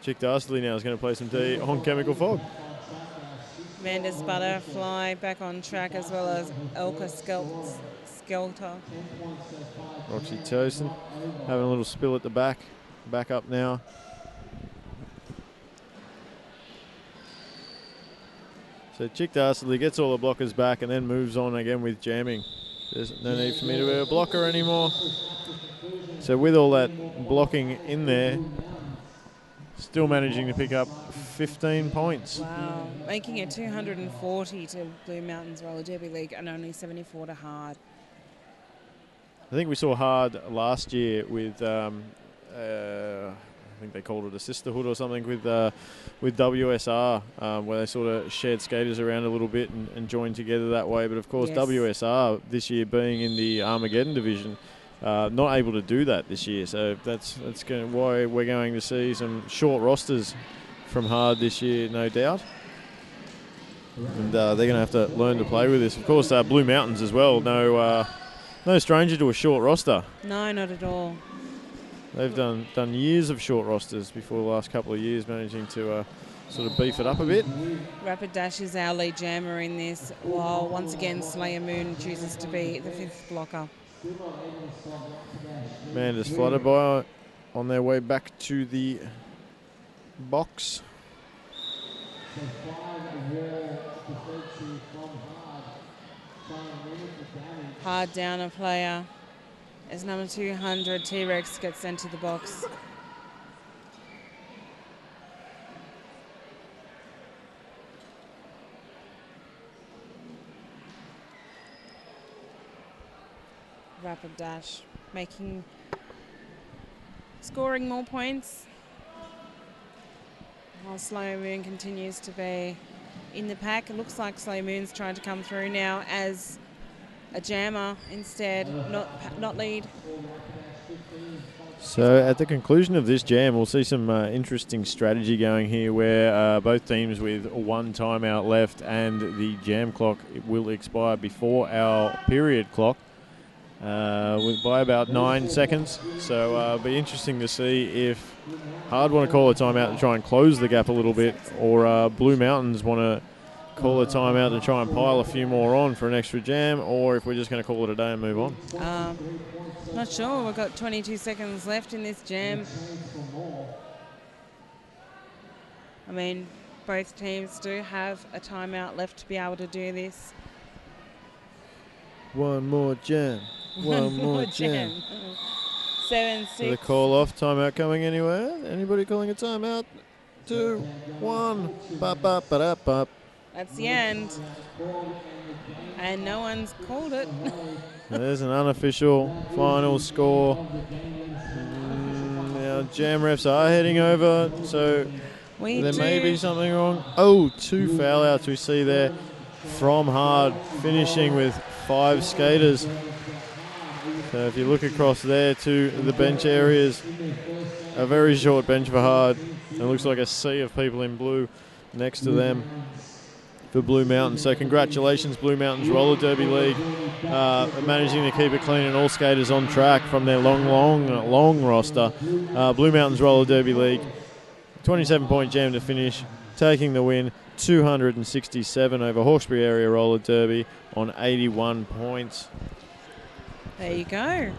Chick Dastardly now is going to play some tea on Chemical Fog. Amanda's Butterfly back on track, as well as Elka Skelter. Roxy Tosin having a little spill at the back. Back up now. So Chick Dastardly gets all the blockers back and then moves on again with jamming. There's no need for me to be a blocker anymore. So with all that blocking in there, still managing to pick up 15 points. Wow. Making it 240 to Blue Mountains Roller Derby League and only 74 to Hard. I think we saw Hard last year with, I think they called it a sisterhood or something with WSR, where they sort of shared skaters around a little bit and joined together that way. But of course, WSR this year being in the Armageddon division, not able to do that this year. So that's why we're going to see some short rosters from Hard this year, no doubt. And they're going to have to learn to play with this. Of course, Blue Mountains as well. No stranger to a short roster. No, not at all. They've done years of short rosters before the last couple of years, managing to sort of beef it up a bit. Rapid Dash is our lead jammer in this, while once again Slayer Moon chooses to be the 5th blocker. Amanda's fluttered by on their way back to the box. Hard Downer player as number 200 T-Rex gets sent to the box. Rapid Dash scoring more points, while Slow Moon continues to be in the pack. It looks like Slow Moon's trying to come through now as a jammer instead, not lead. So at the conclusion of this jam, we'll see some interesting strategy going here, where both teams with one timeout left, and the jam clock will expire before our period clock by about 9 seconds. So it'll be interesting to see if Hard want to call a timeout to try and close the gap a little bit, or Blue Mountains want to call a timeout to try and pile a few more on for an extra jam, or if we're just going to call it a day and move on. Not sure. We've got 22 seconds left in this jam. I mean, both teams do have a timeout left to be able to do this. One more jam. One more jam. 7-6. So the call off, timeout coming anywhere? Anybody calling a timeout? 2, 1. Bop, bop, ba-da, bop. That's the end. And no one's called it. There's an unofficial final score. Now jam refs are heading over, so there may be something wrong. Oh, 2 foul outs we see there from Hard, finishing with 5 skaters. So if you look across there to the bench areas, a very short bench for Hard. It looks like a sea of people in blue next to them for Blue Mountains. So congratulations, Blue Mountains Roller Derby League, managing to keep it clean and all skaters on track from their long roster. Blue Mountains Roller Derby League, 27-point jam to finish, taking the win, 267 over Hawkesbury Area Roller Derby on 81 points. There you go.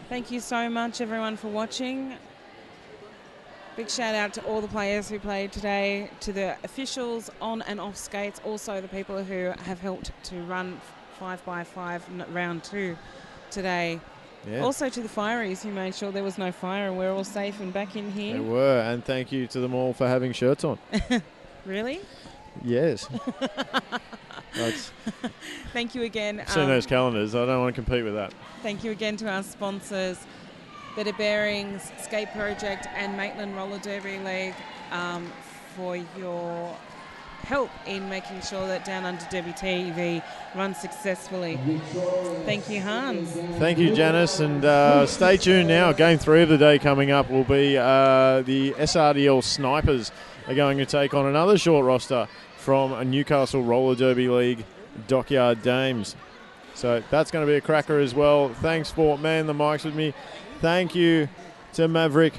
Thank you so much, everyone, for watching. Big shout out to all the players who played today, to the officials on and off skates, also the people who have helped to run 5x5 round 2 today. Yeah. Also to the fireys who made sure there was no fire and we're all safe and back in here. They were, and thank you to them all for having shirts on. Really? Yes. Thank you again. Seen those calendars. I don't want to compete with that. Thank you again to our sponsors, Better Bearings, Skate Project and Maitland Roller Derby League, for your help in making sure that Down Under Derby TV runs successfully. Thank you, Hans. Thank you, Janice, and stay tuned now. Game 3 of the day coming up will be the SRDL Snipers are going to take on another short roster from a Newcastle Roller Derby League, Dockyard Dames. So that's going to be a cracker as well. Thanks for manning the mics with me. Thank you to Maverick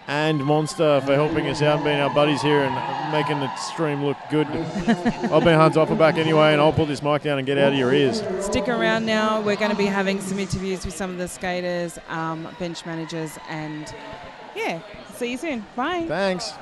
and Monster for helping us out and being our buddies here and making the stream look good. I've been Hans Offerback anyway, and I'll put this mic down and get out of your ears. Stick around now. We're going to be having some interviews with some of the skaters, bench managers, and yeah, see you soon. Bye. Thanks.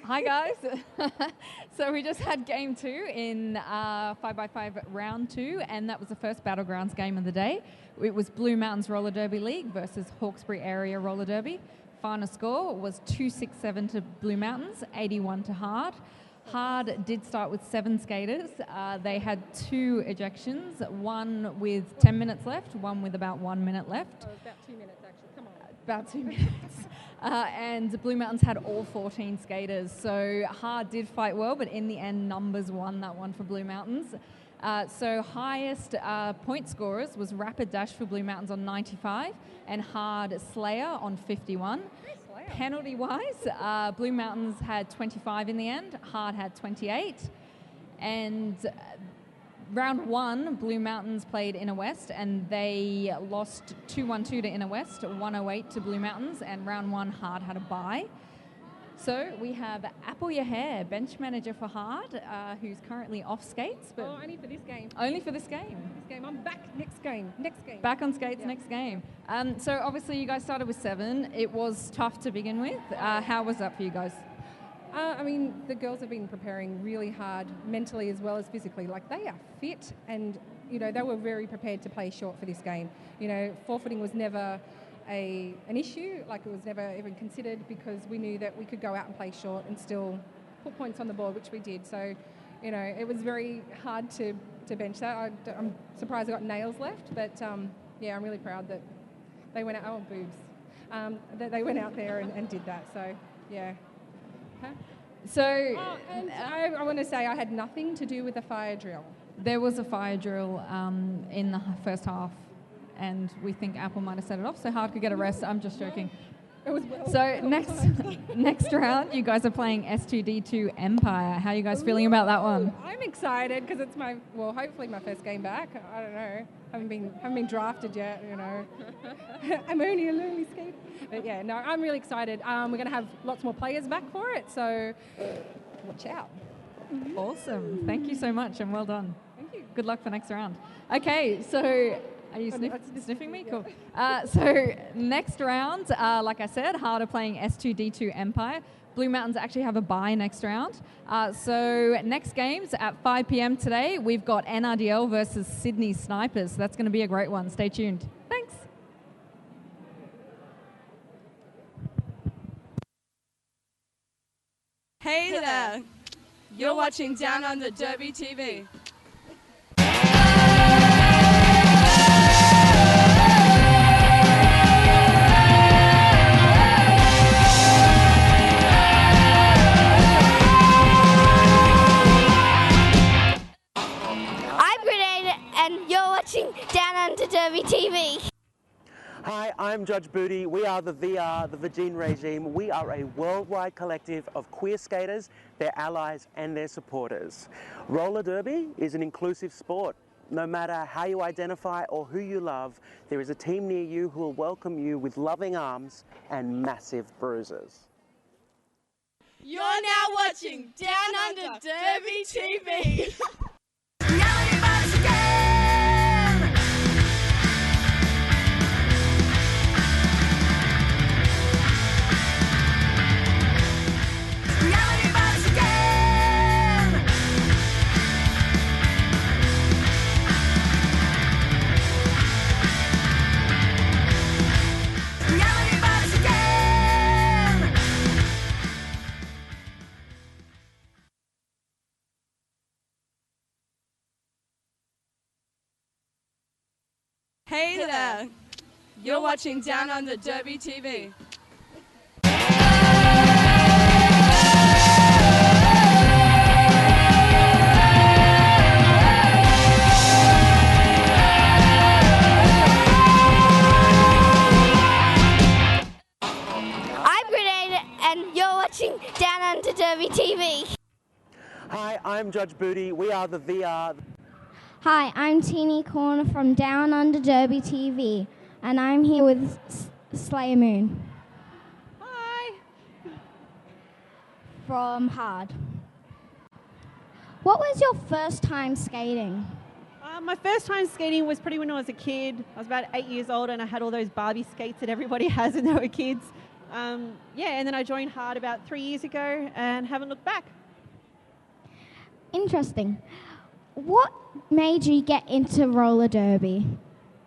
Hi guys. So we just had game 2 in 5x5 round 2, and that was the first Battlegrounds game of the day. It was Blue Mountains Roller Derby League versus Hawkesbury Area Roller Derby. Final score was 267 to Blue Mountains, 81 to HARD. HARD did start with 7 skaters. They had 2 ejections, one with 10 minutes left, one with about 1 minute left. Oh, about 2 minutes actually, come on. About 2 minutes. And Blue Mountains had all 14 skaters. So HARD did fight well, but in the end, numbers won that one for Blue Mountains. So highest point scorers was Rapid Dash for Blue Mountains on 95 and HARD Slayer on 51. Penalty-wise, Blue Mountains had 25 in the end, HARD had 28. And round 1, Blue Mountains played Inner West, and they lost 2-1-2 to Inner West, 108 to Blue Mountains, and round 1, HARD had a bye. So we have Apple Yahair, bench manager for HARD, who's currently off skates. But only for this game. Only for this game. This game. I'm back next game. Next game. Back on skates next game. So obviously you guys started with 7. It was tough to begin with. How was that for you guys? I mean, the girls have been preparing really hard, mentally as well as physically. Like, they are fit, and, you know, they were very prepared to play short for this game. You know, forfeiting was never an issue, like it was never even considered, because we knew that we could go out and play short and still put points on the board, which we did. So, you know, it was very hard to bench that. I'm surprised I got nails left, but yeah, I'm really proud that they went out, that they went out there and did that. So, yeah. Huh? So, and I want to say I had nothing to do with the fire drill. There was a fire drill in the first half, and we think Apple might have set it off so HARD could get a rest. I'm just joking. It was so next round, you guys are playing S2D2 Empire. How are you guys feeling about that one? I'm excited because it's hopefully my first game back. I don't know. Haven't been drafted yet, you know. I'm only a lonely skater. But yeah, no, I'm really excited. We're going to have lots more players back for it, so watch out. Awesome. Thank you so much, and well done. Thank you. Good luck for next round. Okay, so are you sniffing me? Cool. So next round, like I said, HARD are playing S2D2 Empire. Blue Mountains actually have a bye next round. So next games at 5 p.m. today, we've got NRDL versus Sydney Snipers. So that's going to be a great one. Stay tuned. Thanks. Hey there. You're watching Downunder Derby TV. Downunder Derby TV. Hi, I'm Judge Booty. We are the VR, the Virgin Regime. We are a worldwide collective of queer skaters, their allies and their supporters. Roller derby is an inclusive sport. No matter how you identify or who you love, there is a team near you who will welcome you with loving arms and massive bruises. You're now watching Downunder Derby TV. Hey there. You're watching Downunder Derby TV. I'm Grenade, and you're watching Downunder Derby TV. Hi, I'm Judge Booty. We are the VR. Hi, I'm Teeny Corner from Downunder Derby TV, and I'm here with Slayer Moon. Hi. From HARD. What was your first time skating? My first time skating was probably when I was a kid. I was about 8 years old and I had all those Barbie skates that everybody has when they were kids. And then I joined HARD about 3 years ago and haven't looked back. Interesting. What made you get into roller derby?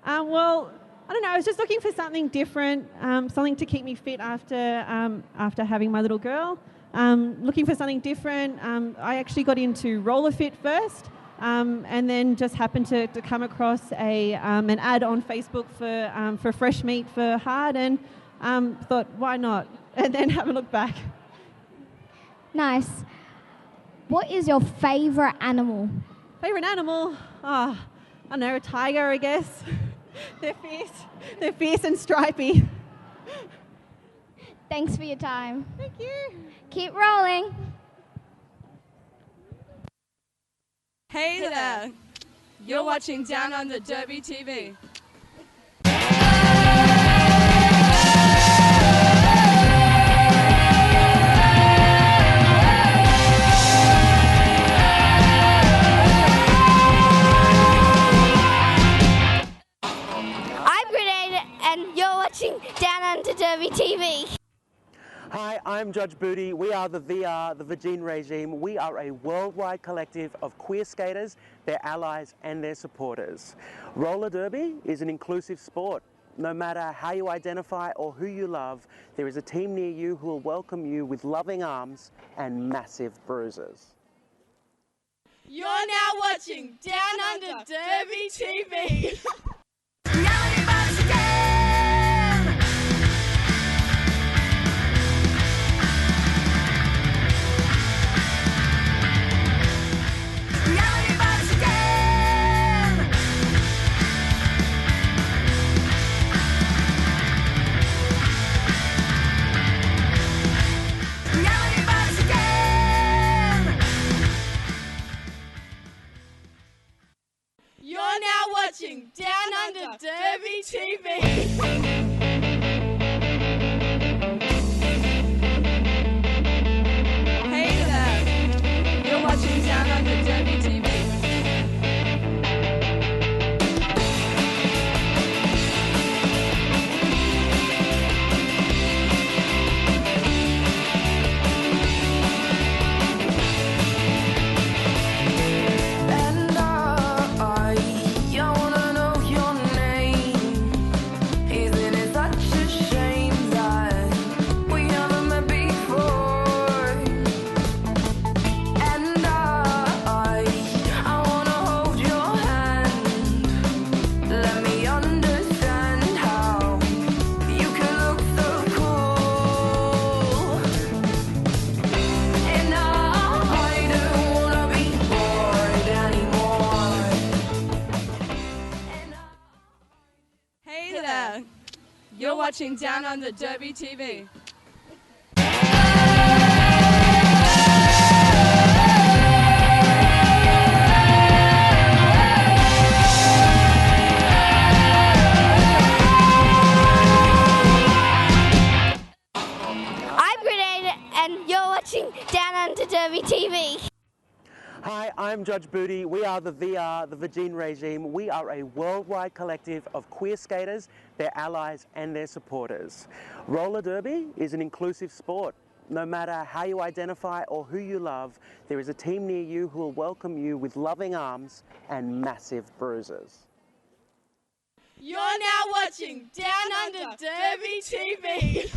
Well, I don't know. I was just looking for something different, something to keep me fit after having my little girl. Looking for something different. I actually got into roller fit first, and then just happened to come across an ad on Facebook for fresh meat for HARD, and thought, why not? And then haven't looked back. Nice. What is your favourite animal? Favourite animal? Oh, I don't know, a tiger, I guess. They're fierce. They're fierce and stripy. Thanks for your time. Thank you. Keep rolling. Hey there. You're watching Down Under Derby TV. Down Under Derby TV. Hi, I'm Judge Booty. We are the VR, the Virgin Regime. We are a worldwide collective of queer skaters, their allies and their supporters. Roller derby is an inclusive sport. No matter how you identify or who you love, there is a team near you who will welcome you with loving arms and massive bruises. You're now watching Down Under Derby TV. You're now watching Down Under Derby TV. Hey there. You're watching Down Under Derby TV. You're watching Down Under Derby TV. I'm Grenade, and you're watching Down Under Derby TV. Hi, I'm Judge Booty. We are the VR, the Virgin Regime. We are a worldwide collective of queer skaters, their allies and their supporters. Roller derby is an inclusive sport. No matter how you identify or who you love, there is a team near you who will welcome you with loving arms and massive bruises. You're now watching Down Under Derby TV.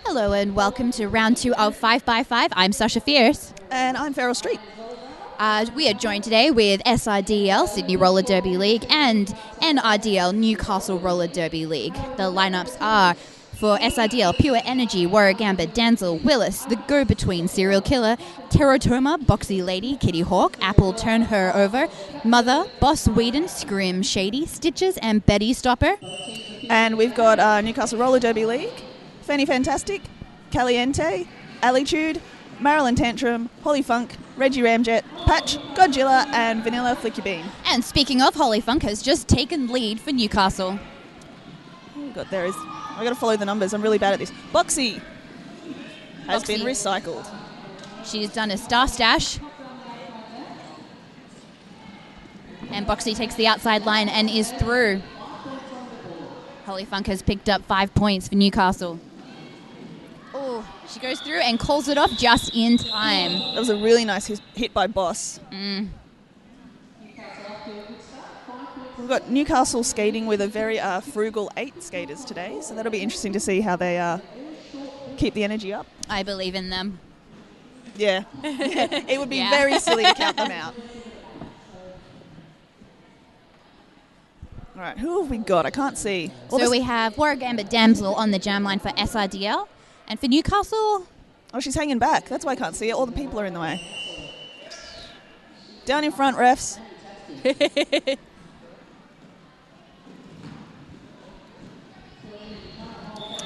Hello and welcome to round 2 of 5x5. I'm Sasha Fierce. And I'm Farrell Street. We are joined today with SRDL, Sydney Roller Derby League, and NRDL, Newcastle Roller Derby League. The lineups are for SRDL, Pure Energy, Warrior Gambit, Danzel, Willis, The Go-Between, Serial Killer, Terratoma, Boxy Lady, Kitty Hawk, Apple, Turn Her Over, Mother, Boss Whedon, Scrim, Shady, Stitches, and Betty Stopper. And we've got Newcastle Roller Derby League, Fanny Fantastic, Caliente, Alitude, Marilyn Tantrum, Holly Funk, Reggie Ramjet, Patch, Godzilla, and Vanilla Flick Your Bean. And speaking of, Holly Funk has just taken lead for Newcastle. Oh God, I got to follow the numbers. I'm really bad at this. Boxy, has been recycled. She's done a star stash. And Boxy takes the outside line and is through. Holly Funk has picked up 5 points for Newcastle. Oh, she goes through and calls it off just in time. That was a really nice hit by Boss. We've got Newcastle skating with a very frugal 8 skaters today, so that'll be interesting to see how they keep the energy up. I believe in them. Yeah. It would be very silly to count them out. All right, who have we got? I can't see. So we have Warragamba Damsel on the jam line for SRDL. And for Newcastle... Oh, she's hanging back. That's why I can't see it. All the people are in the way. Down in front, refs.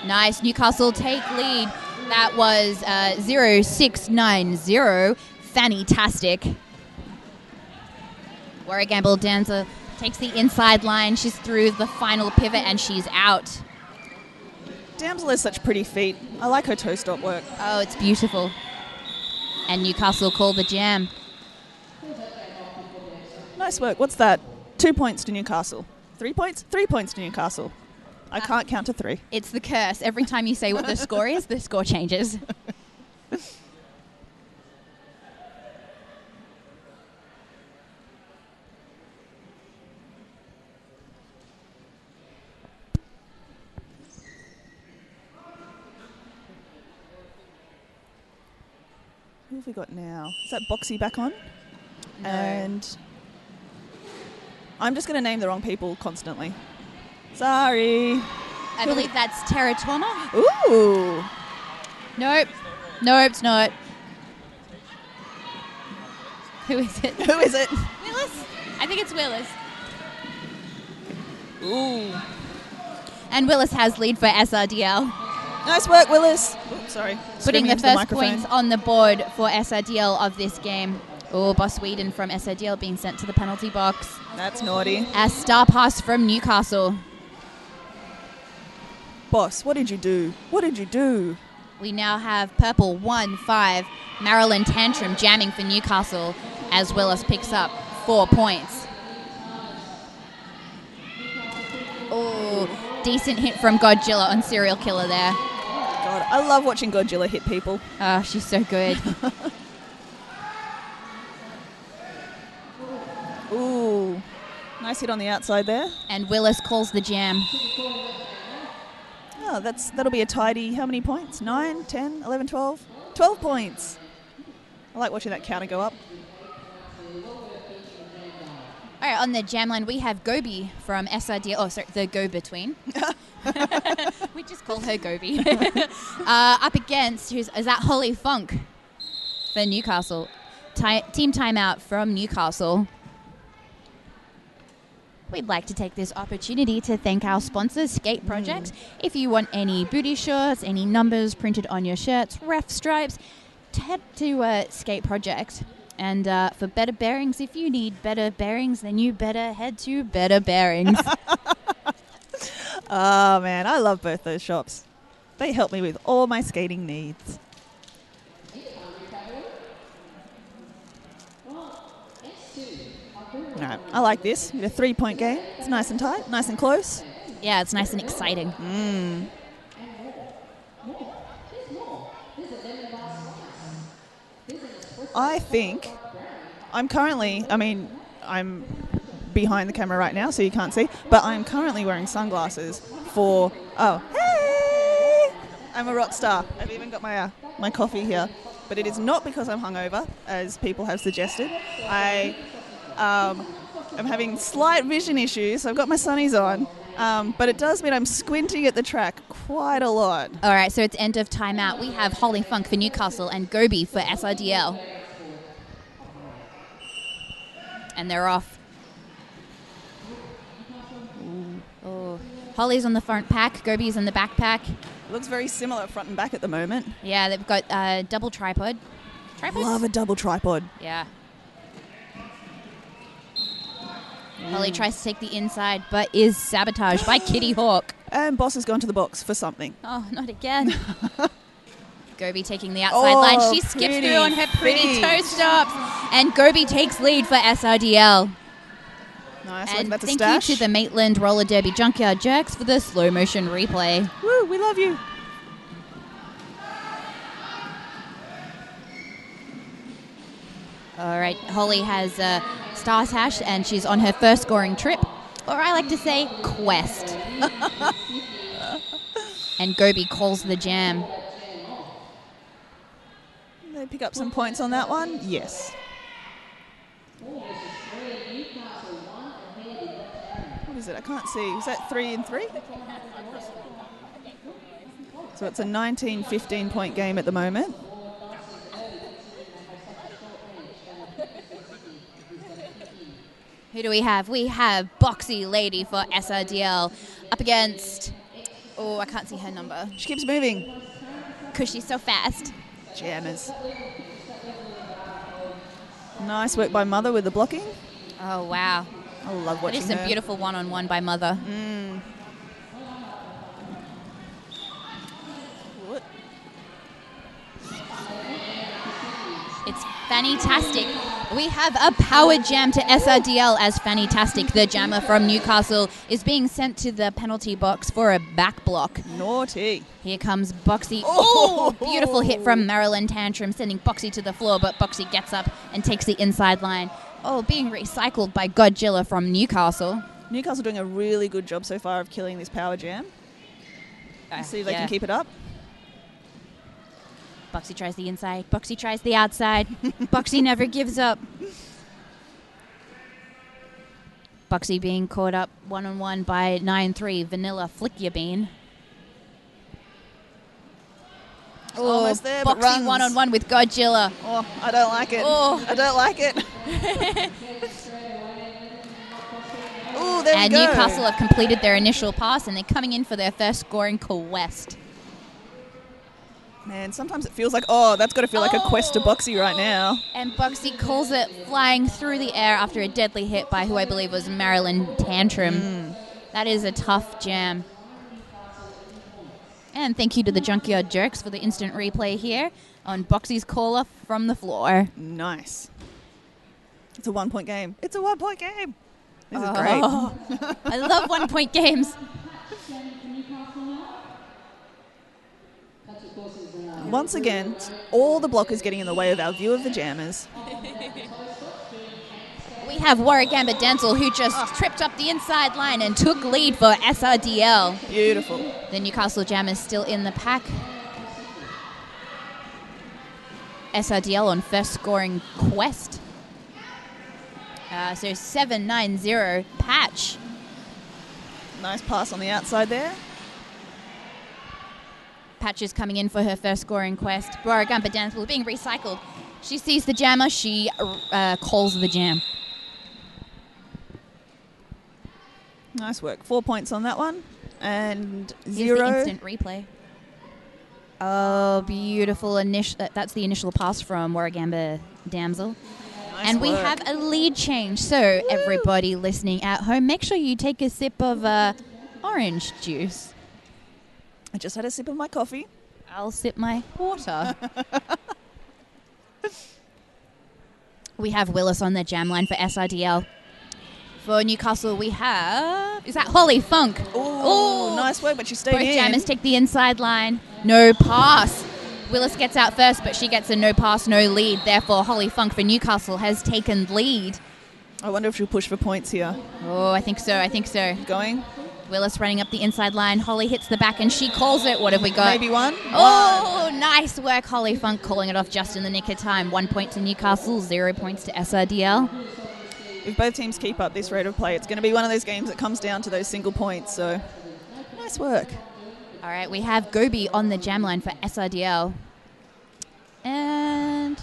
Nice. Newcastle take lead. That was 0-6-9-0. Fantastic. Warragamba Damsel takes the inside line. She's through the final pivot and she's out. Damsel has such pretty feet. I like her toe stop work. Oh, it's beautiful. And Newcastle call the jam. Nice work. What's that? 2 points to Newcastle. 3 points? 3 points to Newcastle. I can't count to 3. It's the curse. Every time you say what the score is, the score changes. Who have we got now? Is that Boxy back on? No. And I'm just going to name the wrong people constantly. Sorry. I believe that's Teratona. Ooh. Nope. Nope, it's not. Who is it? Who is it? Willis? I think it's Willis. Ooh. And Willis has lead for SRDL. Nice work, Willis. Ooh, sorry. Putting the Screaming into first microphone. points on the board for SRDL of this game. Oh, Boss Whedon from SRDL being sent to the penalty box. That's naughty. A star pass from Newcastle. Boss, what did you do? What did you do? We now have purple 1-5. Marilyn Tantrum jamming for Newcastle as Willis picks up 4 points. Oh, decent hit from Godzilla on Serial Killer there. God, I love watching Godzilla hit people. Oh, she's so good. Ooh, nice hit on the outside there. And Willis calls the jam. Oh, that'll be a tidy, how many points? 9, 10, 11, 12? 12 points. I like watching that counter go up. All right, on the jam line, we have Gobi from SRDL. Oh, sorry, the go-between. We just call her Gobi. Up against, is that Holly Funk for Newcastle. Team timeout from Newcastle. We'd like to take this opportunity to thank our sponsors, Skate Project. If you want any booty shorts, any numbers printed on your shirts, ref stripes, head to Skate Project. And for better bearings, if you need better bearings, then you better head to Better Bearings. Oh, man, I love both those shops. They help me with all my skating needs. No, I like this. We have a 3-point game. It's nice and tight, nice and close. Yeah, it's nice and exciting. I think I'm behind the camera right now, so you can't see, but I'm currently wearing sunglasses for, hey! I'm a rock star. I've even got my coffee here, but it is not because I'm hungover, as people have suggested. I'm having slight vision issues, so I've got my sunnies on, but it does mean I'm squinting at the track quite a lot. All right, so it's end of timeout. We have Holly Funk for Newcastle and Gobi for SRDL. And they're off. Oh. Holly's on the front pack, Gobi's on the back pack. It looks very similar front and back at the moment. Yeah, they've got double tripod. Tripods? Love a double tripod. Yeah. Holly tries to take the inside, but is sabotaged by Kitty Hawk. And Boss has gone to the box for something. Oh, not again. Gobi taking the outside line. She skips pretty through on her pretty finish. toe stops. And Gobi takes lead for SRDL. Nice, And that's a thank stash. you to the Maitland Roller Derby Junkyard Jerks for the slow motion replay. Woo, we love you. All right, Holly has Star Hash, and she's on her first scoring trip, or I like to say, quest. And Gobi calls the jam. They pick up some points on that one? Yes. What is it? I can't see. Was that 3 and 3? So it's a 19-15 point game at the moment. Who do we have? We have Boxy Lady for SRDL up against... Oh, I can't see her number. She keeps moving. Because she's so fast. Jammers. Nice work by Mother with the blocking. Oh, wow. I love watching That is some her. beautiful one-on-one by Mother. It's fantastic. We have a power jam to SRDL as fantastic. The jammer from Newcastle is being sent to the penalty box for a back block. Naughty. Here comes Boxy. Oh, beautiful hit from Marilyn Tantrum, sending Boxy to the floor, but Boxy gets up and takes the inside line. Oh, being recycled by Godzilla from Newcastle. Newcastle doing a really good job so far of killing this power jam. Let's see if they can keep it up. Boxy tries the inside. Boxy tries the outside. Boxy never gives up. Boxy being caught up one-on-one by 9-3 Vanilla Flick-Ya-Bean. Almost there, but Boxy runs. one-on-one with Godzilla. Oh, I don't like it. Oh. I don't like it. Oh, there And we go. Newcastle have completed their initial pass, and they're coming in for their first scoring quest. Man, sometimes it feels like, that's got to feel like a quest to Boxy right now. And Boxy calls it flying through the air after a deadly hit by who I believe was Marilyn Tantrum. That is a tough jam. And thank you to the Junkyard Jerks for the instant replay here on Boxy's caller from the floor. Nice. It's a 1 point game. It's a 1 point game. This is great. I love 1 point games. Once again, all the blockers getting in the way of our view of the jammers. We have Warragamba Denzel, who just tripped up the inside line and took lead for SRDL. Beautiful. The Newcastle Jammers still in the pack. SRDL on first scoring quest. So 7-9-0 Patch. Nice pass on the outside there. Patch is coming in for her first scoring quest. Warragamba Denzel being recycled. She sees the jammer. She calls the jam. Nice work. 4 points on that one. And Here's 0. the instant replay. Oh, beautiful. That's the initial pass from Warragamba Damsel. Nice and we work. have a lead change. So everybody listening at home, make sure you take a sip of orange juice. I just had a sip of my coffee. I'll sip my water. We have Willis on the jam line for SRDL. For Newcastle, we have... Is that Holly Funk? Oh, nice work, but she stayed Both in. jammers take the inside line. No pass. Willis gets out first, but she gets a no pass, no lead. Therefore, Holly Funk for Newcastle has taken lead. I wonder if she'll push for points here. Oh, I think so. Going. Willis running up the inside line. Holly hits the back and she calls it. What have we got? Maybe one. Oh, nice work, Holly Funk, calling it off just in the nick of time. 1 point to Newcastle, 0 points to SRDL. If both teams keep up this rate of play, it's going to be one of those games that comes down to those single points. So, nice work. All right, we have Gobi on the jam line for SRDL. And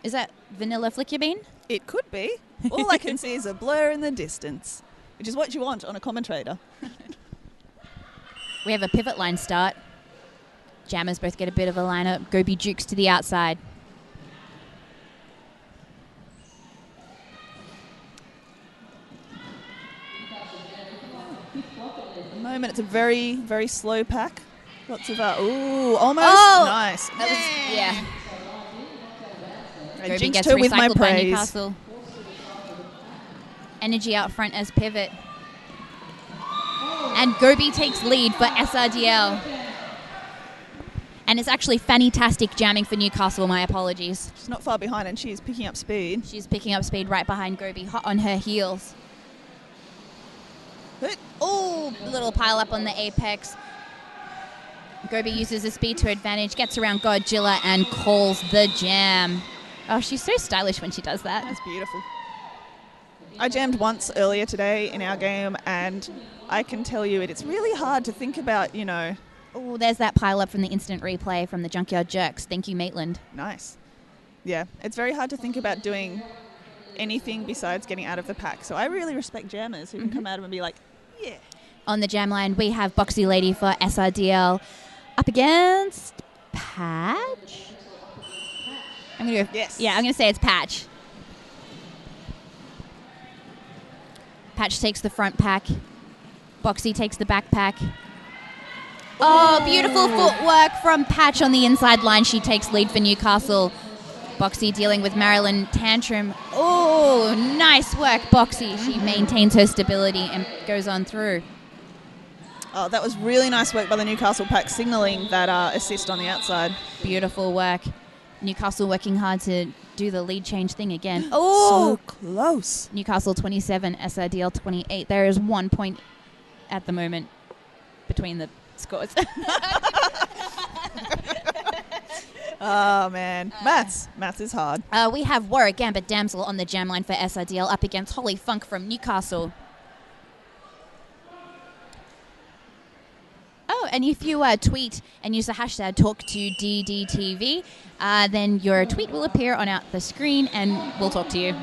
is that Vanilla Flick-Ya-Bean? It could be. All I can see is a blur in the distance, which is what you want on a commentator. We have a pivot line start. Jammers both get a bit of a lineup. Gobi jukes to the outside. At the moment, it's a very, very slow pack. Lots of almost nice. That was, yeah. I Gobi jinxed gets her with my recycled by praise. Newcastle. Energy out front as pivot. And Gobi takes lead for SRDL. And it's actually fantastic jamming for Newcastle, my apologies. She's not far behind and she's picking up speed. She's picking up speed right behind Gobi, hot on her heels. Oh, little pile up on the apex. Gobi uses the speed to advantage, gets around Godzilla and calls the jam. Oh, she's so stylish when she does that. That's beautiful. I jammed once earlier today in our game, and I can tell you it's really hard to think about, you know. Oh, there's that pile up from the instant replay from the Junkyard Jerks. Thank you, Maitland. Nice. Yeah, it's very hard to think about doing anything besides getting out of the pack. So I really respect jammers who can come out of and be like, yeah. On the jam line, we have Boxy Lady for SRDL up against Patch. I'm gonna go. Yes. Yeah, I'm gonna say it's Patch. Patch takes the front pack. Boxy takes the back pack. Oh, beautiful footwork from Patch on the inside line. She takes lead for Newcastle. Boxy dealing with Marilyn Tantrum. Oh, nice work, Boxy. She maintains her stability and goes on through. Oh, that was really nice work by the Newcastle pack, signalling that assist on the outside. Beautiful work. Newcastle working hard to do the lead change thing again. Oh, so close. Newcastle 27, SRDL 28. There is 1 point at the moment between the scores. Oh, man. Maths is hard. We have Warwick Gambit Damsel on the jam line for SRDL up against Holly Funk from Newcastle. Oh, and if you tweet and use the hashtag #TalkToDDTV, then your tweet will appear on the screen and we'll talk to you.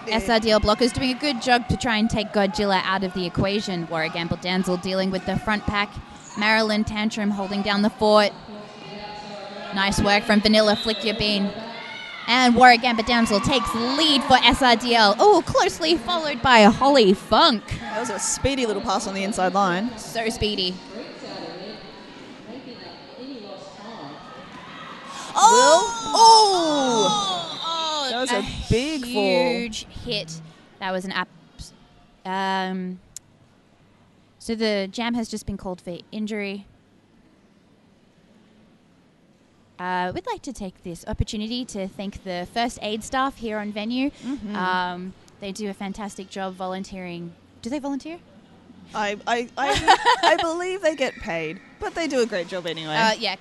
SRDL blockers doing a good job to try and take Godzilla out of the equation. Warwick Gamble Damsel dealing with the front pack. Marilyn Tantrum holding down the fort. Nice work from Vanilla Flick Your Bean. And Warwick Gambit Damsel takes lead for SRDL. Oh, closely followed by Holly Funk. That was a speedy little pass on the inside line. So speedy. Oh! That was a big fall. Huge hit. That was an so the jam has just been called for injury. We'd like to take this opportunity to thank the first aid staff here on venue. Mm-hmm. They do a fantastic job volunteering. Do they volunteer? I believe they get paid, but they do a great job anyway. Yeah,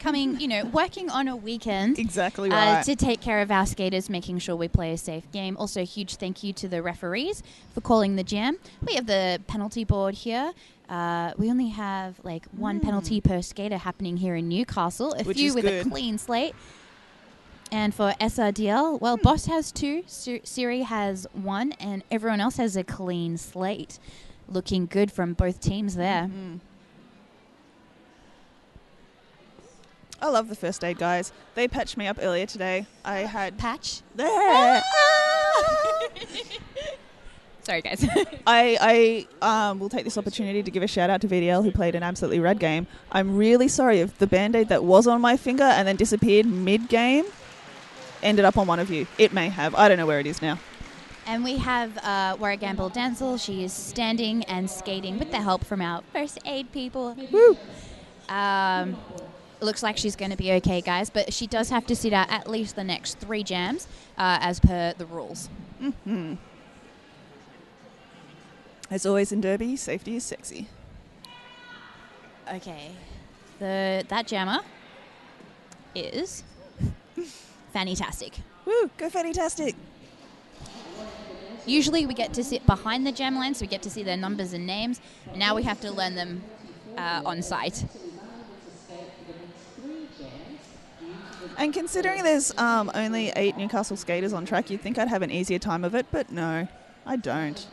working on a weekend. Exactly right. To take care of our skaters, making sure we play a safe game. Also, a huge thank you to the referees for calling the jam. We have the penalty board here. We only have one penalty per skater happening here in Newcastle. A few with a clean slate. And for SRDL, well, Boss has 2, Siri has 1, and everyone else has a clean slate. Looking good from both teams there. Mm-hmm. I love the first aid guys. They patched me up earlier today. I had... Patch? There! Sorry, guys. I will take this opportunity to give a shout out to VDL who played an absolutely rad game. I'm really sorry if the band-aid that was on my finger and then disappeared mid-game ended up on one of you. It may have. I don't know where it is now. And we have Warwick Gamble Dancel. She is standing and skating with the help from our first aid people. Woo! Looks like she's going to be okay, guys, but she does have to sit out at least the next 3 jams as per the rules. Mm-hmm. As always in Derby, safety is sexy. Okay. That jammer is fantastic. Woo! Go fantastic! Usually we get to sit behind the jam line, so we get to see their numbers and names. Now we have to learn them on site. And considering there's only 8 Newcastle skaters on track, you'd think I'd have an easier time of it, but no, I don't.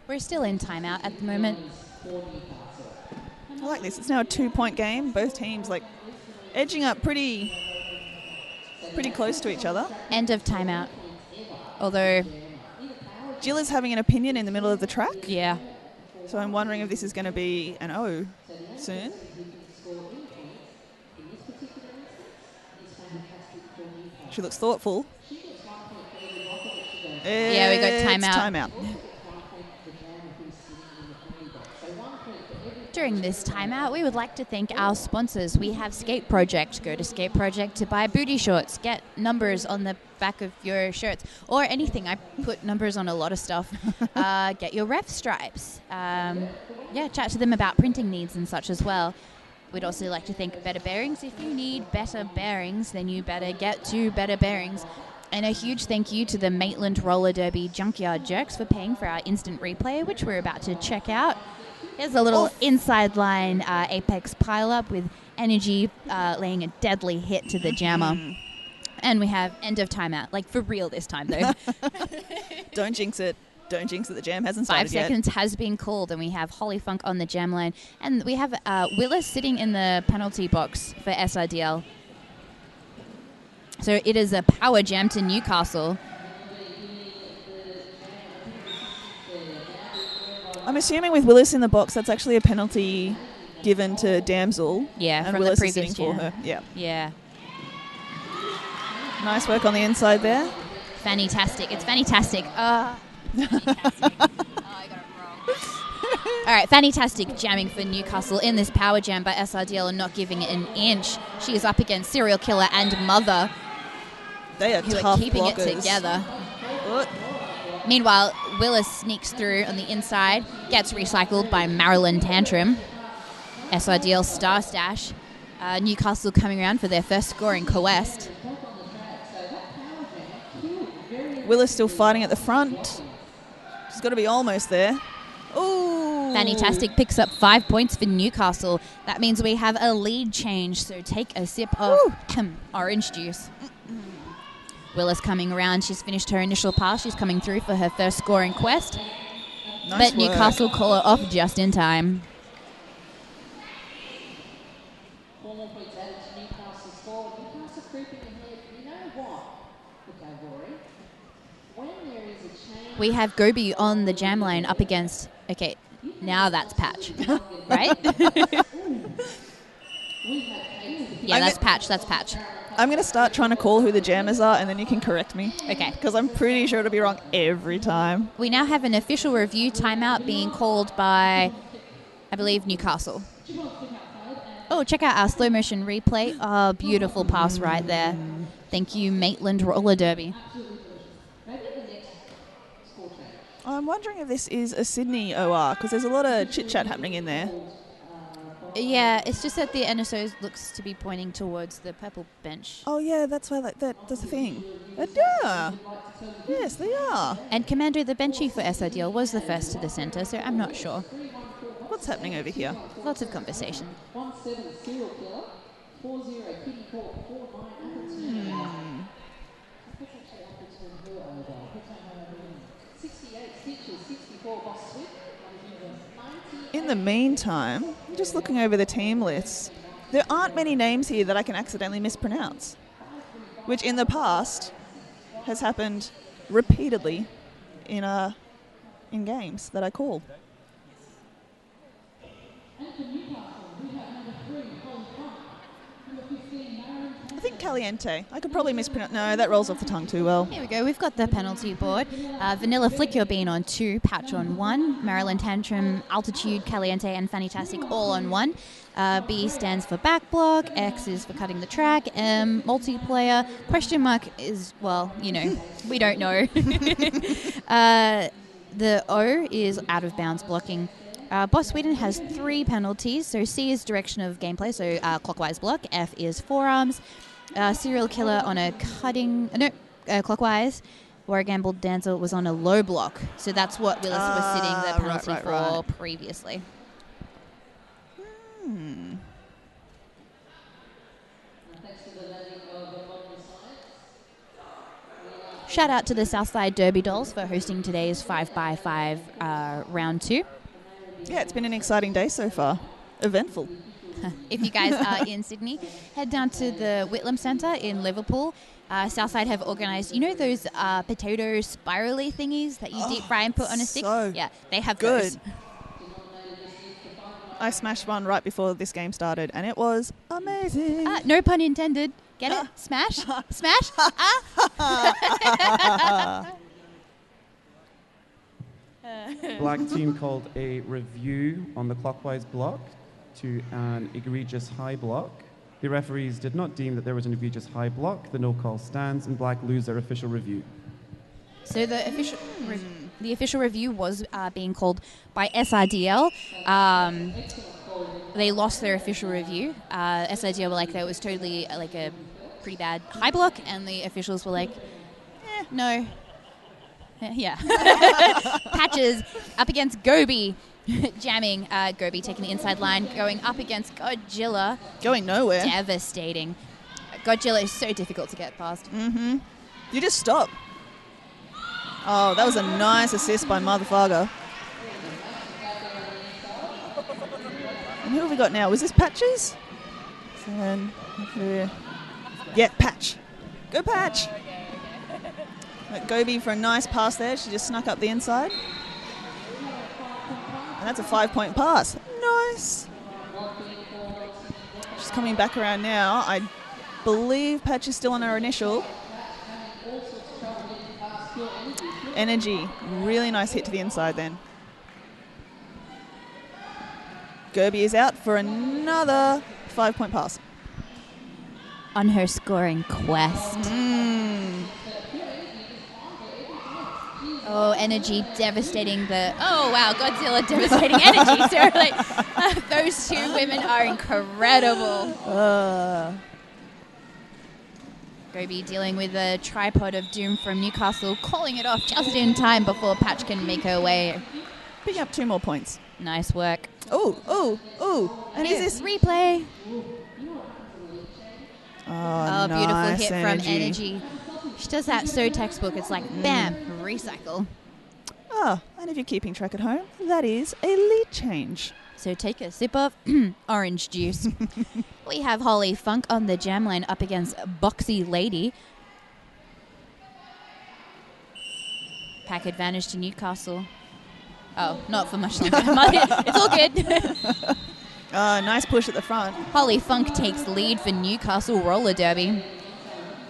We're still in timeout at the moment. I like this. It's now a 2-point game. Both teams edging up pretty close to each other. End of timeout. Although Jill is having an opinion in the middle of the track. Yeah. So I'm wondering if this is going to be an O soon. She looks thoughtful. Yeah, we got timeout. Timeout. During this timeout, we would like to thank our sponsors. We have Skate Project. Go to Skate Project to buy booty shorts. Get numbers on the back of your shirts or anything. I put numbers on a lot of stuff. Get your ref stripes. Chat to them about printing needs and such as well. We'd also like to thank Better Bearings. If you need better bearings, then you better get to Better Bearings. And a huge thank you to the Maitland Roller Derby Junkyard Jerks for paying for our instant replay, which we're about to check out. Here's a little inside line apex pile-up with Energy laying a deadly hit to the jammer. And we have end of timeout. Like, for real this time, though. Don't jinx it. Don't jinx it. The jam hasn't started 5 seconds has been called, and we have Holly Funk on the jam line. And we have Willis sitting in the penalty box for SRDL. So it is a power jam to Newcastle. I'm assuming with Willis in the box, that's actually a penalty given to Damsel. Yeah, and from Willis the is previous sitting for jam. her. Yeah. Yeah. Nice work on the inside there. Fantastic. It's fantastic. Fantastic. Oh, I got it wrong. All right, fantastic jamming for Newcastle in this power jam by SRDL and not giving it an inch. She is up against Serial Killer and Mother. They are who tough are keeping blockers. it together. Meanwhile, Willis sneaks through on the inside, gets recycled by Marilyn Tantrum. SRDL Star Stash. Newcastle coming around for their first score in Coest. Willis still fighting at the front. She's got to be almost there. Ooh. Fantastic picks up 5 points for Newcastle. That means we have a lead change, so take a sip of orange juice. Willis coming around. She's finished her initial pass. She's coming through for her first score in Quest. Nice but Newcastle call her off just in time. We have Gobi on the jam lane up against... Okay, now that's Patch, right? Yeah, that's Patch, that's Patch. I'm going to start trying to call who the jammers are, and then you can correct me. Okay. Because I'm pretty sure it'll be wrong every time. We now have an official review timeout being called by, I believe, Newcastle. Oh, check out our slow motion replay. Oh, beautiful pass right there. Thank you, Maitland Roller Derby. I'm wondering if this is a Sydney OR, because there's a lot of chit-chat happening in there. Yeah, it's just that the NSO looks to be pointing towards the purple bench. Oh, yeah, that's why that's the thing. Yeah. Yes, they are. And Commander the Benchy for SRDL was the first to the centre, so I'm not sure. What's happening over here? Lots of conversation. In the meantime, just looking over the team lists, there aren't many names here that I can accidentally mispronounce, which in the past has happened repeatedly in games that I call. I think Caliente. I could probably mispronounce. No, that rolls off the tongue too well. Here we go. We've got the penalty board. Vanilla Flick, you're being on 2, Patch on 1, Marilyn Tantrum, Altitude, Caliente, and Fantastic all on 1. B stands for back block. X is for cutting the track. M, multiplayer. Question mark is, well, you know, we don't know. The O is out of bounds blocking. Boss Sweden has 3 penalties. So C is direction of gameplay, so clockwise block. F is forearms. Serial Killer on a cutting... clockwise. Where Gambled Dancer was on a low block. So that's what Willis was sitting the penalty for previously. Shout out to the Southside Derby Dolls for hosting today's 5x5 round 2. Yeah, it's been an exciting day so far. Eventful. if you guys are in Sydney, head down to the Whitlam Centre in Liverpool. Southside have organised, you know those potato spirally thingies that you deep fry and put on a stick? Yeah, they have those. I smashed one right before this game started, and it was amazing. No pun intended. Get it? Smash? Smash? Black team called a review on the clockwise block to an egregious high block. The referees did not deem that there was an egregious high block. The no call stands, and Black lose their official review. So the official review was being called by SRDL. They lost their official review. SRDL were like, that was totally like a pretty bad high block, and the officials were like, no. Yeah. Patches up against Gobi, jamming. Gobi taking the inside line, going up against Godzilla. Going nowhere. Devastating. Godzilla is so difficult to get past. Mm-hmm. You just stop. Oh, that was a nice assist by Motherfucker. And who have we got now? Was this Patches? Yeah, Patch. Go Patch. Gobi for a nice pass there. She just snuck up the inside. And that's a 5-point pass. Nice. She's coming back around now. I believe Patch is still on her initial. Energy. Really nice hit to the inside then. Gobi is out for another 5-point pass. On her scoring quest. Oh, Energy devastating the... Oh, wow, Godzilla devastating Energy. So, like, those two women are incredible. Gobi dealing with a tripod of doom from Newcastle, calling it off just in time before Patch can make her way. Picking up 2 more points. Nice work. Oh. And is this... Replay. Oh, beautiful nice hit Energy. from Energy. She does that so textbook. It's like, bam, recycle. Oh, and if you're keeping track at home, that is a lead change. So take a sip of orange juice. We have Holly Funk on the jam line up against Boxy Lady. Pack advantage to Newcastle. Oh, not for much longer. It's all good. Nice push at the front. Holly Funk takes lead for Newcastle roller derby.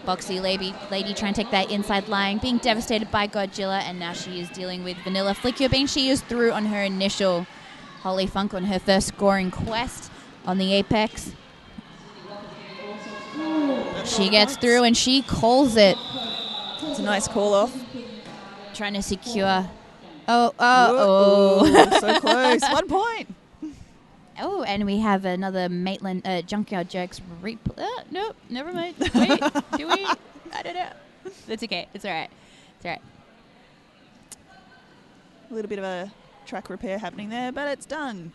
Boxy lady trying to take that inside line, being devastated by Godzilla, and now she is dealing with Vanilla Flicker Bean. She is through on her initial. Holly Funk on her first scoring quest on the Apex. She gets through and she calls it. It's a nice call off. Trying to secure. So close. 1 point. Oh, and we have another Maitland Junkyard Jerks replay. Nope, never mind. Wait, do we? I don't know. That's okay. It's all right. It's all right. A little bit of a track repair happening there, but it's done.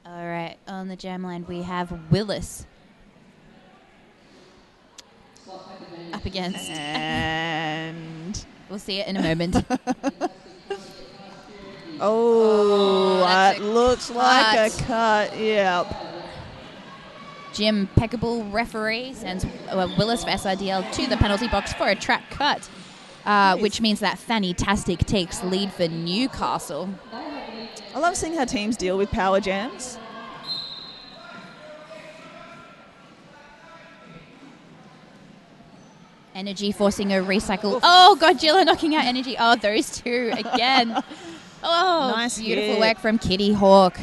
All right, on the jam line we have Willis up against. And we'll see it in a moment. That looks like a cut. Yep. Jim Peckable referee sends Willis for SRDL to the penalty box for a track cut, which means that Fantastic takes lead for Newcastle. I love seeing how teams deal with power jams. Energy forcing a recycle. Oh, Godzilla knocking out Energy. Oh, those two again. Oh, nice beautiful hit. work from Kitty Hawk.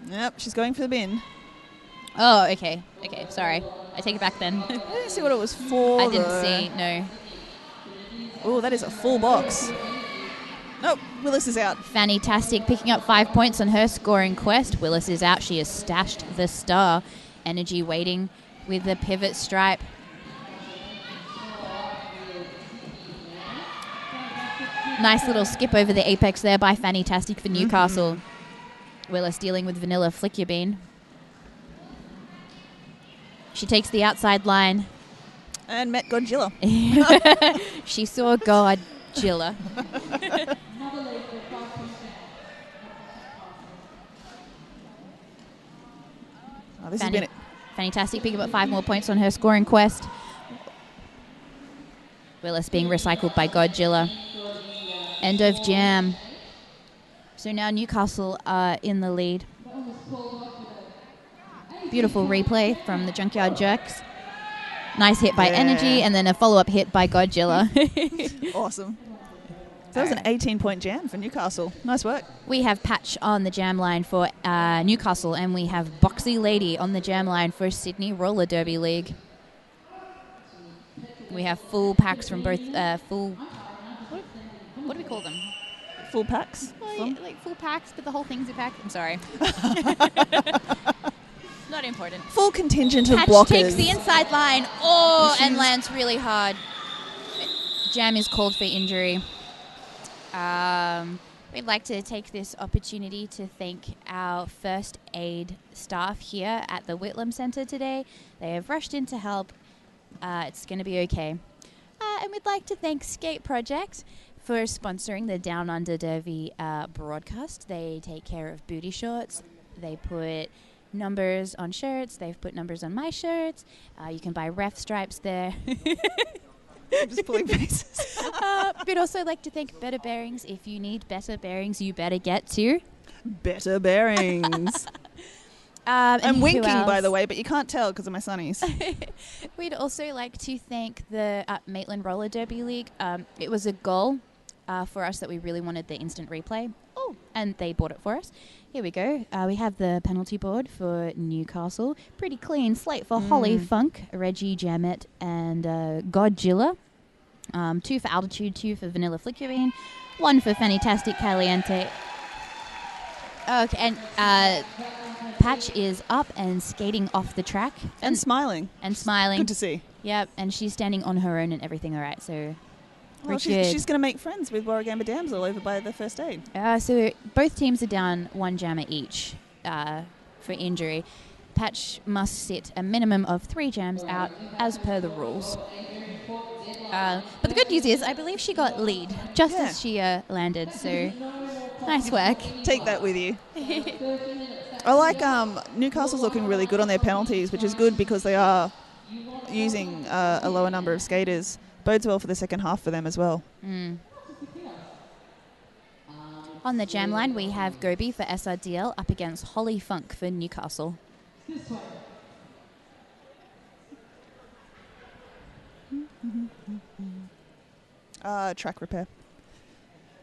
Yep, she's going for the bin. Oh, okay. Okay, sorry. I take it back then. I didn't see what it was for. I didn't see, no. Oh, that is a full box. Nope, Willis is out. Fantastic, picking up 5 points on her scoring quest. Willis is out. She has stashed the star. Energy waiting with the pivot stripe. Nice little skip over the apex there by Fantastic for Newcastle. Willis dealing with Vanilla Flick Your Bean. She takes the outside line. And met Godzilla. She saw Godzilla. Oh, this has been it. Fantastic, picking up 5 more points on her scoring quest. Willis being recycled by Godzilla. End of jam. So now Newcastle are in the lead. Beautiful replay from the Junkyard Jerks. Nice hit by Energy, and then a follow-up hit by Godzilla. Awesome. So that was an 18-point jam for Newcastle. Nice work. We have Patch on the jam line for Newcastle, and we have Boxy Lady on the jam line for Sydney Roller Derby League. We have full packs from both full... What do we call them? Full packs? Oh, yeah, like full packs, but the whole thing's a pack. I'm sorry. Not important. Full contingent of Patch blockers. takes the inside line. Oh, and lands really hard. Jam is called for injury. We'd like to take this opportunity to thank our first aid staff here at the Whitlam Centre today. They have rushed in to help. It's going to be okay. And we'd like to thank Skate Project for sponsoring the Downunder Derby broadcast. They take care of booty shorts. They put numbers on shirts. They've put numbers on my shirts. You can buy ref stripes there. I'm just pulling faces. We'd also like to thank Better Bearings. If you need better bearings, you better get to Better Bearings. I'm winking, by the way, but you can't tell because of my sunnies. We'd also like to thank the Maitland Roller Derby League. It was a goal for us that we really wanted the instant replay. Oh, and they bought it for us. Here we go. We have the penalty board for Newcastle. Pretty clean slate for Holly Funk, Reggie Jamet, and Godzilla. 2 for Altitude, 2 for Vanilla Flickering, 1 for Fantastic Caliente. Okay, and Patch is up and skating off the track. And smiling. And smiling. Good to see. Yep, and she's standing on her own and everything all right, so... Well, she's going to make friends with Warragamba Damsel over by the first aid. So both teams are down 1 jammer each for injury. Patch must sit a minimum of 3 jams out as per the rules. But the good news is I believe she got lead just as she landed, so nice work. Take that with you. I like Newcastle's looking really good on their penalties, which is good because they are using a lower number of skaters. Bodes well for the second half for them as well. On the jam line, we have Gobi for SRDL up against Holly Funk for Newcastle. Track repair.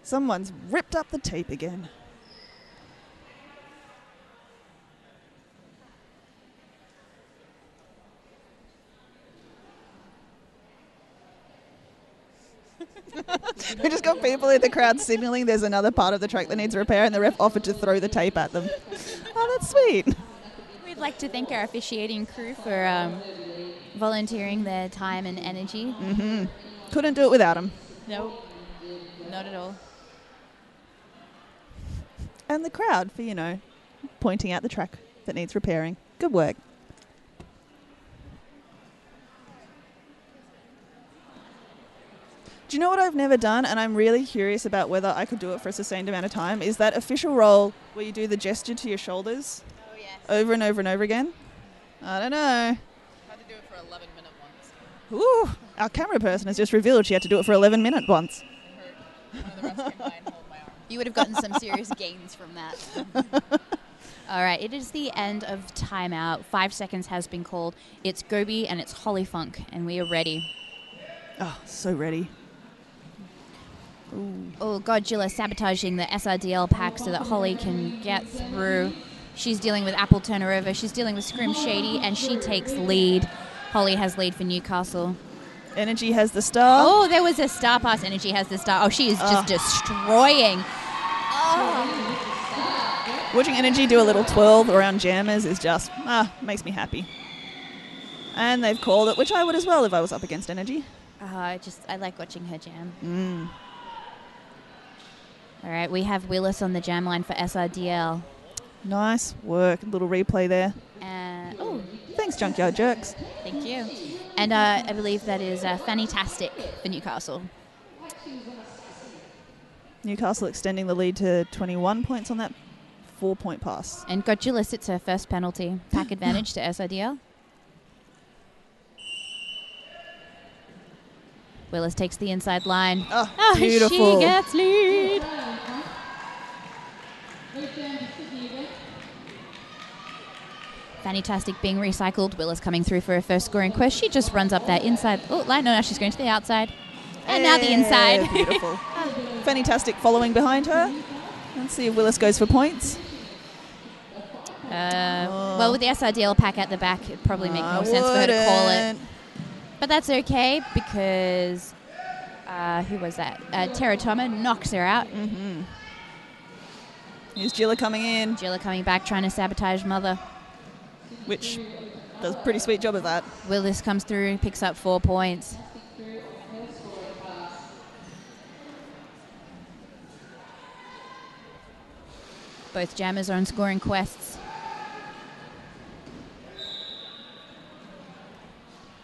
Someone's ripped up the tape again. We just got people in the crowd signaling there's another part of the track that needs repair, and the ref offered to throw the tape at them. Oh, that's sweet. We'd like to thank our officiating crew for volunteering their time and energy. Couldn't do it without them. No, not at all. And the crowd for, pointing out the track that needs repairing. Good work. Do you know what I've never done, and I'm really curious about whether I could do it for a sustained amount of time, is that official roll where you do the gesture to your shoulders over and over and over again? I don't know. I had to do it for 11 minutes once. Ooh, our camera person has just revealed she had to do it for 11 minutes once. You would have gotten some serious gains from that. All right, it is the end of timeout. 5 seconds has been called. It's Gobi and it's Holly Funk, and we are ready. Oh, so ready. Oh, Godzilla sabotaging the SRDL pack so that Holly can get through. She's dealing with Apple Turner over. She's dealing with Scrim Shady, and she takes lead. Holly has lead for Newcastle. Energy has the star. Oh, there was a star pass. Energy has the star. Oh, she is just destroying. Watching Energy do a little twirl around jammers is just, makes me happy. And they've called it, which I would as well if I was up against Energy. I like watching her jam. All right, we have Willis on the jam line for SRDL. Nice work. Little replay there. Oh, thanks, Junkyard Jerks. Thank you. And I believe that is Fantastic for Newcastle. Newcastle extending the lead to 21 points on that 4-point pass. And Godzilla sits her first penalty. Pack advantage to SRDL. Willis takes the inside line. Oh, beautiful. She gets lead. Fantastic being recycled. Willis coming through for her first scoring quest. She just runs up that inside line. No, now she's going to the outside. And now the inside. Beautiful. Fantastic following behind her. Let's see if Willis goes for points. Well, with the SRDL pack at the back, it'd probably make more sense for her to call it. But that's okay because, who was that? Teratoma knocks her out. Mm-hmm. Here's Gilla coming in. Gilla coming back, trying to sabotage Mother. Which does a pretty sweet job of that. Willis comes through, picks up 4 points. Both jammers are on scoring quests.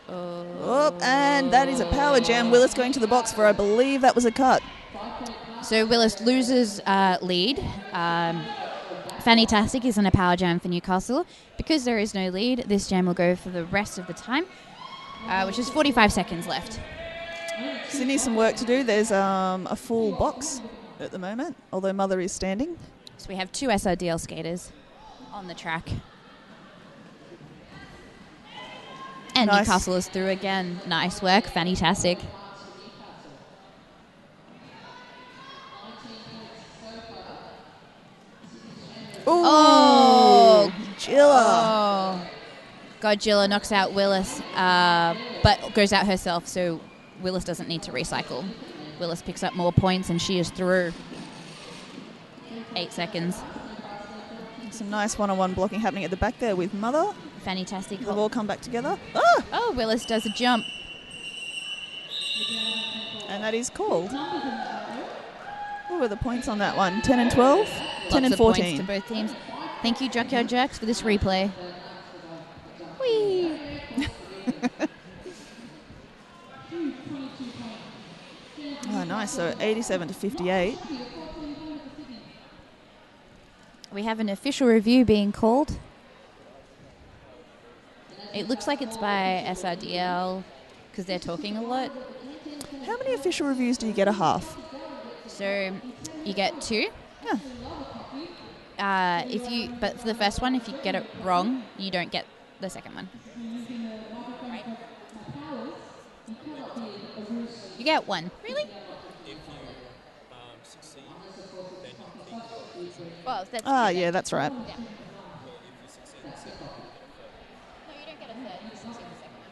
Oh, and that is a power jam. Willis going to the box for, I believe that was a cut. So Willis loses lead. Fantastic is on a power jam for Newcastle. Because there is no lead, this jam will go for the rest of the time, which is 45 seconds left. Sydney, some work to do. There's a full box at the moment, although Mother is standing. So we have 2 SRDL skaters on the track. And Nice. Newcastle is through again. Nice work. Fantastic. Oh, Gilla. Oh. Godzilla knocks out Willis, but goes out herself, so Willis doesn't need to recycle. Willis picks up more points, and she is through. 8 seconds. Some nice one-on-one blocking happening at the back there with Mother. Fantastic. They've all come back together. Oh, Willis does a jump. And that is called. What were the points on that one? 10 and 12? 10 Lots and of 14. points to both teams. Thank you, Junkyard Jerks, for this replay. Whee! Oh, nice. So 87 to 58. We have an official review being called. It looks like it's by SRDL because they're talking a lot. How many official reviews do you get a half? So you get 2. But for the first one, if you get it wrong, you don't get the second one. Right? You get 1. Really? Well, that's Yeah, that's right. Yeah. No, you don't get a third. You succeed the second one.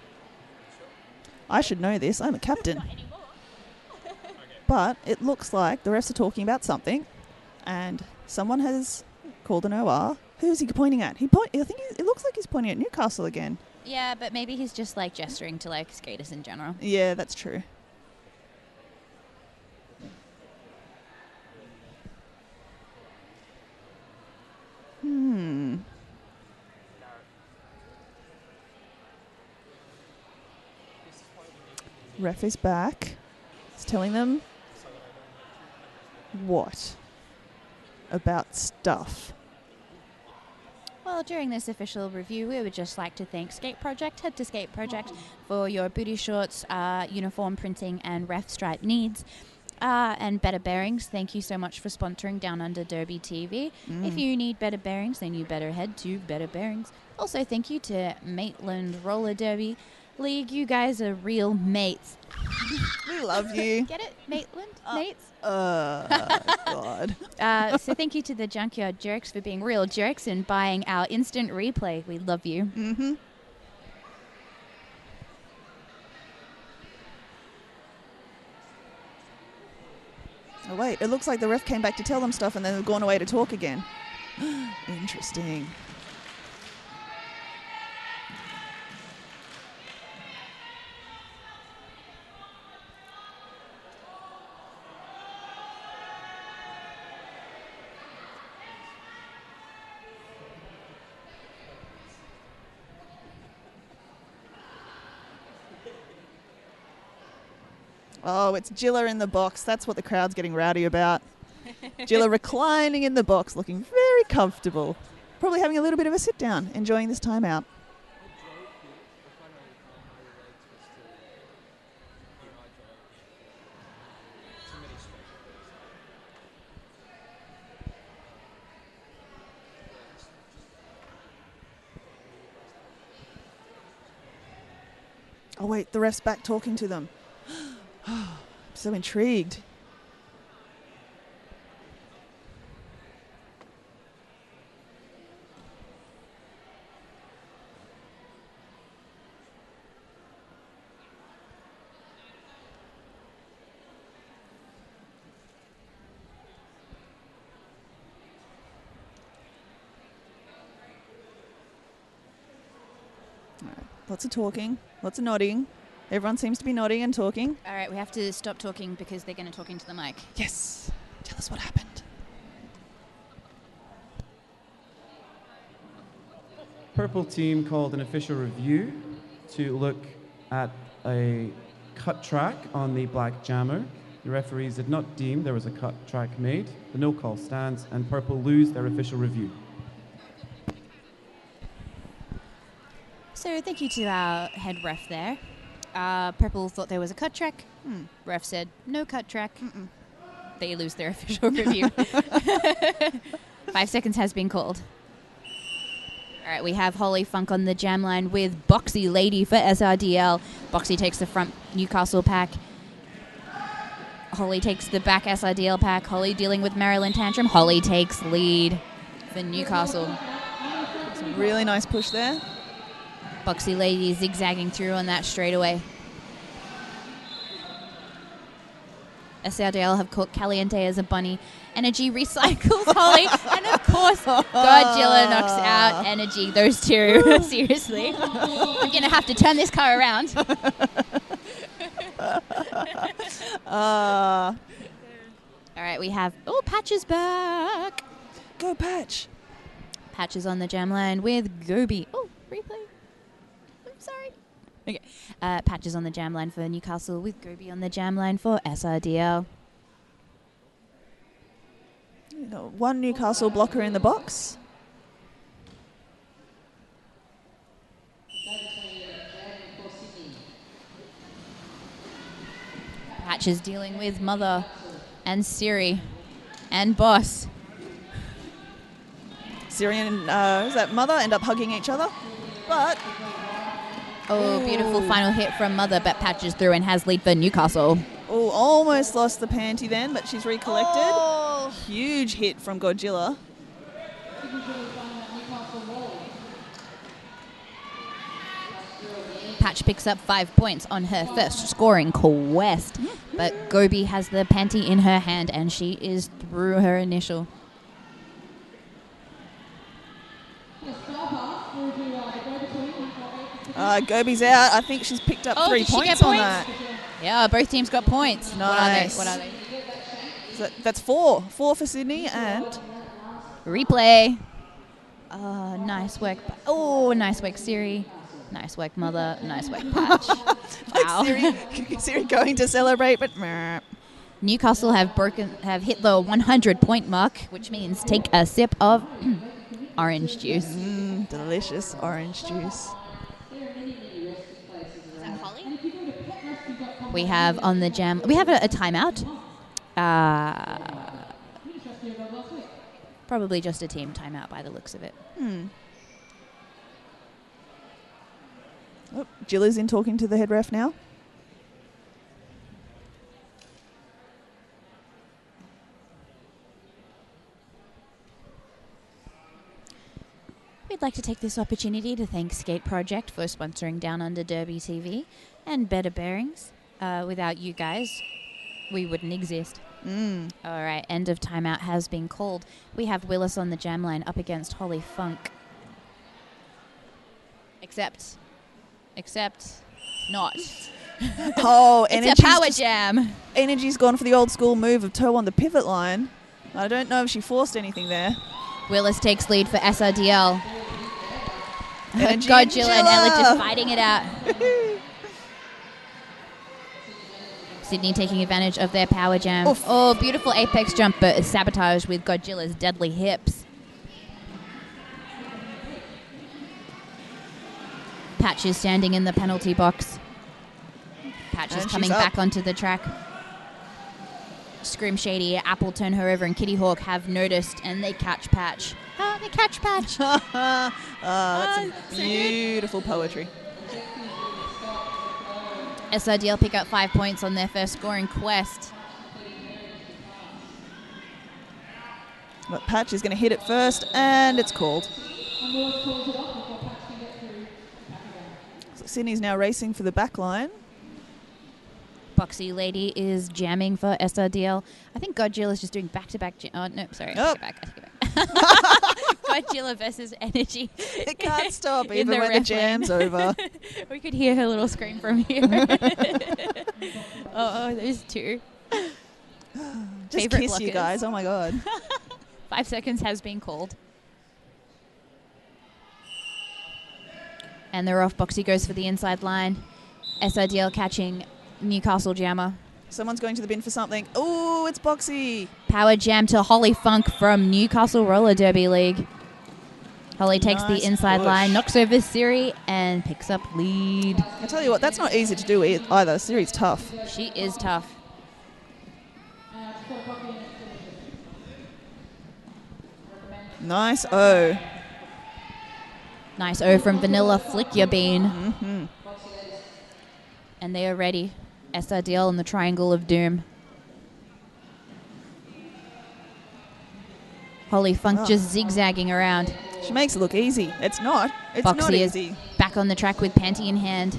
I should know this. I'm a captain. But it looks like the refs are talking about something, and someone has called an OR. Who is he pointing at? I think it looks like he's pointing at Newcastle again. Yeah, but maybe he's just like gesturing to like skaters in general. Yeah, that's true. Ref is back. He's telling them what about stuff. Well, during this official review, we would just like to thank Skate Project, Head to Skate Project, for your booty shorts, uniform printing, and ref stripe needs. And Better Bearings, thank you so much for sponsoring Downunder Derby TV. If you need better bearings, then you better head to Better Bearings. Also, thank you to Maitland Roller Derby League. You guys are real mates. We love you. Get it? Maitland? Mates? God. So thank you to the Junkyard Jerks for being real jerks and buying our instant replay. We love you. Mm-hmm. Oh, wait. It looks like the ref came back to tell them stuff and then they've gone away to talk again. Interesting. Oh, it's Gilla in the box. That's what the crowd's getting rowdy about. Gilla reclining in the box, looking very comfortable. Probably having a little bit of a sit down, enjoying this timeout. Oh wait, the ref's back talking to them. I'm so intrigued. Lots of talking, lots of nodding. Everyone seems to be nodding and talking. All right, we have to stop talking because they're going to talk into the mic. Yes. Tell us what happened. Purple team called an official review to look at a cut track on the black jammer. The referees did not deem there was a cut track made. The no call stands, and Purple lose their official review. So thank you to our head ref there. Purple thought there was a cut track. Ref said no cut track. They lose their official review. 5 seconds has been called. All right, we have Holly Funk on the jam line with Boxy Lady for SRDL. Boxy takes the front Newcastle pack. Holly takes the back SRDL pack. Holly dealing with Marilyn Tantrum. Holly takes lead for Newcastle. It's a really nice push there. Boxy Lady zigzagging through on that straightaway. SRDL have caught Caliente as a bunny. Energy recycles Holly. And of course, Godzilla knocks out Energy. Those two. Seriously. I'm going to have to turn this car around. All right, we have... Oh, Patch is back. Go, Patch. Patch is on the jam line with Gobi. Oh, replay. Sorry. Okay. Patch is on the jam line for Newcastle with Gobi on the jam line for SRDL. One Newcastle blocker in the box. Patch is dealing with Mother and Siri and Boss. Siri and is that Mother end up hugging each other, but oh, beautiful final hit from Mother, but Patch is through and has lead for Newcastle. Oh, almost lost the panty then, but she's recollected. Oh. Huge hit from Godzilla. Patch picks up 5 points on her first scoring quest, but Gobi has the panty in her hand and she is through her initial. Gobi's out. I think she's picked up 3 points on that. Yeah, both teams got points. Nice. What are they? So that's 4. 4 for Sydney and... Replay. Oh, nice work. Oh, nice work, Siri. Nice work, Mother. Nice work, Patch. Wow. Siri going to celebrate, but... Newcastle have hit the 100-point mark, which means take a sip of orange juice. Delicious orange juice. We have on the jam. We have a timeout. Probably just a team timeout by the looks of it. Oh, Jilla's in talking to the head ref now. We'd like to take this opportunity to thank Skate Project for sponsoring Down Under Derby TV and Better Bearings. Without you guys, we wouldn't exist. All right, end of timeout has been called. We have Willis on the jam line up against Holly Funk. Except not. Oh, it's a power jam. Energy's gone for the old school move of toe on the pivot line. I don't know if she forced anything there. Willis takes lead for SRDL. Energy Godzilla and Ella just fighting it out. Sydney taking advantage of their power jam. Oof. Oh, beautiful apex jump, but sabotaged with Godzilla's deadly hips. Patch is standing in the penalty box. Patch is And coming she's up. back onto the track. Scream Shady, Appleton, Her and Kitty Hawk have noticed and they catch Patch. They catch Patch. That's some beautiful poetry. SRDL pick up 5 points on their first scoring quest. But Patch is going to hit it first, and it's called. So Sydney's now racing for the back line. Boxy Lady is jamming for SRDL. I think Godzilla's just doing back-to-back oh, no, sorry. I take it back. Godzilla versus Energy. It can't stop In even when the ref jam's lane. over. We could hear her little scream from here. oh, those two. Just Favorite kiss you blockers. guys. Oh, my God. 5 seconds has been called. And they're off. Boxy goes for the inside line. SRDL catching Newcastle Jammer. Someone's going to the bin for something. Oh, it's Boxy. Power jam to Holly Funk from Newcastle Roller Derby League. Holly takes Nice the inside push. line, knocks over Siri, and picks up lead. I tell you what, that's not easy to do either. Siri's tough. She is tough. Nice O. Nice O from Vanilla Flick Your Bean. Mm-hmm. And they are ready. SRDL in the Triangle of Doom. Holly Funk Oh. just zigzagging around. She makes it look easy. It's not. It's not Boxy is easy. back on the track with Panty in hand.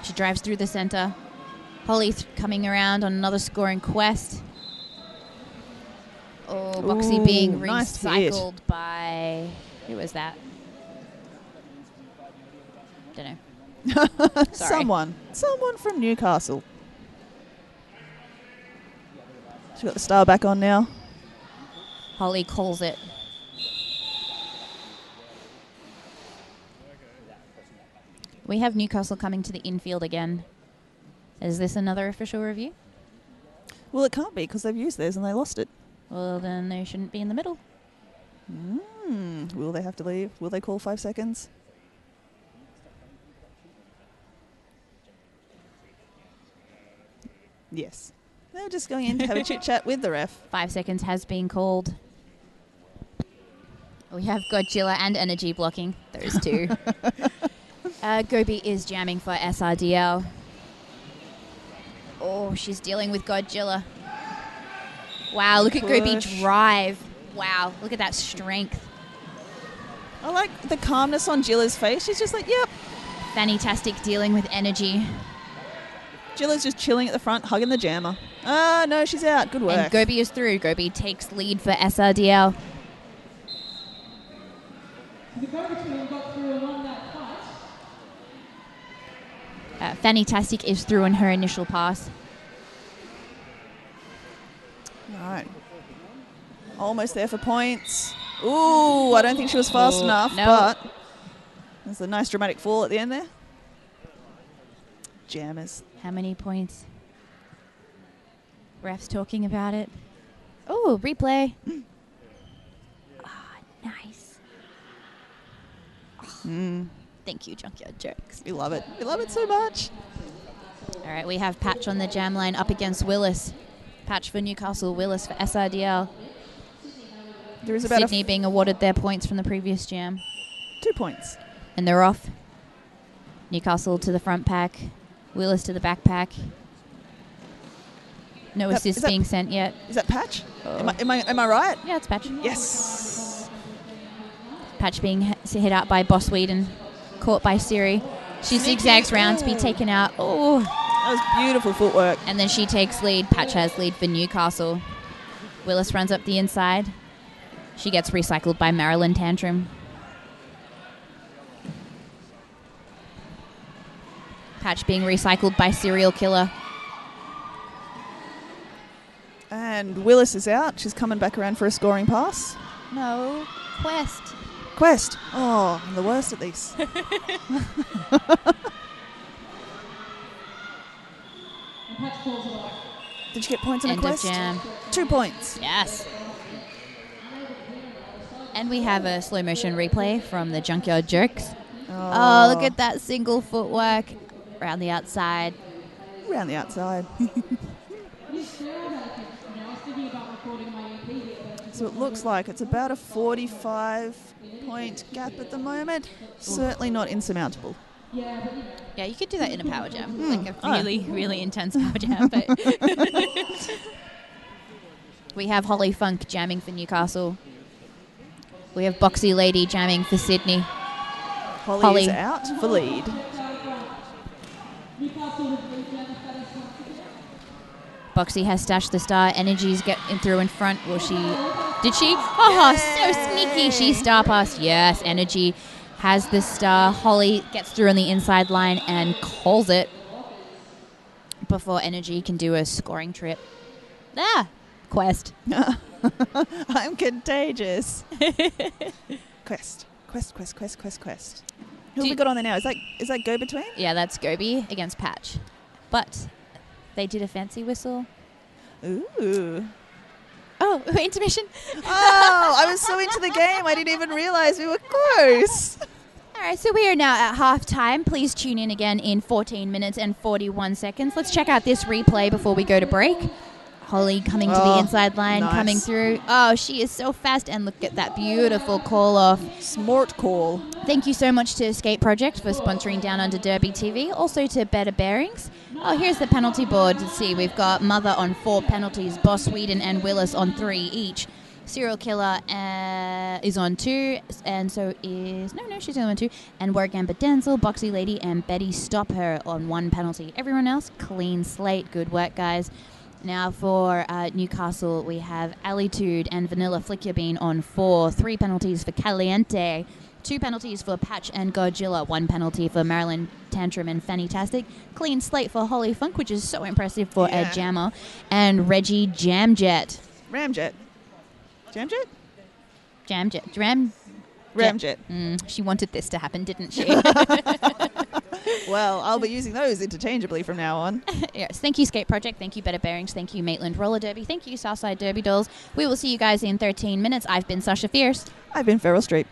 She drives through the center. Holly coming around on another scoring quest. Oh, Boxy Ooh, being nice hit. recycled by... Who was that? Don't know. Sorry. Someone from Newcastle. She's got the star back on now. Holly calls it. We have Newcastle coming to the infield again. Is this another official review? Well, it can't be because they've used theirs and they lost it. Well, then they shouldn't be in the middle. Will they have to leave? Will they call 5 seconds? Yes. They're just going in to have a chit chat with the ref. 5 seconds has been called. We have Godzilla and Energy blocking those two. Gobi is jamming for SRDL. Oh, she's dealing with Godzilla. Wow, look at Gobi Push. drive. Wow, look at that strength. I like the calmness on Jilla's face. She's just like, yep. Fantastic dealing with Energy. Jilla's just chilling at the front, hugging the jammer. Ah, no, she's out. Good work. And Gobi is through. Gobi takes lead for SRDL. Fantastic is through in her initial pass. All right. Almost there for points. Ooh, I don't think she was fast enough, no. but there's a nice dramatic fall at the end there. Jammers. How many points? Ref's talking about it. Oh, replay. Nice. Thank you, Junkyard Jokes. We love it. We love it so much. All right, we have Patch on the jam line up against Willis. Patch for Newcastle, Willis for SRDL. There is about Sydney being awarded their points from the previous jam. 2 points. And they're off. Newcastle to the front pack. Willis to the back pack. No assists being sent yet. Is that Patch? Am I right? Yeah, it's Patch. Yes. Patch being hit out by Boss Whedon. Caught by Siri. She zigzags round to be taken out. Oh, that was beautiful footwork. And then she takes lead. Patch has lead for Newcastle. Willis runs up the inside. She gets recycled by Marilyn Tantrum. Patch being recycled by Serial Killer. And Willis is out. She's coming back around for a scoring pass. No. Quest. Oh, I'm the worst at these. Did you get points on End a of quest? jam. 2 points. Yes. And we have a slow motion replay from the Junkyard Jerks. Oh, look at that single footwork around the outside. Around the outside. So it looks like it's about a 45-point gap at the moment. Certainly not insurmountable. Yeah, you could do that in a power jam, like a really, really intense power jam. But we have Holly Funk jamming for Newcastle. We have Boxy Lady jamming for Sydney. Holly is out for lead. Boxy has stashed the star. Energy's getting through in front. Will she? Did she? Oh, so sneaky. She star passed. Yes, Energy has the star. Holly gets through on the inside line and calls it before Energy can do a scoring trip. Quest. I'm contagious. Quest. Who have we got on there now? Is that Go Between? Yeah, that's Gobi against Patch. But they did a fancy whistle. Ooh. Oh, intermission. Oh, I was so into the game, I didn't even realize we were close. All right, so we are now at halftime. Please tune in again in 14 minutes and 41 seconds. Let's check out this replay before we go to break. Holly coming to the inside line, coming through. Oh, she is so fast. And look at that beautiful call off. Smart call. Thank you so much to Skate Project for sponsoring Down Under Derby TV. Also to Better Bearings. Oh, here's the penalty board. Let's see, we've got Mother on 4 penalties, Boss Whedon and Willis on 3 each. Serial Killer is on 2, and so is... No, she's only on 2. And Wargamba Denzel, Boxy Lady, and Betty Stop Her on 1 penalty. Everyone else, clean slate. Good work, guys. Now for Newcastle, we have Alitude and Vanilla Flicker Bean on 4. 3 penalties for Caliente. 2 penalties for Patch and Godzilla. 1 penalty for Marilyn Tantrum and Fantastic. Clean slate for Holly Funk, which is so impressive for a jammer. And Reggie Jamjet. Ramjet. Jamjet? Jamjet. Ramjet. She wanted this to happen, didn't she? Well, I'll be using those interchangeably from now on. Yes, thank you, Skate Project. Thank you, Better Bearings. Thank you, Maitland Roller Derby. Thank you, Southside Derby Dolls. We will see you guys in 13 minutes. I've been Sasha Fierce. I've been Feral Street.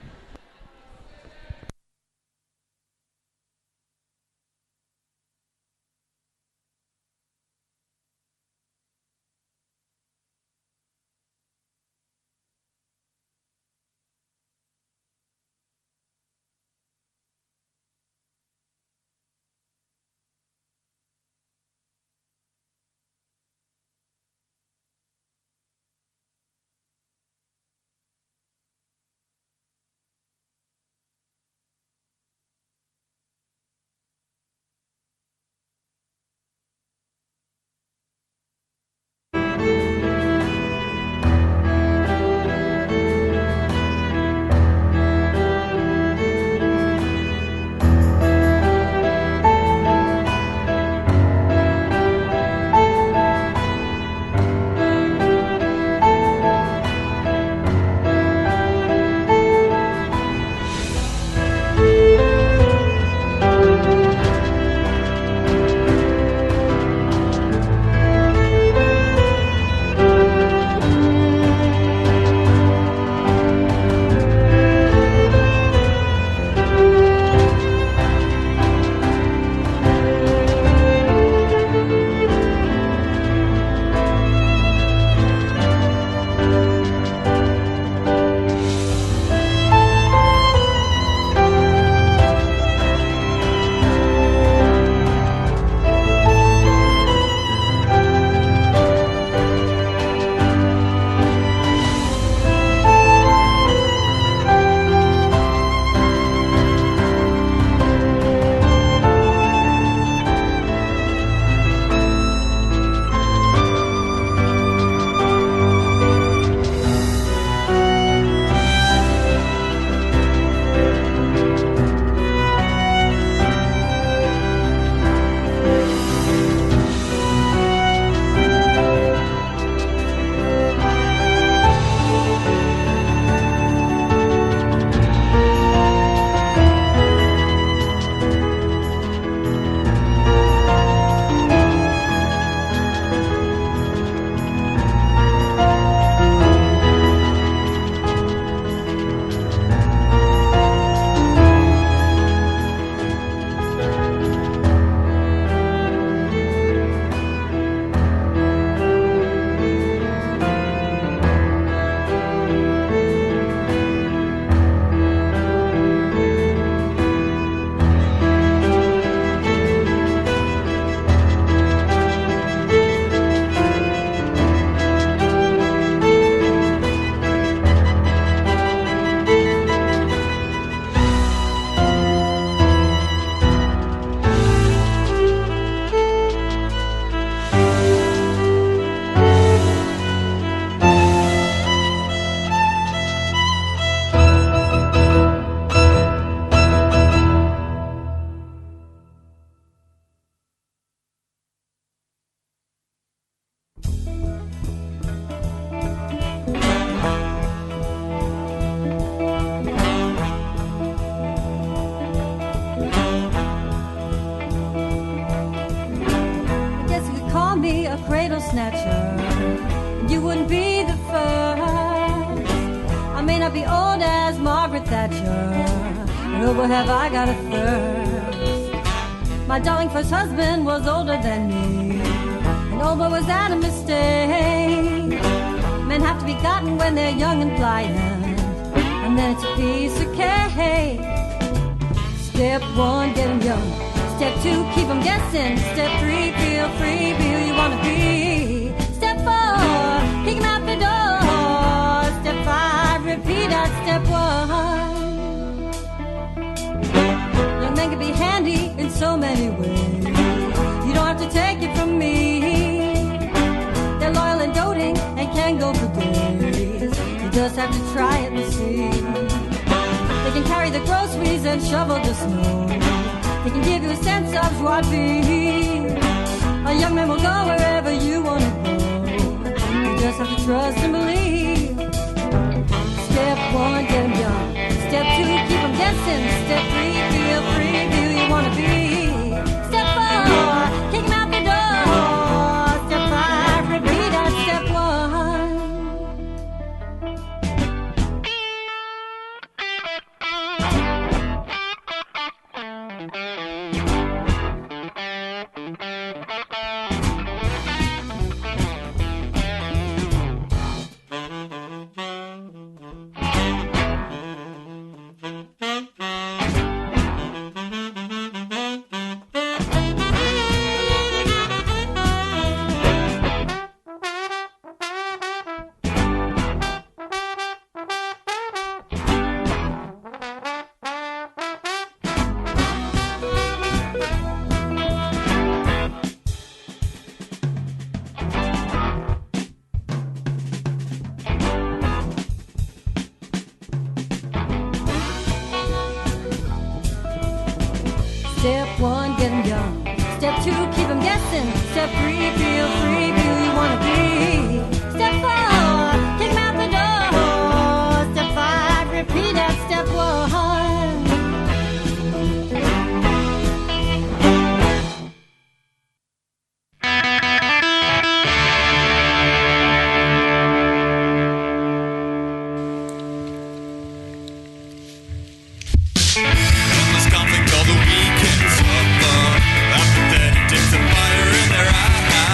a cradle snatcher. You wouldn't be the first. I may not be old as Margaret Thatcher, and oh, but have I got a thirst. My darling first husband was older than me, and oh, but was that a mistake? Men have to be gotten when they're young and pliant, and then it's a piece of cake. Step 1, get 'em young. Step 2, keep 'em guessing. Step 3, feel free, be who you wanna be. Step 4, kick 'em out the door. Step 5, repeat at step 1. Young men can be handy in so many ways. You don't have to take it from me. They're loyal and doting and can go for days. You just have to try it and see. They can carry the groceries and shovel the snow. They can give you a sense of joie de vivre. A young man will go wherever you want to go. You just have to trust and believe. Step 1, get 'em young. Step 2, keep 'em guessing. Step 3, feel free, be who you want to be. Step 4, kick 'em out the door. Step 5, repeat at step 1. Step 1, get 'em young. Step 2, keep 'em guessing. Step 3, feel free, be who you wanna be. Step 4, kick 'em out the door. Step 5, repeat at step 1. This conflict all the weekends of love. Apathetic dicks and fire in their eyes.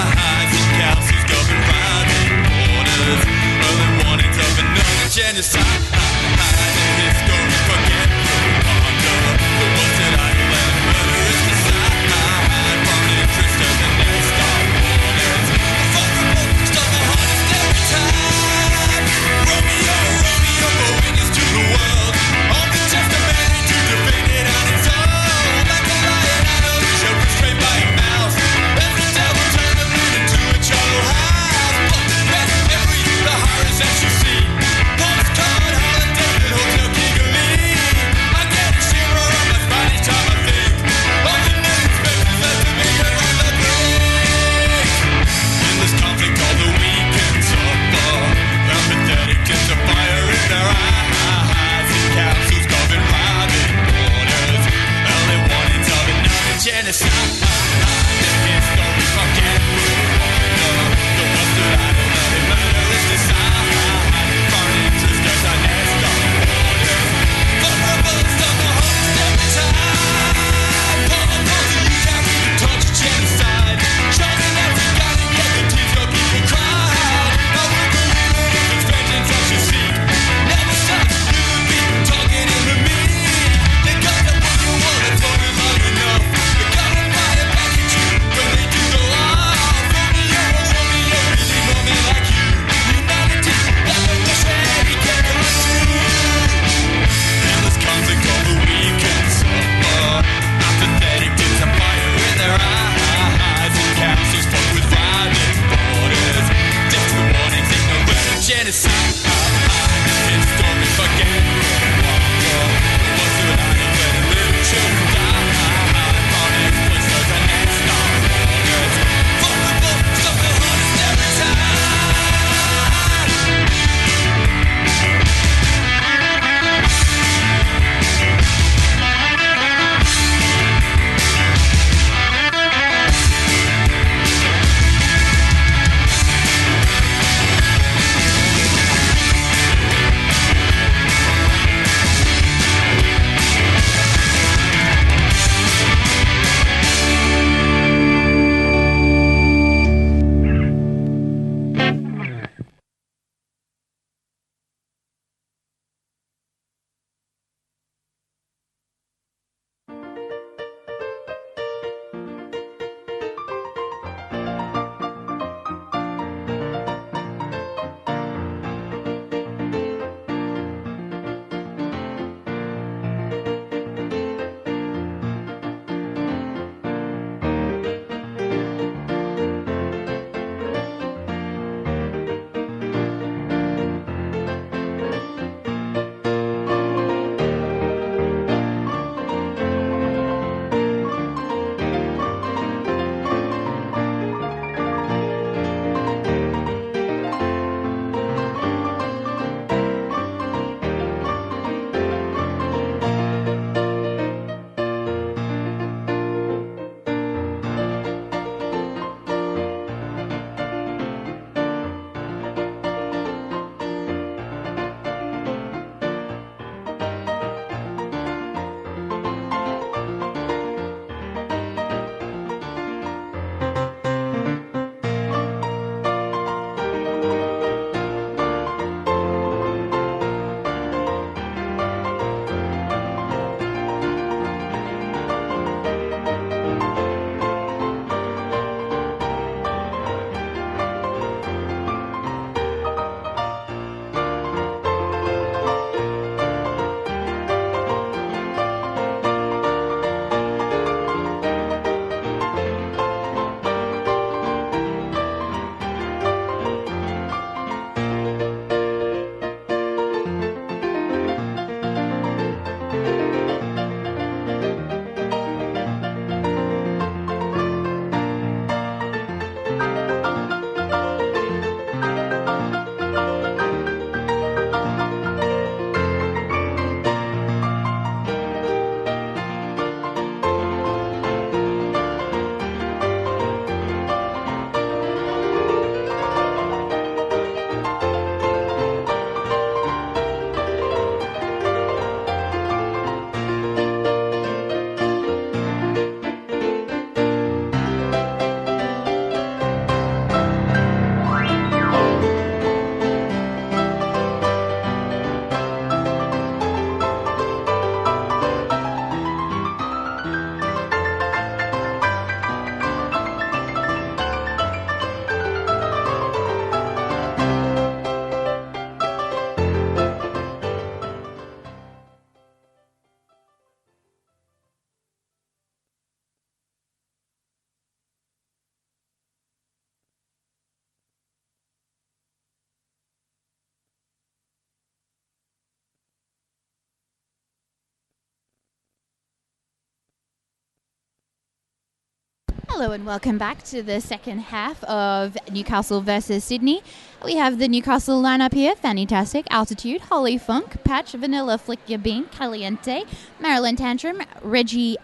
Hello and welcome back to the second half of Newcastle versus Sydney. We have the Newcastle lineup here: Fantastic, Altitude, Holly Funk, Patch, Vanilla, Flick Your Bean, Caliente, Marilyn Tantrum, Reggie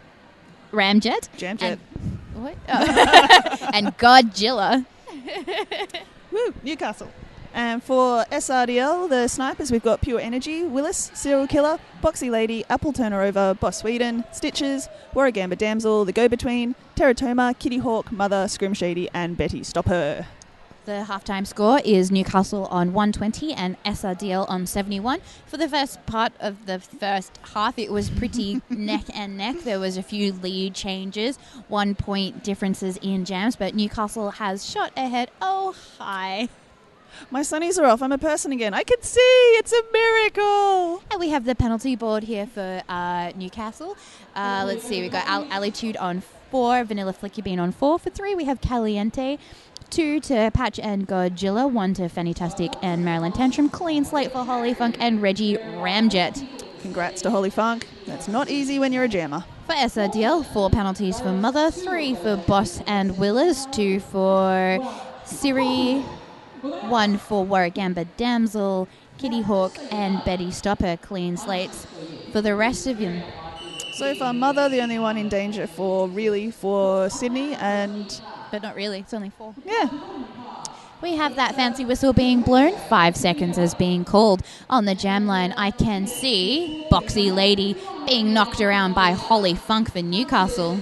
Ramjet, Jamjet. What? Oh. And Godzilla. Woo, Newcastle. And for SRDL, the snipers, we've got Pure Energy, Willis, Serial Killer, Boxy Lady, Apple Turner Over, Boss Sweden, Stitches, Warragamba Damsel, The Go-Between, Teratoma, Kitty Hawk, Mother, Scrim Shady, and Betty Stop Her. The halftime score is Newcastle on 120 and SRDL on 71. For the first part of the first half, it was pretty neck and neck. There was a few lead changes, 1 point differences in jams, but Newcastle has shot ahead. Oh, hi. My sunnies are off. I'm a person again. I can see. It's a miracle. And we have the penalty board here for Newcastle. Let's see. We've got Altitude on 4, Vanilla Flicky Bean on 4. For 3, we have Caliente. 2 to Patch and Godzilla. 1 to Fantastic and Marilyn Tantrum. Clean slate for Holly Funk and Reggie Ramjet. Congrats to Holly Funk. That's not easy when you're a jammer. For SRDL, 4 penalties for Mother, 3 for Boss and Willis, 2 for Siri, 1 for Warragamba Damsel, Kitty Hawk and Betty Stopper. Clean slates for the rest of them. So far, Mother, the only one in danger for Sydney, but not really. It's only 4. Yeah. We have that fancy whistle being blown. 5 seconds as being called on the jam line. I can see Boxy Lady being knocked around by Holly Funk for Newcastle.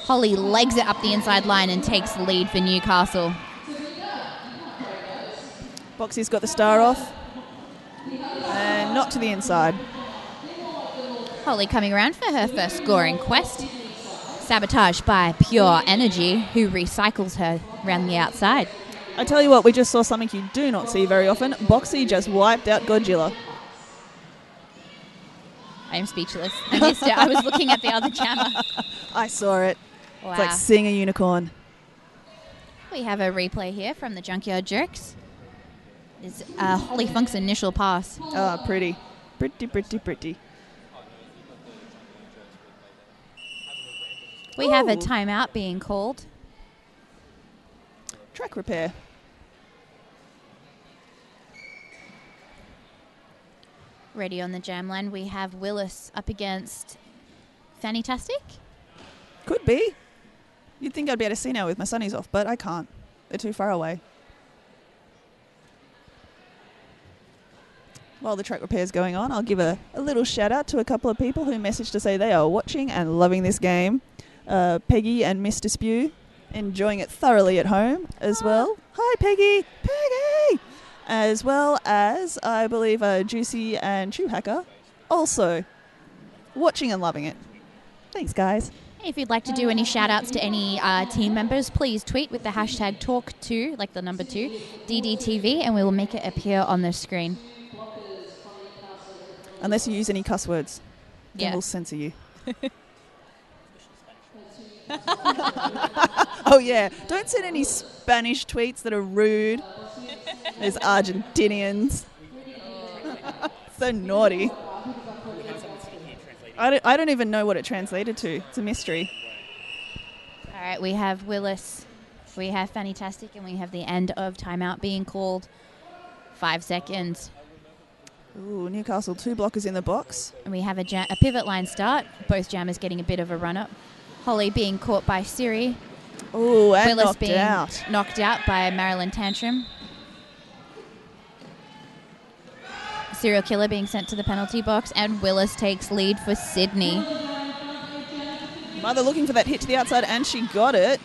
Holly legs it up the inside line and takes the lead for Newcastle. Boxy's got the star off. And not to the inside. Holly coming around for her first scoring quest. Sabotaged by Pure Energy, who recycles her around the outside. I tell you what, we just saw something you do not see very often. Boxy just wiped out Godzilla. I am speechless. I missed it. I was looking at the other jammer. I saw it. Wow. It's like seeing a unicorn. We have a replay here from the Junkyard Jerks. It's Holly Funk's initial pass. Oh, pretty. Pretty. We have a timeout being called. Track repair. Ready on the jam line, we have Willis up against Fantastic. Could be. You'd think I'd be able to see now with my sunnies off, but I can't. They're too far away. While the track repair is going on, I'll give a little shout out to a couple of people who messaged to say they are watching and loving this game. Peggy and Mr. Spew, enjoying it thoroughly at home as well. Hi, Peggy! Peggy! As well as, I believe, Juicy and Chew Hacker, also watching and loving it. Thanks, guys. If you'd like to do any shout-outs to any team members, please tweet with the hashtag talk2, like the number 2, DDTV, and we will make it appear on the screen. Unless you use any cuss words, then Yeah. we'll censor you. Oh, yeah. Don't send any Spanish tweets that are rude. There's Argentinians. So naughty. I don't even know what it translated to. It's a mystery. All right, we have Willis, we have Fantastic, and we have the end of timeout being called. 5 seconds. Ooh, Newcastle 2 blockers in the box. And we have a pivot line start. Both jammers getting a bit of a run-up. Holly being caught by Siri. Ooh, and Willis knocked being out. knocked out by Marilyn Tantrum. Serial Killer being sent to the penalty box, and Willis takes lead for Sydney. Mother looking for that hit to the outside, and she got it.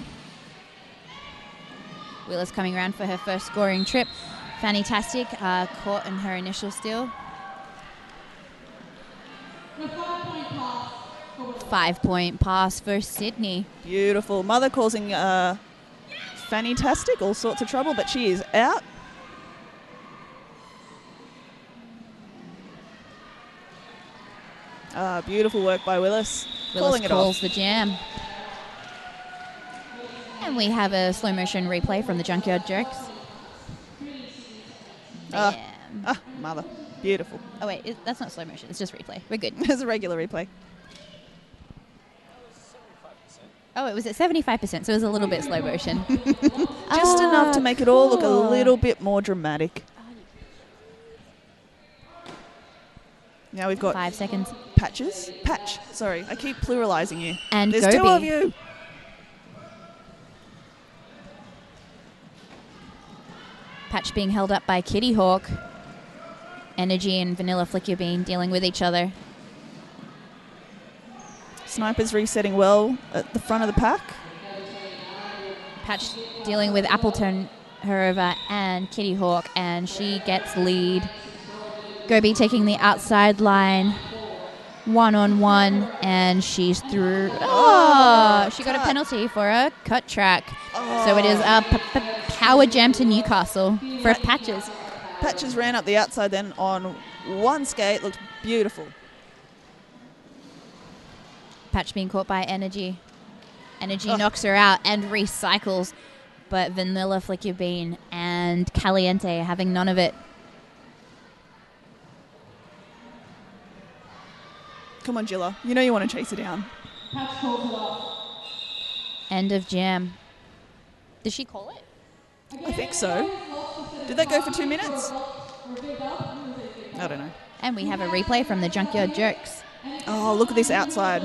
Willis coming around for her first scoring trip. Fantastic, caught in her initial steal. 5-point pass for Sydney. Beautiful. Mother causing Fantastic all sorts of trouble, but she is out. Beautiful work by Willis. Calling it calls off. the jam. And we have a slow motion replay from the Junkyard Jerks. Mother. Beautiful. Oh wait, that's not slow motion. It's just replay. We're good. It's a regular replay. Oh, it was at 75%, so it was a little bit slow motion. Just enough to make it all look a little bit more dramatic. Now we've got 5 seconds. Patches. Patch. Sorry, I keep pluralizing you. And there's Gobi. 2 of you. Patch being held up by Kitty Hawk. Energy and Vanilla Flicker Bean dealing with each other. Sniper's resetting well at the front of the pack. Patch dealing with Appleton, Herova, and Kitty Hawk, and she gets lead. Gobi taking the outside line, 1-on-1, and she's through. Oh, she got a penalty for a cut track. So it is a power jam to Newcastle for Patches. Patches ran up the outside then on one skate, looked beautiful. Patch being caught by Energy. Energy knocks her out and recycles, but Vanilla Flicker Bean and Caliente having none of it. Come on, Gilla. You know you want to chase her down. End of jam. Did she call it? I think so. Did that go for 2 minutes? I don't know. And we have a replay from the Junkyard Jerks. Oh, look at this outside.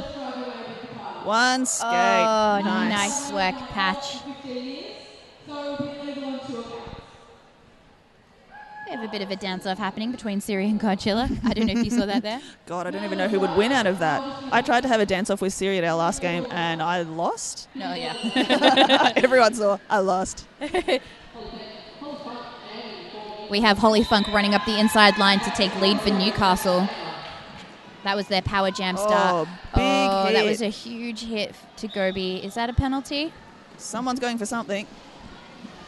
One skate. Oh, nice. nice work, Patch. We have a bit of a dance-off happening between Siri and Godzilla. I don't know if you saw that there. God, I don't even know who would win out of that. I tried to have a dance-off with Siri at our last game, and I lost. No, yeah. Everyone saw I lost. We have Holly Funk running up the inside line to take lead for Newcastle. That was their power jam start. Big hit. That was a huge hit to Gobi. Is that a penalty? Someone's going for something.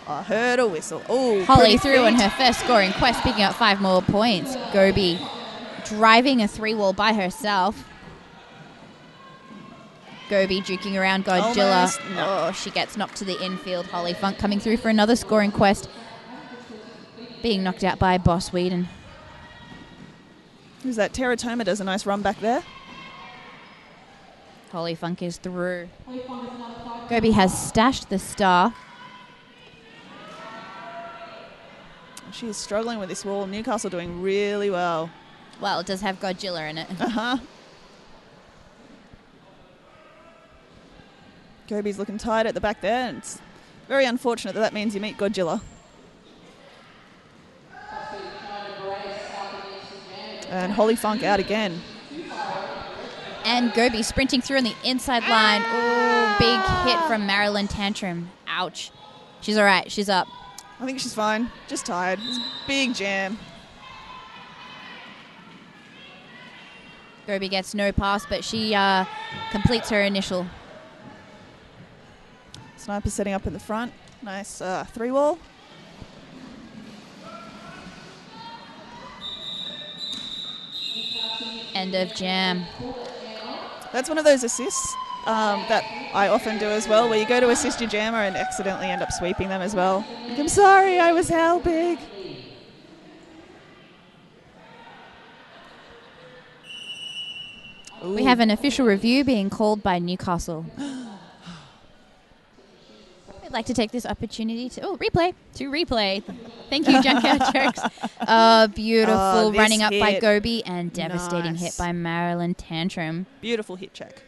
I heard a whistle. Oh, Holly through in her first scoring quest, picking up 5 more points. Gobi driving a 3-wall by herself. Gobi juking around Godzilla. Oh, she gets knocked to the infield. Holly Funk coming through for another scoring quest. Being knocked out by Boss Whedon. Who's that? Teratoma does a nice run back there. Holly Funk is through. Gobi has stashed the star. She is struggling with this wall. Newcastle doing really well. Well, it does have Godzilla in it. Uh-huh. Gobi's looking tired at the back there, and it's very unfortunate that means you meet Godzilla. And Holly Funk out again. And Gobi sprinting through on the inside line. Oh, big hit from Marilyn Tantrum. Ouch. She's all right. She's up. I think she's fine. Just tired. It's a big jam. Gobi gets no pass, but she completes her initial. Sniper setting up in the front. Nice 3-wall. End of jam. That's one of those assists that I often do as well, where you go to assist your jammer and accidentally end up sweeping them as well. Like, I'm sorry, I was helping. Ooh. We have an official review being called by Newcastle. I'd like to take this opportunity to replay. Thank you, Junkyard Jerks. Beautiful running up by Gobi and devastating hit by Marilyn Tantrum. Beautiful hit check.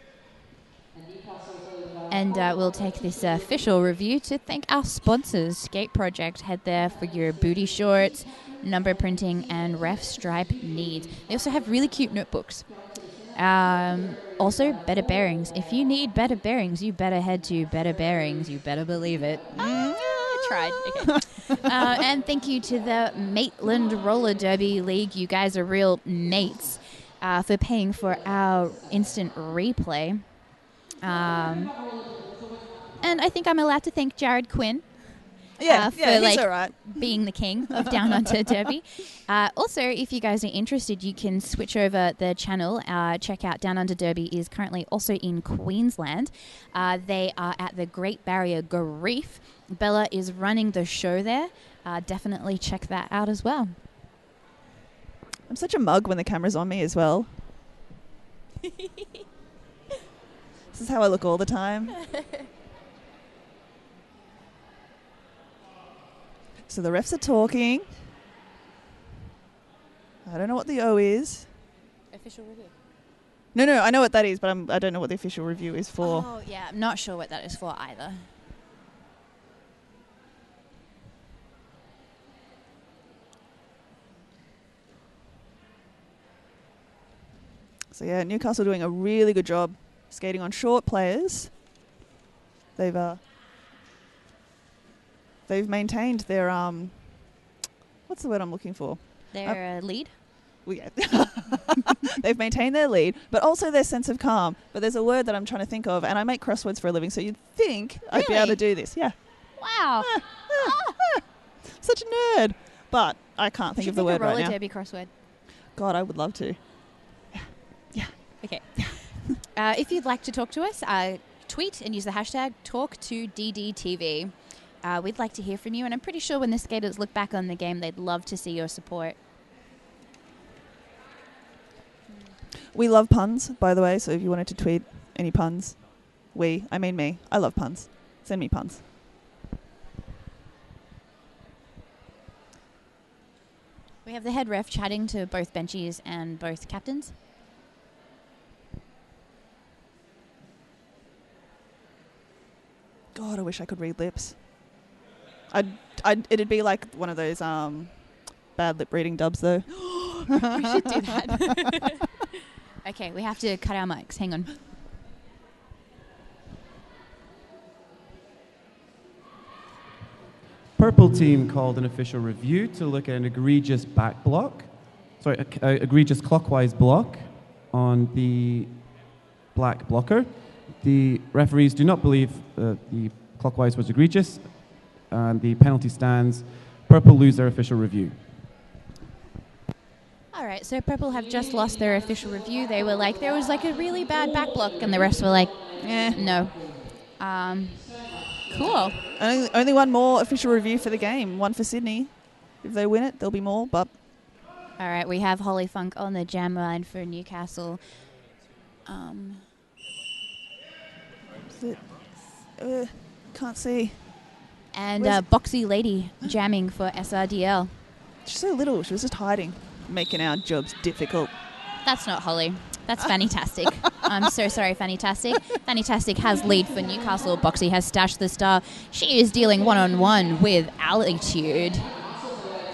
And we'll take this official review to thank our sponsors. Skate Project, head there for your booty shorts, number printing, and ref stripe needs. They also have really cute notebooks. Also, Better Bearings. If you need better bearings, you better head to Better Bearings. You better believe it. I tried. Okay. And thank you to the Maitland Roller Derby League. You guys are real mates for paying for our instant replay. And I think I'm allowed to thank Jared Quinn. Yeah, for he's all right. Being the king of Down Under Derby. Also, if you guys are interested, you can switch over the channel. Check out Down Under Derby is currently also in Queensland. They are at the Great Barrier Reef. Bella is running the show there. Definitely check that out as well. I'm such a mug when the camera's on me as well. This is how I look all the time. So the refs are talking. I don't know what the O is. Official review. No, I know what that is, but I don't know what the official review is for. Oh, yeah, I'm not sure what that is for either. So yeah, Newcastle doing a really good job skating on short players. They've maintained their what's the word I'm looking for? Their lead. Well, yeah. They've maintained their lead, but also their sense of calm. But there's a word that I'm trying to think of, and I make crosswords for a living, so you'd think I'd be able to do this. Yeah. Wow. Such a nerd. But I can't think of the word right now. Roller derby crossword. God, I would love to. Okay. If you'd like to talk to us, tweet and use the hashtag #TalkToDDTV. We'd like to hear from you, and I'm pretty sure when the skaters look back on the game, they'd love to see your support. We love puns, by the way, so if you wanted to tweet any puns, I mean me, I love puns. Send me puns. We have the head ref chatting to both benchies and both captains. God, I wish I could read lips. It'd be like one of those bad lip reading dubs, though. We should do that. Okay, we have to cut our mics. Hang on. Purple team called an official review to look at an egregious egregious clockwise block on the black blocker. The referees do not believe the clockwise was egregious, and the penalty stands. Purple lose their official review. All right, so Purple have just lost their official review. They were like, there was like a really bad back block, and the refs were like, no. Cool. Only one more official review for the game, one for Sydney. If they win it, there'll be more, but... All right, we have Holly Funk on the jam line for Newcastle. Can't see. And Boxy Lady jamming for SRDL. She's so little. She was just hiding, making our jobs difficult. That's not Holly. That's Fantastic. I'm so sorry, Fantastic. Fantastic has lead for Newcastle. Boxy has stashed the star. She is dealing one-on-one with Altitude.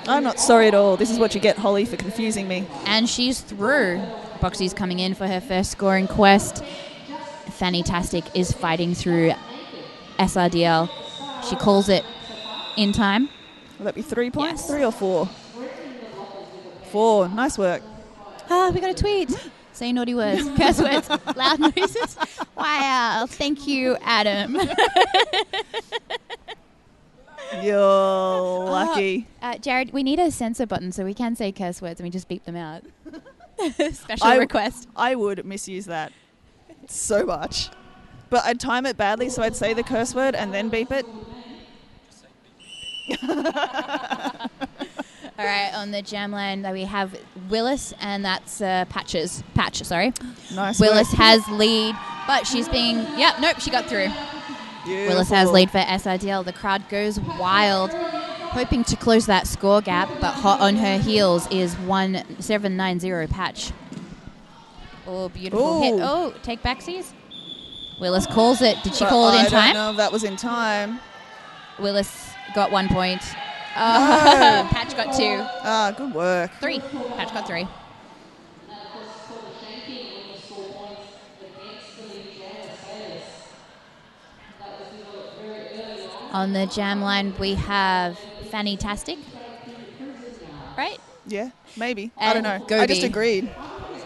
I'm not sorry at all. This is what you get, Holly, for confusing me. And she's through. Boxy's coming in for her first scoring quest. Fantastic is fighting through SRDL. She calls it in time. Will that be 3 points? Yes. 3 or 4? 4. Nice work. We got a tweet. Say naughty words, curse words, loud noises. Wow. Thank you, Adam. You're lucky. Jared, we need a censor button so we can say curse words and we just beep them out. Special request. I would misuse that so much. But I'd time it badly, so I'd say the curse word and then beep it. All right, on the jam line we have Willis, and that's Patch, sorry. Nice Willis work. has lead, but she's being... Yep, nope, she got through. Beautiful. Willis has lead for SRDL. The crowd goes wild, hoping to close that score gap, but hot on her heels is 1790 Patch. Oh, beautiful hit. Oh, take backsies. Willis calls it. Did she call it in time? I don't know if that was in time. Willis got 1 point. No. Patch got 2. Good work. 3. Patch got 3. On the jam line, we have Fantastic. Right? Yeah, maybe. And I don't know. Gobi. I just agreed.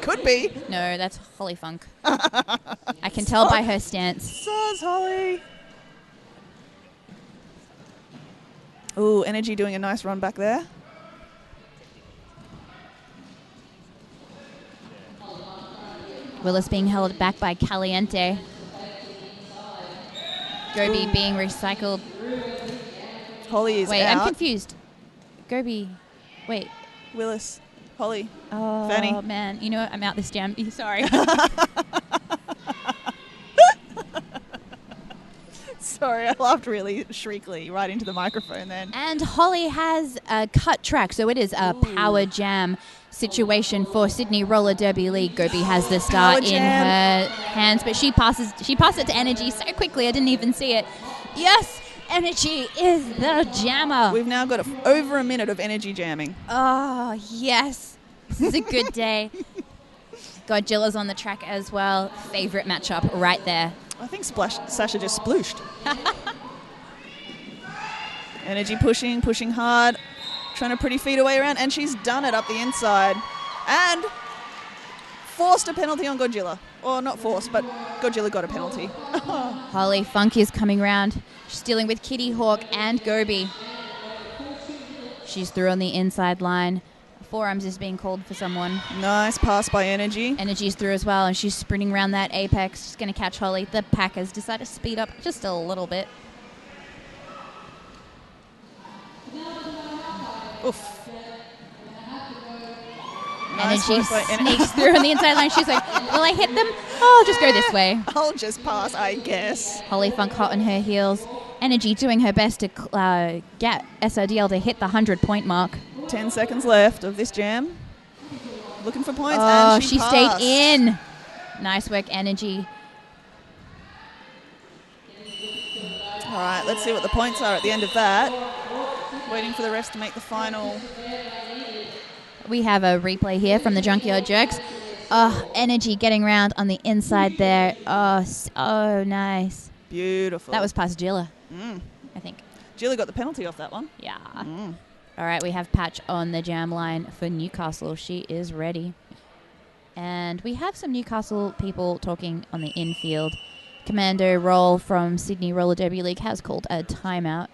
Could be. No, that's Holly Funk. I can tell by her stance. Saws Holly. Ooh, Energy doing a nice run back there. Willis being held back by Caliente. Gobi being recycled. Holly is Wait, out. I'm confused. Gobi. Wait. Willis. Holly. Oh, Fanny. man. You know what? I'm out this jam. Sorry. Sorry, I laughed really shriekly right into the microphone then. And Holly has a cut track, so it is a power jam situation for Sydney Roller Derby League. Gobi has the star in her hands, but she passes it to Energy so quickly I didn't even see it. Yes, Energy is the jammer. We've now got over a minute of Energy jamming. Oh, yes. This is a good day. Godzilla's on the track as well. Favorite matchup right there. I think Sasha just splooshed. Energy pushing hard, trying to pretty feet away around, and she's done it up the inside. And forced a penalty on Godzilla. Or not forced, but Godzilla got a penalty. Holly Funk is coming round. She's dealing with Kitty Hawk and Gobi. She's through on the inside line. Forearms is being called for someone. Nice pass by Energy. Energy's through as well, and she's sprinting around that apex. She's going to catch Holly. The Packers decide to speed up just a little bit. Oof. Energy sneaks through on the inside line. She's like, will I hit them? Oh, I'll just go this way. I'll just pass, I guess. Holly Funk hot on her heels. Energy doing her best to get SRDL to hit the 100-point mark. 10 seconds left of this jam. Looking for points, Oh, and she stayed in. Nice work, Energy. All right, let's see what the points are at the end of that. Waiting for the refs to make the final. We have a replay here from the Junkyard Jerks. Energy getting round on the inside there. Oh, so nice. Beautiful. That was past Jilla, I think. Jilla got the penalty off that one. Yeah. All right, we have Patch on the jam line for Newcastle. She is ready. And we have some Newcastle people talking on the infield. Commando Roll from Sydney Roller Derby League has called a timeout.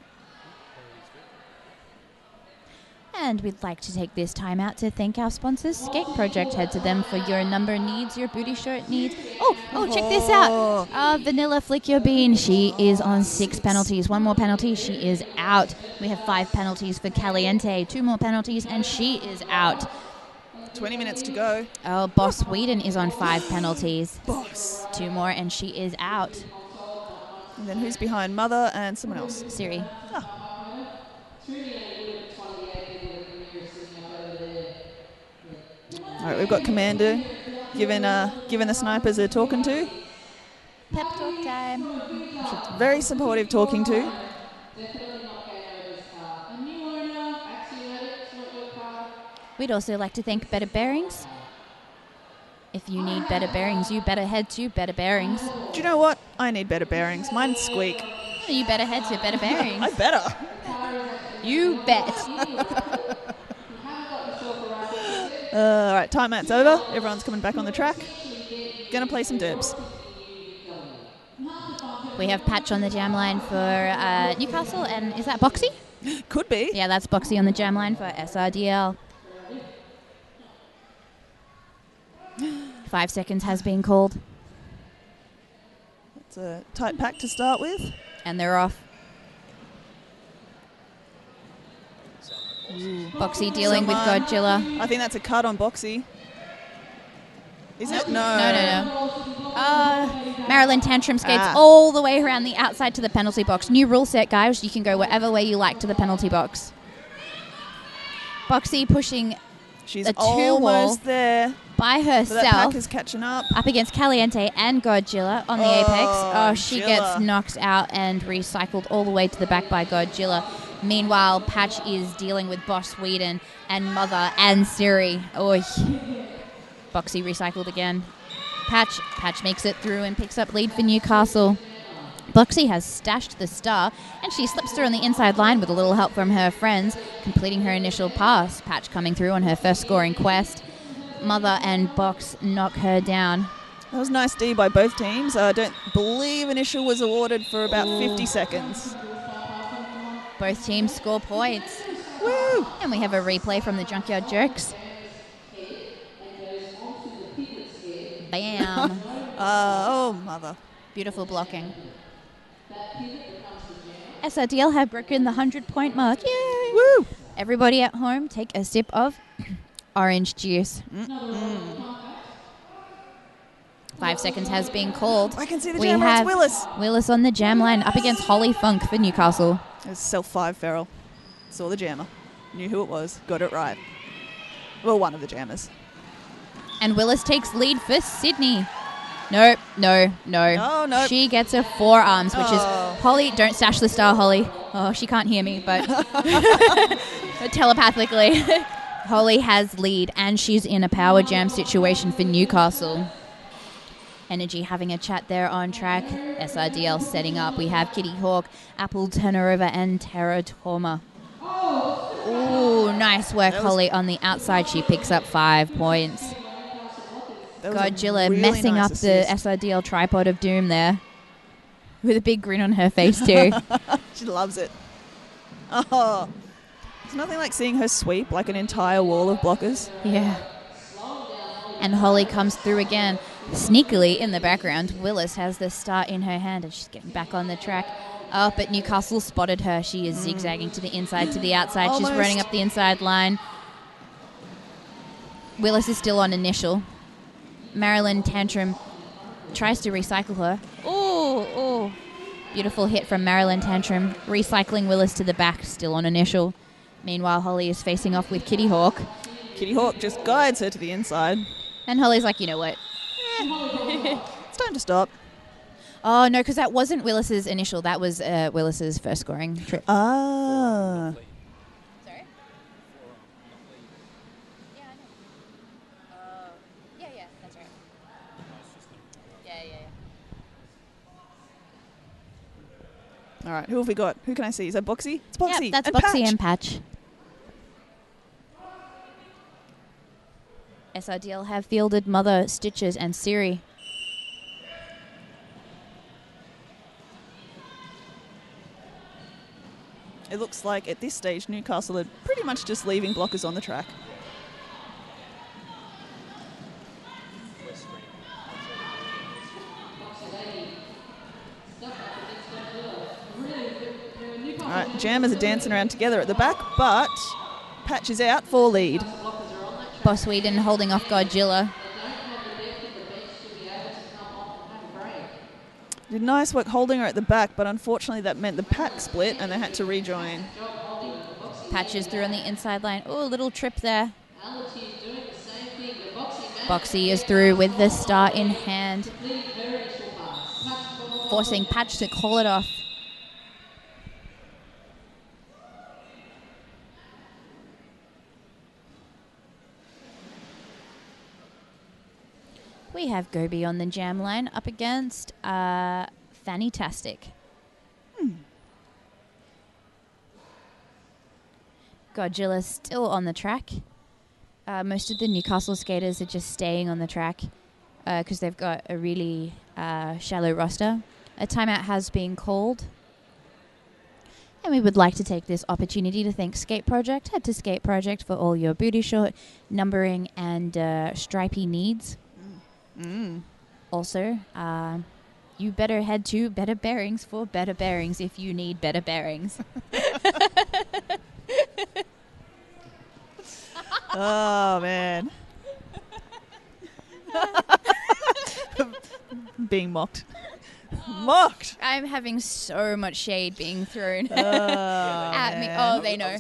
And we'd like to take this timeout to thank our sponsors, Skate Project. Head to them for your number needs, your booty shirt needs. Oh, check this out. Vanilla Flick Your Bean. She is on 6 penalties. 1 more penalty, she is out. We have 5 penalties for Caliente. 2 more penalties, and she is out. 20 minutes to go. Oh, Boss Whedon is on 5 penalties. Boss. 2 more, and she is out. And then who's behind? Mother and someone else. Siri. All right, we've got Commander giving the snipers a talking to. Pep talk time. Very supportive talking to. We'd also like to thank Better Bearings. If you need better bearings, you better head to Better Bearings. Do you know what? I need better bearings. Mine squeak. You better head to Better Bearings. I better. You bet. All right, timeout's over. Everyone's coming back on the track. Gonna play some derbs. We have Patch on the jam line for Newcastle, and is that Boxy? Could be. Yeah, that's Boxy on the jam line for SRDL. 5 seconds has been called. It's a tight pack to start with. And they're off. Boxy dealing with Godzilla. I think that's a cut on Boxy. Is it? No. Marilyn Tantrum skates all the way around the outside to the penalty box. New rule set, guys. You can go whatever way you like to the penalty box. Boxy pushing She's the 2 almost wall there. By herself. So that pack is catching up. Up against Caliente and Godzilla on the apex. Oh, she Gilla. gets knocked out and recycled all the way to the back by Godzilla. Meanwhile, Patch is dealing with Boss Whedon and Mother and Siri. Oy. Boxy recycled again. Patch makes it through and picks up lead for Newcastle. Boxy has stashed the star, and she slips through on the inside line with a little help from her friends, completing her initial pass. Patch coming through on her first scoring quest. Mother and Box knock her down. That was nice D by both teams. I don't believe initial was awarded for about 50 seconds. Both teams score points. Woo! And we have a replay from the Junkyard Jerks. Bam. Oh, mother. Beautiful blocking. SRDL have broken the 100-point mark. Yay! Woo! Everybody at home, take a sip of orange juice. 5 seconds has been called. I can see the We jam line. It's have Willis. Willis on the jam line up against Holly Funk for Newcastle. It's self 5 Farrell. Saw the jammer. Knew who it was. Got it right. Well, one of the jammers. And Willis takes lead for Sydney. No. Oh, no. She gets her forearms, which Oh. is Holly. Don't stash the star, Holly. Oh, she can't hear me, but telepathically. Holly has lead, and she's in a power jam situation for Newcastle. Energy having a chat there on track. SRDL setting up. We have Kitty Hawk, Apple Turnover, and Terra Torma. Ooh, nice work, Holly on the outside. She picks up 5 points. Godzilla really messing nice up assist. the SRDL tripod of doom there. With a big grin on her face too. She loves it. Oh, there's nothing like seeing her sweep like an entire wall of blockers. Yeah. And Holly comes through again. Sneakily in the background, Willis has the start in her hand and she's getting back on the track. Oh, but Newcastle spotted her. She is zigzagging to the inside, to the outside. Almost. She's running up the inside line. Willis is still on initial. Marilyn Tantrum tries to recycle her. Ooh. Beautiful hit from Marilyn Tantrum. Recycling Willis to the back, still on initial. Meanwhile, Holly is facing off with Kitty Hawk. Kitty Hawk just guides her to the inside. And Holly's like, you know what? It's time to stop. Oh, no, because that wasn't Willis's initial. That was Willis's first scoring trip. Ah. Sorry? Yeah, that's right. Yeah. All right, who have we got? Who can I see? Is that Boxy? It's Boxy. Yep, that's and Boxy Patch. and Patch. SRDL have fielded Mother, Stitches, and Siri. It looks like at this stage Newcastle are pretty much just leaving blockers on the track. All right, jammers are dancing around together at the back, but Patch is out for lead. Boss Whedon holding off Godzilla. Did nice work holding her at the back, but unfortunately that meant the pack split and they had to rejoin. Patches through on the inside line. Oh, a little trip there. Boxy is through with the start in hand. Forcing Patch to call it off. We have Gobi on the jam line up against Fannytastic. Godzilla still on the track. Most of the Newcastle skaters are just staying on the track because they've got a really shallow roster. A timeout has been called. And we would like to take this opportunity to thank Skate Project. Head to Skate Project for all your booty short, numbering, and stripey needs. Also, you better head to Better Bearings for better bearings if you need better bearings. Oh, man. Being mocked. Mocked! I'm having so much shade being thrown Oh, at me. man. Oh, they know.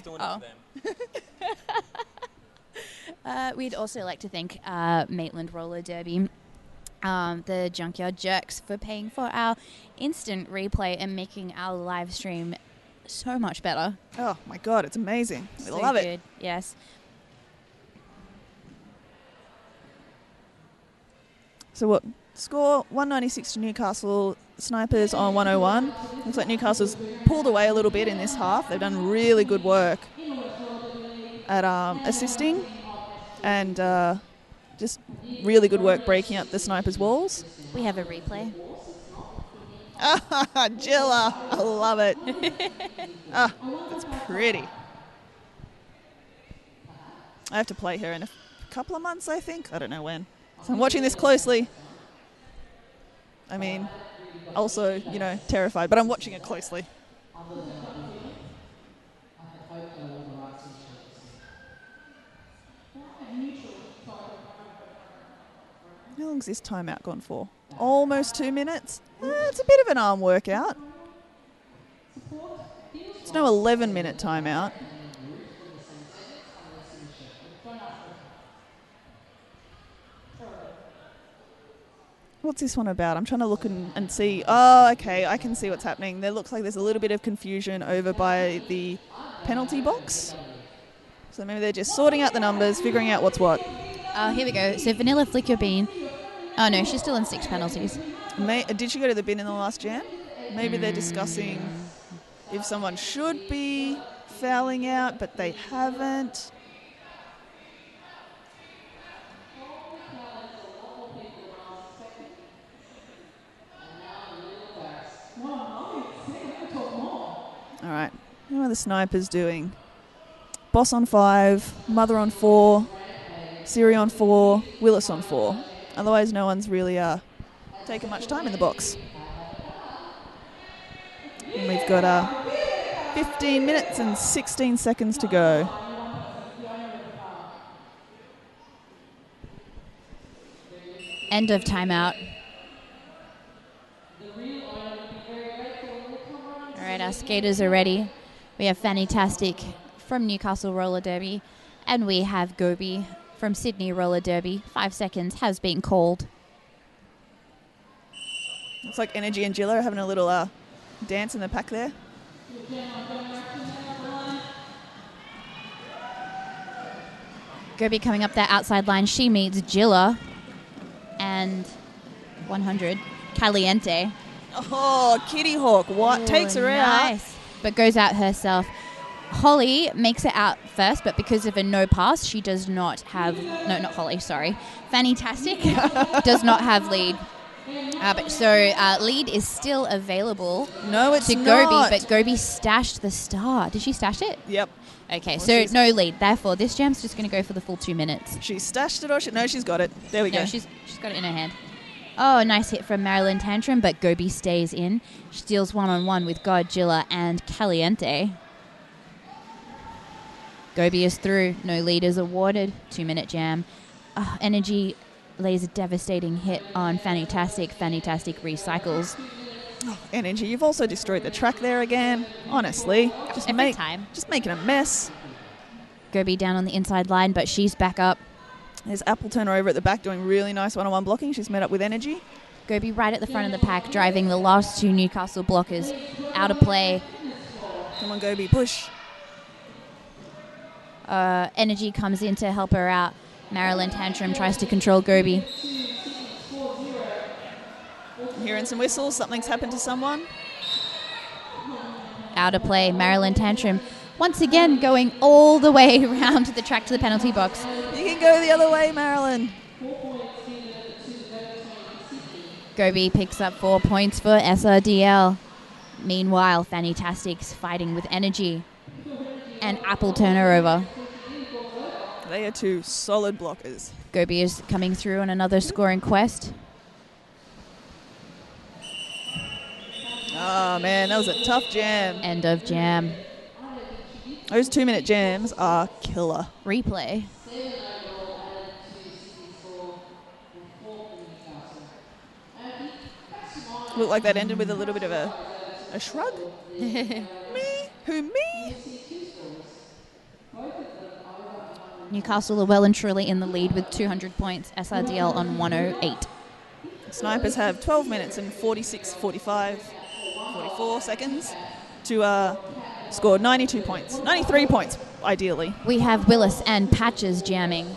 We'd also like to thank Maitland Roller Derby, the Junkyard Jerks, for paying for our instant replay and making our live stream so much better. Oh, my God, it's amazing. We So love good. it. Yes. So what? Score 196 to Newcastle. Snipers on 101. Looks like Newcastle's pulled away a little bit in this half. They've done really good work at assisting and just really good work breaking up the Snipers' walls. We have a replay. Jilla, I love it. That's pretty. I have to play her in a couple of months, I think. I don't know when. So I'm watching this closely. I mean, also, you know, terrified, but I'm watching it closely. How long's this timeout gone for? Almost 2 minutes. It's a bit of an arm workout. It's no 11-minute timeout. What's this one about? I'm trying to look and see. Oh, okay, I can see what's happening. There looks like there's a little bit of confusion over by the penalty box. So maybe they're just sorting out the numbers, figuring out what's what. Here we go. So Vanilla Flick Your Bean. Oh no, she's still in 6 penalties. Did she go to the bin in the last jam? Maybe they're discussing if someone should be fouling out, but they haven't. All right, what are the snipers doing? Boss on 5, Mother on 4, Siri on 4, Willis on 4. Otherwise, no one's really taken much time in the box. And we've got 15 minutes and 16 seconds to go. End of timeout. All right, our skaters are ready. We have Fantastic from Newcastle Roller Derby, and we have Gobi from Sydney Roller Derby. 5 seconds has been called. Looks like Energy and Jilla are having a little dance in the pack there. Gobi coming up that outside line. She meets Jilla and 100 Caliente. Oh, Kitty Hawk, what? Takes her out. Nice. But goes out herself. Holly makes it out first, but because of a no pass, she does not have... No, not Holly, sorry. Fantastic does not have lead. Lead is still available. No, it's to not. Gobi, but Gobi stashed the star. Did she stash it? Yep. Okay, Well, so no lead. Therefore, this jam's just going to go for the full 2 minutes. She stashed it or no, she's got it. There we go. No, she's got it in her hand. Oh, nice hit from Marilyn Tantrum, but Gobi stays in. She deals one-on-one with Godzilla and Caliente. Gobi is through. No lead is awarded. 2-minute jam. Energy lays a devastating hit on Fantastic. Fantastic recycles. Oh, Energy, you've also destroyed the track there again. Honestly. Just making a mess. Gobi down on the inside line, but she's back up. There's Appleton over at the back doing really nice one-on-one blocking. She's met up with Energy. Gobi right at the front of the pack, driving the last 2 Newcastle blockers out of play. Come on, Gobi, push. Energy comes in to help her out. Marilyn Tantrum tries to control Gobi. I'm hearing some whistles. Something's happened to someone. Out of play, Marilyn Tantrum once again going all the way around the track to the penalty box. You can go the other way, Marilyn. Gobi picks up 4 points for SRDL. Meanwhile, Fantastic's fighting with Energy and Apple turnover. They are 2 solid blockers. Gobi is coming through on another scoring quest. Oh, man, that was a tough jam. End of jam. Those 2-minute jams are killer. Replay. Looked like that ended with a little bit of a shrug. Me? Who, me? Newcastle are well and truly in the lead with 200 points. SRDL on 108. Snipers have 12 minutes and 44 seconds to score 92 points. 93 points, ideally. We have Willis and Patches jamming.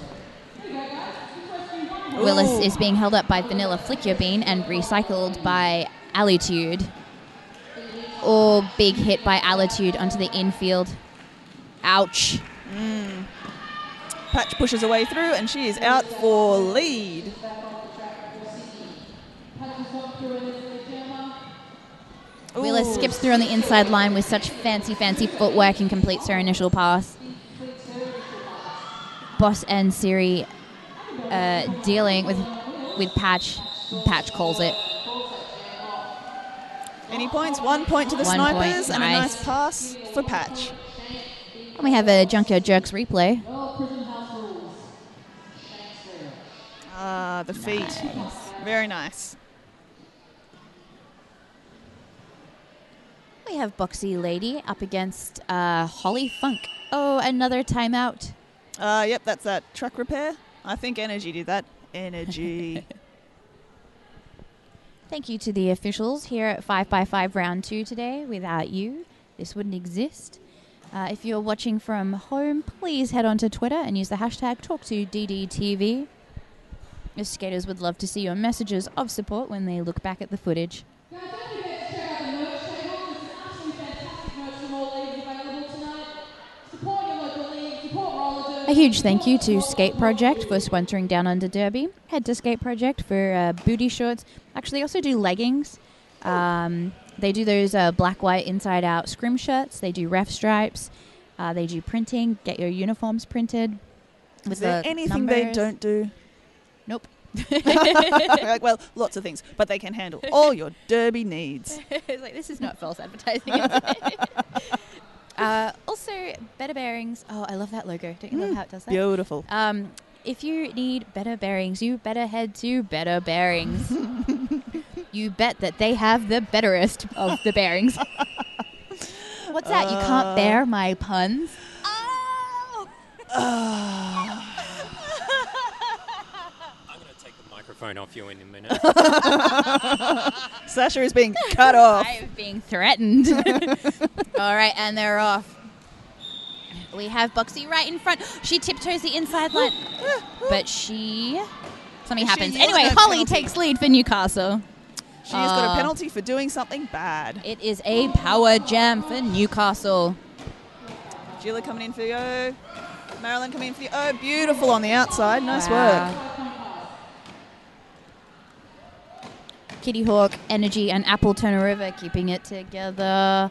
Ooh. Willis is being held up by Vanilla Flick Your Bean and recycled by Alitude. Oh, big hit by Alitude onto the infield. Ouch. Patch pushes her way through and she is out for lead. Willis skips through on the inside line with such fancy footwork and completes her initial pass. Boss and Siri dealing with Patch. Patch calls it. Any points? 1 point to the 1 snipers point, and nice. a nice pass for Patch. And we have a Junkyard Jerks replay. The feet. Very nice. We have Boxy Lady up against Holly Funk. Oh, another timeout. Yep, that's that truck repair. I think Energy did that. Energy. Thank you to the officials here at 5x5 round 2 today. Without you, this wouldn't exist. If you're watching from home, please head on to Twitter and use the hashtag #TalkToDDTV. Your skaters would love to see your messages of support when they look back at the footage. A huge thank you to Skate Project for sponsoring Down Under Derby. Head to Skate Project for booty shorts. Actually, they also do leggings. They do those black, white, inside-out scrim shirts. They do ref stripes. They do printing. Get your uniforms printed. Is there anything they don't do? Nope. Well, lots of things, but they can handle all your derby needs. It's like, this is not false advertising. Also, better bearings. Oh, I love that logo. Don't you love how it does that? Beautiful. If you need better bearings, you better head to Better Bearings. You bet that they have the betterest of the bearings. What's that? You can't bear my puns? I'm going to take the microphone off you in a minute. Sasha is being cut off. I am being threatened. All right, and they're off. We have Boxy right in front. She tiptoes the inside line, but something happens. Anyway, Holly takes lead for Newcastle. She has got a penalty for doing something bad. It is a power jam for Newcastle. Gila coming in for the O. Marilyn coming in for the O. Beautiful on the outside. Nice work. Kitty Hawk, Energy, and Apple Turner River keeping it together.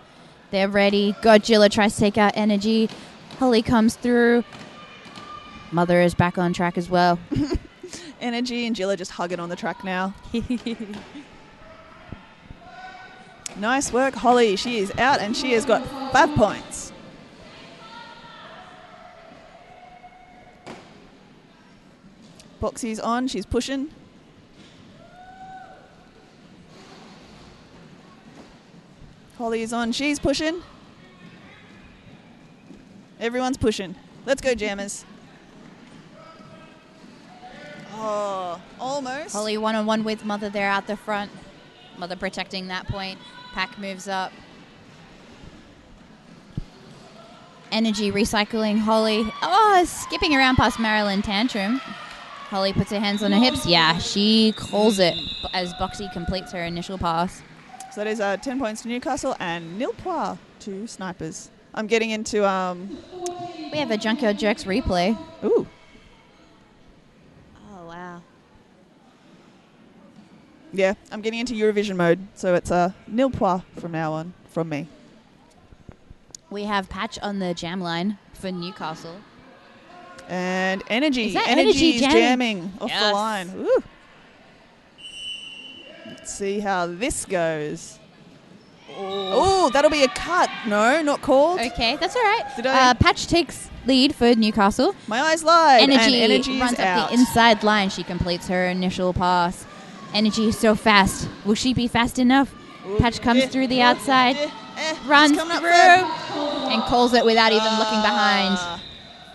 They're ready. Godzilla tries to take out Energy. Holly comes through. Mother is back on track as well. Energy and Gilla just hugging on the track now. Nice work, Holly. She is out and she has got 5 points. Boxy's on. She's pushing. Holly is on. She's pushing. Everyone's pushing. Let's go, Jammers. Oh, almost. Holly one-on-one with Mother there out the front. Mother protecting that point. Pack moves up. Energy recycling Holly. Oh, skipping around past Marilyn Tantrum. Holly puts her hands on her hips. Yeah, she calls it as Boxy completes her initial pass. So that is 10 points to Newcastle and nil points to Snipers. I'm getting into... We have a Junkyard Jerks replay. Ooh. Oh, wow. Yeah, I'm getting into Eurovision mode, so it's nil points from now on from me. We have Patch on the jam line for Newcastle. And Energy. Is that Energy's Energy jamming off the line. Ooh. Let's see how this goes. Oh, that'll be a cut. No, not called. Okay, that's all right. Did I? Patch takes lead for Newcastle. My eyes lied. Energy runs out. up the inside line. She completes her initial pass. Energy is so fast. Will she be fast enough? Ooh, Patch comes through the outside, runs through, and calls it without even looking behind.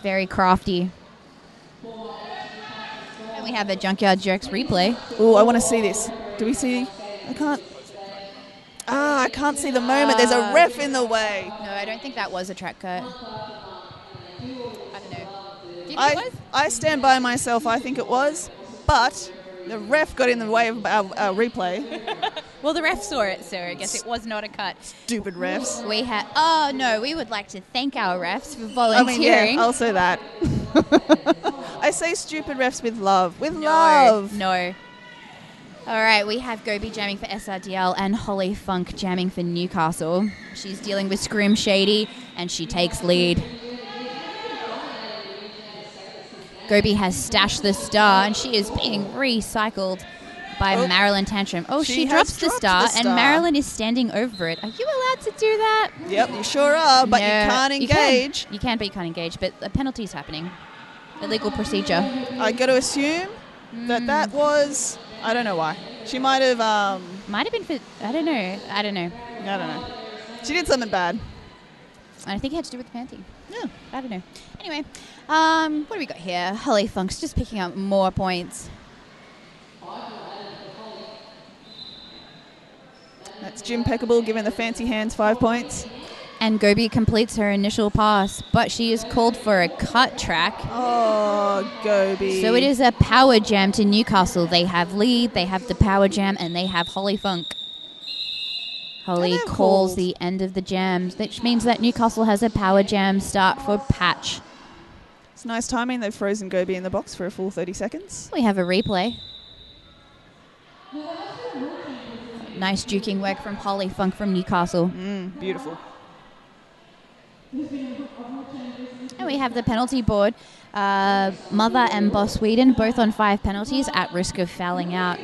Very crafty. And we have a Junkyard Jerks replay. Oh, I want to see this. Do we see? I can't. I can't see the moment. There's a ref in the way. No, I don't think that was a track cut. I don't know. Do you think it was? I stand by myself. I think it was, but the ref got in the way of our replay. Well, the ref saw it, so I guess it was not a cut. Stupid refs. We had. Oh no, we would like to thank our refs for volunteering. I mean, yeah, I'll say that. I say stupid refs with love. With love. No. All right, we have Gobi jamming for SRDL and Holly Funk jamming for Newcastle. She's dealing with Scrim Shady, and she takes lead. Gobi has stashed the star, and she is being recycled by Marilyn Tantrum. Oh, she drops the star, and Marilyn is standing over it. Are you allowed to do that? Yep, you sure are, but you can't engage. You can, but you can't engage, but a penalty's happening. Illegal procedure. I got to assume That was, I don't know why. She might have... Might have been for, I don't know. She did something bad. I think it had to do with the panty. Yeah. I don't know. Anyway, what do we got here? Holly Funk's just picking up more points. That's Jim Peckable giving the fancy hands 5 points. And Gobi completes her initial pass, but she is called for a cut track. Oh, Gobi. So it is a power jam to Newcastle. They have lead, they have the power jam, and they have Holly Funk. Holly calls the end of the jam, which means that Newcastle has a power jam start for Patch. It's nice timing. They've frozen Gobi in the box for a full 30 seconds. We have a replay. Nice juking work from Holly Funk from Newcastle. Beautiful. And we have the penalty board. Mother and Boss Sweden both on 5 penalties at risk of fouling out.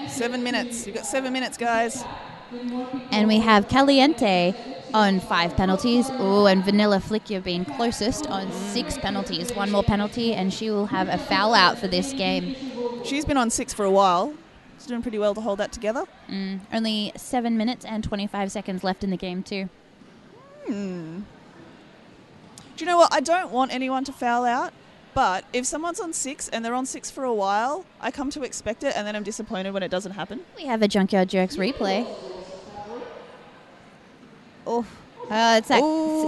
7 minutes. You've got 7 minutes, guys. And we have Caliente on 5 penalties. Oh, and Vanilla Flicker being closest on 6 penalties. 1 more penalty and she will have a foul out for this game. She's been on 6 for a while. She's doing pretty well to hold that together. Only 7 minutes and 25 seconds left in the game too. Do you know what? I don't want anyone to foul out, but if someone's on 6 and they're on 6 for a while, I come to expect it and then I'm disappointed when it doesn't happen. We have a Junkyard Jerks replay. Oh, it's that.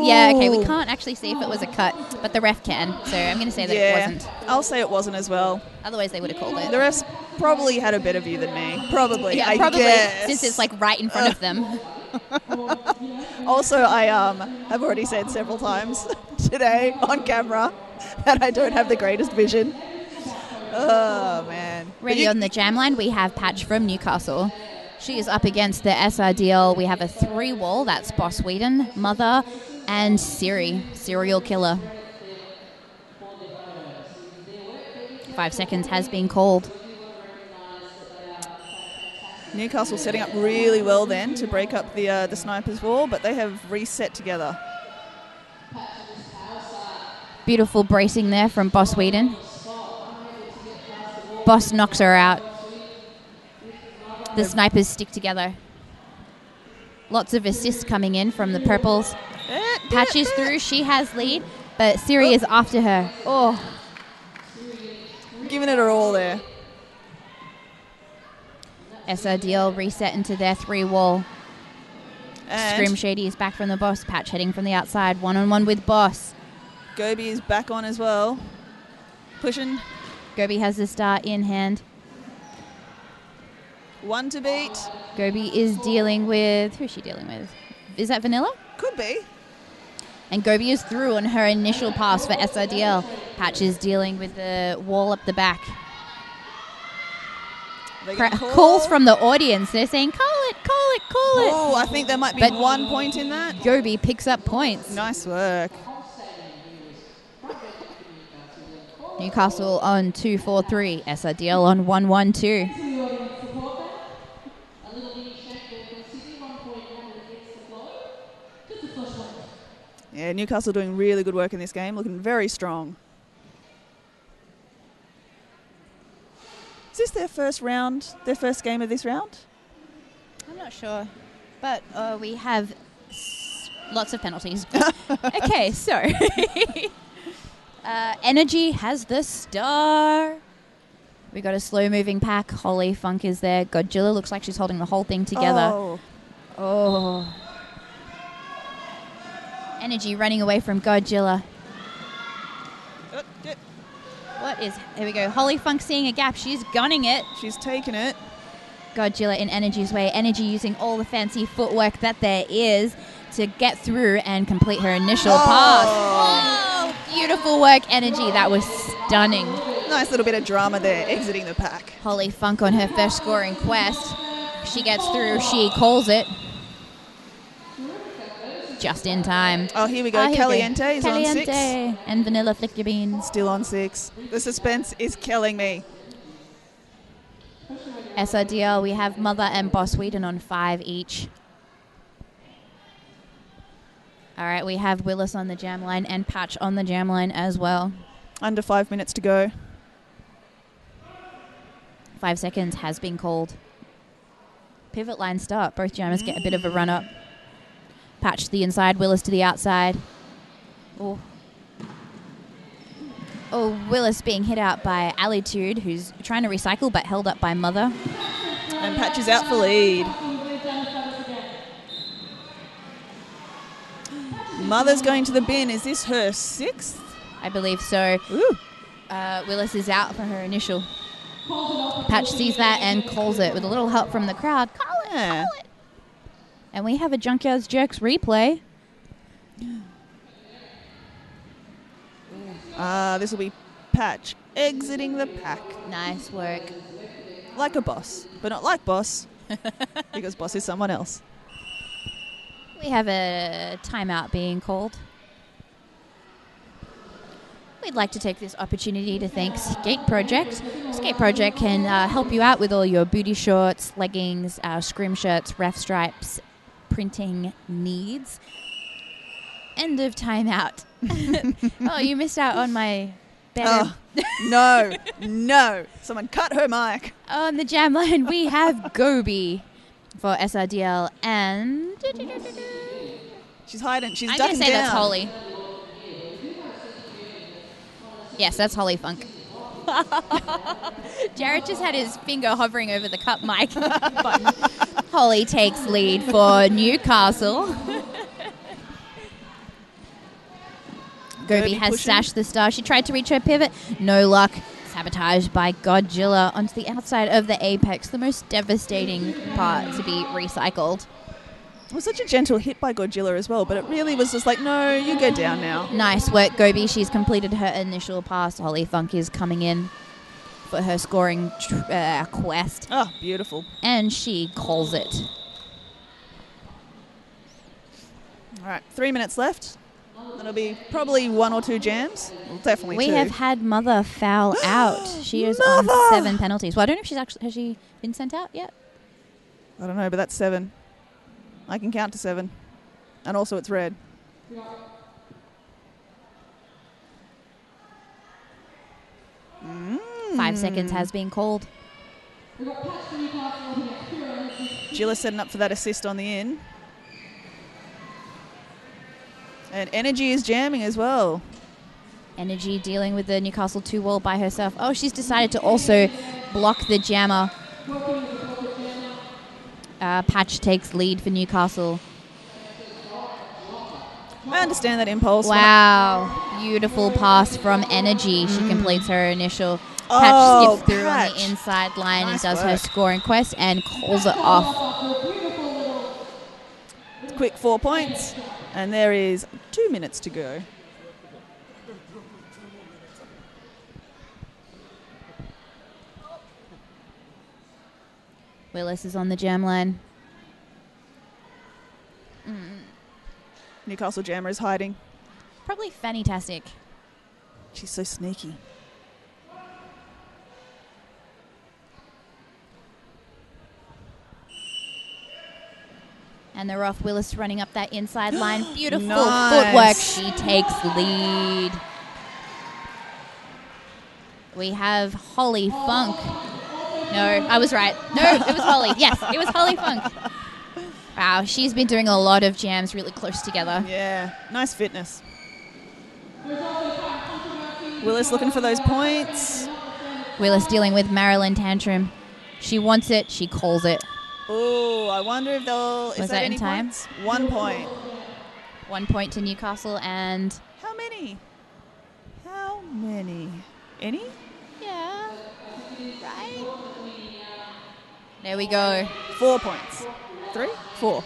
Yeah, okay, we can't actually see if it was a cut, but the ref can, so I'm going to say that it wasn't. I'll say it wasn't as well. Otherwise, they would have called it. The refs probably had a better view than me. Probably, yeah, I probably, guess. since it's like right in front of them. Also, I have already said several times today on camera that I don't have the greatest vision. Oh, man. Ready on the jam line, we have Patch from Newcastle. She is up against the SRDL. We have a 3-wall. That's Boss Whedon, Mother, and Siri, Serial Killer. 5 seconds has been called. Newcastle setting up really well then to break up the sniper's wall, but they have reset together. Beautiful bracing there from Boss Whedon. Boss knocks her out. The snipers stick together. Lots of assists coming in from the purples. Patch is through. She has lead, but Siri is after her. Oh. Giving it her all there. SRDL reset into their 3-wall. Scrim Shady is back from the Boss. Patch heading from the outside. 1-on-1 with Boss. Gobi is back on as well. Pushing. Gobi has the star in hand. 1 to beat. Gobi is dealing with... Who's she dealing with? Is that Vanilla? Could be. And Gobi is through on her initial pass for SRDL. Patch is dealing with the wall up the back. Calls from the audience. They're saying, call it, call it, call it. Oh, I think there might be 1 point in that. Gobi picks up points. Nice work. Newcastle on 2-4-3. SRDL on 1-1-2. Yeah, Newcastle doing really good work in this game, looking very strong. Is this their first round, their first game of this round? I'm not sure, but we have lots of penalties. Okay, so Energy has the star. We got a slow-moving pack. Holly Funk is there. Godzilla looks like she's holding the whole thing together. Oh. Energy running away from Godzilla. What is... Here we go. Holly Funk seeing a gap. She's gunning it. She's taking it. Godzilla in Energy's way. Energy using all the fancy footwork that there is to get through and complete her initial pass. Oh, beautiful work, Energy. That was stunning. Nice little bit of drama there, exiting the pack. Holly Funk on her first scoring quest. She gets through. She calls it. Just in time. Oh, here we go. Caliente is on 6. And Vanilla Flicker Bean. Still on 6. The suspense is killing me. SRDL, we have Mother and Boss Whedon on 5 each. All right, we have Willis on the jam line and Patch on the jam line as well. Under 5 minutes to go. 5 seconds has been called. Pivot line start. Both jammers get a bit of a run up. Patch to the inside, Willis to the outside. Oh. Oh, Willis being hit out by Alitude, who's trying to recycle but held up by Mother. And Patch is out for lead. Mother's going to the bin. Is this her 6th? I believe so. Ooh. Willis is out for her initial. Patch sees that and calls it with a little help from the crowd. Call it, call it. And we have a Junkyard's Jerks replay. This will be Patch exiting the pack. Nice work. Like a boss, but not like boss, because boss is someone else. We have a timeout being called. We'd like to take this opportunity to thank Skate Project. Skate Project can help you out with all your booty shorts, leggings, scrim shirts, ref stripes, printing needs. End of timeout. Oh, you missed out on my better. Oh, no. Someone cut her mic. On the jam line, we have Gobi for SRDL and... She's hiding. She's I'm ducking going to say down. that's Holly. Yes, that's Holly Funk. Jared just had his finger hovering over the cut mic button. Holly takes lead for Newcastle. Gobi has pushing. stashed the star. She tried to reach her pivot. No luck. Sabotaged by Godzilla onto the outside of the apex. The most devastating part to be recycled. It was such a gentle hit by Godzilla as well, but it really was just like, no, you go down now. Nice work, Gobi. She's completed her initial pass. Holly Funk is coming in for her scoring quest. Oh, beautiful. And she calls it. All right, 3 minutes left. That'll be probably 1 or 2 jams. Well, definitely We 2. have had Mother foul out. She is on 7 penalties. Well, I don't know if has she been sent out yet? I don't know, but that's 7. I can count to 7. And also it's red. 5 seconds has been called. Jilla's setting up for that assist on the in. And Energy is jamming as well. Energy dealing with the Newcastle 2 wall by herself. Oh, she's decided to also block the jammer. Patch takes lead for Newcastle. I understand that impulse. Wow. Beautiful pass from Energy. She completes her initial. Patch skips through on the inside line and does her scoring quest and calls it off. Quick 4 points. And there is 2 minutes to go. Willis is on the jam line. Newcastle jammer is hiding. Probably fantastic. She's so sneaky. And they're off. Willis running up that inside line. Beautiful Nice. footwork. She takes lead. We have Holly Funk. No, I was right. No, it was Holly. Yes, it was Holly Funk. Wow, she's been doing a lot of jams really close together. Yeah, nice fitness. Willis looking for those points. Willis dealing with Marilyn Tantrum. She wants it. She calls it. Oh, I wonder if they'll... Was that in any time? points? 1 point. 1 point to Newcastle and... How many? How many? Any? Yeah. Right. There we go. 4 points. 3? 4.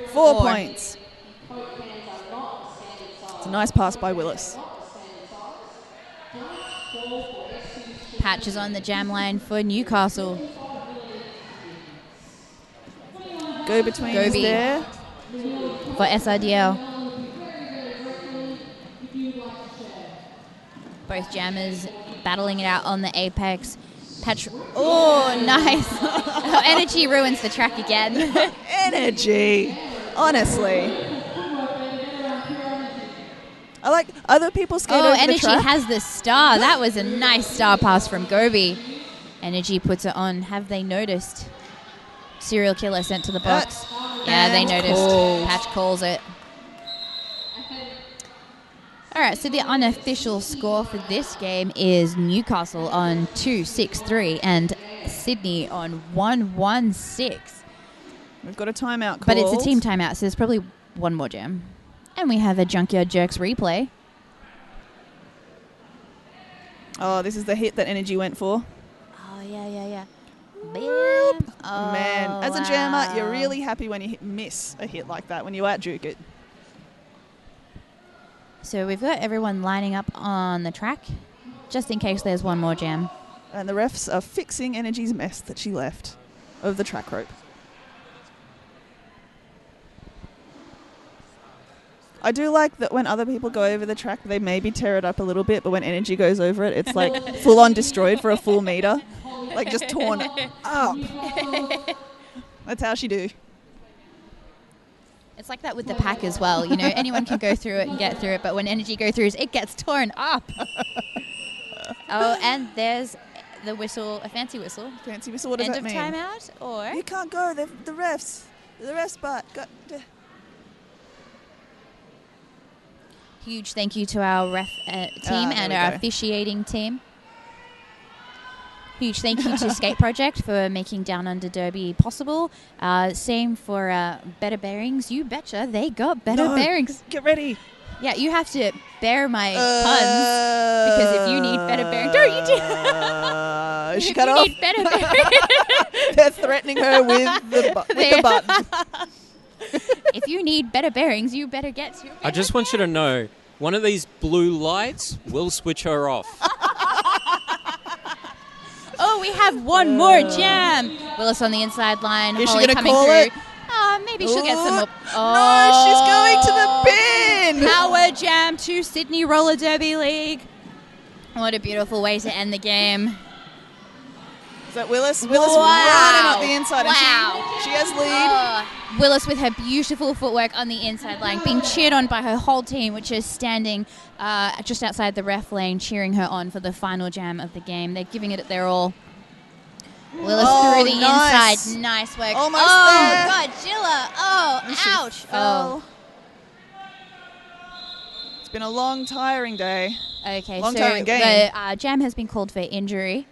4 points. It's a nice pass by Willis. Patch is on the jam line for Newcastle. Go between is Gobi there. for SRDL. Both jammers battling it out on the apex. Patch. Oh, nice. Oh, Energy ruins the track again. Energy. Honestly. I like other people skate over the Energy track. has the star. That was a nice star pass from Gobi. Energy puts it on. Have they noticed? Serial killer sent to the box. Yeah, they noticed. Called. Patch calls it. All right, so the unofficial score for this game is Newcastle on 2-6-3 and Sydney on 1-1-6. We've got a timeout called. But it's a team timeout, so there's probably one more jam. And we have a Junkyard Jerks replay. Oh, this is the hit that Energy went for. Oh, yeah. Oh, man. As a jammer, you're really happy when you miss a hit like that, when you out-juke it. So we've got everyone lining up on the track, just in case there's one more jam. And the refs are fixing Energy's mess that she left of the track rope. I do like that when other people go over the track, they maybe tear it up a little bit, but when Energy goes over it, it's like full-on destroyed for a full meter. Like just torn up. That's how she do. It's like that with the pack as well. You know, anyone can go through it and get through it, but when Energy go through it gets torn up. Oh, and there's the whistle, a fancy whistle. Fancy whistle, what does that mean? End of timeout, or? You can't go, the refs. The refs, but... Huge thank you to our ref team and our officiating team. Huge thank you to Skate Project for making Down Under Derby possible. Same for Better Bearings. You betcha, they got better bearings. Get ready. Yeah, you have to bear my puns because if you need better bearings, don't you do? She cut off. Need better bearings. They're threatening her with the button. If you need better bearings, you better get to. I just want you to know, one of these blue lights will switch her off. Oh, we have one more jam. Willis on the inside line. Is she Holly gonna coming call through. it? Maybe she'll get some more. No, she's going to the bin. Power jam to Sydney Roller Derby League. What a beautiful way to end the game. Is that Willis? Willis running up the inside. Wow. And she has lead. Willis with her beautiful footwork on the inside line, being cheered on by her whole team, which is standing just outside the ref lane, cheering her on for the final jam of the game. They're giving it their all. Willis through the inside. Nice work. Almost there. Godzilla. Oh, ouch. Oh. It's been a long, tiring day. Okay, long, so tiring game. the jam has been called for injury.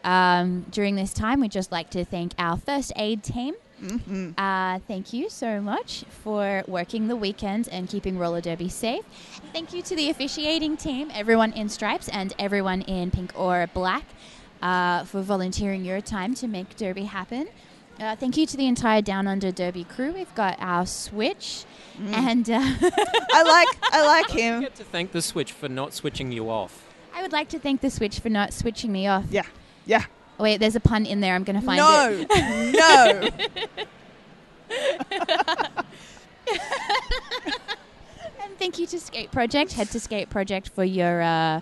During this time, we'd just like to thank our first aid team. Mm-hmm. Thank you so much for working the weekend and keeping roller derby safe. Thank you to the officiating team, everyone in stripes and everyone in pink or black, for volunteering your time to make derby happen. Thank you to the entire Down Under Derby crew. We've got our Switch, and I like him. I get to thank the Switch for not switching you off. I would like to thank the Switch for not switching me off. Yeah. Oh, wait, there's a pun in there. I'm going to find it. No. And thank you to Skate Project. Head to Skate Project for your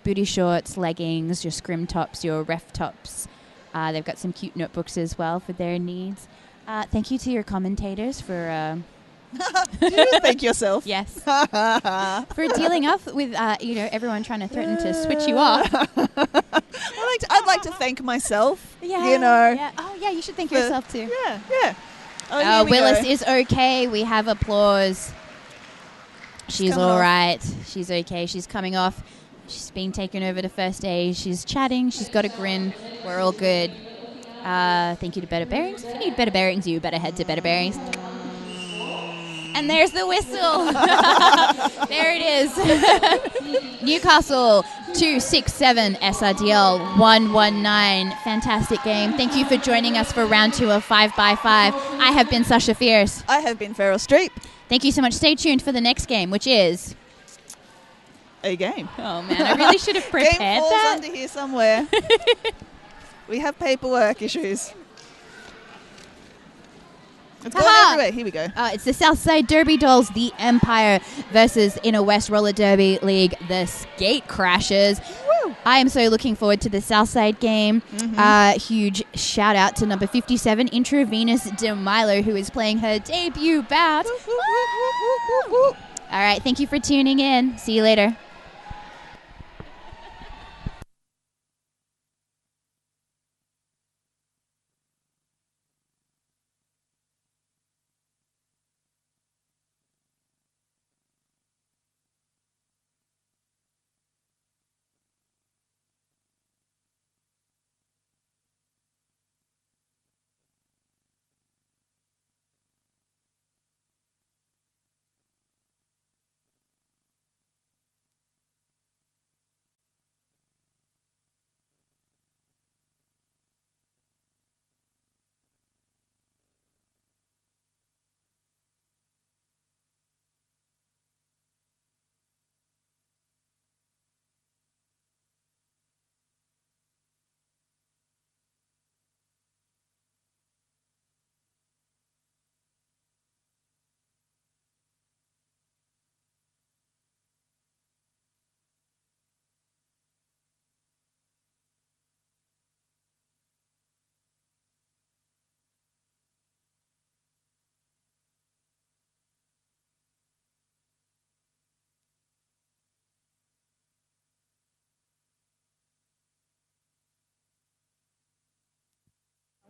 booty shorts, leggings, your scrim tops, your ref tops. They've got some cute notebooks as well for their needs. Thank you to your commentators for... Did you thank yourself? Yes. For dealing up with everyone trying to threaten to switch you off. I'd like to thank myself. Yeah. Yeah. Oh, yeah, you should thank yourself too. Yeah. Willis is okay. We have applause. She's all right. She's okay. She's coming off. She's being taken over to first aid. She's chatting. She's got a grin. We're all good. Thank you to Better Bearings. If you need Better Bearings, you better head to Better Bearings. And there's the whistle. There it is. Newcastle 2-6-7, SRDL 1-1-9. Fantastic game. Thank you for joining us for round 2 of 5x5. I have been Sasha Fierce. I have been Farrell Streep. Thank you so much. Stay tuned for the next game, which is... a game. Oh, man. I really should have prepared game falls that. under here somewhere. We have paperwork issues. It's going everywhere. Here we go. It's the Southside Derby Dolls, the Empire, versus Inner West Roller Derby League, the Skate Crashers. Woo! I am so looking forward to the Southside game. Huge shout out to number 57, Intravenous DeMilo, who is playing her debut bout. All right, thank you for tuning in. See you later.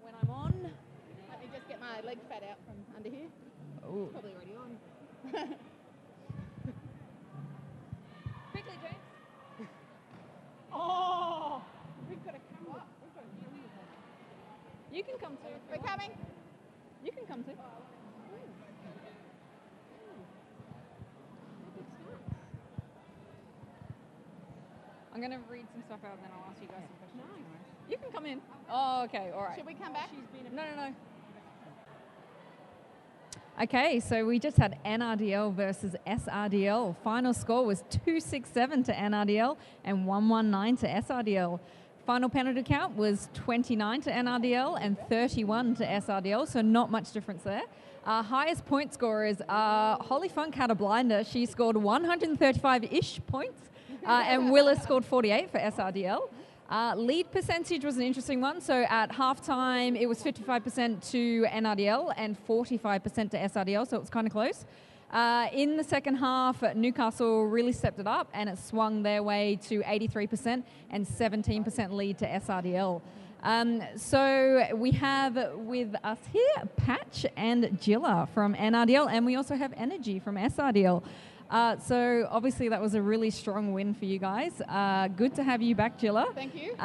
When I'm on, Let me just get my leg fat out from under here. Oh. Probably already on. Quickly, James. Oh, we've got to come up. You can come too. We're coming. You can come too. I'm going to read some stuff out and then I'll ask you guys some questions. Nice. You can come in. Oh, okay. All right. Should we come back? No. Okay, so we just had NRDL versus SRDL. Final score was 267 to NRDL and 119 to SRDL. Final penalty count was 29 to NRDL and 31 to SRDL, so not much difference there. Highest point scorers, Holly Funk had a blinder. She scored 135-ish points, and Willis scored 48 for SRDL. Lead percentage was an interesting one. So at halftime, it was 55% to NRDL and 45% to SRDL, so it was kind of close. In the second half, Newcastle really stepped it up and it swung their way to 83% and 17% lead to SRDL. So we have with us here Patch and Jilla from NRDL, and we also have Energy from SRDL. So obviously that was a really strong win for you guys. Good to have you back, Jilla. Thank you.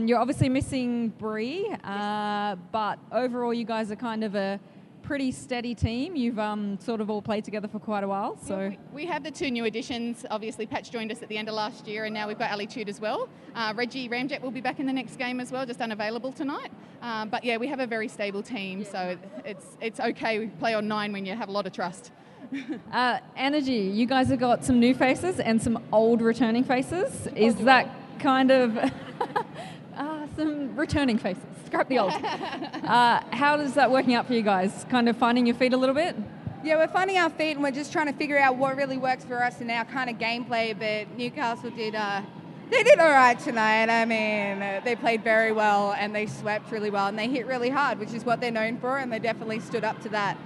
You're obviously missing Bree, but overall you guys are kind of a pretty steady team. You've sort of all played together for quite a while. So yeah, we have the two new additions. Obviously, Patch joined us at the end of last year, and now we've got Ali Tude as well. Reggie Ramjet will be back in the next game as well, just unavailable tonight. But yeah, we have a very stable team, so it's okay. We play on 9 when you have a lot of trust. Energy, you guys have got some new faces and some old returning faces. Is that kind of some returning faces? Scrap the old. How is that working out for you guys? Kind of finding your feet a little bit? Yeah, we're finding our feet and we're just trying to figure out what really works for us in our kind of gameplay. But Newcastle did all right tonight. I mean, they played very well and they swept really well and they hit really hard, which is what they're known for, and they definitely stood up to that.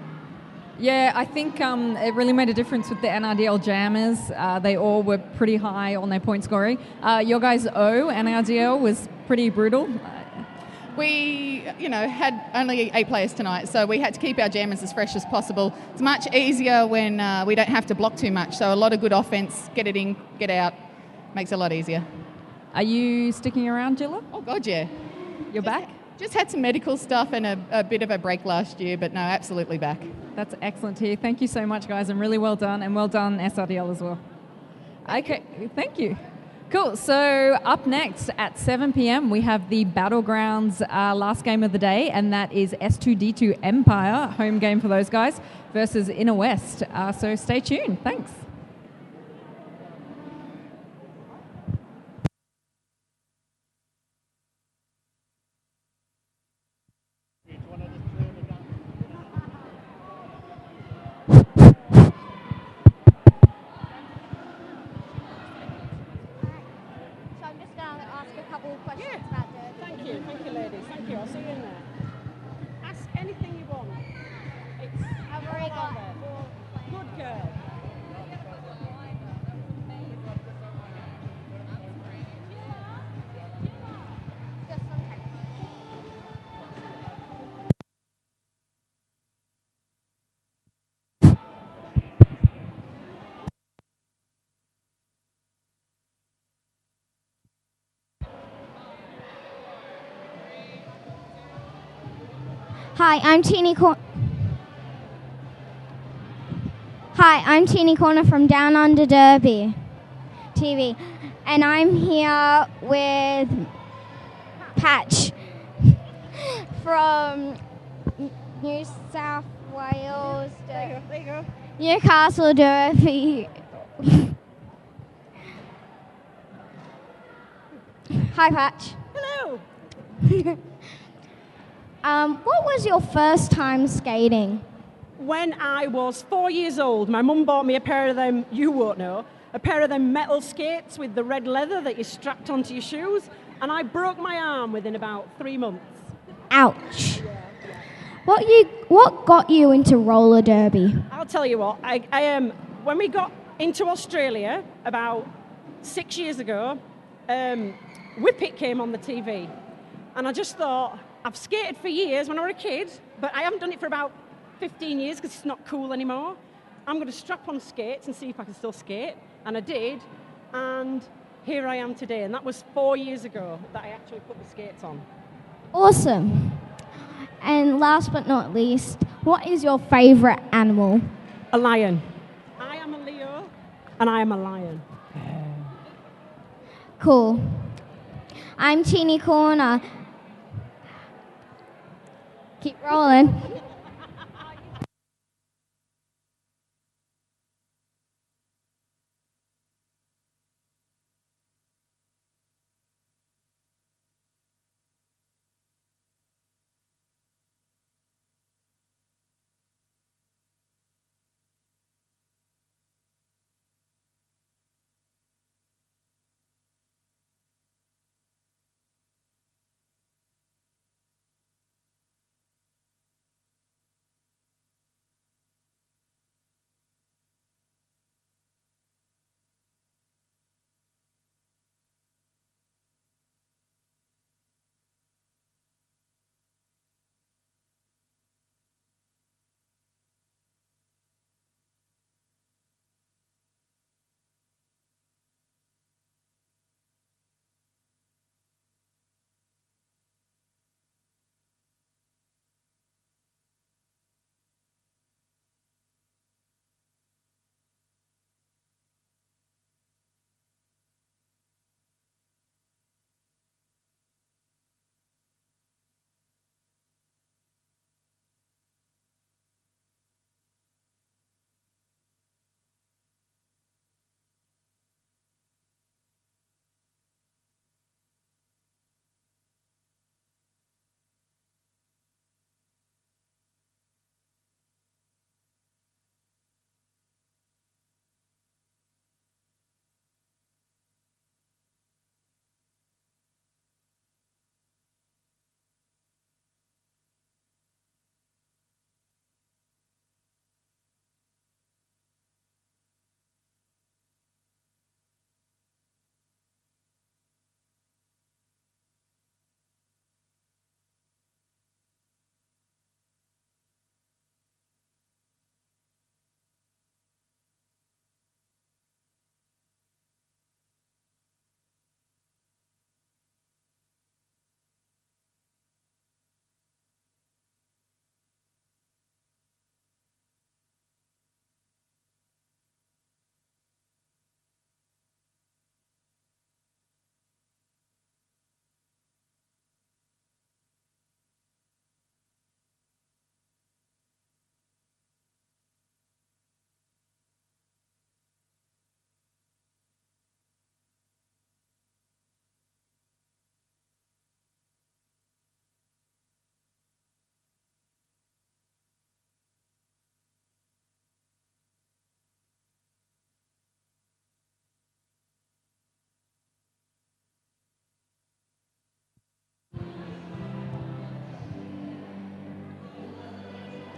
Yeah, I think it really made a difference with the NRDL jammers. They all were pretty high on their point scoring. Your guys' NRDL was pretty brutal. We, had only 8 players tonight, so we had to keep our jammers as fresh as possible. It's much easier when we don't have to block too much, so a lot of good offense, get it in, get out, makes it a lot easier. Are you sticking around, Jilla? Oh, God, yeah. You're back? Just had some medical stuff and a bit of a break last year, but no, absolutely back. That's excellent to hear. Thank you so much, guys, and really well done, and well done SRDL as well. Okay, thank you. Cool, so up next at 7 p.m. we have the Battlegrounds last game of the day, and that is S2D2 Empire, home game for those guys, versus Inner West. So stay tuned. Thanks. Thank you, ladies. Thank you. I'll see you in there. Ask anything you want. It's I've already got good girl. Hi, I'm Teeny Corner from Down Under Derby TV, and I'm here with Patch from New South Wales. There you go. Newcastle Derby. Hi, Patch. Hello. What was your first time skating? When I was 4 years old, my mum bought me a pair of them, you won't know, a pair of them metal skates with the red leather that you strapped onto your shoes, and I broke my arm within about 3 months. Ouch. What got you into roller derby? I'll tell you what, when we got into Australia about 6 years ago, Whippet came on the TV, and I just thought, I've skated for years when I was a kid, but I haven't done it for about 15 years because it's not cool anymore. I'm going to strap on skates and see if I can still skate, and I did, and here I am today, and that was 4 years ago that I actually put the skates on. Awesome. And last but not least, what is your favourite animal? A lion. I am a Leo, and I am a lion. Cool. I'm Teeny Corner. Keep rolling.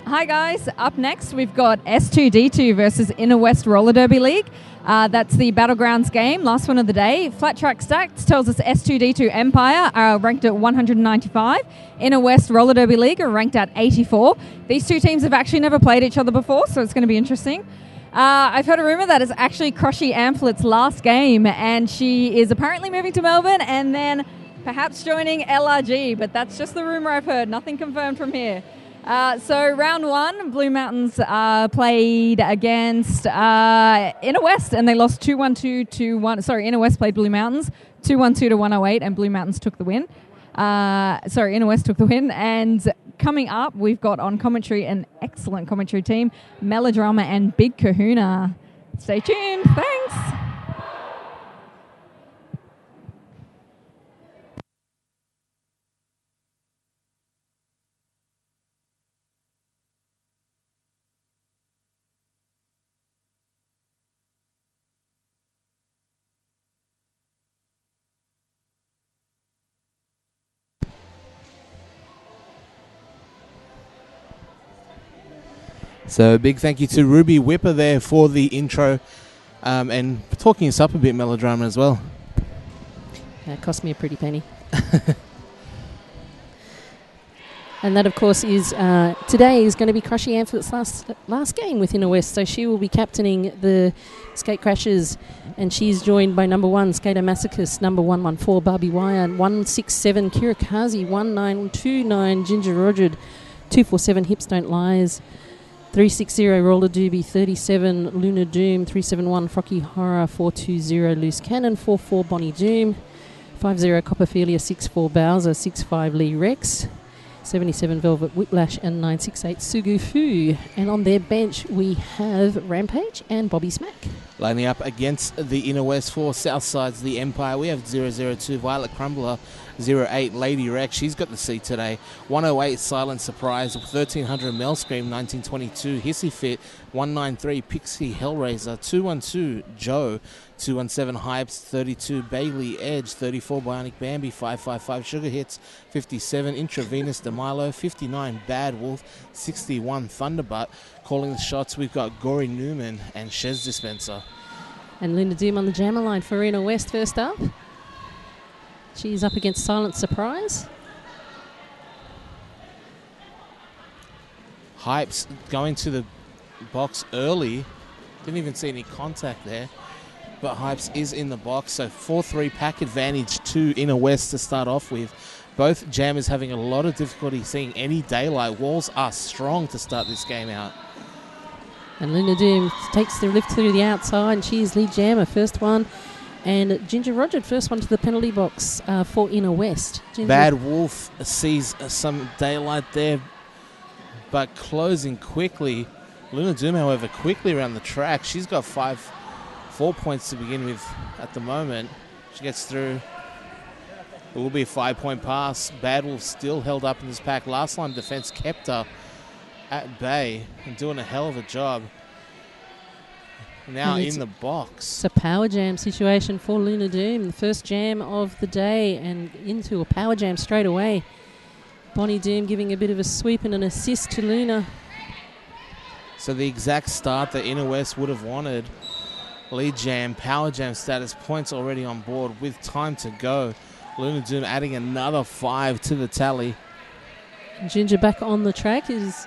Hi guys, up next we've got S2D2 versus Inner West Roller Derby League. That's the Battlegrounds game, last one of the day. Flat Track Stats tells us S2D2 Empire are ranked at 195. Inner West Roller Derby League are ranked at 84. These two teams have actually never played each other before, so it's going to be interesting. I've heard a rumour that it's actually Croshy Amplet's last game, and she is apparently moving to Melbourne and then perhaps joining LRG, but that's just the rumour I've heard, nothing confirmed from here. So round one, Blue Mountains played against Inner West, and they lost 2-1-2 to 1. Sorry, Inner West played Blue Mountains 2-1-2 to 108, and Blue Mountains took the win. Inner West took the win. And coming up, we've got on commentary an excellent commentary team, Melodrama and Big Kahuna. Stay tuned. Thanks. So a big thank you to Ruby Whipper there for the intro and talking us up a bit, Melodrama, as well. It cost me a pretty penny. And that, of course, is today is going to be Crushy Amphet's last game with Inner West. So she will be captaining the Skate Crashers, and she's joined by number 1, Skater Masochist, number 114, Barbie Wire, 167, Kirikazi, 1929, Ginger Roger, 247, Hips Don't Lies, 360 Roller Doobie, 37 Luna Doom, 371 Frocky Horror, 420 Loose Cannon, 44 Bonnie Doom, 50 Copperphilia, 64 Bowser, 65 Lee Rex, 77 Velvet Whiplash, and 968 Sugu Fu. And on their bench we have Rampage and Bobby Smack. Lining up against the Inner West for Southside's The Empire, we have 002 Violet Crumbler, 08 Lady Rex, she's got the seat today. 108 Silent Surprise, 1300 Melscream, 1922 Hissy Fit, 193 Pixie Hellraiser, 212 Joe, 217 Hypes, 32 Bailey Edge, 34 Bionic Bambi, 555 Sugar Hits, 57 Intravenous DeMilo, 59 Bad Wolf, 61 Thunderbutt. Calling the shots, we've got Gory Newman and Shez Dispenser. And Linda Doom on the jammer line for Inner West first up. She's up against Silent Surprise. Hypes going to the box early. Didn't even see any contact there. But Hypes is in the box. So 4-3 pack advantage to Inner West to start off with. Both jammers having a lot of difficulty seeing any daylight. Walls are strong to start this game out. And Linda Doom takes the lift through the outside, and she's lead jammer, first one. And Ginger Roger, first one to the penalty box for Inner West. Ginger. Bad Wolf sees some daylight there, but closing quickly. Luna Doom, however, quickly around the track. She's got 4 points to begin with at the moment. She gets through. It will be a 5-point pass. Bad Wolf still held up in this pack. Last line defense kept her at bay and doing a hell of a job. Now in the box. It's a power jam situation for Luna Doom. The first jam of the day and into a power jam straight away. Bonnie Doom giving a bit of a sweep and an assist to Luna. So the exact start that Inner West would have wanted. Lead jam, power jam status, points already on board with time to go. Luna Doom adding another 5 to the tally. Ginger back on the track is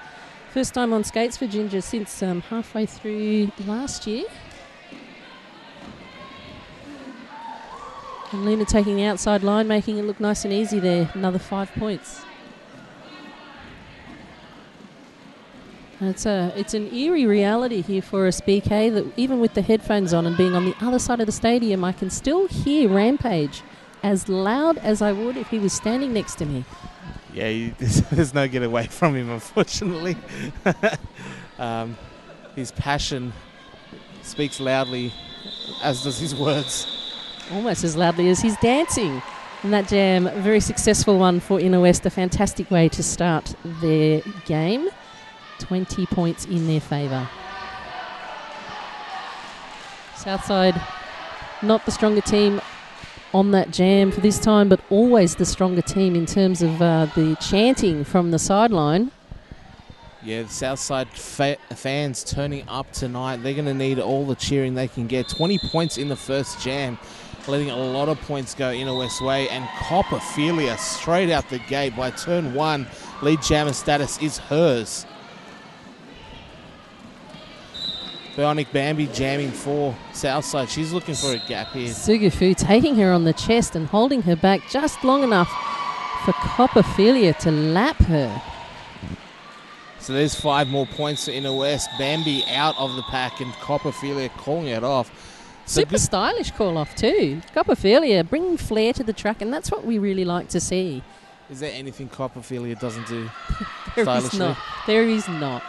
first time on skates for Ginger since halfway through last year. And Luna taking the outside line, making it look nice and easy there. Another 5 points. And it's an eerie reality here for us, BK, that even with the headphones on and being on the other side of the stadium, I can still hear Rampage as loud as I would if he was standing next to me. Yeah, there's no get away from him, unfortunately. His passion speaks loudly, as does his words. Almost as loudly as he's dancing. And that jam, a very successful one for Inner West, a fantastic way to start their game. 20 points in their favour. Southside, not the stronger team on that jam for this time, but always the stronger team in terms of the chanting from the sideline. Yeah, the Southside fans turning up tonight. They're going to need all the cheering they can get. 20 points in the first jam, letting a lot of points go Inner West way. And Copperphilia straight out the gate by turn 1. Lead jammer status is hers. Bionic Bambi jamming for Southside. She's looking for a gap here. Sugufu taking her on the chest and holding her back just long enough for Copperphilia to lap her. So there's 5 more points for Inner West. Bambi out of the pack and Copperfilia calling it off. So Super stylish call off too. Copperfilia bringing flair to the track, and that's what we really like to see. Is there anything Copperfilia doesn't do There stylishly? is not. There is not.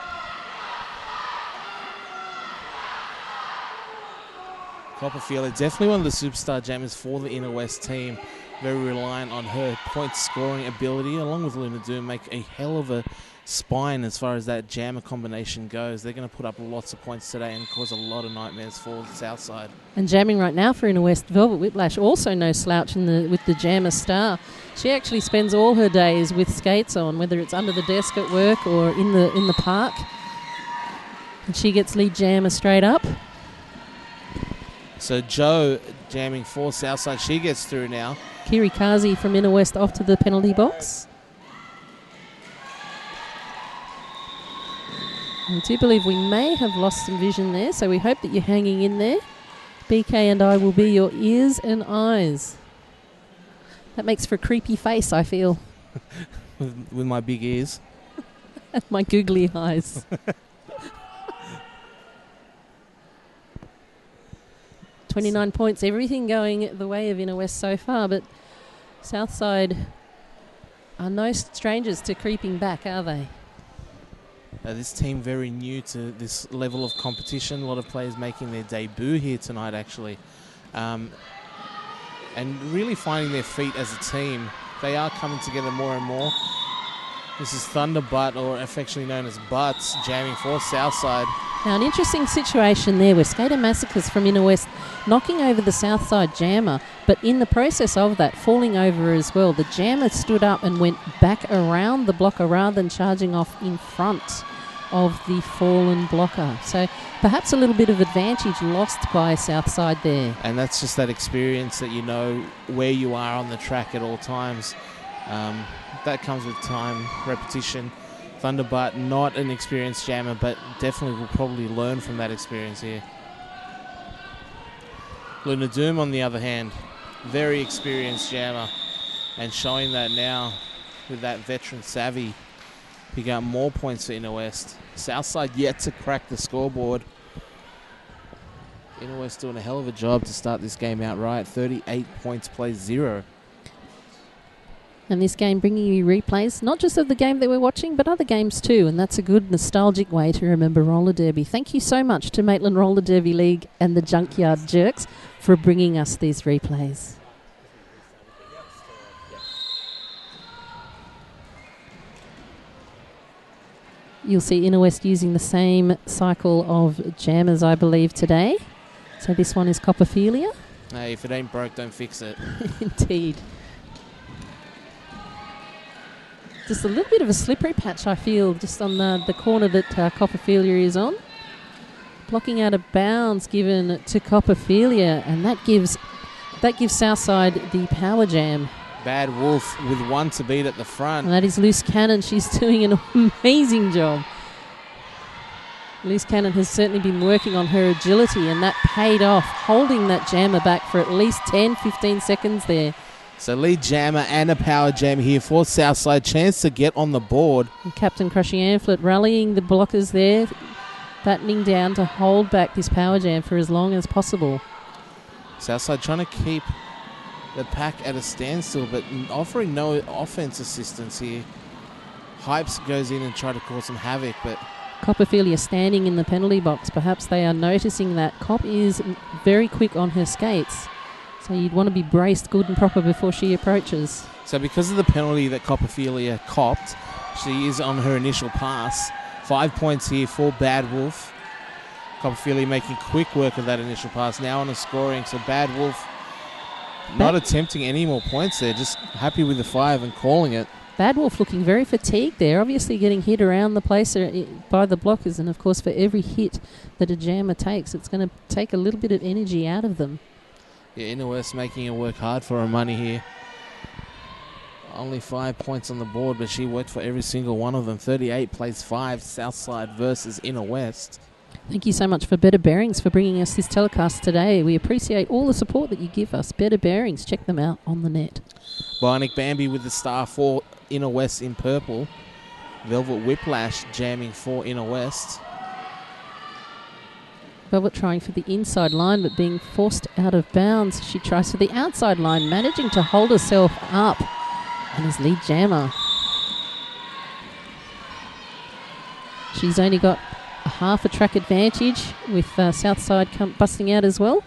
Copperfield, definitely one of the superstar jammers for the Inner West team. Very reliant on her point scoring ability, along with Luna Doom, make a hell of a spine as far as that jammer combination goes. They're going to put up lots of points today and cause a lot of nightmares for the south side. And jamming right now for Inner West, Velvet Whiplash, also no slouch with the jammer star. She actually spends all her days with skates on, whether it's under the desk at work or in the park. And she gets lead jammer straight up. So Joe jamming for Southside. She gets through now. Kiri Kazi from Inner West off to the penalty box. I do believe we may have lost some vision there, so we hope that you're hanging in there. BK and I will be your ears and eyes. That makes for a creepy face, I feel. with my big ears. And my googly eyes. 29 points, everything going the way of Inner West so far, but Southside are no strangers to creeping back, are they? This team very new to this level of competition. A lot of players making their debut here tonight, actually. And really finding their feet as a team. They are coming together more and more. This is Thunderbutt, or affectionately known as Butts, jamming for Southside. Now, an interesting situation there with Skater Massacres from Inner West knocking over the Southside jammer, but in the process of that, falling over as well. The jammer stood up and went back around the blocker rather than charging off in front of the fallen blocker. So perhaps a little bit of advantage lost by Southside there. And that's just that experience that you know where you are on the track at all times. That comes with time, repetition. Thunderbutt, not an experienced jammer, but definitely will probably learn from that experience here. Luna Doom, on the other hand, very experienced jammer, and showing that now with that veteran savvy. Pick up more points for Inner West. Southside yet to crack the scoreboard. Inner West doing a hell of a job to start this game out right. 38 points, plays 0. And this game bringing you replays, not just of the game that we're watching, but other games too. And that's a good nostalgic way to remember roller derby. Thank you so much to Maitland Roller Derby League and the Junkyard Jerks for bringing us these replays. You'll see Inner West using the same cycle of jammers, I believe, today. So this one is Copperfilia. Hey, if it ain't broke, don't fix it. Indeed. Just a little bit of a slippery patch, I feel, just on the corner that Copperfilia is on. Blocking out of bounds given to Copperfilia, and that gives Southside the power jam. Bad Wolf with 1 to beat at the front. And that is Loose Cannon. She's doing an amazing job. Loose Cannon has certainly been working on her agility, and that paid off, holding that jammer back for at least 10-15 seconds there. So lead jammer and a power jam here for Southside. Chance to get on the board. And Captain Crushy Amplet rallying the blockers there, battening down to hold back this power jam for as long as possible. Southside trying to keep the pack at a standstill, but offering no offense assistance here. Hypes goes in and try to cause some havoc, but Copperfilia standing in the penalty box. Perhaps they are noticing that Cop is very quick on her skates. So you'd want to be braced good and proper before she approaches. So because of the penalty that Copperfilia copped, she is on her initial pass. 5 points here for Bad Wolf. Copperfilia making quick work of that initial pass. Now on a scoring, so Bad Wolf not attempting any more points there, just happy with the 5 and calling it. Bad Wolf looking very fatigued there, obviously getting hit around the place by the blockers, and of course for every hit that a jammer takes, it's going to take a little bit of energy out of them. Yeah, Inner West making her work hard for her money here. Only 5 points on the board, but she worked for every single one of them. 38 plays 5, Southside versus Inner West. Thank you so much for Better Bearings for bringing us this telecast today. We appreciate all the support that you give us. Better Bearings, check them out on the net. Bionic Bambi with the star for Inner West in purple. Velvet Whiplash jamming for Inner West. Velvet trying for the inside line but being forced out of bounds. She tries for the outside line, managing to hold herself up, and is lead jammer. She's only got a half a track advantage with Southside busting out as well.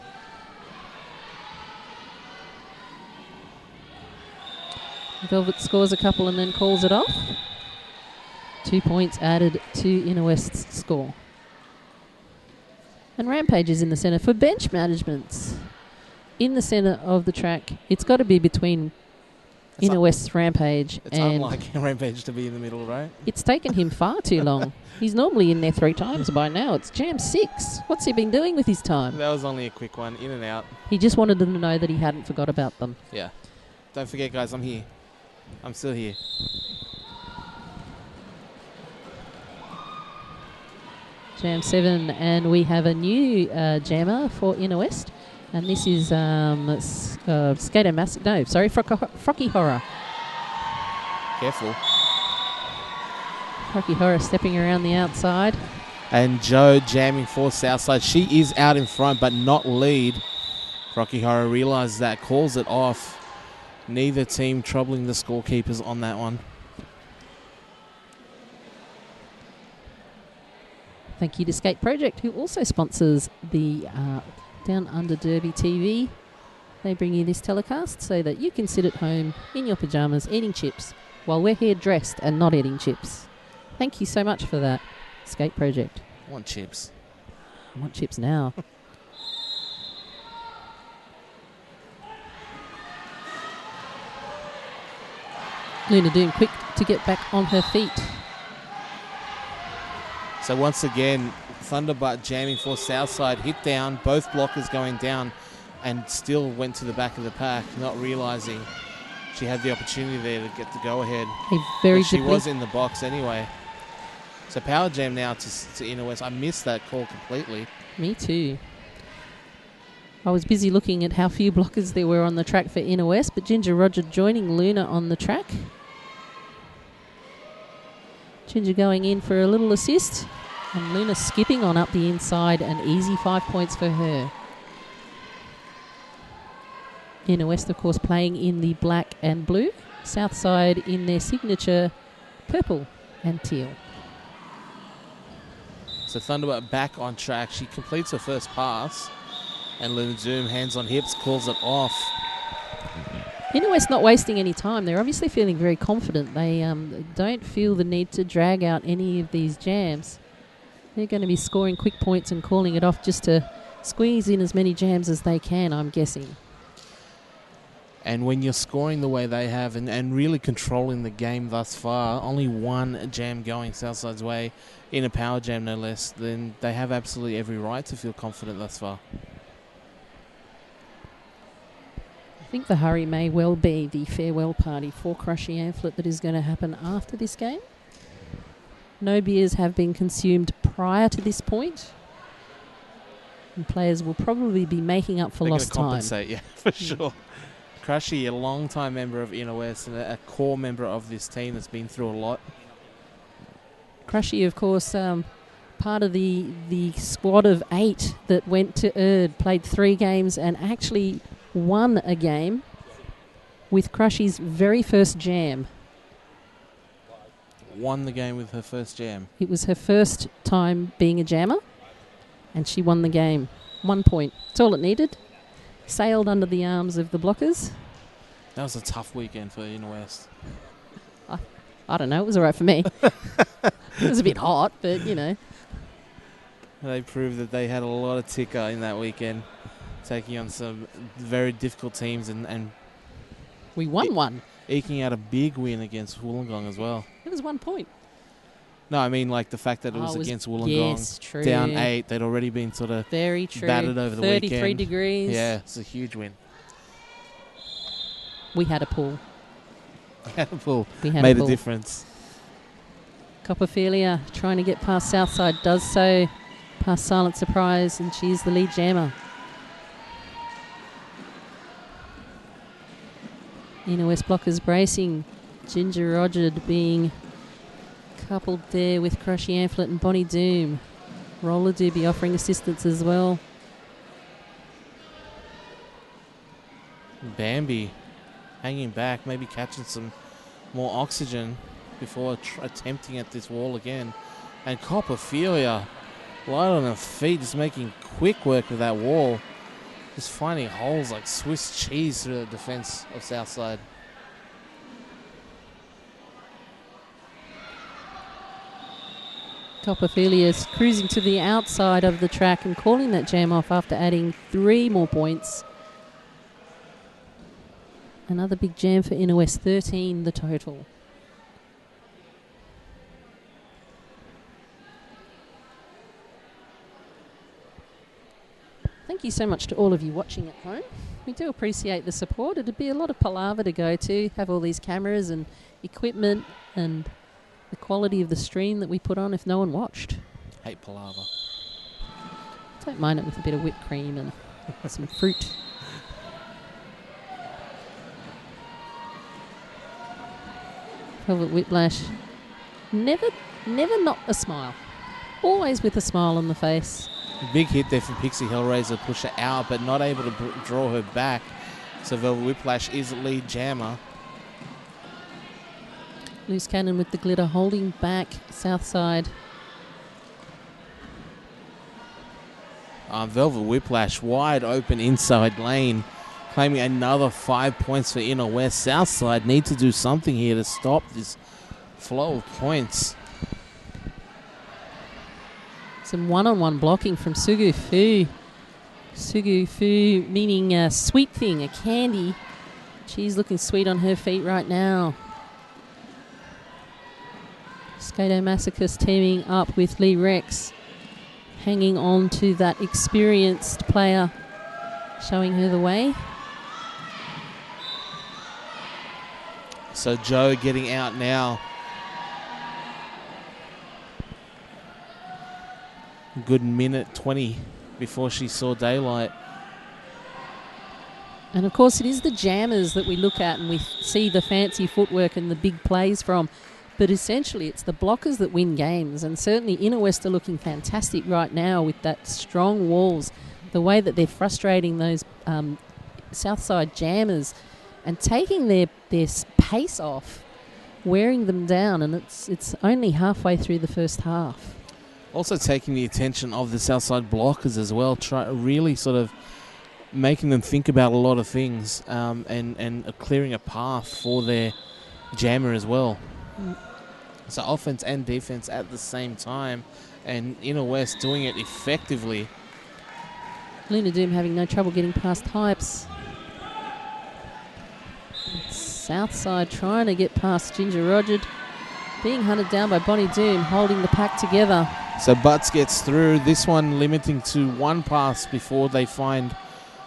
Velvet scores a couple and then calls it off. 2 points added to Inner West's score. And Rampage is in the centre for bench management. In the centre of the track, it's got to be between Inner West's Rampage It's and... unlike Rampage to be in the middle, right? It's taken him far too long. He's normally in there 3 times by now. It's jam 6. What's he been doing with his time? That was only a quick one, in and out. He just wanted them to know that he hadn't forgot about them. Yeah. Don't forget, guys, I'm here. I'm still here. Jam 7, and we have a new jammer for Inner West, and this is Skater Mass. No, sorry, Frocky Horror. Careful. Frocky Horror stepping around the outside. And Joe jamming for Southside. She is out in front, but not lead. Frocky Horror realizes that, calls it off. Neither team troubling the scorekeepers on that one. Thank you to Skate Project, who also sponsors the Down Under Derby TV. They bring you this telecast so that you can sit at home in your pyjamas eating chips while we're here dressed and not eating chips. Thank you so much for that, Skate Project. I want chips. I want chips now. Luna Doom quick to get back on her feet. So once again, Thunderbutt jamming for Southside, hit down, both blockers going down, and still went to the back of the pack, not realizing she had the opportunity there to get the go-ahead. Very but she was in the box anyway. So power jam now to Inner West. I missed that call completely. Me too. I was busy looking at how few blockers there were on the track for Inner West, but Ginger Roger joining Luna on the track. Ginger going in for a little assist, and Luna skipping on up the inside, an easy 5 points for her. Inner West, of course, playing in the black and blue. Southside in their signature purple and teal. So Thunderbutt back on track. She completes her first pass, and Luna Zoom, hands on hips, calls it off. Inner West not wasting any time. They're obviously feeling very confident. They don't feel the need to drag out any of these jams. They're going to be scoring quick points and calling it off just to squeeze in as many jams as they can, I'm guessing. And when you're scoring the way they have and really controlling the game thus far, only one jam going Southside's way, in a power jam no less, then they have absolutely every right to feel confident thus far. I think the hurry may well be the farewell party for Crushy Amphlett that is going to happen after this game. No beers have been consumed prior to this point, and players will probably be making up for lost time. Compensate, yeah, for sure. Crushy, a long-time member of Inner West and a core member of this team that's been through a lot. Crushy, of course, part of the squad of 8 that went to Erd, played 3 games and actually won a game with Crushy's very first jam. Won the game with her first jam. It was her first time being a jammer, and she won the game. 1 point. That's all it needed. Sailed under the arms of the blockers. That was a tough weekend for Inner West. I don't know. It was all right for me. It was a bit hot, but, you know. They proved that they had a lot of ticker in that weekend, taking on some very difficult teams and we won one. Eking out a big win against Wollongong as well. It was 1 point. No, I mean like the fact that it was against Wollongong. Yes, true. Down 8. They'd already been sort of very true. battered over the weekend. 33 degrees. Yeah, it's a huge win. We had a pool. Made a difference. Copperfilia trying to get past Southside, does so past Silent Surprise, and she's the lead jammer. Inner West blockers bracing. Ginger Roger being Coupled there with Crushy Amplet and Bonnie Doom. Roller Derby offering assistance as well. Bambi hanging back, maybe catching some more oxygen before attempting at this wall again. And Copperfilia, light on her feet, just making quick work of that wall. Just finding holes like Swiss cheese through the defense of Southside. Copperfilia's cruising to the outside of the track and calling that jam off after adding 3 more points. Another big jam for Inner West, 13 the total. Thank you so much to all of you watching at home. We do appreciate the support. It'd be a lot of palaver to go to, have all these cameras and equipment and the quality of the stream that we put on if no one watched. Hate palaver. Don't mind it with a bit of whipped cream and some fruit. Velvet Whiplash. Never not a smile. Always with a smile on the face. Big hit there from Pixie Hellraiser, push her out, but not able to draw her back. So Velvet Whiplash is lead jammer. Loose Cannon with the glitter holding back Southside. Velvet Whiplash wide open inside lane, claiming another 5 points for Inner West. Southside need to do something here to stop this flow of points. Some one-on-one blocking from Sugu Fu. Sugu Fu meaning a sweet thing, a candy. She's looking sweet on her feet right now. Skato Masochist teaming up with Lee Rex, hanging on to that experienced player, showing her the way. So Joe getting out now. Good minute 20 before she saw daylight. And of course it is the jammers that we look at and we see the fancy footwork and the big plays from. But essentially it's the blockers that win games. And certainly Inner West are looking fantastic right now with that strong walls. The way that they're frustrating those Southside jammers and taking their pace off, wearing them down. And it's only halfway through the first half. Also taking the attention of the Southside blockers as well, really sort of making them think about a lot of things and clearing a path for their jammer as well. So offense and defense at the same time, and Inner West doing it effectively. Luna Doom having no trouble getting past Hypes. Southside trying to get past Ginger Roger, being hunted down by Bonnie Doom, holding the pack together. So Butts gets through, this one limiting to one pass before they find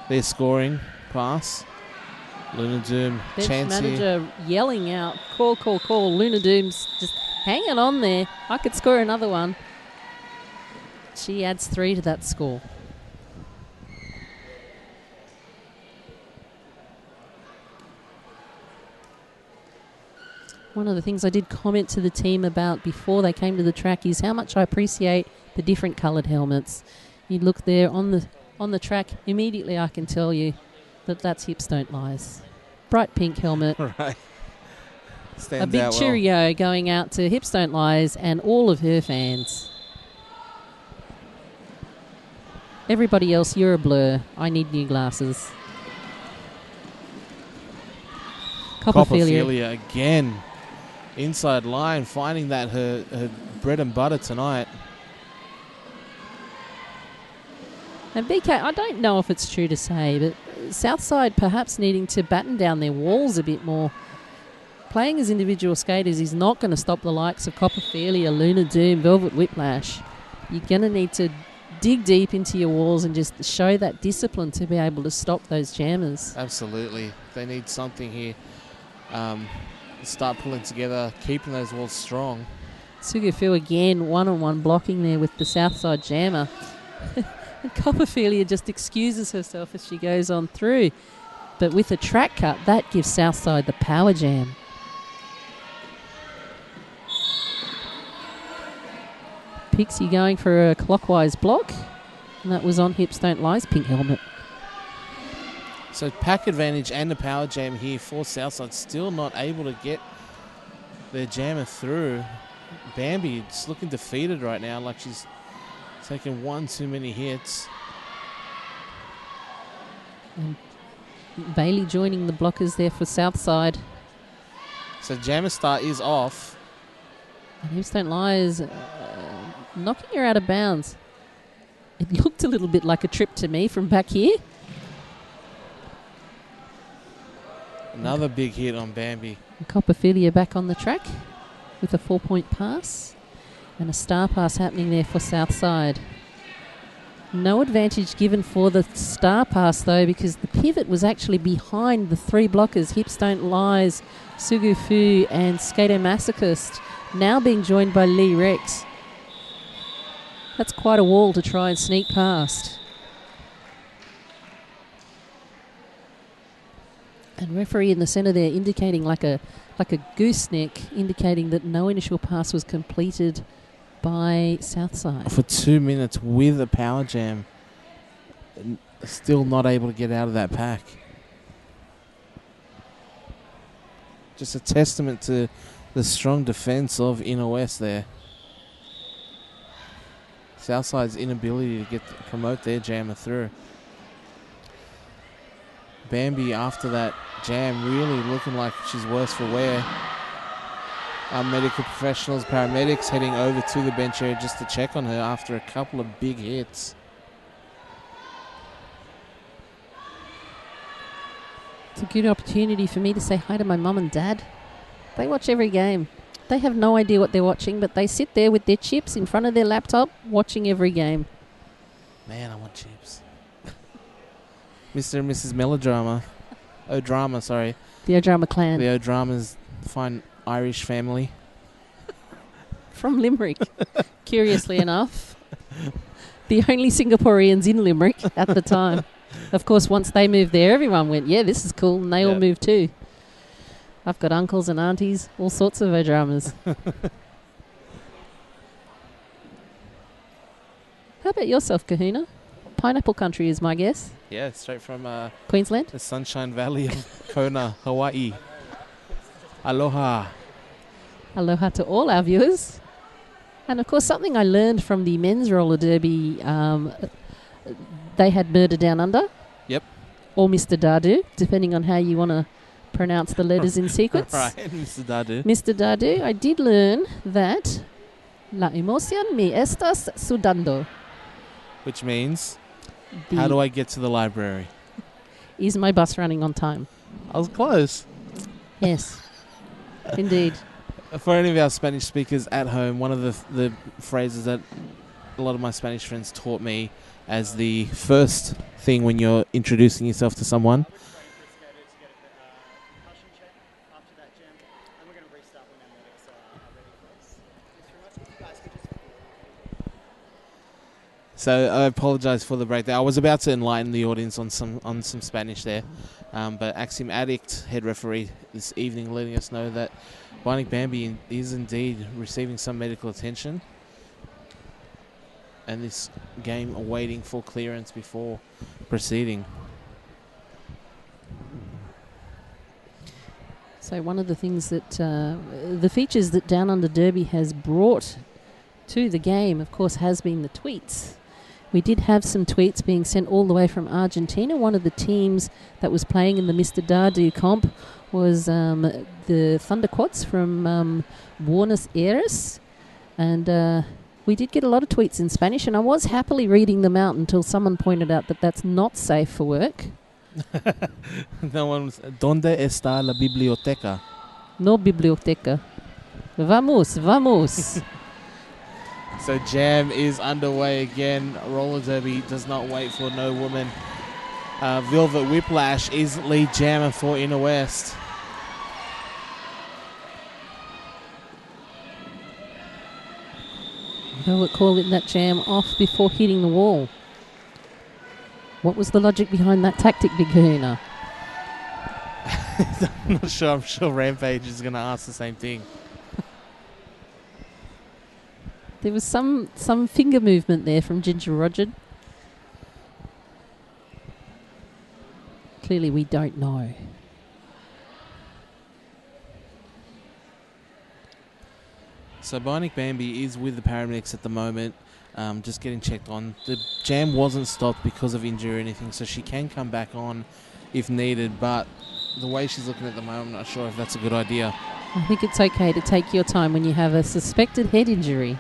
their scoring pass. Luna Doom, Bench chance manager here. yelling out, call, call, call. Luna Doom's just hanging on there. I could score another one. She adds 3 to that score. One of the things I did comment to the team about before they came to the track is how much I appreciate the different coloured helmets. You look there on the track, immediately I can tell you that that's Hips Don't Lies. Bright pink helmet. Right. Stands a big out cheerio going out to Hips Don't Lies and all of her fans. Everybody else, you're a blur. I need new glasses. Copperfilia again. Inside line, finding that her bread and butter tonight. And BK, I don't know if it's true to say, but Southside perhaps needing to batten down their walls a bit more. Playing as individual skaters is not going to stop the likes of Copperfilia, Luna Doom, Velvet Whiplash. You're going to need to dig deep into your walls and just show that discipline to be able to stop those jammers. Absolutely. They need something here. Start pulling together, keeping those walls strong. Sugufu again, one-on-one blocking there with the Southside jammer. And Copperfilia just excuses herself as she goes on through. But with a track cut, that gives Southside the power jam. Pixie going for a clockwise block. And that was on Hips Don't Lie's pink helmet. So pack advantage and the power jam here for Southside. Still not able to get their jammer through. Bambi just looking defeated right now, like she's taken one too many hits. And Bailey joining the blockers there for Southside. So jammer start is off. And Hips Don't Lie is knocking her out of bounds. It looked a little bit like a trip to me from back here. Another big hit on Bambi. Copperfilia back on the track with a 4-point pass. And a star pass happening there for Southside. No advantage given for the star pass though, because the pivot was actually behind the three blockers, Hips Don't Lies, Sugufu and Skater Masochist, now being joined by Lee Rex. That's quite a wall to try and sneak past. And referee in the centre there indicating like a gooseneck, indicating that no initial pass was completed by Southside. For 2 minutes with a power jam. Still not able to get out of that pack. Just a testament to the strong defence of Inner West there. Southside's inability to promote their jammer through. Bambi after that jam really looking like she's worse for wear. Our medical professionals, paramedics heading over to the bench area just to check on her after a couple of big hits. It's a good opportunity for me to say hi to my mum and dad. They watch every game. They have no idea what they're watching, but they sit there with their chips in front of their laptop watching every game. Man, I want chips. Mr. and Mrs. Melodrama. O'Drama, sorry. The O'Drama clan. The O'Drama's fine Irish family. From Limerick, curiously enough. The only Singaporeans in Limerick at the time. Of course, once they moved there, everyone went, yeah, this is cool, and they all moved too. I've got uncles and aunties, all sorts of O'Dramas. How about yourself, Kahuna? Pineapple country is my guess. Yeah, straight from Queensland? The Sunshine Valley of Kona, Hawaii. Aloha. Aloha to all our viewers. And of course, something I learned from the men's roller derby, they had Murder Down Under. Yep. Or Mr. Dadu, depending on how you want to pronounce the letters in sequence. Right, Mr. Dadu. Mr. Dadu, I did learn that La emoción me estás sudando. Which means, how do I get to the library? Is my bus running on time? I was close. Yes, indeed. For any of our Spanish speakers at home, one of the phrases that a lot of my Spanish friends taught me as the first thing when you're introducing yourself to someone. So I apologize for the break there. I was about to enlighten the audience on some Spanish there, but Axim Addict, head referee this evening, letting us know that Bionic Bambi is indeed receiving some medical attention, and this game awaiting for clearance before proceeding. So one of the things that the features that Downunder Derby has brought to the game, of course, has been the tweets. We did have some tweets being sent all the way from Argentina. One of the teams that was playing in the Mr. Dadu comp was the Thunderquads from Buenos Aires. And we did get a lot of tweets in Spanish, and I was happily reading them out until someone pointed out that that's not safe for work. No one was, ¿Dónde está la biblioteca? No biblioteca. Vamos, vamos. So jam is underway again. Roller derby does not wait for no woman. Velvet Whiplash is lead jammer for Inner West. Velvet calling that jam off before hitting the wall. What was the logic behind that tactic, Big Kahuna? I'm not sure. I'm sure Rampage is going to ask the same thing. There was some finger movement there from Ginger Roger. Clearly we don't know. So Bionic Bambi is with the paramedics at the moment, just getting checked on. The jam wasn't stopped because of injury or anything, so she can come back on if needed, but the way she's looking at the moment, I'm not sure if that's a good idea. I think it's okay to take your time when you have a suspected head injury.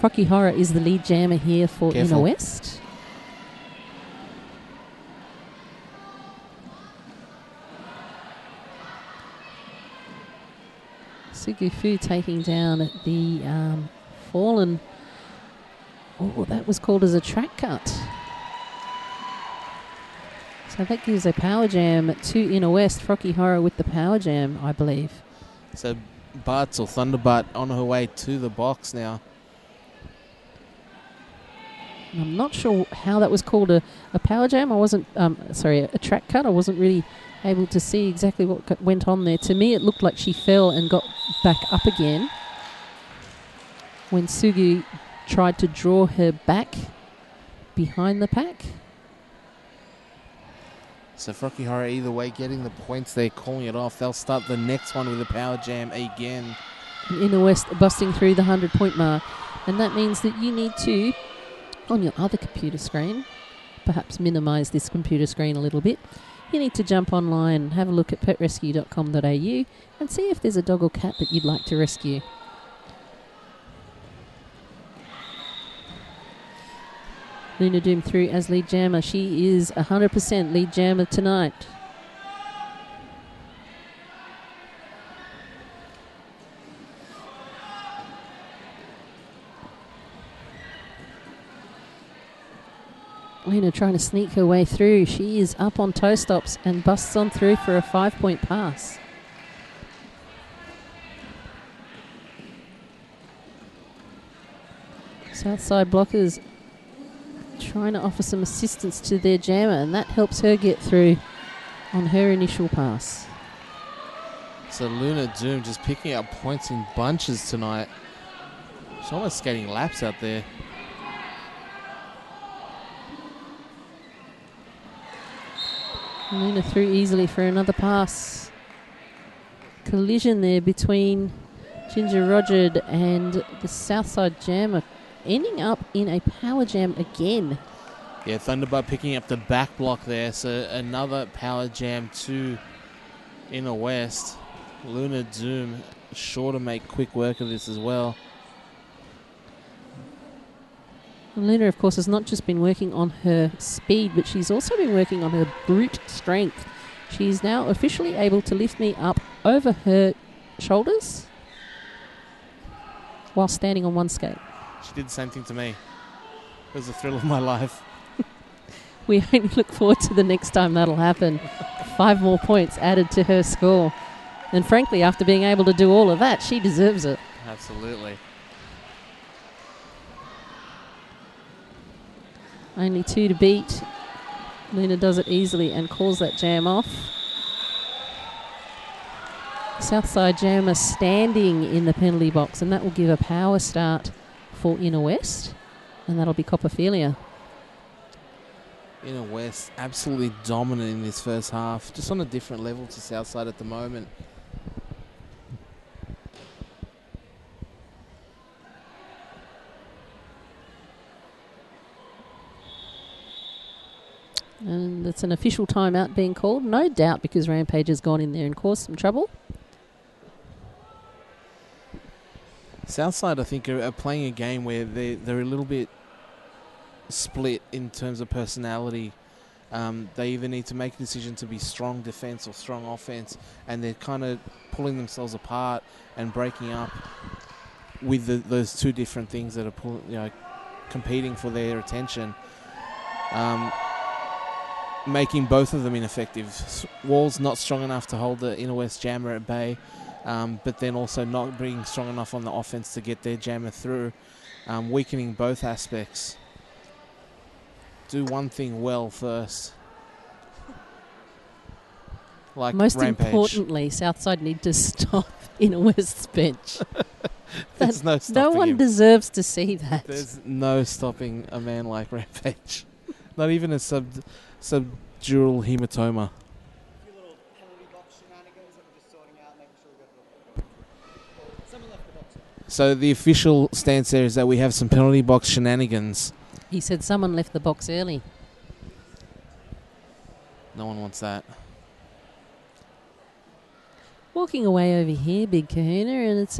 Frocky Horror is the lead jammer here for Careful. Inner West. Sugufu taking down the fallen. Oh, that was called as a track cut. So that gives a power jam to Inner West. Frocky Horror with the power jam, I believe. So Butts or Thunderbutt on her way to the box now. I'm not sure how that was called a power jam. I wasn't, a track cut. I wasn't really able to see exactly what went on there. To me, it looked like she fell and got back up again when Sugu tried to draw her back behind the pack. So Frocky Horror either way getting the points there, calling it off. They'll start the next one with a power jam again. And Inner West busting through the 100-point mark. And that means that you need to, on your other computer screen, perhaps minimise this computer screen a little bit, you need to jump online and have a look at petrescue.com.au and see if there's a dog or cat that you'd like to rescue. Luna Doom through as lead jammer. She is 100% lead jammer tonight. Luna trying to sneak her way through. She is up on toe stops and busts on through for a 5-point pass. Southside blockers trying to offer some assistance to their jammer, and that helps her get through on her initial pass. So Luna Doom just picking up points in bunches tonight. She's almost skating laps out there. Luna through easily for another pass. Collision there between Ginger Roger and the Southside jammer, ending up in a power jam again. Yeah, Thunderbird picking up the back block there, so another power jam to Inner West. Luna Doom sure to make quick work of this as well. And Luna, of course, has not just been working on her speed, but she's also been working on her brute strength. She's now officially able to lift me up over her shoulders while standing on one skate. She did the same thing to me. It was the thrill of my life. We only look forward to the next time that'll happen. 5 more points added to her score. And frankly, after being able to do all of that, she deserves it. Absolutely. Only 2 to beat. Luna does it easily and calls that jam off. Southside jammer standing in the penalty box, and that will give a power start for Inner West, and that'll be Copperphilia. Inner West absolutely dominant in this first half, just on a different level to Southside at the moment. And it's an official timeout being called, no doubt, because Rampage has gone in there and caused some trouble. Southside, I think, are playing a game where they're a little bit split in terms of personality. They either need to make a decision to be strong defense or strong offense, and they're kind of pulling themselves apart and breaking up with those two different things that are competing for their attention. Making both of them ineffective. Wall's not strong enough to hold the Inner West jammer at bay, but then also not being strong enough on the offense to get their jammer through, weakening both aspects. Do one thing well first. Like Most Rampage. importantly, Southside need to stop Inner West's bench. There's no No stopping one him. deserves to see that. There's no stopping a man like Rampage. Not even a subdural hematoma. So the official stance there is that we have some penalty box shenanigans. He said someone left the box early. No one wants that. Walking away over here, Big Kahuna, and it's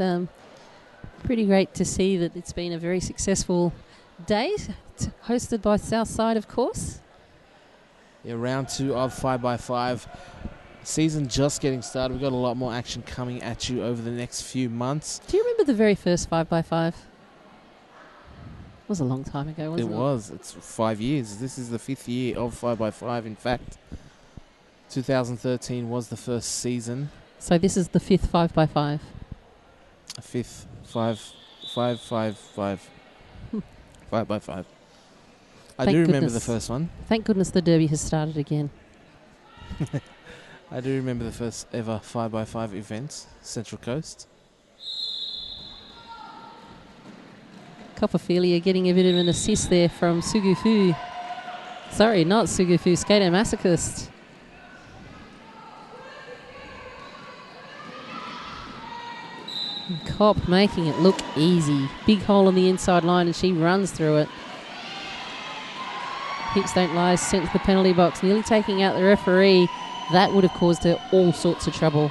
pretty great to see that it's been a very successful day, hosted by Southside, of course. Yeah, round 2 of 5x5. Season just getting started. We've got a lot more action coming at you over the next few months. Do you remember the very first 5x5? It was a long time ago, wasn't it? It was. It's 5 years. This is the 5th year of 5x5, in fact. 2013 was the first season. So this is the 5th 5x5. A 5th 5x5. I do remember the first one. Thank goodness the Derby has started again. I do remember the first ever 5x5 event, Central Coast. Copperfilia getting a bit of an assist there from Sugufu. Sorry, not Sugufu, Skater Masochist. Cop making it look easy. Big hole on the inside line and she runs through it. Hips Don't Lie sent to the penalty box, nearly taking out the referee. That would have caused her all sorts of trouble.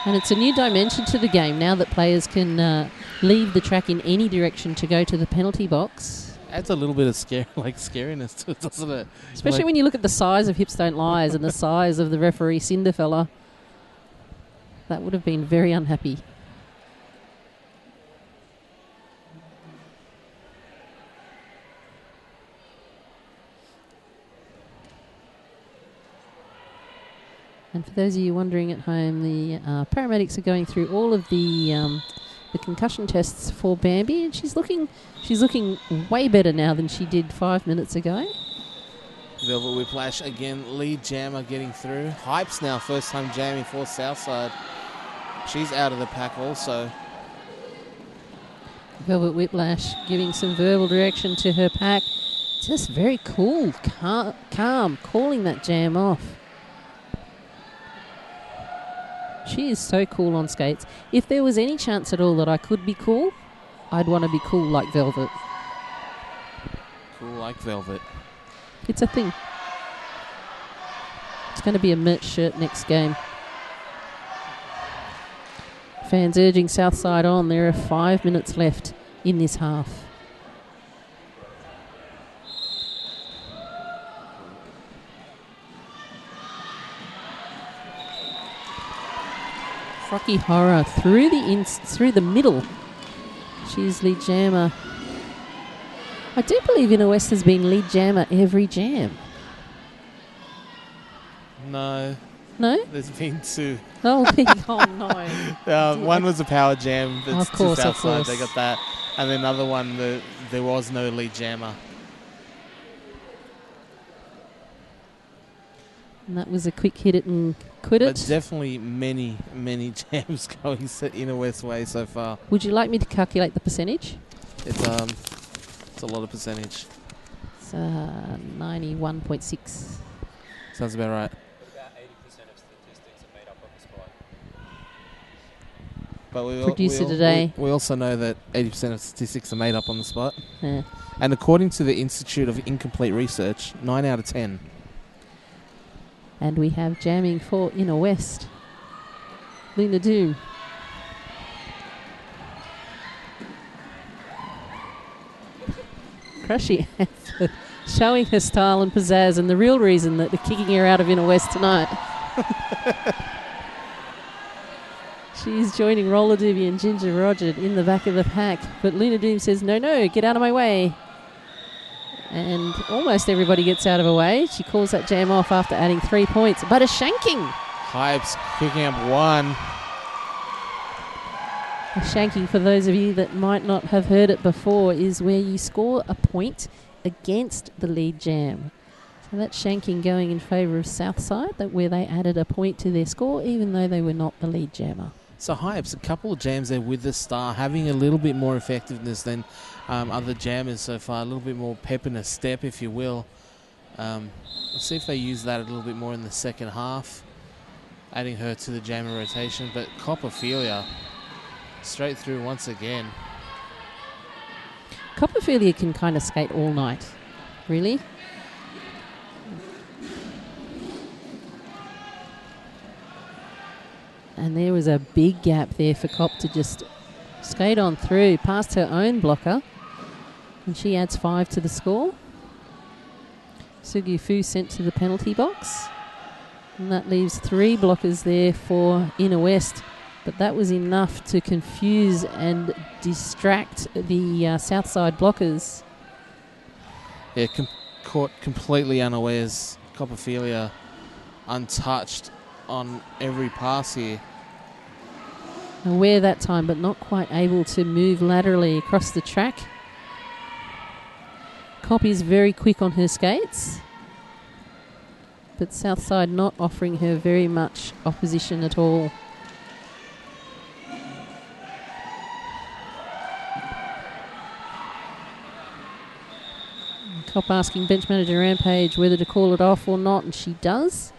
And it's a new dimension to the game now that players can leave the track in any direction to go to the penalty box. Adds a little bit of scariness to it, doesn't it? Especially when you look at the size of Hips Don't Lies and the size of the referee Cinderfella. That would have been very unhappy. And for those of you wondering at home, the paramedics are going through all of the concussion tests for Bambi, and she's looking way better now than she did 5 minutes ago. Velvet Whiplash again, lead jammer getting through. Hype's now first time jamming for Southside. She's out of the pack also. Velvet Whiplash giving some verbal direction to her pack. Just very cool, calm, calling that jam off. She is so cool on skates. If there was any chance at all that I could be cool, I'd want to be cool like Velvet. Cool like Velvet. It's a thing. It's going to be a merch shirt next game. Fans urging Southside on. There are 5 minutes left in this half. Rocky Horror through the middle. She's lead jammer. I do believe Inner West has been lead jammer every jam. No. No? There's been 2. Oh, no. One was a power jam. That's Of course, to of Southside. course. They got that. And then another one, there was no lead jammer. And that was a quick hit it and quit it. But definitely many, many jams going Inner West way so far. Would you like me to calculate the percentage? It's a lot of percentage. It's 91.6. Sounds about right. About 80% of statistics are made up on the spot. But Producer today. We also know that 80% of statistics are made up on the spot. Yeah. And according to the Institute of Incomplete Research, 9 out of 10. And we have jamming for Inner West. Lena Doom. Crushy showing her style and pizzazz, and the real reason that they're kicking her out of Inner West tonight. She's joining Roller Doobie and Ginger Roger in the back of the pack. But Luna Doom says, no, get out of my way. And almost everybody gets out of her way. She calls that jam off after adding 3 points. But a shanking. Hypes picking up 1. A shanking, for those of you that might not have heard it before, is where you score a point against the lead jam. So that's shanking going in favour of Southside, that where they added a point to their score, even though they were not the lead jammer. So Hypes, a couple of jams there with the star, having a little bit more effectiveness than other jammers so far, a little bit more pep in a step, if you will. Let's see if they use that a little bit more in the second half, adding her to the jammer rotation. But Copperfilia, straight through once again. Copperfilia can kind of skate all night, really. And there was a big gap there for Cop to just skate on through past her own blocker. And she adds 5 to the score. Sugi Fu sent to the penalty box. And that leaves 3 blockers there for Inner West. But that was enough to confuse and distract the Southside blockers. Yeah, caught completely unawares. Copperfilia untouched on every pass here. Aware that time, but not quite able to move laterally across the track. Cop is very quick on her skates, but Southside not offering her very much opposition at all. Cop asking bench manager Rampage whether to call it off or not, and she does.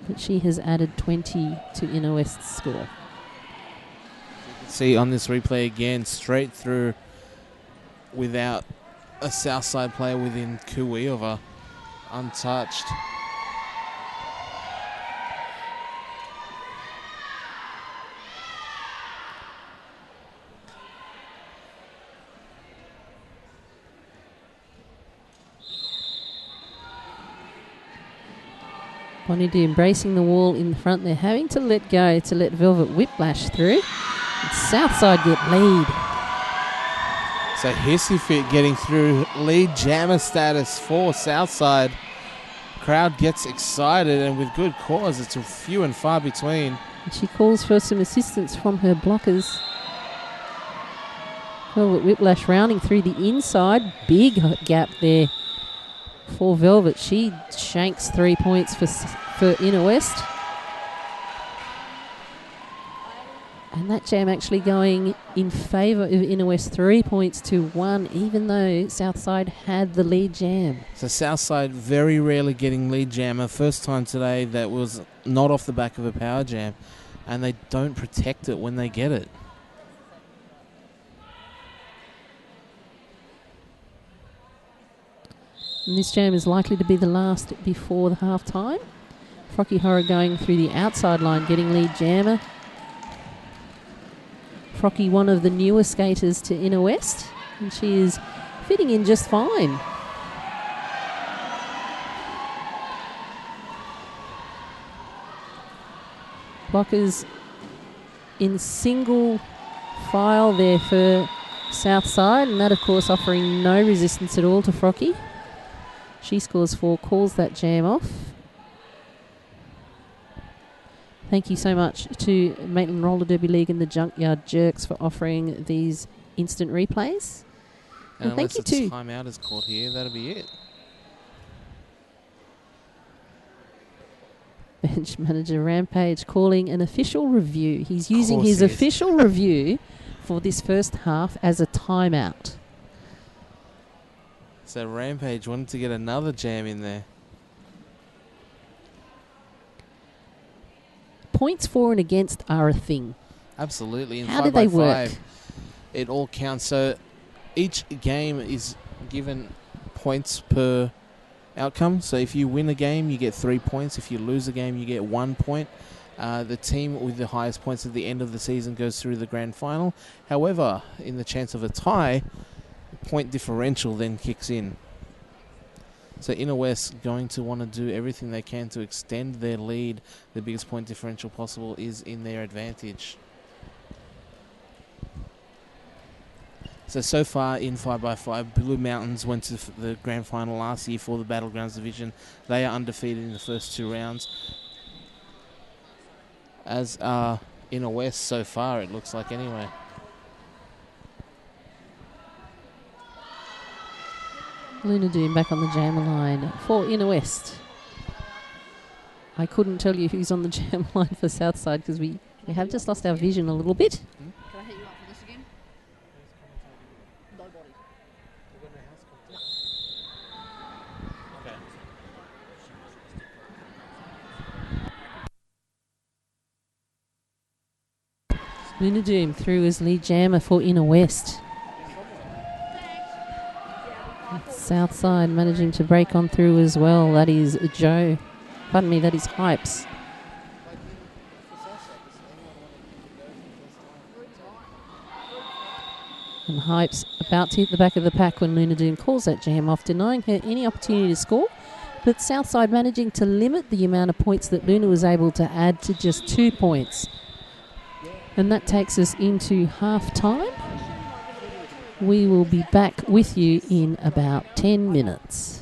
But she has added 20 to Inner West's score. See on this replay again, straight through without a Southside player within Kui of her, untouched. Bonnie embracing the wall in front. They're having to let go to let Velvet Whiplash through. And Southside get lead. So Hissy Fit getting through lead jammer status for Southside. Crowd gets excited and with good cause. It's a few and far between. And she calls for some assistance from her blockers. Velvet Whiplash rounding through the inside. Big gap there for Velvet. She shanks 3 points for Inner West. And that jam actually going in favour of Inner West, 3 points to 1, even though Southside had the lead jam. So Southside very rarely getting lead jammer. First time today that was not off the back of a power jam. And they don't protect it when they get it. And this jam is likely to be the last before the half time. Frocky Horror going through the outside line, getting lead jammer. Frocky, one of the newer skaters to Inner West, and she is fitting in just fine. Blockers in single file there for Southside, and that of course offering no resistance at all to Frocky. She scores 4, calls that jam off. Thank you so much to Maitland Roller Derby League and the Junkyard Jerks for offering these instant replays. And thank you unless to a timeout is caught here, that'll be it. bench manager Rampage calling an official review. He's using his official review for this first half as a timeout. So Rampage wanted to get another jam in there. Points for and against are a thing. Absolutely. In How 5 do by they work? 5, it all counts. So each game is given points per outcome. So if you win a game, you get 3 points. If you lose a game, you get 1 point. The team with the highest points at the end of the season goes through the grand final. However, in the chance of a tie, point differential then kicks in. So Inner West going to want to do everything they can to extend their lead. The biggest point differential possible is in their advantage. So far in 5x5, Blue Mountains went to the grand final last year for the Battlegrounds division. They are undefeated in the first 2 rounds. As are Inner West so far, it looks like anyway. Luna Doom back on the jammer line for Inner West. I couldn't tell you who's on the jammer line for Southside because we have just lost our vision a little bit. Can I hit you up for this again? Nobody. Luna Doom through as lead jammer for Inner West. Southside managing to break on through as well. That is Joe. Pardon me, that is Hypes. And Hypes about to hit the back of the pack when Luna Doom calls that jam off, denying her any opportunity to score. But Southside managing to limit the amount of points that Luna was able to add to just 2 points. And that takes us into half time. We will be back with you in about 10 minutes.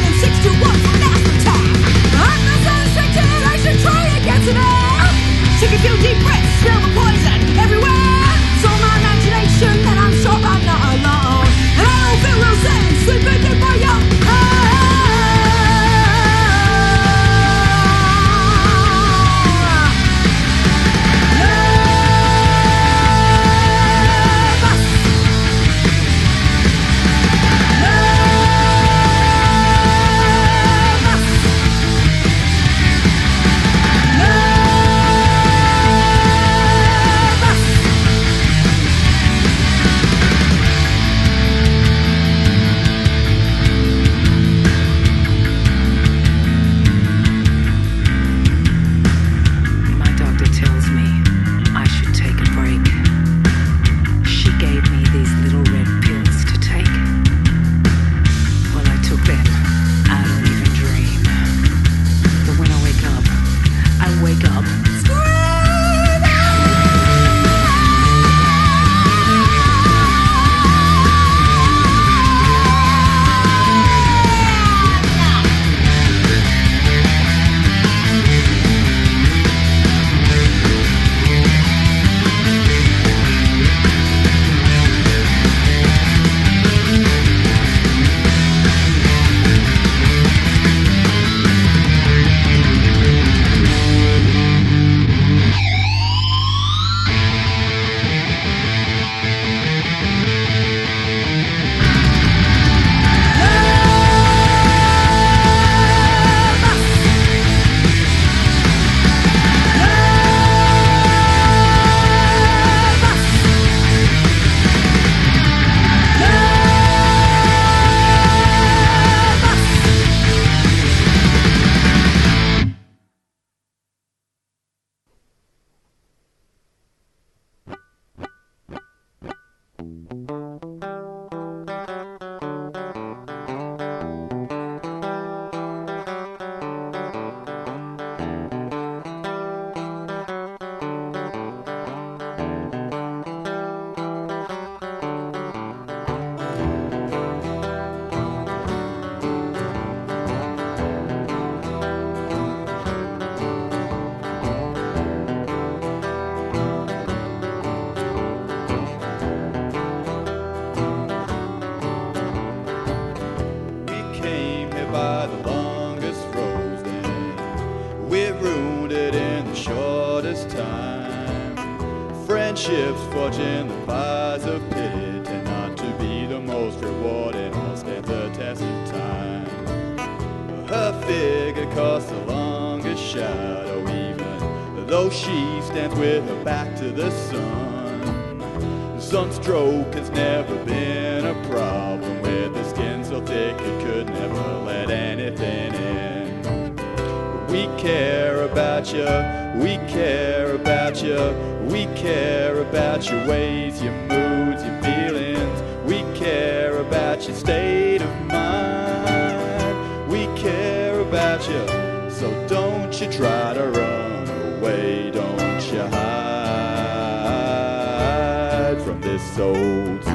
and 621 for mass attack. I'm not so restricted, I should try and get to that. Take a few deep breaths, smell the poison everywhere. So my imagination, and I'm sure I'm not alone. And I don't feel real safe, sleeping in my young Friendships forged in the fires of pity tend not to be the most rewarding or stand the test of time. Her figure casts the longest shadow, even though she stands with her back to the sun. Sunstroke has never been a problem, with the skin so thick it could never let anything in. We care about you, we care about you, we care about your ways, your moods, your feelings. We care about your state of mind. We care about you, so don't you try to run away. Don't you hide from this old sea.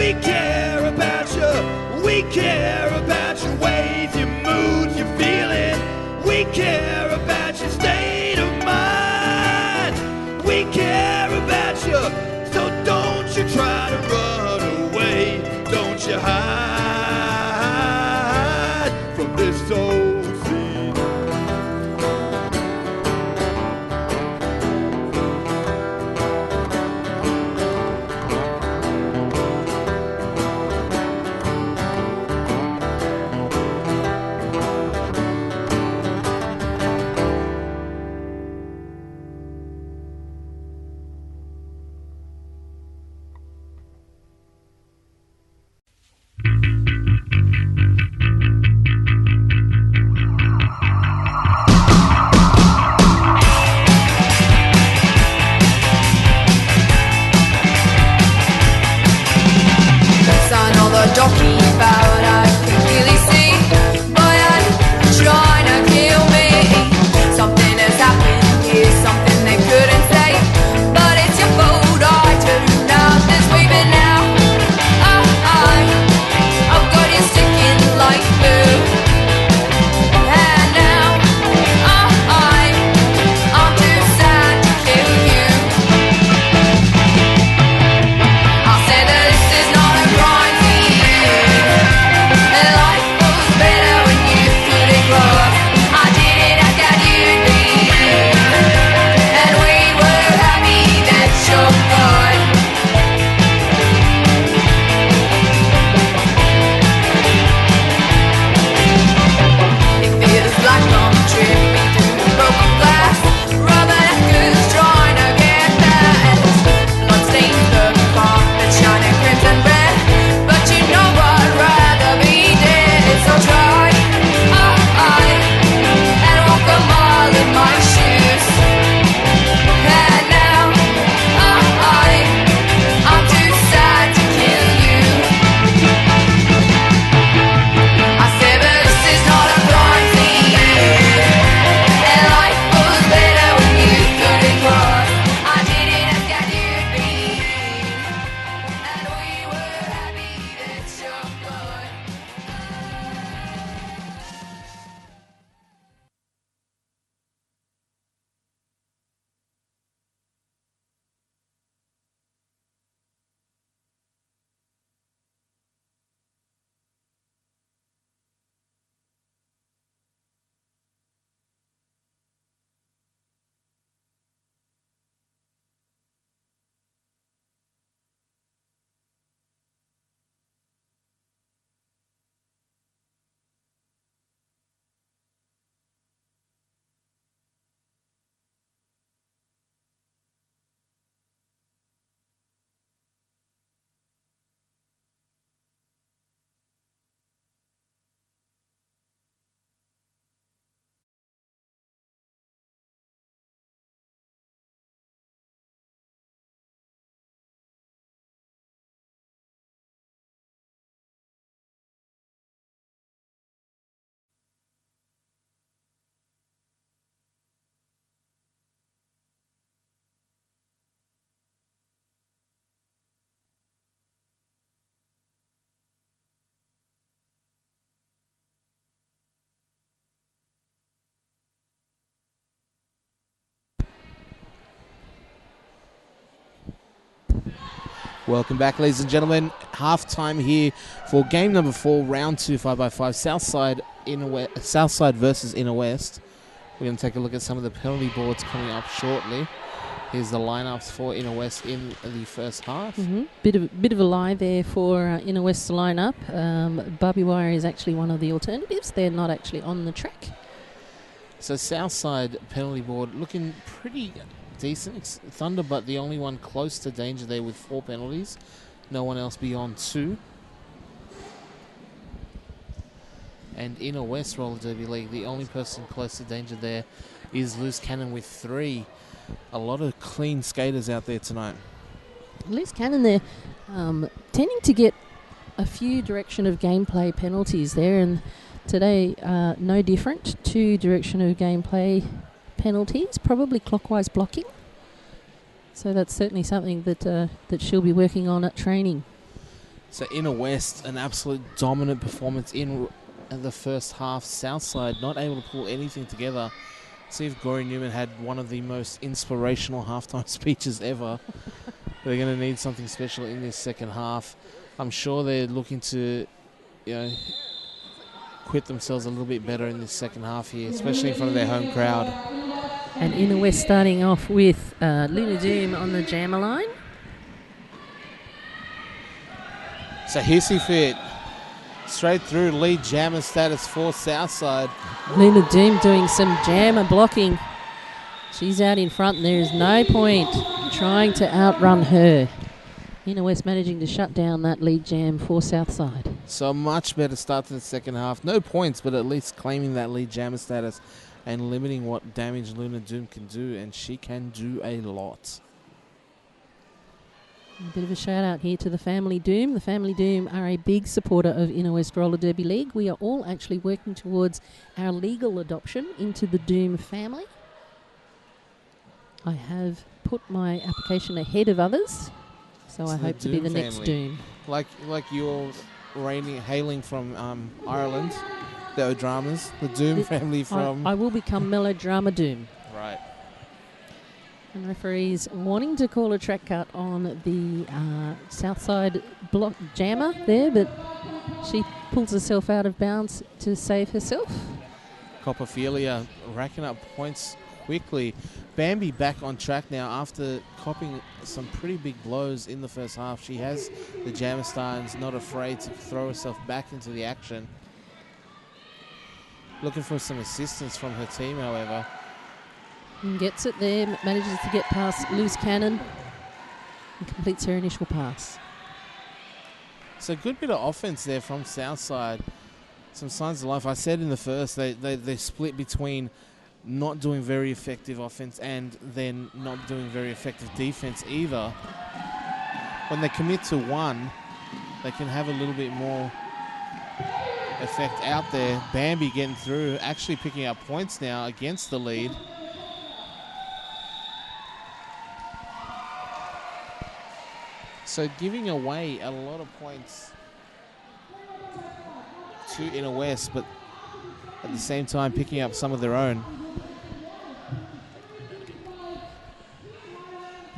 We care about you. We care about your ways, your moods, your feeling. We care about your state of mind. We care about you. So don't you try to run away. Don't you hide from this old scene. Son, all the jockey about I can clearly see. Boy, I'm trying to kill me. Something has happened here, something they couldn't say. But it's your fault, I do nothing's sweeping now. I've got you sticking like glue. And now I'm too sad to kill you. I'll say that this is not a crime for you. And life was better when you put it close. I didn't ask that you'd be you. And we were happy that you're gone. It feels like I'm tripping through broken glass. Rubberneckers trying to get past. Blood stains the carpet, shining crimson red. But you know I'd rather be dead. So try and walk a mile in my shoes. And now I'm too sad to kill you. I said, but this is not a crime for you. And life was better when you put it cross. I didn't ask that you'd be you. And we were happy that you're gone. Welcome back, ladies and gentlemen. Half-time here for game number 4, round 2, 5x5, Southside versus Inner West. We're going to take a look at some of the penalty boards coming up shortly. Here's the lineups for Inner West in the first half. Bit of a lie there for Inner West's lineup. Barbie wire is actually one of the alternatives. They're not actually on the track. So Southside penalty board looking pretty decent. It's Thunder, but the only one close to danger there with 4 penalties. No one else beyond 2. And Inner West Roller Derby League, the only person close to danger there is Loose Cannon with 3. A lot of clean skaters out there tonight. Loose Cannon there tending to get a few direction of gameplay penalties there, and today no different. 2 direction of gameplay penalties, probably clockwise blocking. So that's certainly something that that she'll be working on at training. So Inner West, an absolute dominant performance in the first half. Southside not able to pull anything together. See if Gory Newman had one of the most inspirational halftime speeches ever. They're going to need something special in this second half. I'm sure they're looking to, quit themselves a little bit better in this second half here, especially in front of their home crowd. And Inner West starting off with Luna Doom on the jammer line. So Hissy Fit straight through, lead jammer status for Southside. Luna Doom doing some jammer blocking. She's out in front and there is no point trying to outrun her. Inner West managing to shut down that lead jam for Southside. So a much better start to the second half. No points, but at least claiming that lead jammer status and limiting what damage Luna Doom can do, and she can do a lot. A bit of a shout out here to the Family Doom. The Family Doom are a big supporter of Inner West Roller Derby League. We are all actually working towards our legal adoption into the Doom family. I have put my application ahead of others, so I hope to be the next Doom. Like you're hailing from Ireland, the O'Dramas, the Doom family from... I will become Melodrama Doom. Right. And referees wanting to call a track cut on the Southside block jammer there, but she pulls herself out of bounds to save herself. Copperfilia racking up points quickly. Bambi back on track now after copping some pretty big blows in the first half. She has the jammer star and is not afraid to throw herself back into the action. Looking for some assistance from her team, however. And gets it there, manages to get past Loose Cannon and completes her initial pass. So good bit of offense there from Southside. Some signs of life. I said in the first, they split between not doing very effective offense and then not doing very effective defense either. When they commit to one, they can have a little bit more effect out there. Bambi getting through, actually picking up points now against the lead. So giving away a lot of points to Inner West, but at the same time picking up some of their own.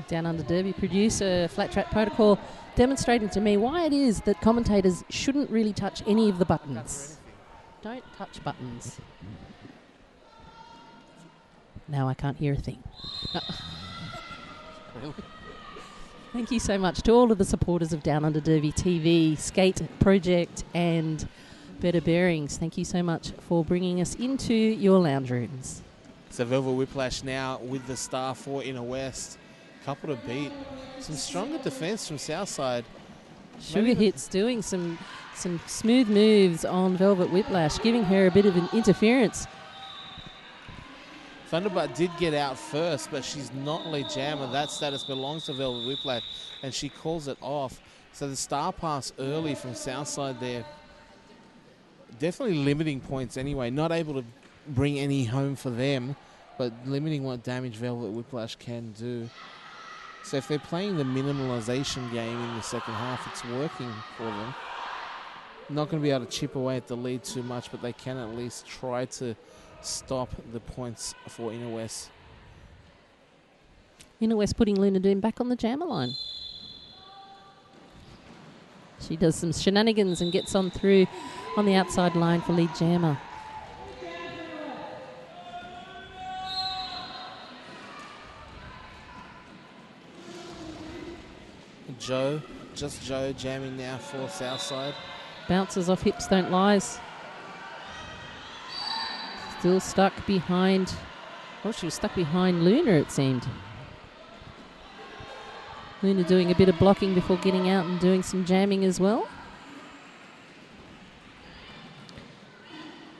Down Under Derby producer, Flat Track Protocol, demonstrating to me why it is that commentators shouldn't really touch any of the buttons. Don't touch buttons. Now I can't hear a thing. No. Really? Thank you so much to all of the supporters of Down Under Derby TV, Skate Project and Better Bearings. Thank you so much for bringing us into your lounge rooms. So Velvet Whiplash now with the star for Inner West. Couple to beat. Some stronger defense from Southside. Sugar Hits doing some smooth moves on Velvet Whiplash, giving her a bit of an interference. Thunderbutt did get out first, but she's not lead jammer. That status belongs to Velvet Whiplash, and she calls it off. So the star pass early from Southside there. Definitely limiting points anyway. Not able to bring any home for them, but limiting what damage Velvet Whiplash can do. So if they're playing the minimalization game in the second half, it's working for them. Not going to be able to chip away at the lead too much, but they can at least try to stop the points for Inner West. Inner West putting Luna Doom back on the jammer line. She does some shenanigans and gets on through on the outside line for lead jammer. Just Joe jamming now for Southside. Bounces off Hips Don't Lies. Still stuck behind. Oh, she was stuck behind Luna, it seemed. Luna doing a bit of blocking before getting out and doing some jamming as well.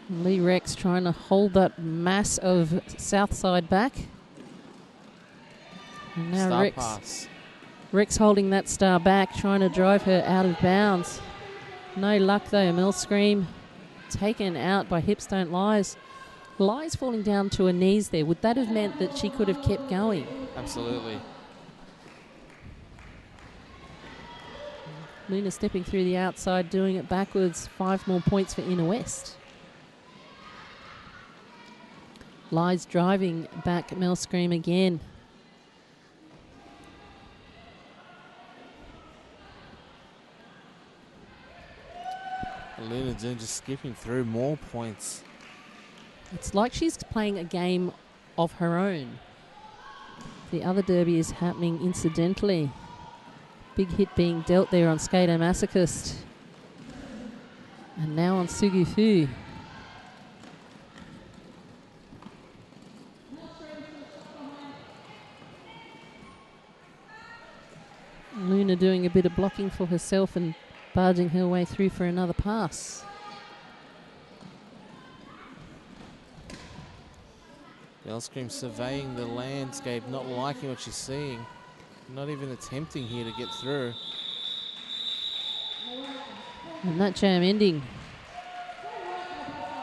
Lee Rex trying to hold that mass of Southside back. And now Star Rex. pass. Rex holding that star back, trying to drive her out of bounds. No luck though. Mel Scream taken out by Hips Don't Lies. Lies falling down to her knees there. Would that have meant that she could have kept going? Absolutely. Luna stepping through the outside, doing it backwards. 5 more points for Inner West. Lies driving back Mel Scream again. Luna Dune just skipping through more points. It's like she's playing a game of her own. The other derby is happening incidentally. Big hit being dealt there on Skater Masochist. And now on Sugu Fu. Luna doing a bit of blocking for herself and barging her way through for another pass. Bellscream surveying the landscape, not liking what she's seeing. Not even attempting here to get through. And that jam ending.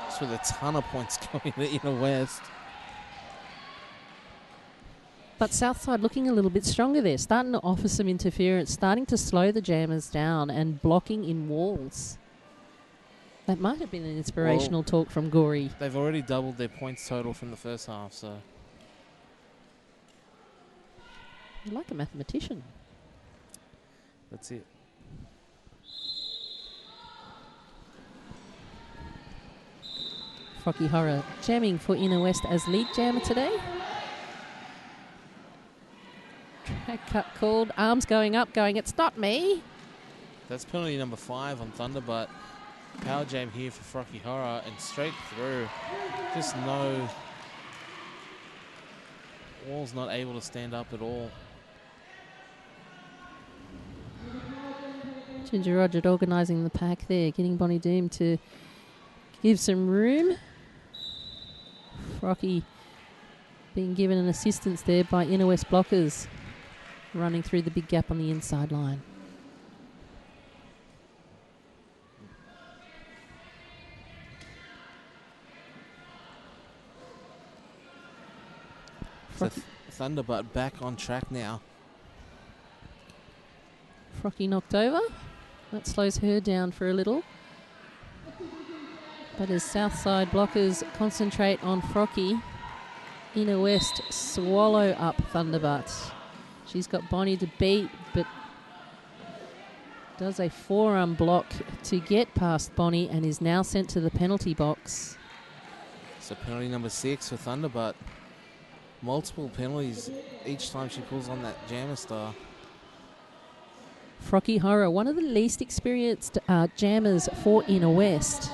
Just with a ton of points going to Inner West. But Southside looking a little bit stronger there, starting to offer some interference, starting to slow the jammers down and blocking in walls. That might have been an inspirational talk from Gory. They've already doubled their points total from the first half, so. You're like a mathematician. That's it. Frocky Horror jamming for Inner West as lead jammer today. Track cut called, arms going up, going, it's not me. That's penalty number 5 on Thunderbutt. Power jam here for Frocky Horror and straight through. Just no. Wall's not able to stand up at all. Ginger Roger organising the pack there, getting Bonnie Doom to give some room. Frocky being given an assistance there by Inner West blockers, running through the big gap on the inside line. So Thunderbutt back on track now. Frocky knocked over. That slows her down for a little. But as Southside blockers concentrate on Frocky, Inner West swallow up Thunderbutt. She's got Bonnie to beat, but does a forearm block to get past Bonnie and is now sent to the penalty box. So penalty number 6 for Thunderbutt. Multiple penalties each time she pulls on that jammer star. Frocky Horror, one of the least experienced jammers for Inner West.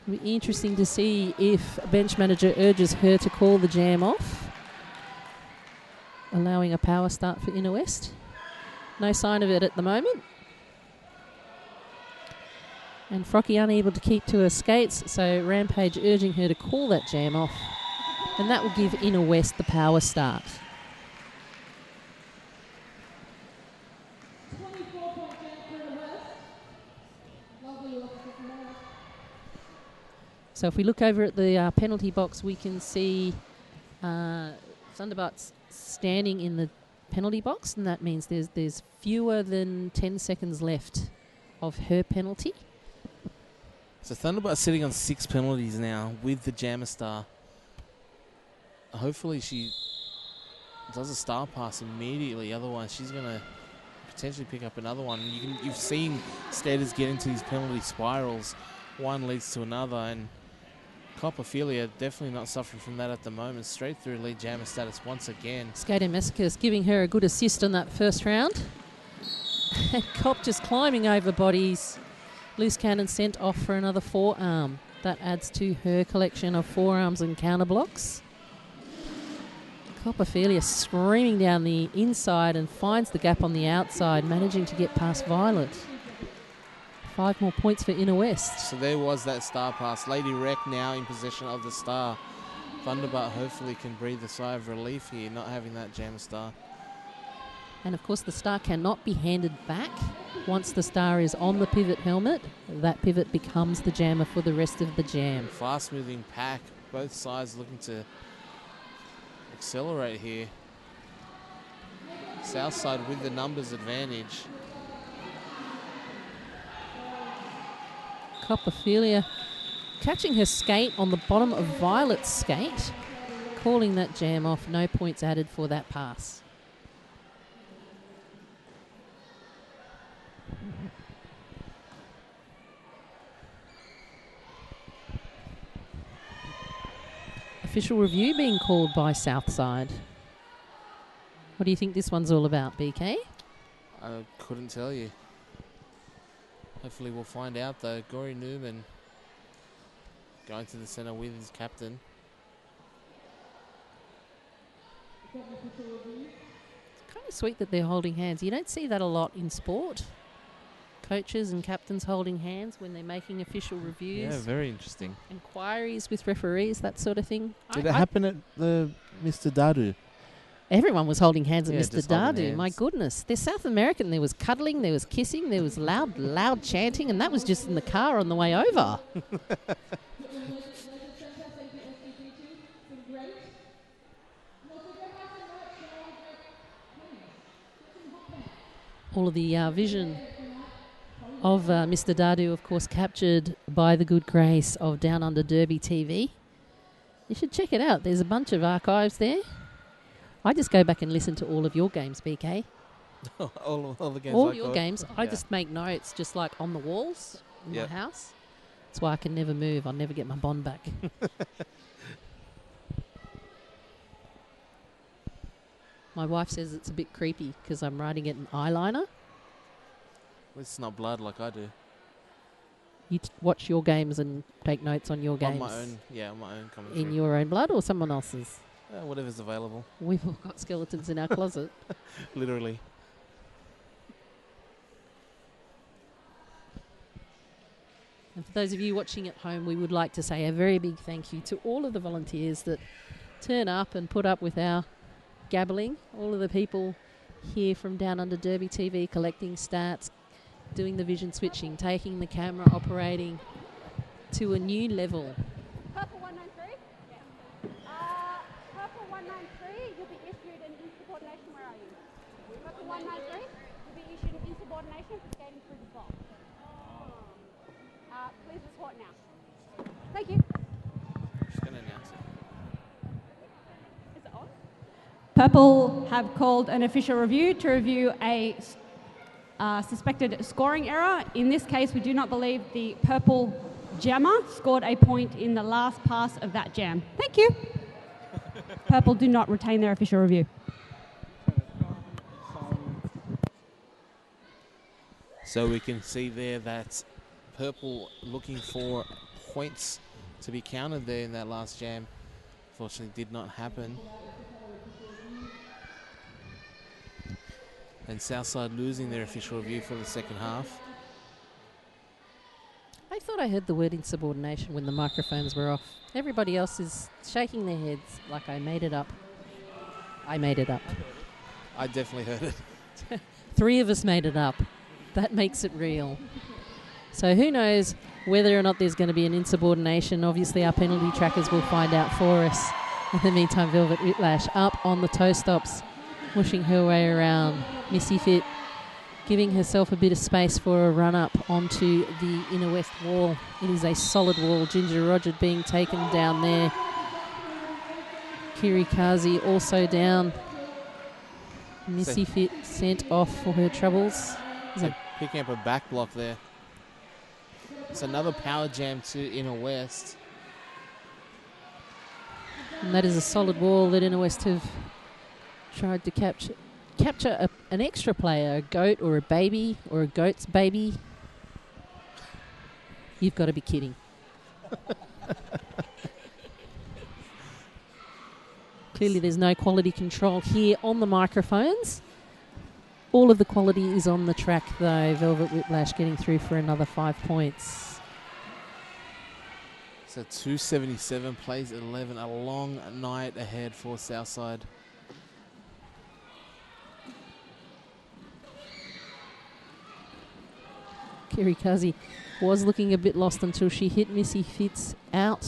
It'll be interesting to see if bench manager urges her to call the jam off, allowing a power start for Inner West. No sign of it at the moment. And Frocky unable to keep to her skates, so Rampage urging her to call that jam off. And that will give Inner West the power start. So if we look over at the penalty box, we can see Thunderbutt's standing in the penalty box, and that means there's fewer than 10 seconds left of her penalty. So Thunderbutt sitting on 6 penalties now with the jammer star. Hopefully she does a star pass immediately, otherwise she's going to potentially pick up another one. You've seen skaters get into these penalty spirals. One leads to another, and Copperphilia definitely not suffering from that at the moment. Straight through lead jammer status once again. Skater Masochist giving her a good assist on that first round. And Cop just climbing over bodies. Loose cannon sent off for another forearm. That adds to her collection of forearms and counter blocks. Copperphilia screaming down the inside and finds the gap on the outside, managing to get past Violet. 5 more points for Inner West. So there was that star pass. Lady Wreck now in possession of the star. Thunderbutt hopefully can breathe a sigh of relief here, not having that jammer star. And of course the star cannot be handed back. Once the star is on the pivot helmet, that pivot becomes the jammer for the rest of the jam. Fast moving pack, both sides looking to accelerate here. Southside with the numbers advantage. Copperfilia catching her skate on the bottom of Violet's skate, calling that jam off. No points added for that pass. Official review being called by Southside. What do you think this one's all about, BK? I couldn't tell you. Hopefully we'll find out though. Gory Newman going to the centre with his captain. It's kind of sweet that they're holding hands. You don't see that a lot in sport. Coaches and captains holding hands when they're making official reviews. Yeah, very interesting. Inquiries with referees, that sort of thing. Did it happen at the Mr. Dadu? Everyone was holding hands at Yeah, Mr. just holding Dadu. My hands. goodness. They're South American. There was cuddling, there was kissing, there was loud chanting, and that was just in the car on the way over. All of the vision of Mr. Dadu, of course, captured by the good grace of Down Under Derby TV. You should check it out. There's a bunch of archives there. I just go back and listen to all of your games, BK. all the games. All I your got. games. I Yeah. just make notes, just like on the walls in Yep. my house. That's why I can never move. I'll never get my bond back. My wife says it's a bit creepy because I'm writing it in eyeliner. It's not blood like I do. You watch your games and take notes on your games. On my own, on my own commentary. In your own blood or someone else's? Whatever's available. We've all got skeletons in our closet. Literally. And for those of you watching at home, we would like to say a very big thank you to all of the volunteers that turn up and put up with our gabbling. All of the people here from Down Under Derby TV collecting stats, doing the vision switching, taking the camera operating to a new level. Purple 193? Purple 193, you'll be issued an insubordination. Where are you? Purple 193, you'll be issued an insubordination for skating through the box. Please report now. Thank you. Just going to announce it. Is it on? Purple have called an official review to review a suspected scoring error. In this case, we do not believe the purple jammer scored a point in the last pass of that jam. Thank you. Purple do not retain their official review. So we can see there that Purple looking for points to be counted there in that last jam. Fortunately, did not happen. And Southside losing their official review for the second half. I thought I heard the word insubordination when the microphones were off. Everybody else is shaking their heads like I made it up. I made it up. I definitely heard it. 3 of us made it up. That makes it real. So who knows whether or not there's going to be an insubordination. Obviously, our penalty trackers will find out for us. In the meantime, Velvet Whiplash up on the toe stops, mushing her way around. Missy Fit giving herself a bit of space for a run-up onto the inner west wall. It is a solid wall. Ginger Roger being taken down there. Kirikazi also down. Missy Fit sent off for her troubles. So picking up a back block there. It's another power jam to inner west. And that is a solid wall that Inner West have tried to capture an extra player, a goat or a baby or a goat's baby. You've got to be kidding. Clearly there's no quality control here on the microphones. All of the quality is on the track though. Velvet Whiplash getting through for another 5 points. So 277 plays 11. A long night ahead for Southside. Kirikazi was looking a bit lost until she hit Missy Fitz out.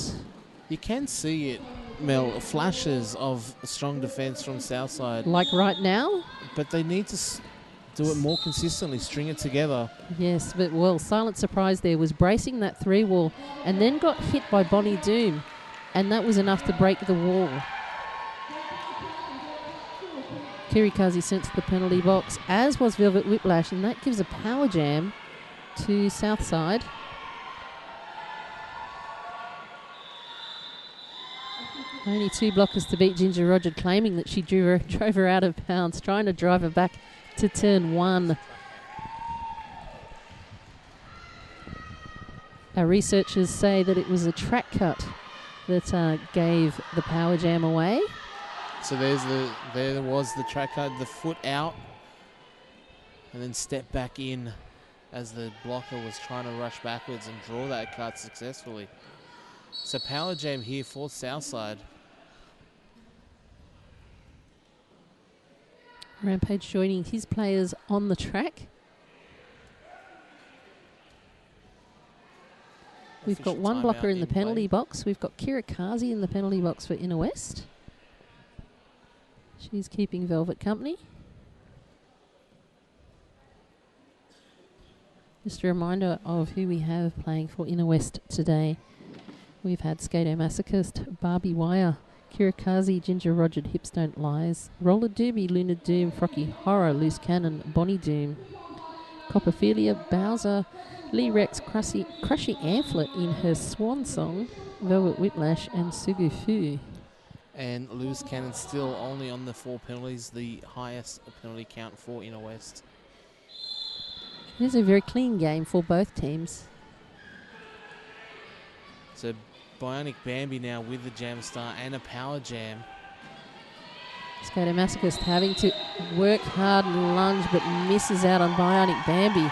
You can see it, Mel, flashes of strong defence from Southside. Like right now? But they need to do it more consistently, string it together. Yes, but well, Silent Surprise there was bracing that 3-wall and then got hit by Bonnie Doom, and that was enough to break the wall. Kirikazi sent to the penalty box, as was Velvet Whiplash, and that gives a power jam to Southside. Only 2 blockers to beat Ginger Roger, claiming that she drove her out of bounds, trying to drive her back to turn 1. Our researchers say that it was a track cut that gave the power jam away. So there was the track cut, the foot out, and then step back in as the blocker was trying to rush backwards and draw that cut successfully. So power jam here for Southside. Rampage joining his players on the track. We've got one blocker in the penalty box. We've got Kirikazi in the penalty box for Inner West. She's keeping Velvet company. Just a reminder of who we have playing for Inner West today. We've had Skato Masochist, Barbie Wire, Kirikazi, Ginger Roger, Hips Don't Lies, Roller Doobie, Luna Doom, Frocky Horror, Loose Cannon, Bonnie Doom, Copperphilia, Bowser, Lee Rex, Crushy Amplet in her swan song, Velvet Whiplash, and Sugu Fu. And Loose Cannon still only on the 4 penalties, the highest penalty count for Inner West. It is a very clean game for both teams. So Bionic Bambi now with the jam star and a power jam. Skater Masochist having to work hard and lunge, but misses out on Bionic Bambi.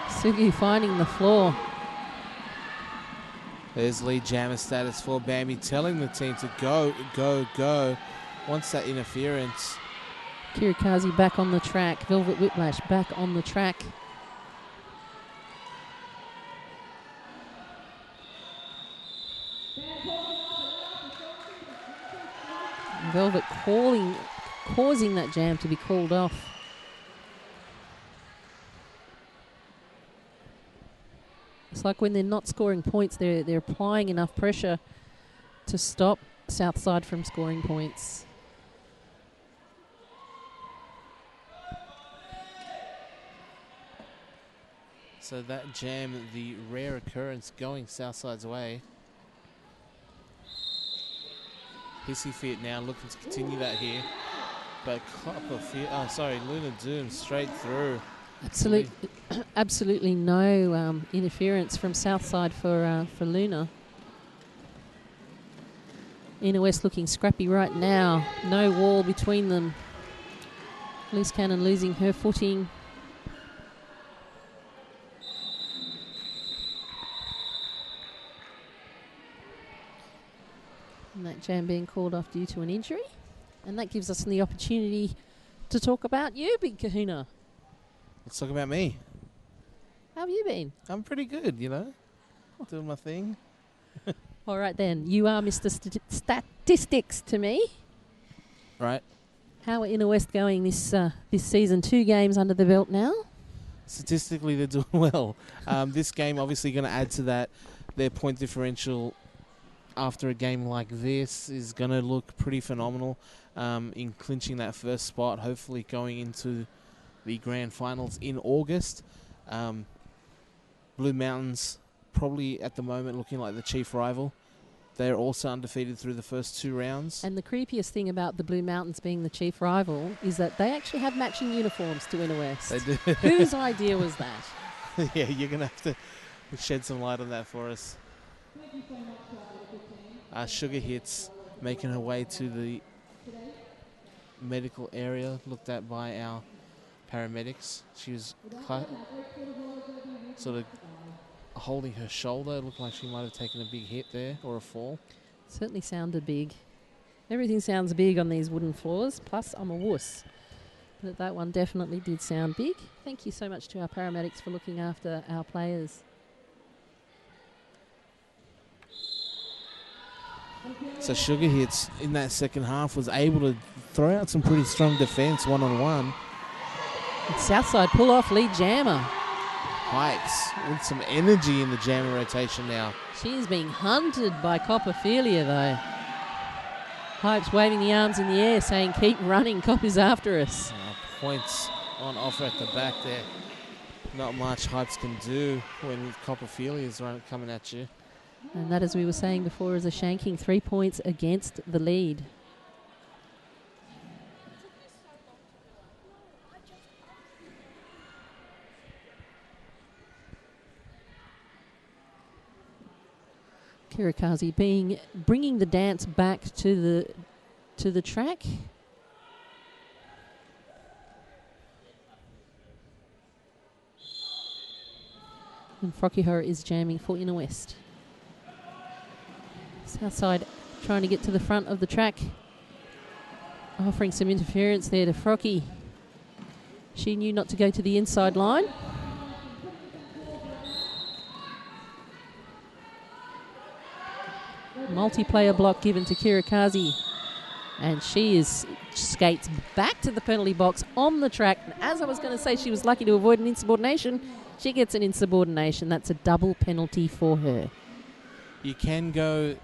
Sugi finding the floor. There's lead jammer status for Bambi, telling the team to go, go, go. Wants that interference. Kirikazi back on the track. Velvet Whiplash back on the track. Velvet causing that jam to be called off. It's like when they're not scoring points, they're applying enough pressure to stop Southside from scoring points. So that jam, the rare occurrence, going Southside's way. Hissy Fit now looking to continue that here. But Luna Doom straight through. Absolutely no interference from Southside for Luna. Inner West looking scrappy right now. No wall between them. Loose Cannon losing her footing. And that jam being called off due to an injury. And that gives us the opportunity to talk about you, Big Kahuna. Let's talk about me. How have you been? I'm pretty good, you know. Doing my thing. All right then. You are Mr. Statistics to me. Right. How are Inner West going this season? 2 games under the belt now. Statistically, they're doing well. This game obviously going to add to that. Their point differential after a game like this is going to look pretty phenomenal in clinching that first spot, hopefully going into the grand finals in August. Blue Mountains probably at the moment looking like the chief rival. They're also undefeated through the first 2 rounds. And the creepiest thing about the Blue Mountains being the chief rival is that they actually have matching uniforms to Inner West. They do. Whose idea was that? Yeah, you're going to have to shed some light on that for us. Sugar Hits making her way to the medical area, looked at by our paramedics. She was sort of holding her shoulder. It looked like she might have taken a big hit there or a fall. Certainly sounded big. Everything sounds big on these wooden floors, plus I'm a wuss. But that one definitely did sound big. Thank you so much to our paramedics for looking after our players. So Sugar Hits in that second half was able to throw out some pretty strong defence one-on-one. Southside pull off lead jammer. Pipes with some energy in the jammer rotation now. She's being hunted by Copperphilia though. Pipes waving the arms in the air saying keep running, Cop is after us. Points on offer at the back there. Not much Hypes can do when Copperphilia is coming at you. And that, as we were saying before, is a shanking, 3 points against the lead. Kirikazi bringing the dance back to the track. And Frockyhora is jamming for Inner West. Southside trying to get to the front of the track. Offering some interference there to Frocky. She knew not to go to the inside line. Multiplayer block given to Kirikazi. And she skates back to the penalty box on the track. And as I was going to say, she was lucky to avoid an insubordination. She gets an insubordination. That's a double penalty for her. You can go,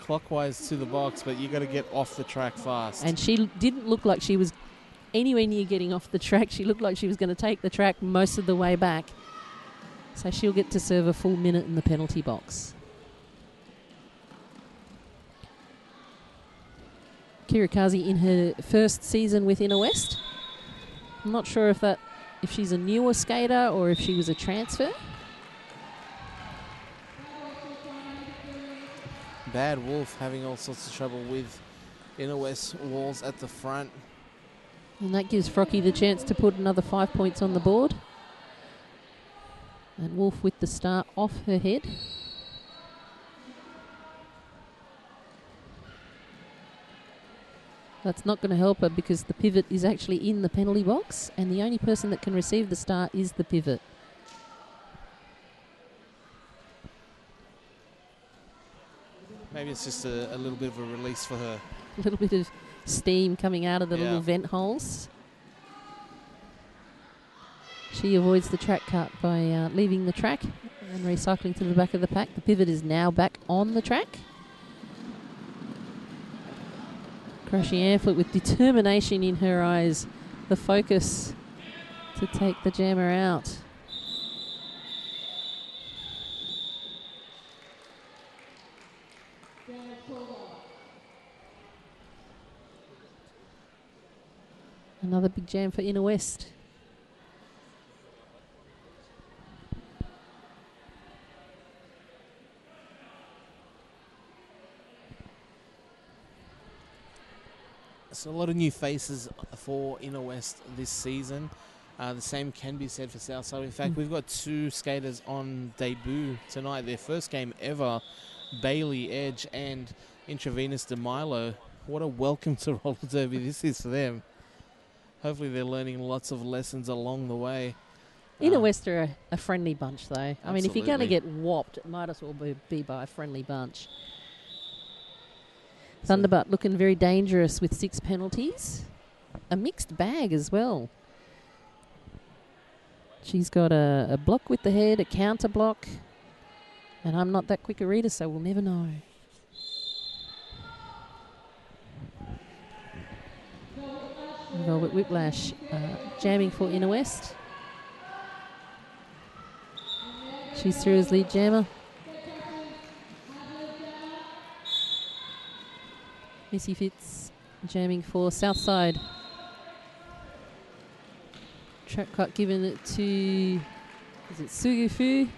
clockwise to the box, but you got to get off the track fast. And she didn't look like she was anywhere near getting off the track. She looked like she was going to take the track most of the way back. So she'll get to serve a full minute in the penalty box. Kirikazi in her first season with Inner West. I'm not sure if she's a newer skater or if she was a transfer. Bad Wolf having all sorts of trouble with Inner West walls at the front. And that gives Frocky the chance to put another 5 points on the board. And Wolf with the star off her head. That's not going to help her because the pivot is actually in the penalty box and the only person that can receive the star is the pivot. Maybe it's just a little bit of a release for her. A little bit of steam coming out of the little vent holes. She avoids the track cut by leaving the track and recycling to the back of the pack. The pivot is now back on the track. Crashing Airfoot with determination in her eyes. The focus to take the jammer out. Another big jam for Inner West. So a lot of new faces for Inner West this season. The same can be said for Southside. In fact, we've got two skaters on debut tonight. Their first game ever, Bailey Edge and Intravenous DeMilo. What a welcome to roller derby this is for them. Hopefully they're learning lots of lessons along the way. Inner West are a friendly bunch, though. Absolutely. I mean, if you're going to get whopped, it might as well be by a friendly bunch. Thunderbutt looking very dangerous with 6 penalties. A mixed bag as well. She's got a block with the head, a counter block. And I'm not that quick a reader, so we'll never know. Velvet Whiplash jamming for Inner West. She's through as lead jammer. Missy Fitz jamming for Southside. Track cut given it to, is it Sugufu?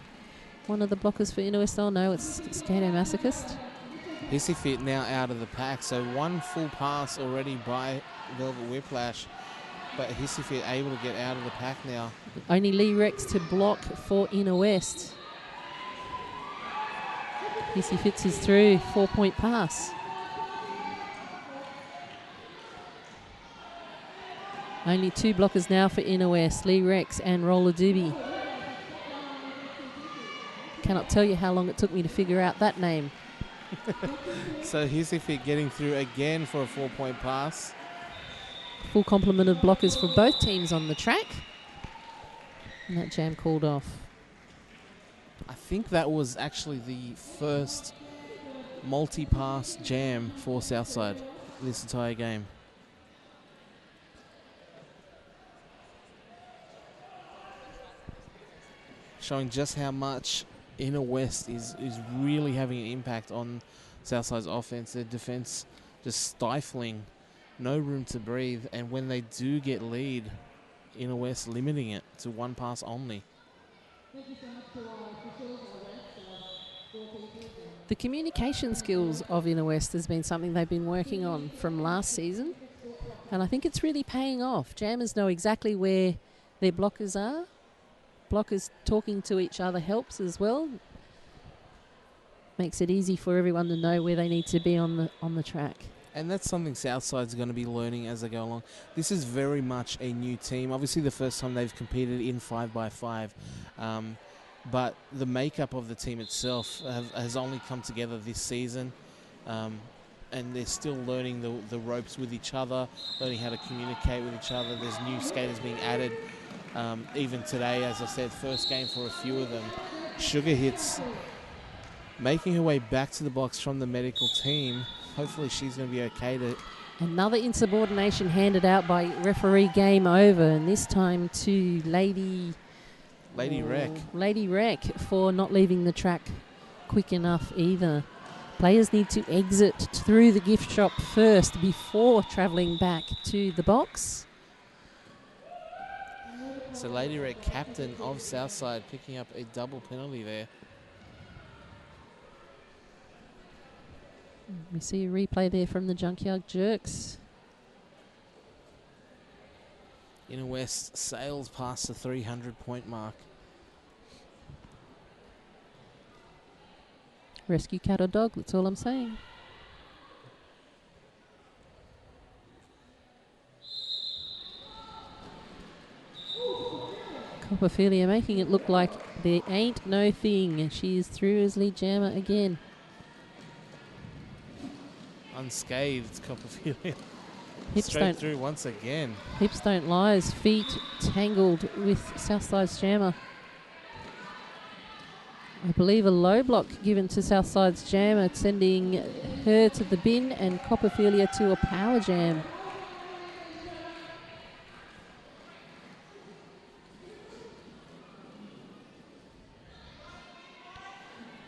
One of the blockers for Inner West. Oh no, it's Skato Masochist. Missy Fit now out of the pack, so one full pass already by Velvet Whiplash, but Hissy Fit able to get out of the pack now. Only Lee Rex to block for Inner West. Hissy Fitz is through, 4-point pass. Only 2 blockers now for Inner West, Lee Rex and Roller Doobie. Cannot tell you how long it took me to figure out that name. So here's Ifit getting through again for a 4-point pass. Full complement of blockers for both teams on the track. And that jam called off. I think that was actually the first multi-pass jam for Southside this entire game. Showing just how much Inner West is really having an impact on Southside's offense. Their defense just stifling, no room to breathe, and when they do get lead, Inner West limiting it to one pass only. The communication skills of Inner West has been something they've been working on from last season, and I think it's really paying off. Jammers know exactly where their blockers are. Blockers talking to each other helps as well. Makes it easy for everyone to know where they need to be on the track. And that's something Southside's going to be learning as they go along. This is very much a new team. Obviously the first time they've competed in 5x5. But the makeup of the team itself has only come together this season. And they're still learning the ropes with each other, learning how to communicate with each other. There's new skaters being added. Even today, as I said, first game for a few of them. Sugar Hits making her way back to the box from the medical team. Hopefully she's going to be okay to... Another insubordination handed out by referee game over, and this time to Lady Wreck. Lady Wreck for not leaving the track quick enough either. Players need to exit through the gift shop first before travelling back to the box. So Lady Red, captain of Southside, picking up a double penalty there. We see a replay there from the Junkyard Jerks. Inner West sails past the 300-point mark. Rescue cat or dog, that's all I'm saying. Copperfilia making it look like there ain't no thing, and she is through as lead jammer again. Unscathed, Copperfilia. Hips Straight don't- through once again. Hips don't lie, feet tangled with Southside's jammer. I believe a low block given to Southside's jammer, sending her to the bin and Copperfilia to a power jam.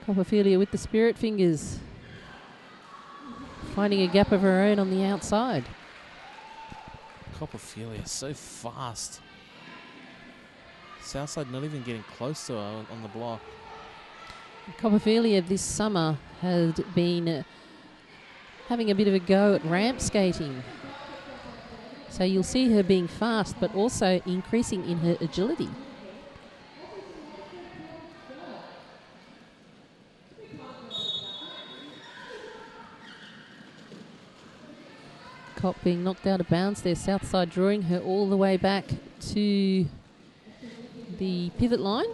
Copperfilia with the spirit fingers, finding a gap of her own on the outside. Copperfilia so fast. Southside not even getting close to her on the block. Copperfilia this summer had been having a bit of a go at ramp skating. So you'll see her being fast, but also increasing in her agility. Cop being knocked out of bounds there. Southside drawing her all the way back to the pivot line.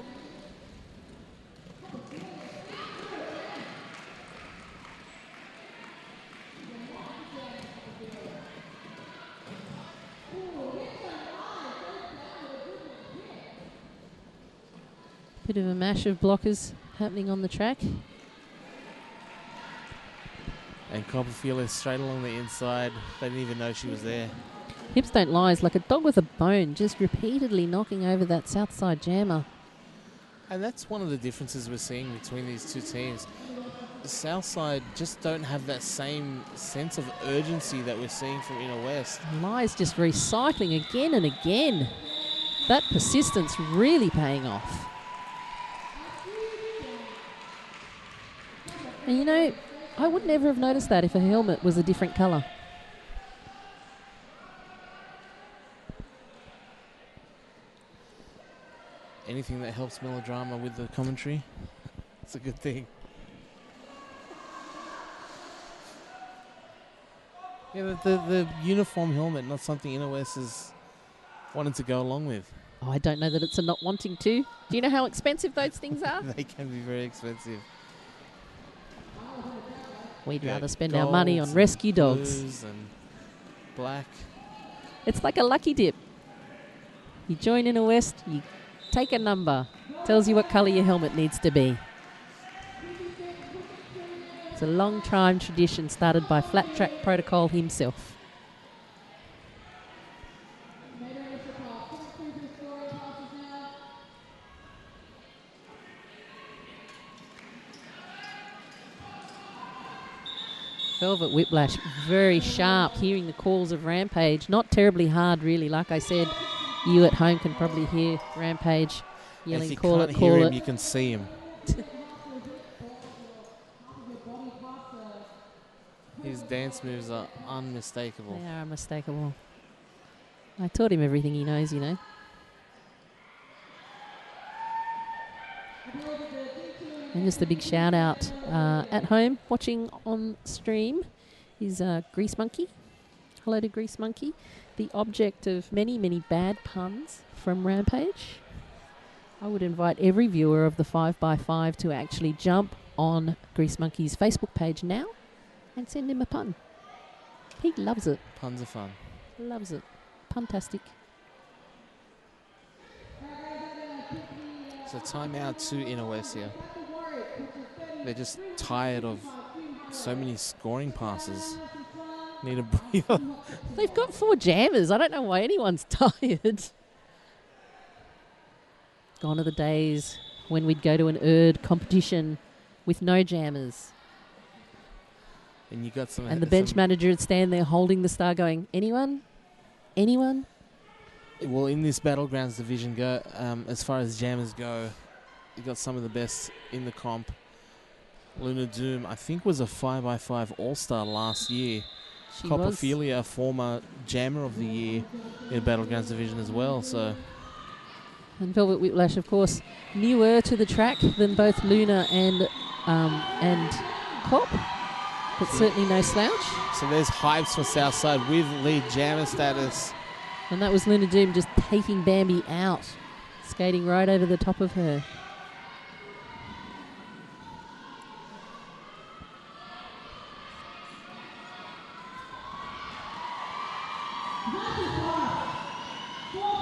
Bit of a mash of blockers happening on the track. And Copperfilia straight along the inside. They didn't even know she was there. Hips don't lie, it's like a dog with a bone, just repeatedly knocking over that Southside jammer. And that's one of the differences we're seeing between these two teams. The Southside just don't have that same sense of urgency that we're seeing from Inner West. Lie's just recycling again and again. That persistence really paying off. And you know, I would never have noticed that if her helmet was a different colour. Anything that helps melodrama with the commentary, it's a good thing. Yeah, the uniform helmet, not something Inner West is wanting to go along with. Oh, I don't know that it's a not wanting to. Do you know how expensive those things are? They can be very expensive. We'd Yeah, rather spend our money on golds rescue and dogs. blues and black. It's like a lucky dip. You join Inner West, you take a number. Tells you what colour your helmet needs to be. It's a long time tradition started by Flat Track Protocol himself. Velvet Whiplash, very sharp, hearing the calls of Rampage. Not terribly hard, really. Like I said, you at home can probably hear Rampage yelling, If you call can't it, hear call him, it. you can see him. His dance moves are unmistakable. They are unmistakable. I taught him everything he knows, you know. And just a big shout out at home, watching on stream, is Grease Monkey. Hello to Grease Monkey, the object of many, many bad puns from Rampage. I would invite every viewer of the 5x5 to actually jump on Grease Monkey's Facebook page now and send him a pun. He loves it. Puns are fun. Loves it. Puntastic. So timeout to Inner West here. They're just tired of so many scoring passes. Need a breather. They've got 4 jammers. I don't know why anyone's tired. Gone are the days when we'd go to an ERD competition with no jammers. And you got some. And the bench manager would stand there holding the star going, anyone? Anyone? Well, in this Battlegrounds division, as far as jammers go, you got some of the best in the comp. Luna Doom, I think, was a 5x5 All-Star last year. She Copperphilia, former Jammer of the Year in the Battlegrounds division as well. So, and Velvet Whiplash, of course, newer to the track than both Luna and Cop, but certainly no slouch. So there's hypes for Southside with lead jammer status. And that was Luna Doom just taking Bambi out, skating right over the top of her.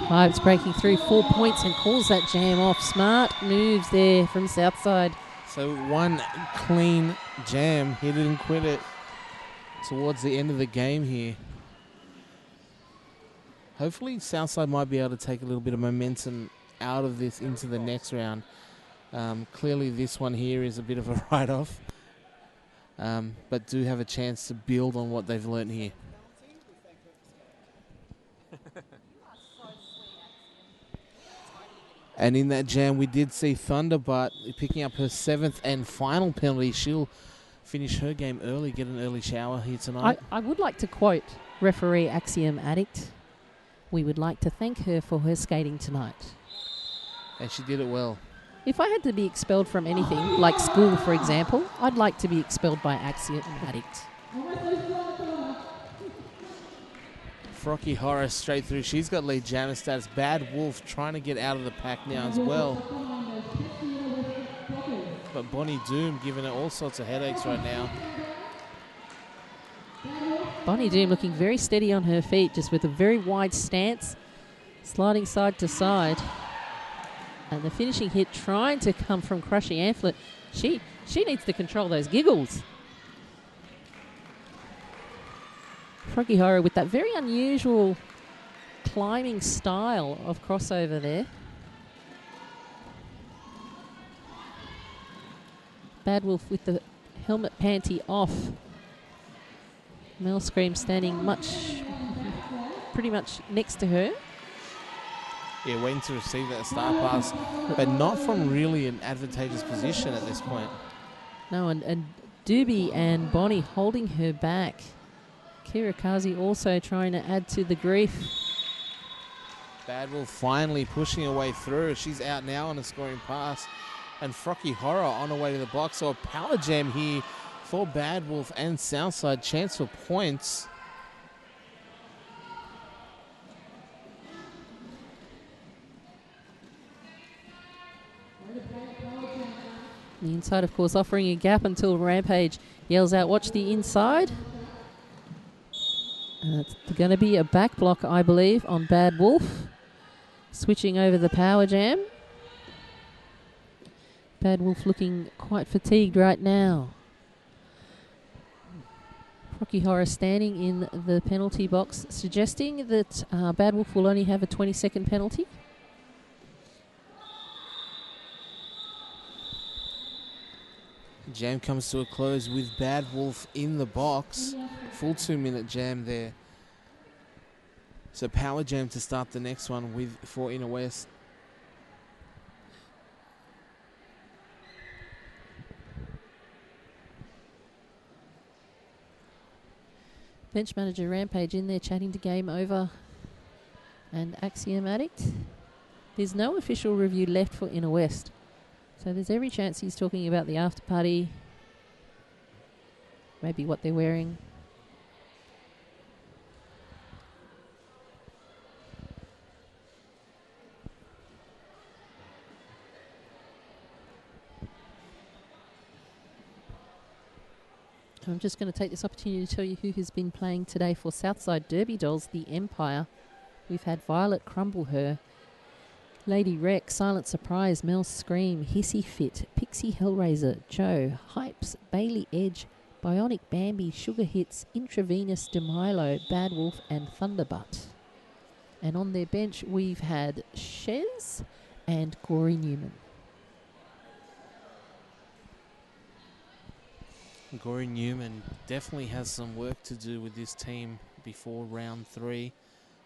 Hypes breaking through 4 points and calls that jam off. Smart moves there from Southside. So one clean jam, he didn't quit it towards the end of the game here. Hopefully Southside might be able to take a little bit of momentum out of this into the next round. Clearly this one here is a bit of a write-off, but do have a chance to build on what they've learnt here. And in that jam, we did see Thunderbart picking up her 7th and final penalty. She'll finish her game early, get an early shower here tonight. I would like to quote referee Axiom Addict. We would like to thank her for her skating tonight. And she did it well. If I had to be expelled from anything, like school, for example, I'd like to be expelled by Axiom Addict. Frocky Horror straight through. She's got lead jammer status. Bad Wolf trying to get out of the pack now as well. But Bonnie Doom giving her all sorts of headaches right now. Bonnie Doom looking very steady on her feet, just with a very wide stance, sliding side to side. And the finishing hit trying to come from Crushy Amphlett. She needs to control those giggles. Froggy Horror with that very unusual climbing style of crossover there. Bad Wolf with the helmet panty off. Mel Scream standing pretty much next to her. Yeah, waiting to receive that star pass, but not from really an advantageous position at this point. No, and Doobie and Bonnie holding her back. Kirikazi also trying to add to the grief. Bad Wolf finally pushing her way through. She's out now on a scoring pass. And Frocky Horror on her way to the box. So a power jam here for Bad Wolf and Southside. Chance for points. The inside, of course, offering a gap until Rampage yells out, watch the inside. And it's going to be a back block, I believe, on Bad Wolf. Switching over the power jam. Bad Wolf looking quite fatigued right now. Rocky Horror standing in the penalty box, suggesting that Bad Wolf will only have a 20-second penalty. Jam comes to a close with Bad Wolf in the box. Full 2-minute jam there. So power jam to start the next one for Inner West. Bench manager Rampage in there chatting to Game Over and Axiom Addict. There's no official review left for Inner West. So there's every chance he's talking about the after party, maybe what they're wearing. I'm just going to take this opportunity to tell you who has been playing today for Southside Derby Dolls, the Empire. We've had Violet Crumble Her, Lady Wreck, Silent Surprise, Mel Scream, Hissy Fit, Pixie Hellraiser, Joe, Hypes, Bailey Edge, Bionic Bambi, Sugar Hits, Intravenous DeMilo, Bad Wolf and Thunderbutt. And on their bench we've had Shez and Gory Newman. Gory Newman definitely has some work to do with this team before round 3.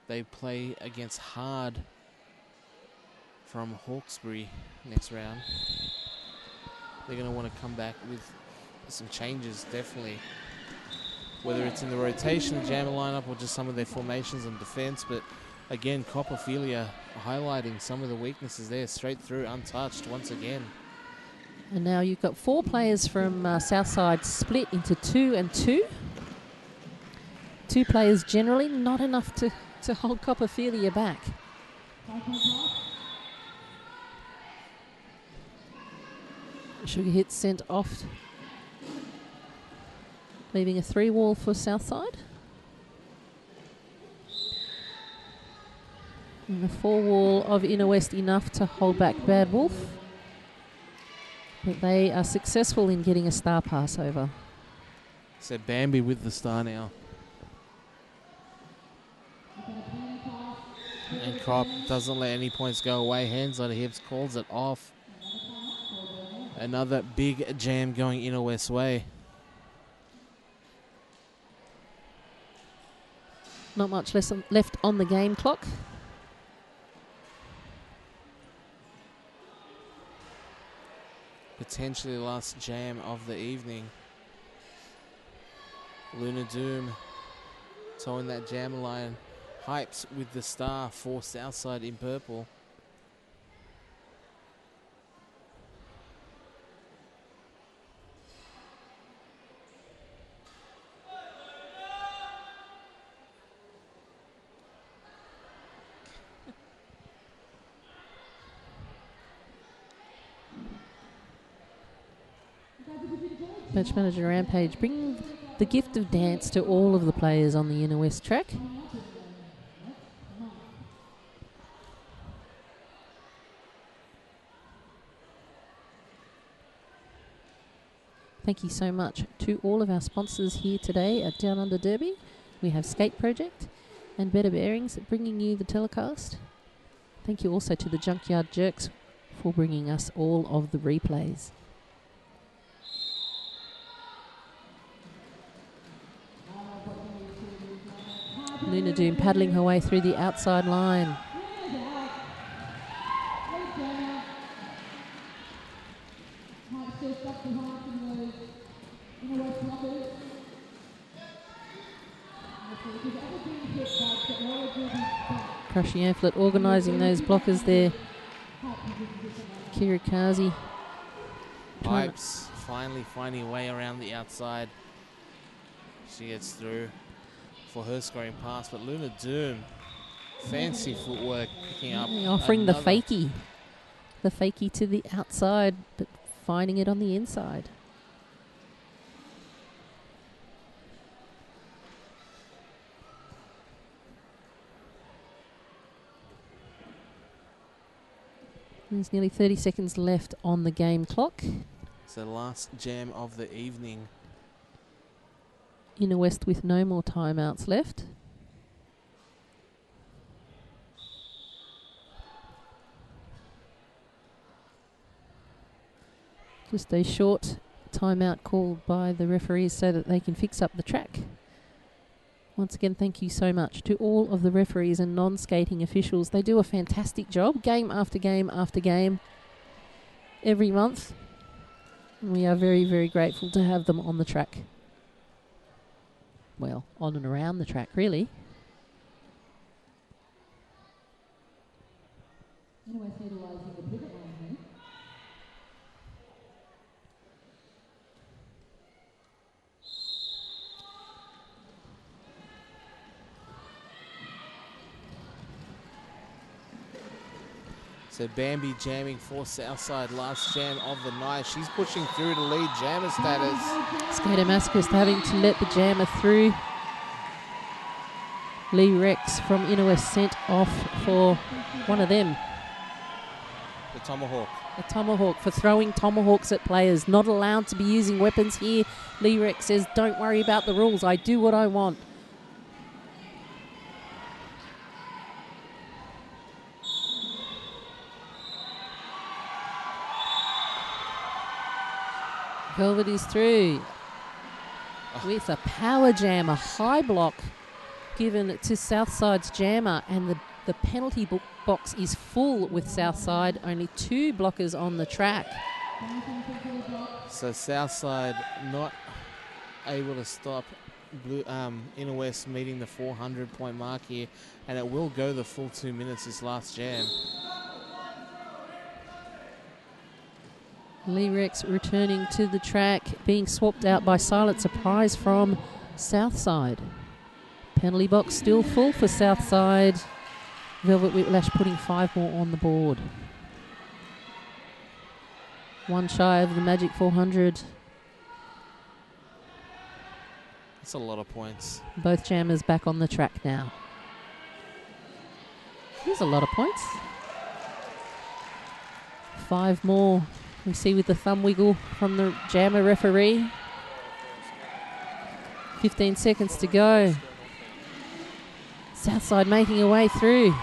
They play against Hard from Hawkesbury next round. They're going to want to come back with some changes, definitely. Whether it's in the rotation, the jammer lineup, or just some of their formations and defense. But again, Copperphilia highlighting some of the weaknesses there, straight through, untouched once again. And now you've got 4 players from Southside split into 2 and 2. 2 players generally, not enough to hold Copperphilia back. Sugar Hits sent off, leaving a 3-wall for Southside. And the 4-wall of Inner West enough to hold back Bad Wolf. But they are successful in getting a star pass over. So Bambi with the star now. And Cop doesn't let any points go away. Hands on hips, calls it off. Another big jam going Inner West way. Not much left on the game clock. Potentially the last jam of the evening. Luna Doom towing that jam line. Hypes with the star for Southside in purple. Bench manager Rampage bringing the gift of dance to all of the players on the Inner West track. Thank you so much to all of our sponsors here today at Down Under Derby. We have Skate Project and Better Bearings bringing you the telecast. Thank you also to the Junkyard Jerks for bringing us all of the replays. Luna Doom paddling her way through the outside line. Crushy Amplet organising those blockers there. Kirikazi. Pipes finally finding a way around the outside. She gets through for her scoring pass, but Luna Doom, fancy footwork, picking up. Offering the fakie to the outside, but finding it on the inside. There's nearly 30 seconds left on the game clock. It's the last jam of the evening. Inner West with no more timeouts left. Just a short timeout called by the referees so that they can fix up the track. Once again, thank you so much to all of the referees and non-skating officials. They do a fantastic job, game after game after game, every month. And we are very, very grateful to have them on the track. Well, on and around the track, really. So Bambi jamming for Southside, last jam of the night. She's pushing through to lead jammer status. Skater Masochist having to let the jammer through. Lee Rex from Inner West sent off for one of them. The Tomahawk. A Tomahawk for throwing tomahawks at players. Not allowed to be using weapons here. Lee Rex says, don't worry about the rules. I do what I want. Velvet is through with a power jam, a high block given to Southside's jammer, and the penalty box is full with Southside. Only 2 blockers on the track. So Southside not able to stop Inner West meeting the 400-point mark here, and it will go the full 2 minutes this last jam. Lee Rex returning to the track, being swapped out by Silent Surprise from Southside. Penalty box still full for Southside. Velvet Whiplash putting 5 more on the board. 1 shy of the magic 400. That's a lot of points. Both jammers back on the track now. There's a lot of points. 5 more. We see with the thumb wiggle from the jammer referee. 15 seconds to go. Southside making a way through.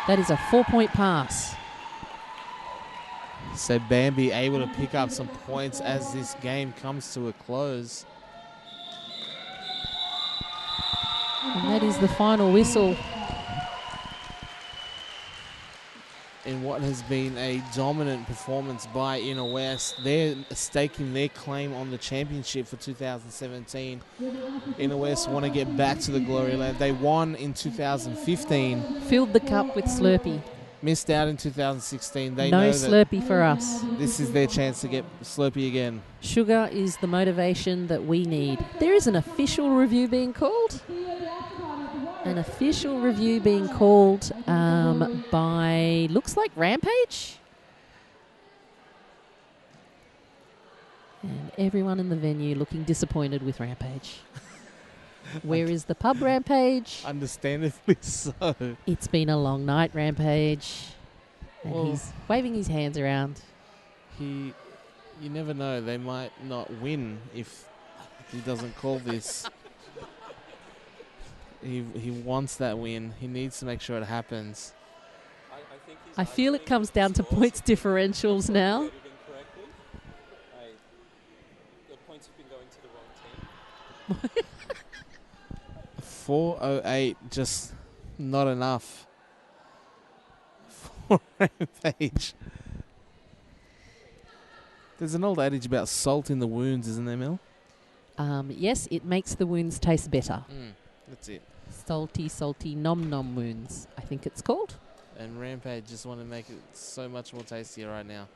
That is a 4-point pass. So Bambi able to pick up some points as this game comes to a close. And that is the final whistle. In what has been a dominant performance by Inner West. They're staking their claim on the championship for 2017. Inner West want to get back to the glory land. They won in 2015. Filled the cup with Slurpee. Missed out in 2016. They No know Slurpee for us. This is their chance to get Slurpee again. Sugar is the motivation that we need. There is an official review being called. An official review being called by, looks like Rampage. And everyone in the venue looking disappointed with Rampage. Where is the pub, Rampage? Understandably so. It's been a long night, Rampage. And Well, he's waving his hands around. You never know. They might not win if he doesn't call this. He wants that win. He needs to make sure it happens. I feel it comes down to points differentials now. The points have been going to the wrong team. 408, just not enough for Rampage. There's an old adage about salt in the wounds, isn't there, Mel? Yes, it makes the wounds taste better. That's it. Salty, salty, nom-nom wounds, I think it's called. And Rampage just want to make it so much more tastier right now.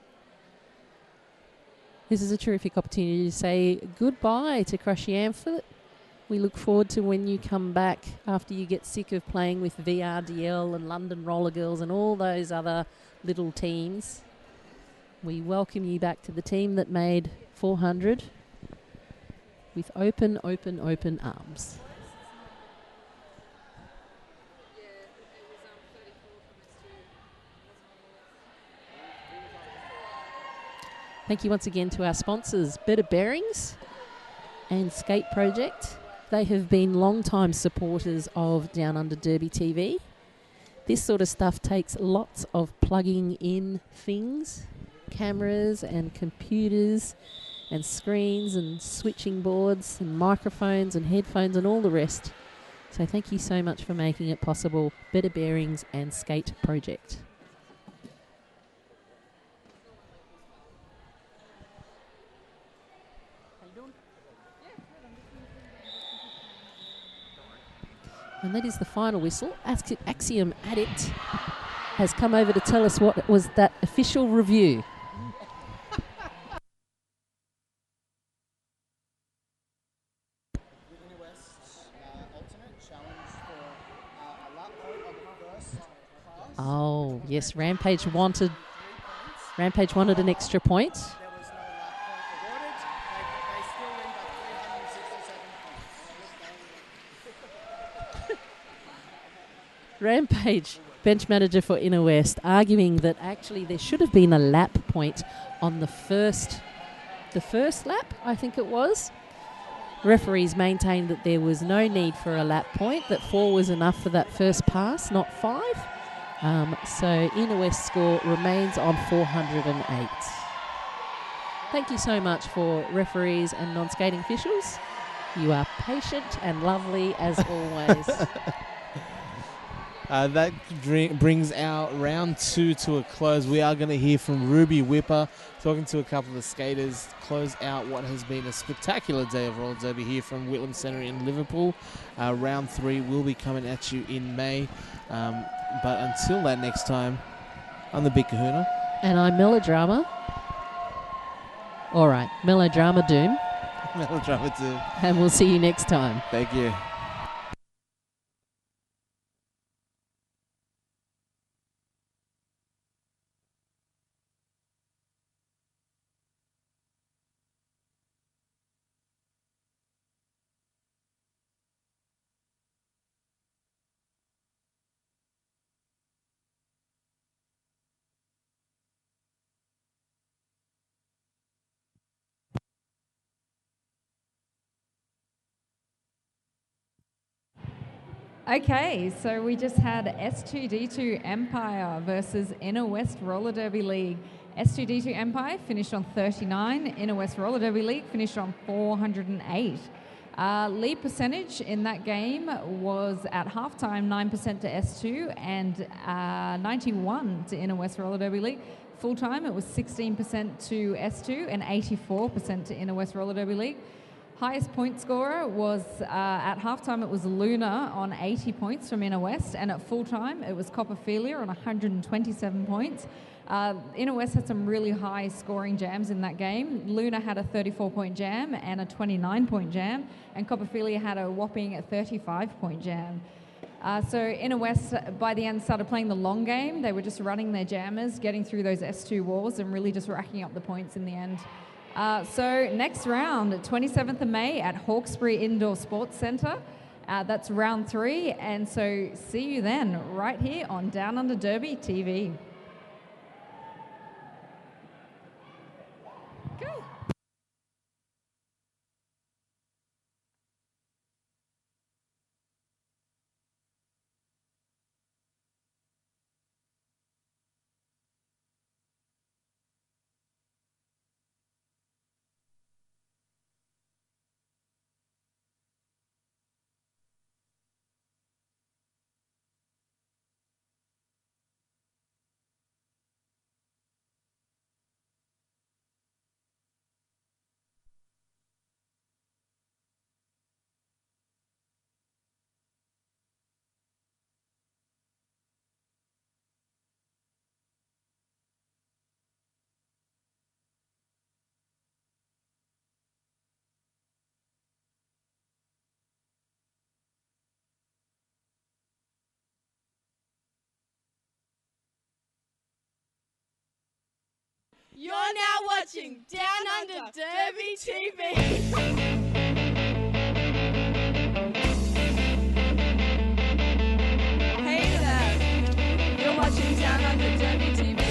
This is a terrific opportunity to say goodbye to Crushy Amphlett. We look forward to when you come back after you get sick of playing with VRDL and London Roller Girls and all those other little teams. We welcome you back to the team that made 400 with open, open, open arms. Thank you once again to our sponsors, Better Bearings and Skate Project. They have been long-time supporters of Down Under Derby TV. This sort of stuff takes lots of plugging in things, cameras and computers and screens and switching boards and microphones and headphones and all the rest. So thank you so much for making it possible. Better Bearings and Skate Project. And that is the final whistle. Axiom Addict has come over to tell us what was that official review. Oh, yes, Rampage wanted an extra point. Rampage, bench manager for Inner West, arguing that actually there should have been a lap point on the first lap, I think it was. Referees maintained that there was no need for a lap point, that 4 was enough for that first pass, not 5. So Inner West score remains on 408. Thank you so much for referees and non-skating officials. You are patient and lovely as always. That brings our round 2 to a close. We are going to hear from Ruby Whipper, talking to a couple of the skaters, close out what has been a spectacular day of roller derby here from Whitlam Centre in Liverpool. Round 3 will be coming at you in May. But until that next time, I'm the Big Kahuna. And I'm Melodrama. All right, Melodrama Doom. Melodrama Doom. And we'll see you next time. Thank you. Okay, so we just had S2D2 Empire versus Inner West Roller Derby League. S2D2 Empire finished on 39, Inner West Roller Derby League finished on 408. Lead percentage in that game was at halftime 9% to S2 and 91 to Inner West Roller Derby League. Full time it was 16% to S2 and 84% to Inner West Roller Derby League. Highest point scorer was at halftime it was Luna on 80 points from Inner West, and at full time it was Copperphilia on 127 points. Inner West had some really high scoring jams in that game. Luna had a 34-point jam and a 29-point jam, and Copperphilia had a whopping 35-point jam. So Inner West, by the end, started playing the long game. They were just running their jammers, getting through those S2 walls, and really just racking up the points in the end. So next round, 27th of May at Hawkesbury Indoor Sports Centre. That's round 3, and so see you then right here on Down Under Derby TV. You're now watching Down Under Derby TV. Hey there, you're watching Down Under Derby TV.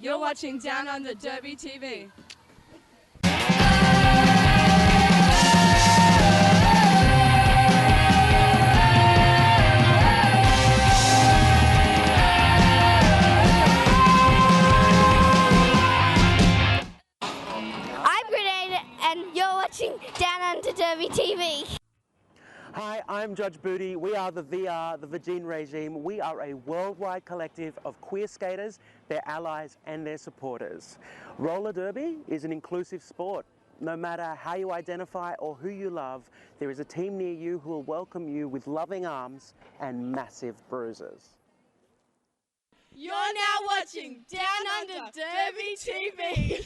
You're watching Down Under Derby TV. I'm Grenade, and you're watching Down Under Derby TV. Hi, I'm Judge Booty. We are the VR, the Virgin Regime. We are a worldwide collective of queer skaters, their allies and their supporters. Roller derby is an inclusive sport. No matter how you identify or who you love, there is a team near you who will welcome you with loving arms and massive bruises. You're now watching Down Under Derby TV.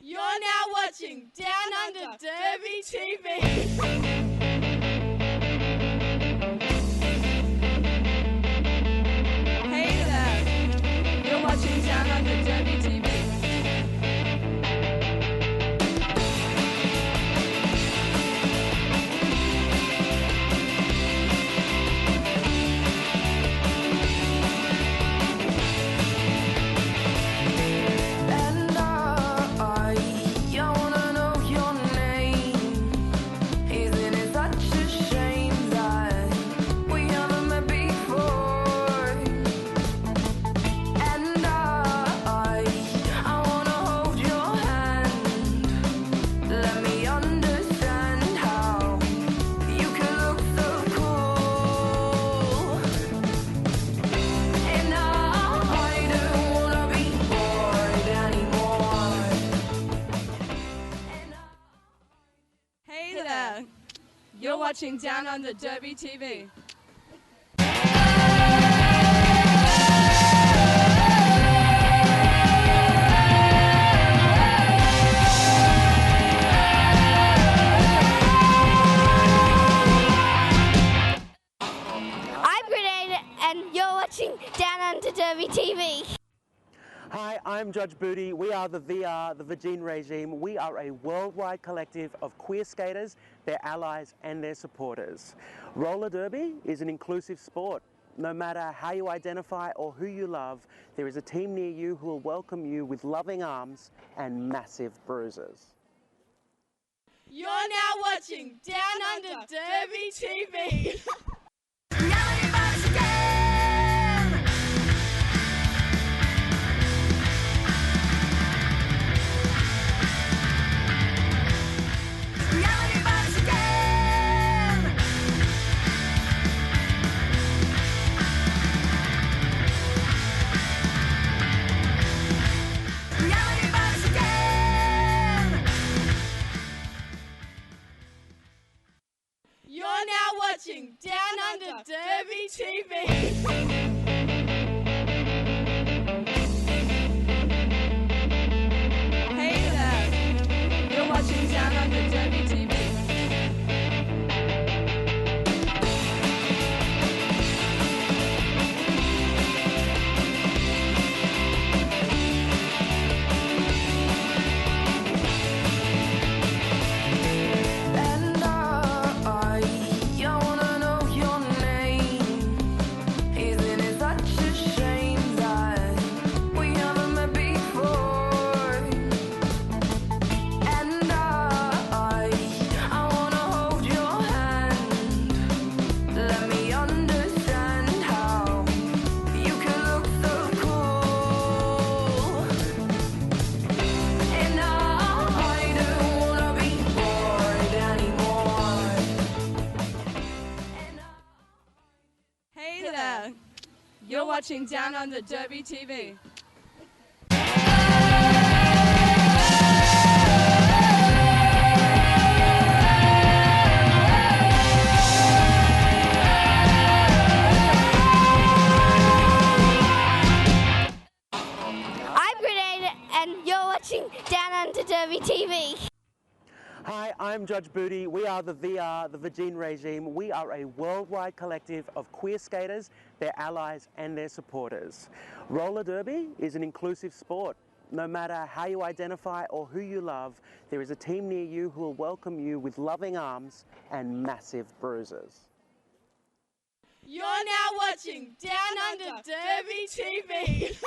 You're now watching Down Under Derby TV. Hey there, you're watching Down Under Derby TV. Hey there, you're watching Down Under Derby TV. I'm Grenade, and you're watching Down Under Derby TV. Hi, I'm Judge Booty. We are the VR, the Virgin Regime. We are a worldwide collective of queer skaters, their allies and their supporters. Roller derby is an inclusive sport. No matter how you identify or who you love, there is a team near you who will welcome you with loving arms and massive bruises. You're now watching Down Under Derby TV. You're now watching Down watching Down Under Derby TV. I'm Grenade, and you're watching Down Under Derby TV. Hi, I'm Judge Booty. We are the VR, the Virgin Regime. We are a worldwide collective of queer skaters, their allies and their supporters. Roller derby is an inclusive sport. No matter how you identify or who you love, there is a team near you who will welcome you with loving arms and massive bruises. You're now watching Down Under Derby TV.